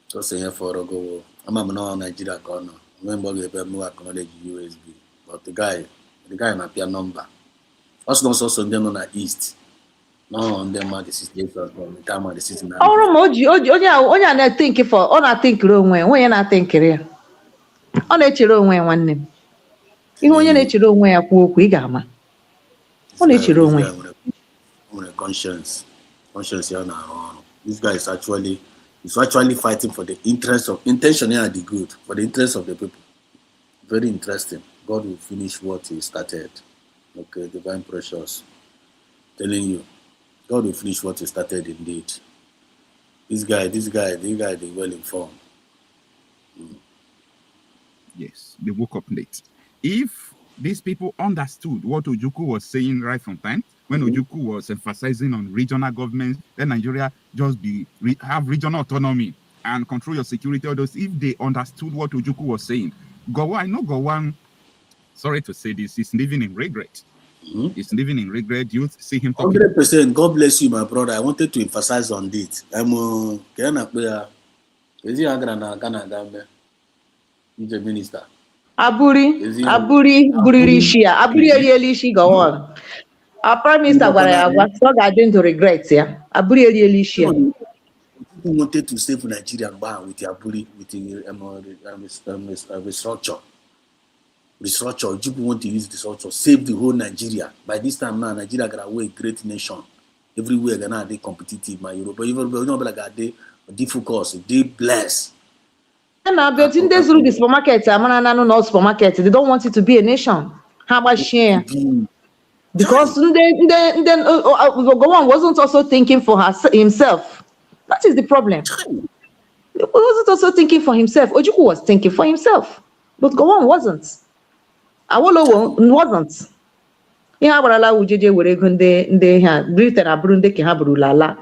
Speaker 10: So say here for a go. I'm not Nigeria corner. Remember we acknowledge USB, but the guy in a peer number. Also them on the east. No on them the situation from the time of the season.
Speaker 5: Onye na-think for ọ na-thinkiri onwe onye na-thinkiri ya ọ na-echere onwe nwanne m ihe onye na-echere onwe ya kwuo okwu ị ga-ama ọ na-echere onwe ya
Speaker 10: conscience ya na this guy is actually fighting for the interest of intention and the good for the interest of the people. Very interesting. God will finish what he started. Okay, divine precious. Telling you, God will finish what he started indeed. This guy, they well informed.
Speaker 11: Yes, they woke up late. If these people understood what Ojukwu was saying right from time, when Ojukwu was emphasizing on regional governments, then Nigeria just have regional autonomy and control your security. All those, if they understood what Ojukwu was saying, I know Gowon, sorry to say this, is living in regret. He's living in regret. You see him talking.
Speaker 10: 100%. God bless you, my brother. I wanted to emphasize on this. I'm is he Canada? He's a minister.
Speaker 5: Aburi Burishia. Aburi Elishi go on. Our prime minister was not going to regret. Yeah. Aburi Elishi.
Speaker 10: People wanted to save Nigeria with the Aburi, with the restructure. People want to use this also save the whole Nigeria. By this time now, Nigeria got away a great nation. Everywhere gonna be competitive. My Europe, even like they difficult, they blessed.
Speaker 5: And but in this through the supermarket, no supermarket. They don't want it to be a nation. How about share? Because then Gowon wasn't also thinking for himself. That is the problem. He wasn't also thinking for himself. Ojukwu was thinking for himself, but Gowon wasn't. Awolowo wasn't. Ihe agbarala ujeje were ego ndị ha Britain abụrụ ndị ke ha bụrụ lala.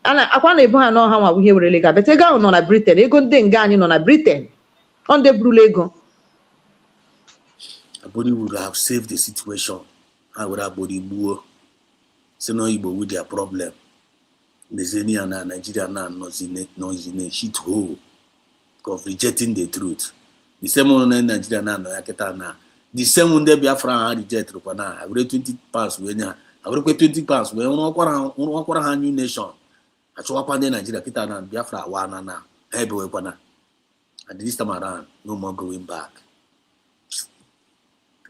Speaker 5: Akwa na ebu ha no ha nwa ihe were lega but ego ahụ nọ na Britain, ego ndị nga anyị nọ na Britain. On ndị bụrụ ego.
Speaker 10: Abodi would have saved the situation. I would have body buo. say no Igbo with their problem. They say Nigeria now not in a shit hole of rejecting the truth. The same one in Nigeria now, the same one there Biafra reject now. I read 20 pounds when I read 20 pounds when one new nation. I show up on the Nigeria kita na Biafra wana na everywhere pana. And this time around, no more going back.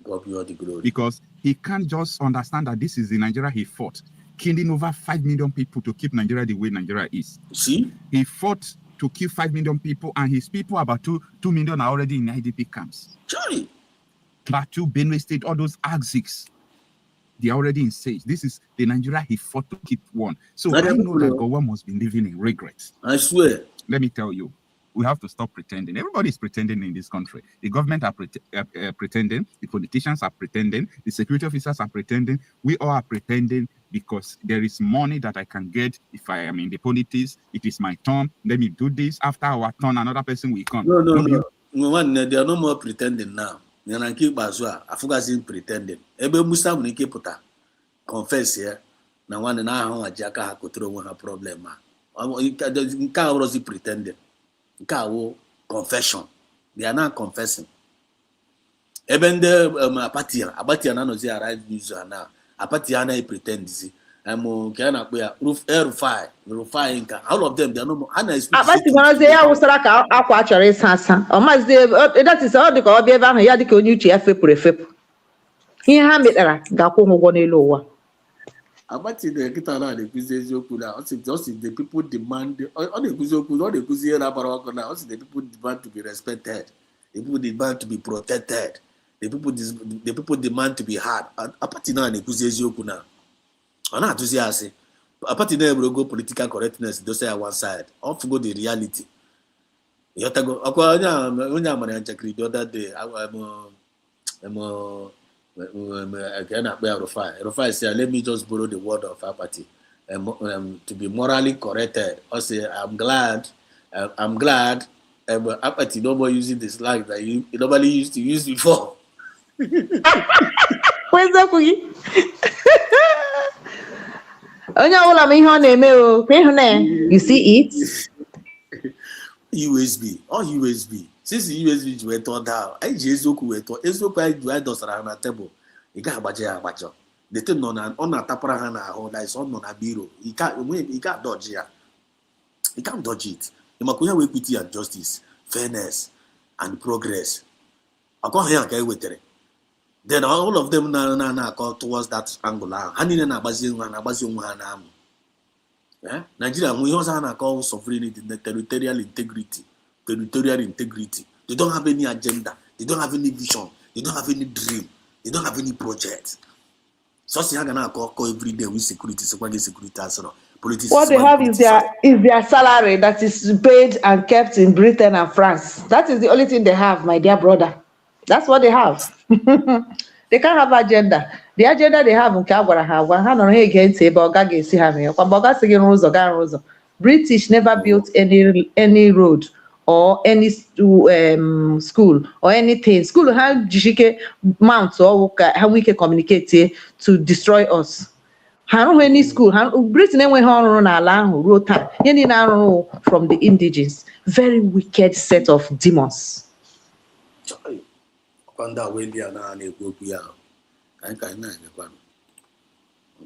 Speaker 10: God be all the glory.
Speaker 11: Because he can't just understand that this is the Nigeria he fought, killing over 5 million people to keep Nigeria the way Nigeria is.
Speaker 10: See?
Speaker 11: He fought to kill 5 million people, and his people, about 2 million, are already in IDP camps.
Speaker 10: Sorry.
Speaker 11: Plateau, Benue State, all those AXICs, they are already in siege. This is the Nigeria he fought to keep one. So I know that Gowa must be living in regret.
Speaker 10: I swear.
Speaker 11: Let me tell you, we have to stop pretending. Everybody is pretending in this country. The government are pretending. The politicians are pretending. The security officers are pretending. We all are pretending because there is money that I can get if I am in the politics. It is my turn. Let me do this. After our turn, another person will come.
Speaker 10: No. They are no more pretending now. They are keep bazua. I forgot pretending. Ebe Musa will keep puta. Confess here. Now one na how ajaka ha control one problem. You can't always pretending. Confession. They are not confessing. Even the Abatia no say arrive news now. Abatia na pretend this. Kana Rufai Inka. All of them they are no more.
Speaker 5: Abati no say ya usara ka akwa achore sasa. O ma say that is all the ko be ebe ahụ ya dịka onye uche ya fepuru efepu. Ihe ha metara ga-akwụ ụgwọ n'elu ụwa.
Speaker 10: Abati the kita na the eziokwu na just the people demand all the eziokwu all the here na bara na also the people demand to be respected, the people demand to be protected, the people demand to be heard. Abati na eziokwu na ona atuzi ase Abati na go political correctness do say one side off go the reality yotago akwa onye amara nchekiri the other day again, Refusal say, let me just borrow the word of Apathy to be morally corrected. I say, I'm glad Apathy no more using this slang that you normally used to use before.
Speaker 5: Where's that cookie? You see it?
Speaker 10: USB, all USB. Since the USB were torn down, I just were torn. It's okay. You had those around the table. You can't budget. The thing on a taparahana or that is on a bureau. You can't dodge here. You can't dodge it. You must have equity and justice, fairness, and progress. I can't hear a with it. Then all of them now go towards that angle. Hanina na bazin. Nigeria, we also call sovereignty, the territorial integrity. They don't have any agenda. They don't have any vision. They don't have any dream. They don't have any project. So call every day with security.
Speaker 5: What they have is their salary that is paid and kept in Britain and France. That is the only thing they have, my dear brother. That's what they have. They can't have agenda. The agenda they have British never built any road or any school or anything. School have jishike mount or how we can communicate to destroy us. Any school, Britain went on wrote from the indigenous. Very wicked set of demons.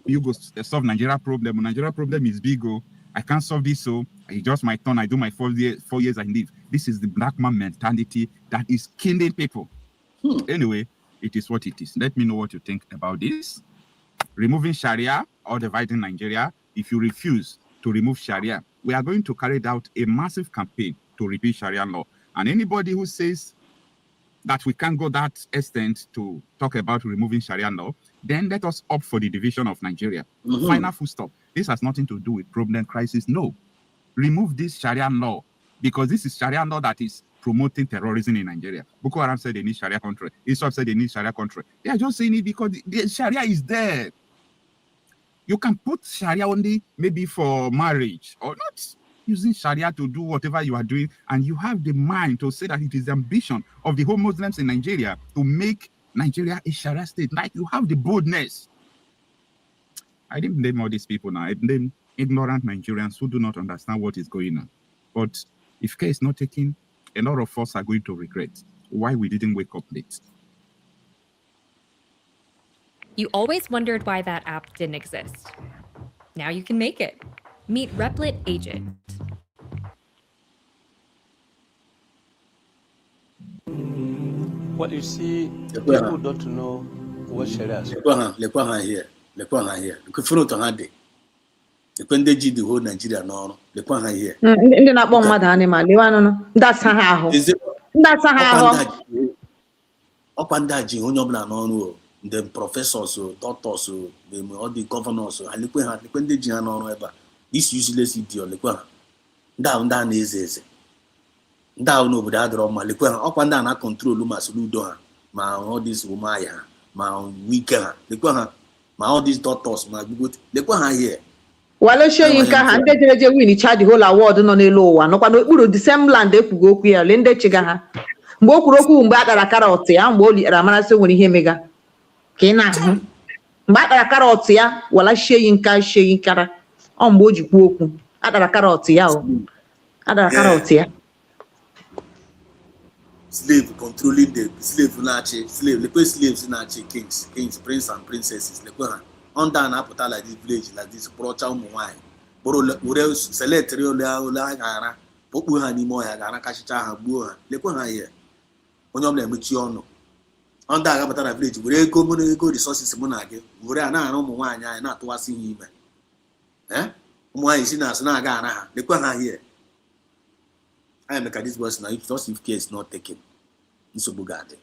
Speaker 11: You go solve Nigeria problem. Nigeria problem is big. I can't solve this, so I just my turn. I do my 4 years, I leave. This is the black man mentality that is killing people. Anyway, it is what it is. Let me know what you think about this. Removing Sharia or dividing Nigeria. If you refuse to remove Sharia, we are going to carry out a massive campaign to repeal Sharia law. And anybody who says that we can't go that extent to talk about removing Sharia law, then let us opt for the division of Nigeria. Final full stop. This has nothing to do with problem crisis. No. Remove this Sharia law because this is Sharia law that is promoting terrorism in Nigeria. Boko Haram said they need Sharia country. Islam said they need Sharia country. They are just saying it because the Sharia is there. You can put Sharia only maybe for marriage or not using Sharia to do whatever you are doing, and you have the mind to say that it is the ambition of the whole Muslims in Nigeria to make Nigeria a Sharia state. Like you have the boldness. I didn't name all these people now. I named ignorant Nigerians who do not understand what is going on. But if care is not taken, a lot of us are going to regret why we didn't wake up late.
Speaker 15: You always wondered why that app didn't exist. Now you can make it. Meet Replit Agent.
Speaker 16: Well, you see, people don't know what Sharia is.
Speaker 10: Here. Here. The whole Nigeria no. Here. Up and down, the professors, doctors, all the governors, this useless idiot, down is down over the other up and down, I control Ludo, my all this Umaya, my weaker, my all these doctors, my good, here.
Speaker 5: Wale show you can hand the win charge the whole award on a low one. No, the same land they could go queer, Linda Chigaha. Mokuroku mbata karoti ya mboli ramana se woni hemega kina mbata karoti ya wala sheyin kara on mboji kuoku adara karoti ya o adara karoti ya
Speaker 10: slave controlling the slave nachi slave the slaves nachi kings prince and princesses le kwa under na put like this village like this procha umwai boro ure select rio la gara popu ha ni mo ya gara kashicha ha gbuo ha le kwa ha here onye ọbụla emechi ọnụ ndị agha batara village were ego resources mụ na gị were a na-arụ ụmụ nwaanyị anyị na-atụwasị ihe ime ụmụ nwaanyị si na-asị na-aga ara ha lekwa ha here I make this boss now if care is not taken nsogbu ga-adị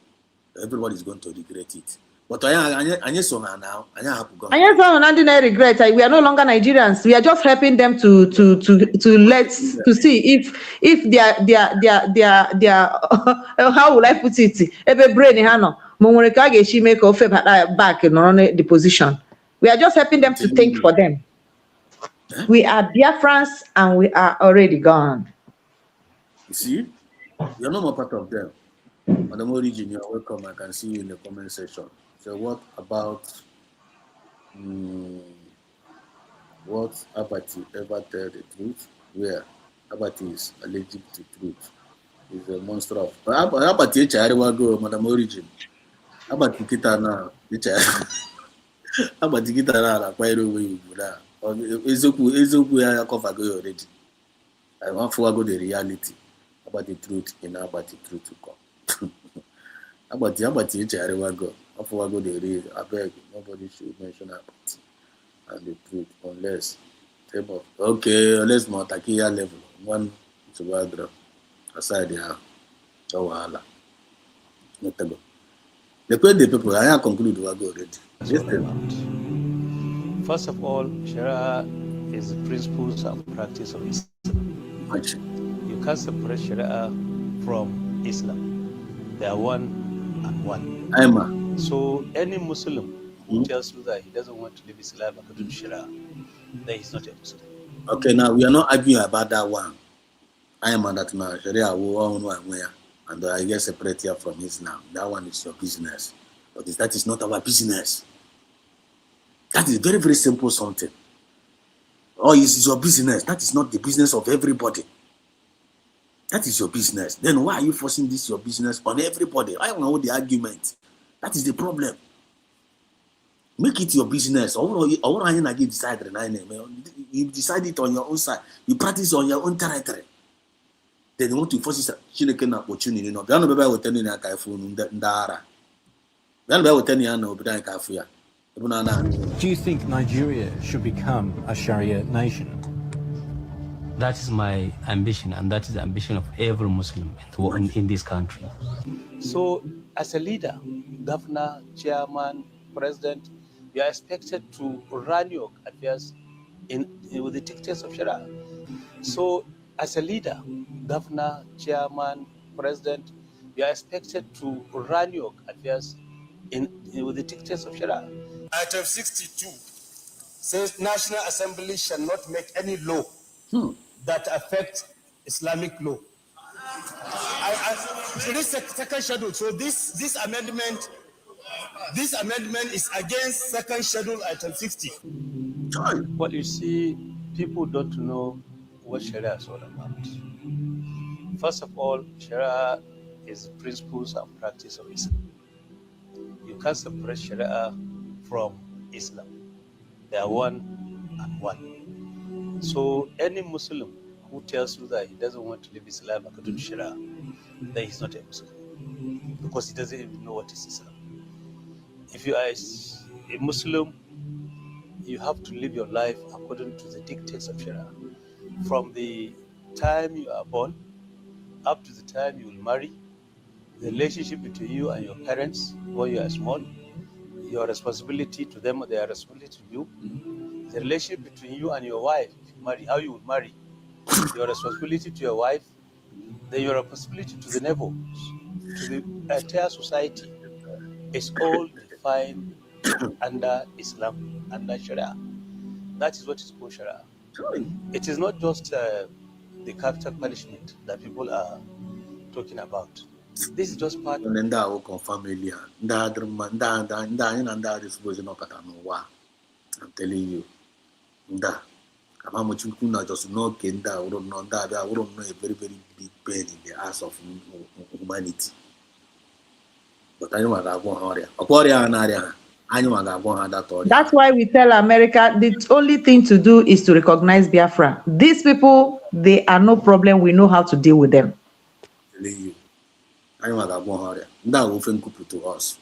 Speaker 10: everybody is going to regret it but anyị so ha now anyị ahapụgo
Speaker 5: anyị so na ndị na-regret we are no longer Nigerians we are just helping them to see if their how will I put it ebe brain ha no mo nwere ka ga-echi mee ka ofe back no the position we are just helping them to think for them we are Biafrans and we are already gone.
Speaker 10: You see, you're not more part of them. Madam Origin, you're welcome. I can see you in the comment section. So what about what Abati ever tell the truth? Where Abati is allergic to truth. He's a monster of Abati Arewa go, Madam Origin. Abati Kitana, Abati Kitana, quite away. Ezoku ya cover go already. I want to go the reality about the truth in about the truth to come. about the Arewa go. I for go the real. I beg nobody should mention about and the truth unless table. Okay, let's not take your level. One to go aside there. So wala. Not go. The people I conclude we go already.
Speaker 16: First of all, Sharia is the principles and practice of Islam. You can't separate Sharia from Islam. They are one and one. So any Muslim who tells you that he doesn't want to live his life according to Sharia, then he's not a Muslim.
Speaker 10: Okay, now we are not arguing about that one. I am on that now. Sharia will own where, and I get separate here from Islam. That one is your business. But that is not our business. That is very, very simple something. Oh, it's your business. That is not the business of everybody. That is your business. Then why are you forcing this your business on everybody? I don't know the argument. That is the problem. Make it your business. You decide it on your own side. You practice on your own territory. Then you want to force it.
Speaker 17: Do you think Nigeria should become a Sharia nation?
Speaker 18: That is my ambition, and that is the ambition of every Muslim in this country.
Speaker 16: So, as a leader, governor, chairman, president, you are expected to run your affairs with the dictates of Sharia. So, as a leader, governor, chairman, president, you are expected to run your affairs with the dictates of Sharia.
Speaker 19: Item 62 says National Assembly shall not make any law that affects Islamic law. So this second schedule. So this amendment is against second schedule item 60.
Speaker 16: Well, you see, people don't know what Sharia is all about. First of all, Sharia is principles and practice of Islam. You can't separate Sharia from Islam. They are one and one. So any Muslim who tells you that he doesn't want to live Islam according to Sharia, then he's not a Muslim because he doesn't even know what is Islam. If you are a Muslim, you have to live your life according to the dictates of Sharia. From the time you are born up to the time you will marry, the relationship between you and your parents when you are small, your responsibility to them, their responsibility to you, the relationship between you and your wife, if you marry, how you would marry, your responsibility to your wife, then your responsibility to the neighbors, to the entire society is all defined under Islam, under Sharia. That is what is called Sharia. It is not just the capital punishment that people are talking about. This is just part of
Speaker 10: Nda o family nda disposition no. I'm telling you. Nda. Kama muchukwu na just no kenda uro no nda bia uro no a very very big pain in the ass of humanity. But anyone ga go horia. Okoria na area. Anyone ga go that area.
Speaker 5: That's why we tell America the only thing to do is to recognize Biafra. These people, they are no problem. We know how to deal with them.
Speaker 10: Telling you. Anyone ga go horia. Nda wo fen kupu to us.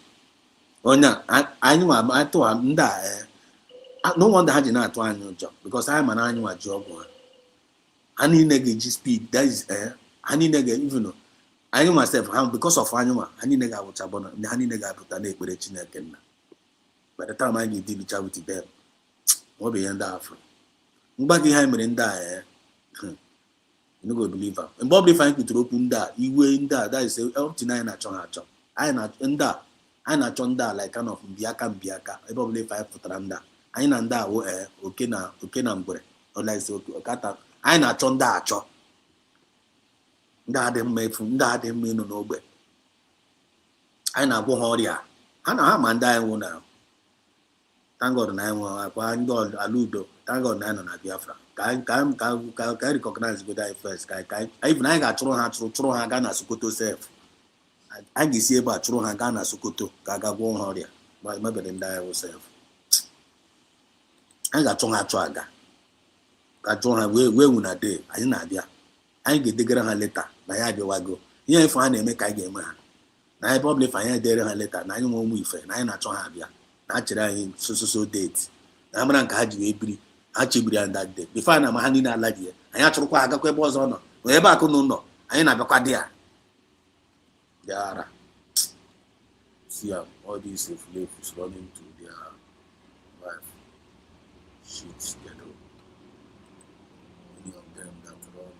Speaker 10: Onya anyone to nda no wonder ha ji na atu anyu job because I man anyu a job one. Ani nege ji speed that is ani nege even know. Anyu myself because of anyu ani nege awucha bona ani nege aputa na ekpere Chineke nna. By the time I get deal with them, what be under Afro. Mbagi ha mere nda you no go believe am. Mbobli find to open nda iwe nda that is up to 9 achon achon. I na nda I na achon nda like kind of mbiaka probably 5 putara nda. Anyị na ndị awụ oke na mgbere ọlaisi okata anyị na-achọ ndị achọ ndị adị mma efu ndị adị mma ịnọ n'ogbe anyị na-agwọ ha ọrịa ha na ha ma ndị anyị nwụ na thank God na anyị nwụ akwa ndị ala udo thank God na anyị nọ na Biafra ka anyị recognize good anyị first ka even anyị ga-achụrụ ha chụrụ ha gaa na Sokoto sef anyị ga-esi ebe a chụrụ ha gaa na Sokoto ka a ga gwọ ha ọrịa ma mebere ndị anyị nwụ sef anyị ga-achọ ha achọ aga ka chụọ ha wee na day anyị na-abịa anyị ga-edegara ha leta na ya abịawago ihe efu ha na-eme ka anyị ga-eme ha na anyị public anyị edere ha leta na anyị nwe ụmụ ife na anyị na-achọ ha abịa na ha chere anyị so date na amara nke ha ji wee biri ha chebiri ya that day before na ma ha niile ala dị ya anyị achụrụkwa agakwa ebe ọzọ nọ na ebe akụ na ụlọ anyị na-abịakwa dị ya yara see all these slaves running to their wife shit schedule. Many of them that run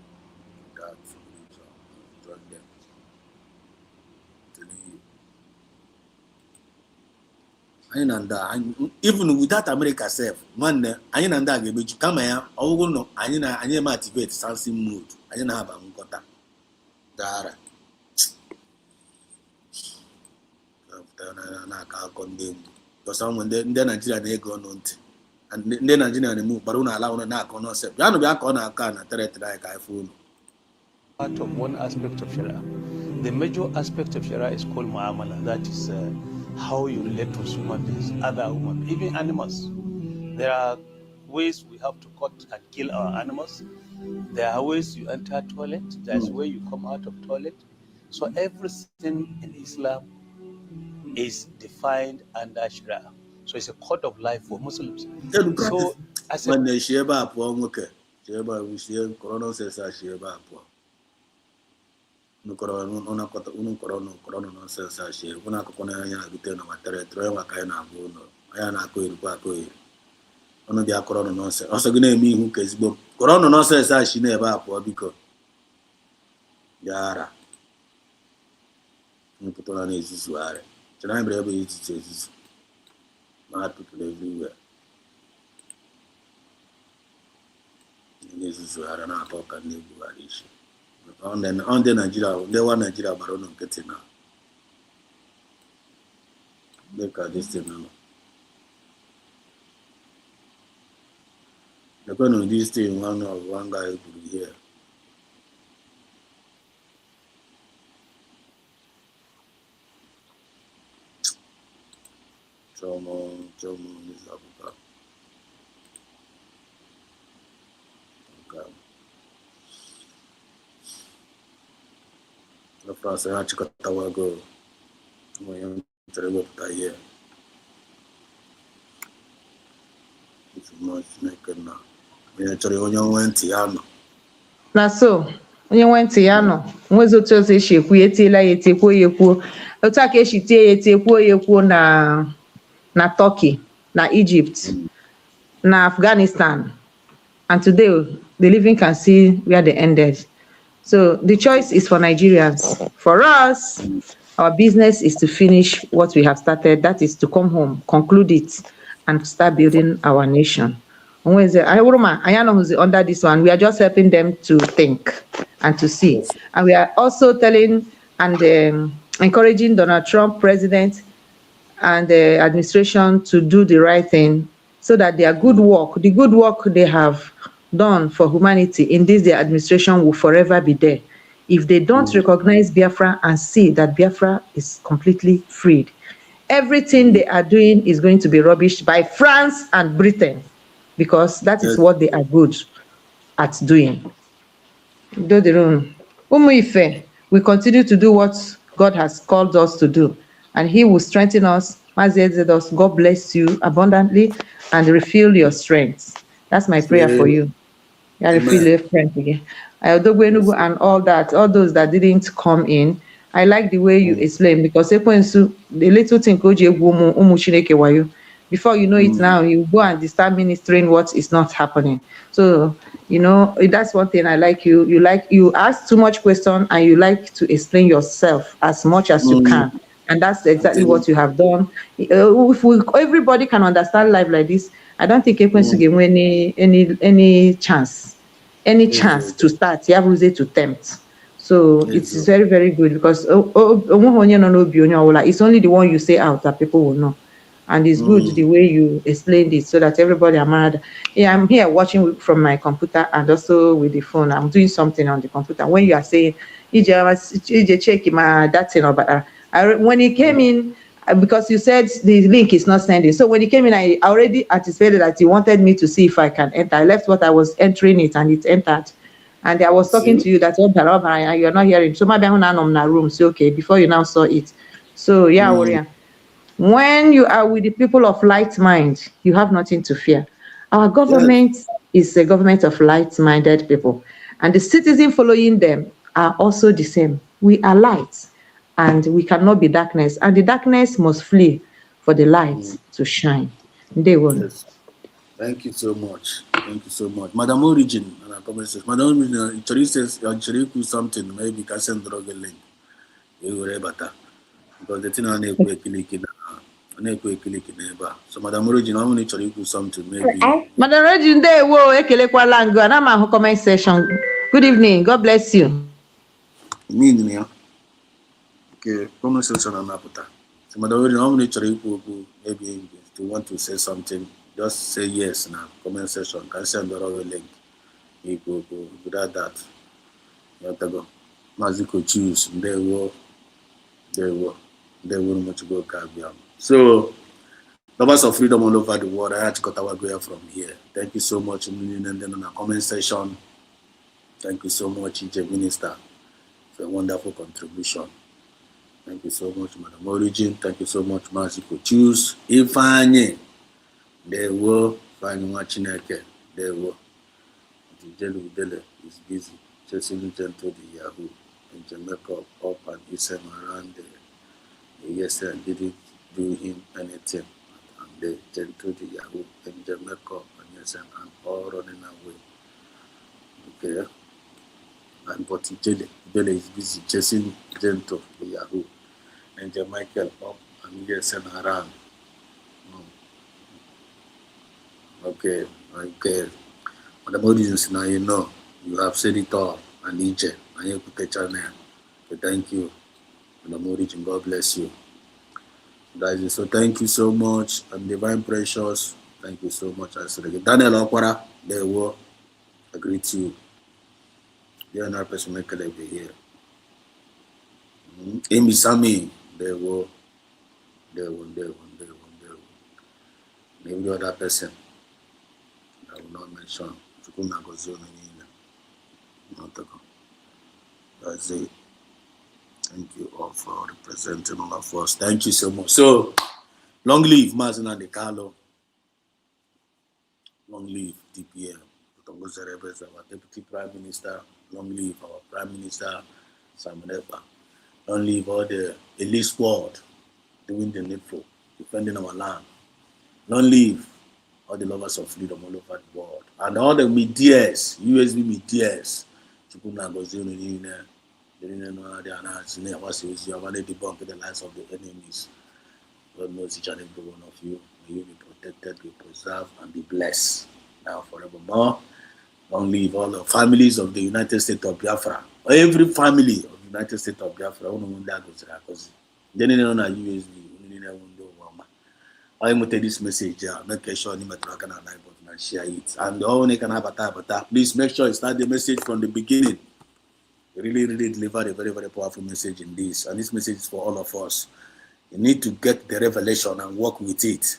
Speaker 10: that religion join them. Telling you. Even without America self, man, anyị na ndị a ga-emeju kama ya ọgwụgwụ nọ anyị eme activate sensing mode anyị na-aba nkọta dara na-aka akọ ndị mgbu because ụmụ ndị Naijiria na-ege ọnụ ntị ndị Naijiria na-eme gbara ụlọ ala ụlọ na-akọ n'ọsọ bịanụ bịa ka ọ na-aka na territory anyị ka anyị fụ ụlọ.
Speaker 16: Part of one aspect of Sharia. The major aspect of Sharia is called muamala. That is how you relate to human beings, other human beings, even animals. There are ways we have to cut and kill our animals. There are ways you enter toilet. There's where you come out of toilet. So everything in Islam is defined under Sharia. So it's a code of life for Muslims. So as a
Speaker 10: mad people everywhere. This is where I talk and live with this. On the Nigeria, they want Nigeria, but don't get it now. Look at this thing now. going on this thing, one guy could hear. Chomo is Africa. Okay. The first I go. It's much naked now.
Speaker 5: Na so onye nwentị ya nọ nwezi otu ọzọ esi ekwu ya etiela ya ekwuo ya ekwuo otu a ka esi tie ya ekwuo ya ekwuo na Turkey, na Egypt, na Afghanistan, and today the living can see where they ended. So the choice is for Nigerians. For us, our business is to finish what we have started, that is to come home, conclude it, and start building our nation. Under this one, we are just helping them to think and to see. And we are also telling and encouraging Donald Trump, president, and the administration to do the right thing so that their good work, the good work they have done for humanity in this their administration will forever be there. If they don't recognize Biafra and see that Biafra is completely freed, everything they are doing is going to be rubbished by France and Britain, because that is what they are good at doing. Do the room. We continue to do what God has called us to do, and He will strengthen us. God bless you abundantly and refill your strength. That's my prayer for you. Refill your strength again. And all that, all those that didn't come in, I like the way you explain, because the little thing before you know it now, you go and start ministering what is not happening. So, that's one thing I like you. You ask too much question and you like to explain yourself as much as you can. And that's exactly what you have done. If everybody can understand life like this, I don't think Ekwensu to give any chance. Any chance to start, you have to tempt. So it's very, very good, because it's only the one you say out that people will know. And it's good the way you explained it so that everybody I'm here watching from my computer and also with the phone. I'm doing something on the computer. When you are saying, check that thing, but when he came in, because you said the link is not sending. So when he came in, I already anticipated that he wanted me to see if I can enter. I left what I was entering it and it entered. And I was talking to you that you're not hearing. So maybe I'm in my room. So okay, before you now saw it. So yeah, warrior. When you are with the people of light mind, you have nothing to fear. Our government is a government of light-minded people. And the citizens following them are also the same. We are light. And we cannot be darkness, and the darkness must flee for the light to shine. They will.
Speaker 10: Yes. Thank you so much. Thank you so much. Madam Origin, Madam Origin, actually do something, maybe you can send drug a link. You will better. Because the thing I need to click in. So Madam Origin, I want to do something, maybe.
Speaker 5: Madam Origin, they will comment session. Good evening. God bless you.
Speaker 10: Okay, conversation on Aputa. So, Madam, maybe if you want to say something, just say yes now. Comment section. Can send the link. You go without that. You have to go. Maziko choose. They will much go Caribbean. So, lovers of freedom all over the world. I had to cut our way from here. Thank you so much, and then on the comment section. Thank you so much, EJ Minister, for a wonderful contribution. Thank you so much, Madam Origin. Thank you so much, Maziko Choose. Ifanye, they will find watching again. They will. The Dele is busy chasing them to the Yahoo and Jamaica up and his around there. Yes, I didn't do him anything. And they tend to the Yahoo and Jamaica and yes, and all running away. Okay. And but Dele is busy chasing them to the Yahoo and Michael up and yes and around. Okay. Madam Origins, now you know you have said it all and EJ and you put the channel. So thank you. Madam Origin, God bless you. Guys, so thank you so much, and divine precious. Thank you so much. I said again. Daniel Okwara, there were. I greet you. You're another person make it over here. Amy Sami, there were. Maybe the other person I will not mention. That's it. Thank you all for representing all of us. Thank you so much. So, long live Mazina De Carlo. Long live DPM. Our Deputy Prime Minister. Long live our Prime Minister, Samunepa. Long live all the elite squad doing the needful, defending our land. Long live all the lovers of freedom all over the world. And all the medias, USB medias, they debunk the lives of the enemies. God knows each and every one of you. May you be protected, be preserved, and be blessed now forevermore. Long live all the families of the United States of Biafra. Every family of the United States of Biafra. I will take this message, make sure you and share it. And all you can have please make sure you start the message from the beginning. Really delivered a very, very powerful message in this. And this message is for all of us. You need to get the revelation and work with it.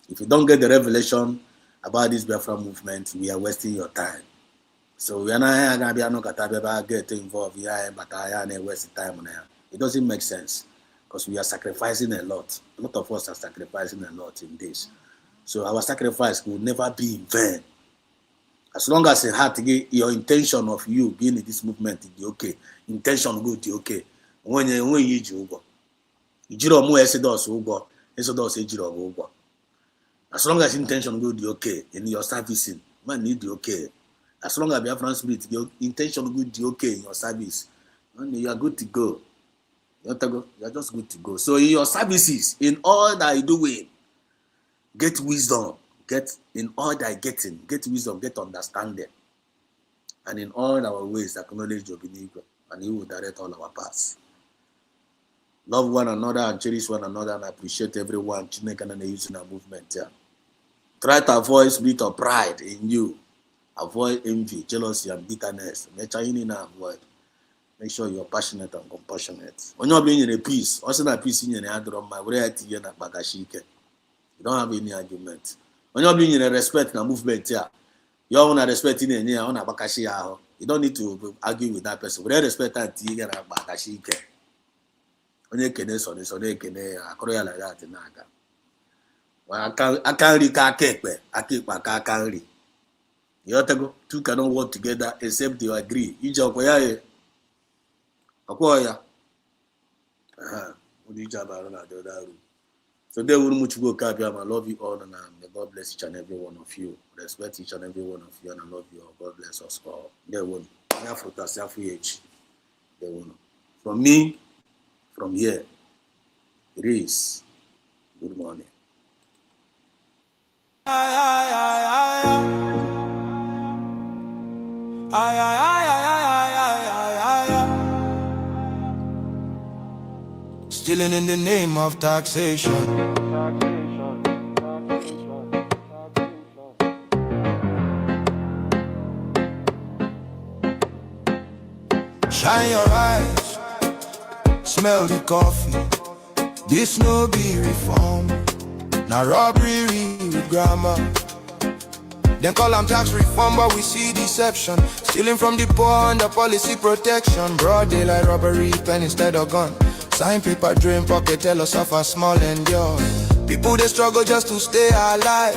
Speaker 10: If you don't get the revelation about this Biafra movement, we are wasting your time. So we are not going to get involved here, but I am wasting time now. It doesn't make sense because we are sacrificing a lot. A lot of us are sacrificing a lot in this. So our sacrifice will never be in vain. As long as you have to get your intention of you being in this movement, it's okay. Intention good, okay. When you do, as long as intention good, okay. In your servicing, man need okay. As long as Biafran spirit, your intention good, okay in your service, man, you are good to go. You are just good to go. So in your services, in all that you do, get wisdom. Get in all that getting, get wisdom, get understanding. And in all our ways, acknowledge your benigno, and He will direct all our paths. Love one another and cherish one another and appreciate everyone using our movement here. Try to avoid spirit of pride in you. Avoid envy, jealousy, and bitterness. Avoid. Make sure you're passionate and compassionate. When you're being in a peace, also that peace in your hand, you don't have any argument. When you're being in a respect and movement here, you want to respect in any on a bakashi. You don't need to argue with that person. With respect and tea and bakashi. When you can so they can like that in Naga. Well, I can't read a cake, I keep my car can't read. You have to go, two cannot work together except you agree. You joke, Akoya. What do you job around the other room? So they will much go Kabiam. I love you all and may God bless each and every one of you. Respect each and every one of you and I love you all. God bless us all. They will. From me, from here, it is. Good morning.
Speaker 1: Stealing in the name of taxation. Shine your eyes, smell the coffee. This no be reform. Now robbery with grammar. Then call them tax reform, but we see deception. Stealing from the poor under policy protection. Broad daylight robbery, pen instead of gun. Sign paper, drain pocket, tell us suffer small endure. People they struggle just to stay alive.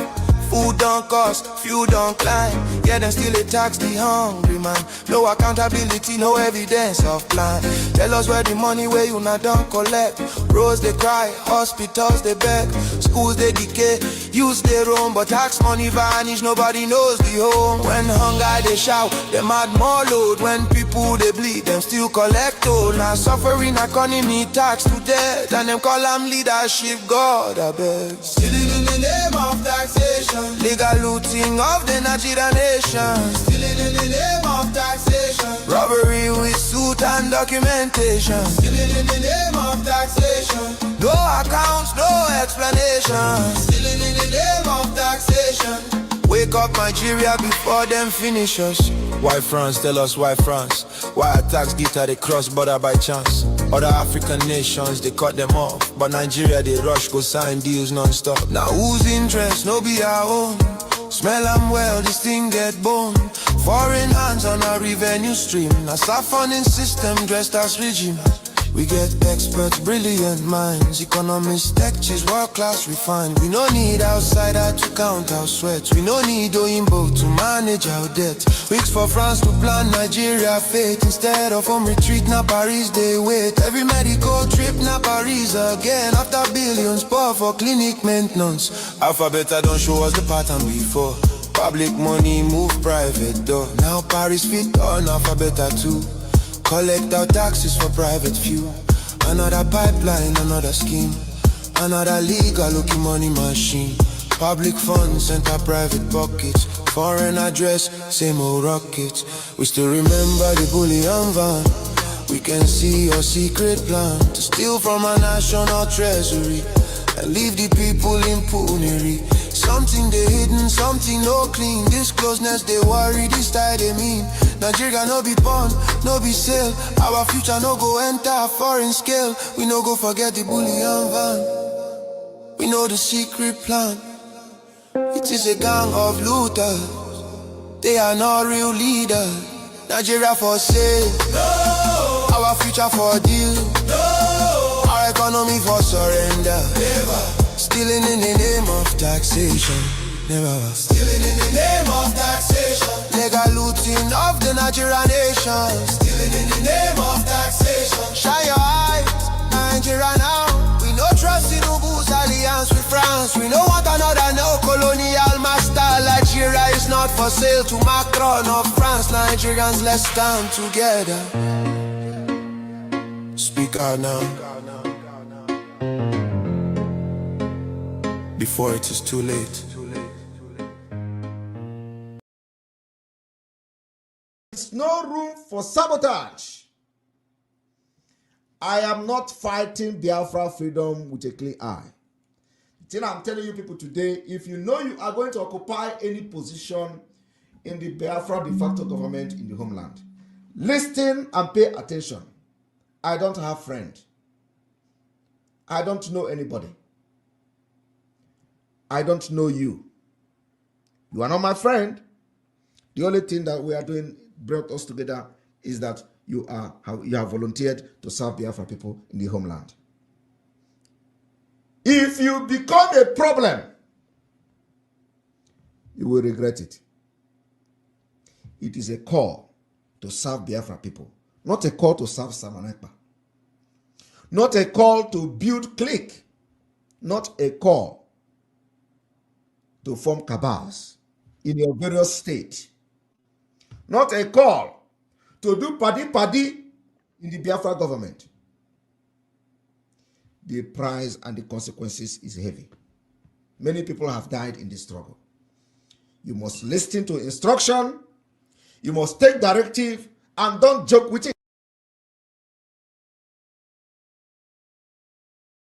Speaker 1: Food don't cost, fuel don't climb. Yeah, then still they tax the hungry man. No accountability, no evidence of plan. Tell us where the money where you not don't collect. Roads they cry, hospitals they beg, schools they decay, youths they roam, but tax money vanish, nobody knows the home. When hunger they shout, them add more load. When people they bleed, them still collect toll. Now suffering economy tax to death, and them call them leadership, God I beg. Stealing in the name of taxation. Legal looting of the Nigerian nation. Stealing in the name of taxation. Robbery with suit and and documentation. Stealing in the name of taxation. No accounts, no explanation. Stealing in the name of taxation. Wake up Nigeria before them finish us. Why France? Tell us why France? Why attacks get at the cross border by chance? Other African nations, they cut them off. But Nigeria, they rush, go sign deals non-stop. Now whose interest? No be our own. Smell them well, this thing get bone. Foreign hands on our revenue stream. A saffroning system dressed as regime. We get experts, brilliant minds. Economists, tech cheese, world class refined. We no need outsider to count our sweat. We no need Oyinbo to manage our debt. Weeks for France to plan Nigeria fate. Instead of home retreat, now Paris they wait. Every medical trip, now Paris again. After billions pour for clinic maintenance. Alphabet don't show us the pattern before. Public money move private door. Now Paris fit on Alphabet too. Collect our taxes for private few. Another pipeline, another scheme. Another legal looking money machine. Public funds enter private pockets. Foreign address, same old rockets. We still remember the bullion van. We can see your secret plan to steal from our national treasury and leave the people in poonery. Something they hidden, something no clean. This closeness they worry, this tie they mean. Nigeria no be pawn, no be sale. Our future no go enter a foreign scale. We no go forget the bullion van. We know the secret plan. It is a gang of looters. They are not real leaders. Nigeria for sale. No. Our future for deal. No. Our economy for surrender. Never. Stealing in the name of taxation. Never. Stealing in the name of taxation. Legal looting of the Nigerian nation. Stealing in the name of taxation. Shine your eyes, Nigeria now. We no trust in Ubu's alliance with France. We no want another neo-colonial master. Nigeria is not for sale to Macron of France. Nigerians, let's stand together. Speak out now. Before it is too late.
Speaker 9: There's no room for sabotage. I am not fighting Biafra freedom with a clear eye. The thing I'm telling you people today, if you know you are going to occupy any position in the Biafra de facto government in the homeland, listen and pay attention. I don't have friends. I don't know anybody. I don't know you. You are not my friend. The only thing that we are doing brought us together is that you have volunteered to serve Biafra people in the homeland. If you become a problem, you will regret it. It is a call to serve Biafra people, not a call to serve Samanekpa. Not a call to build clique, not a call to form cabals in your various states. Not a call to do paddy in the Biafra government. The price and the consequences is heavy. Many people have died in this struggle. You must listen to instruction. You must take directive and don't joke with it.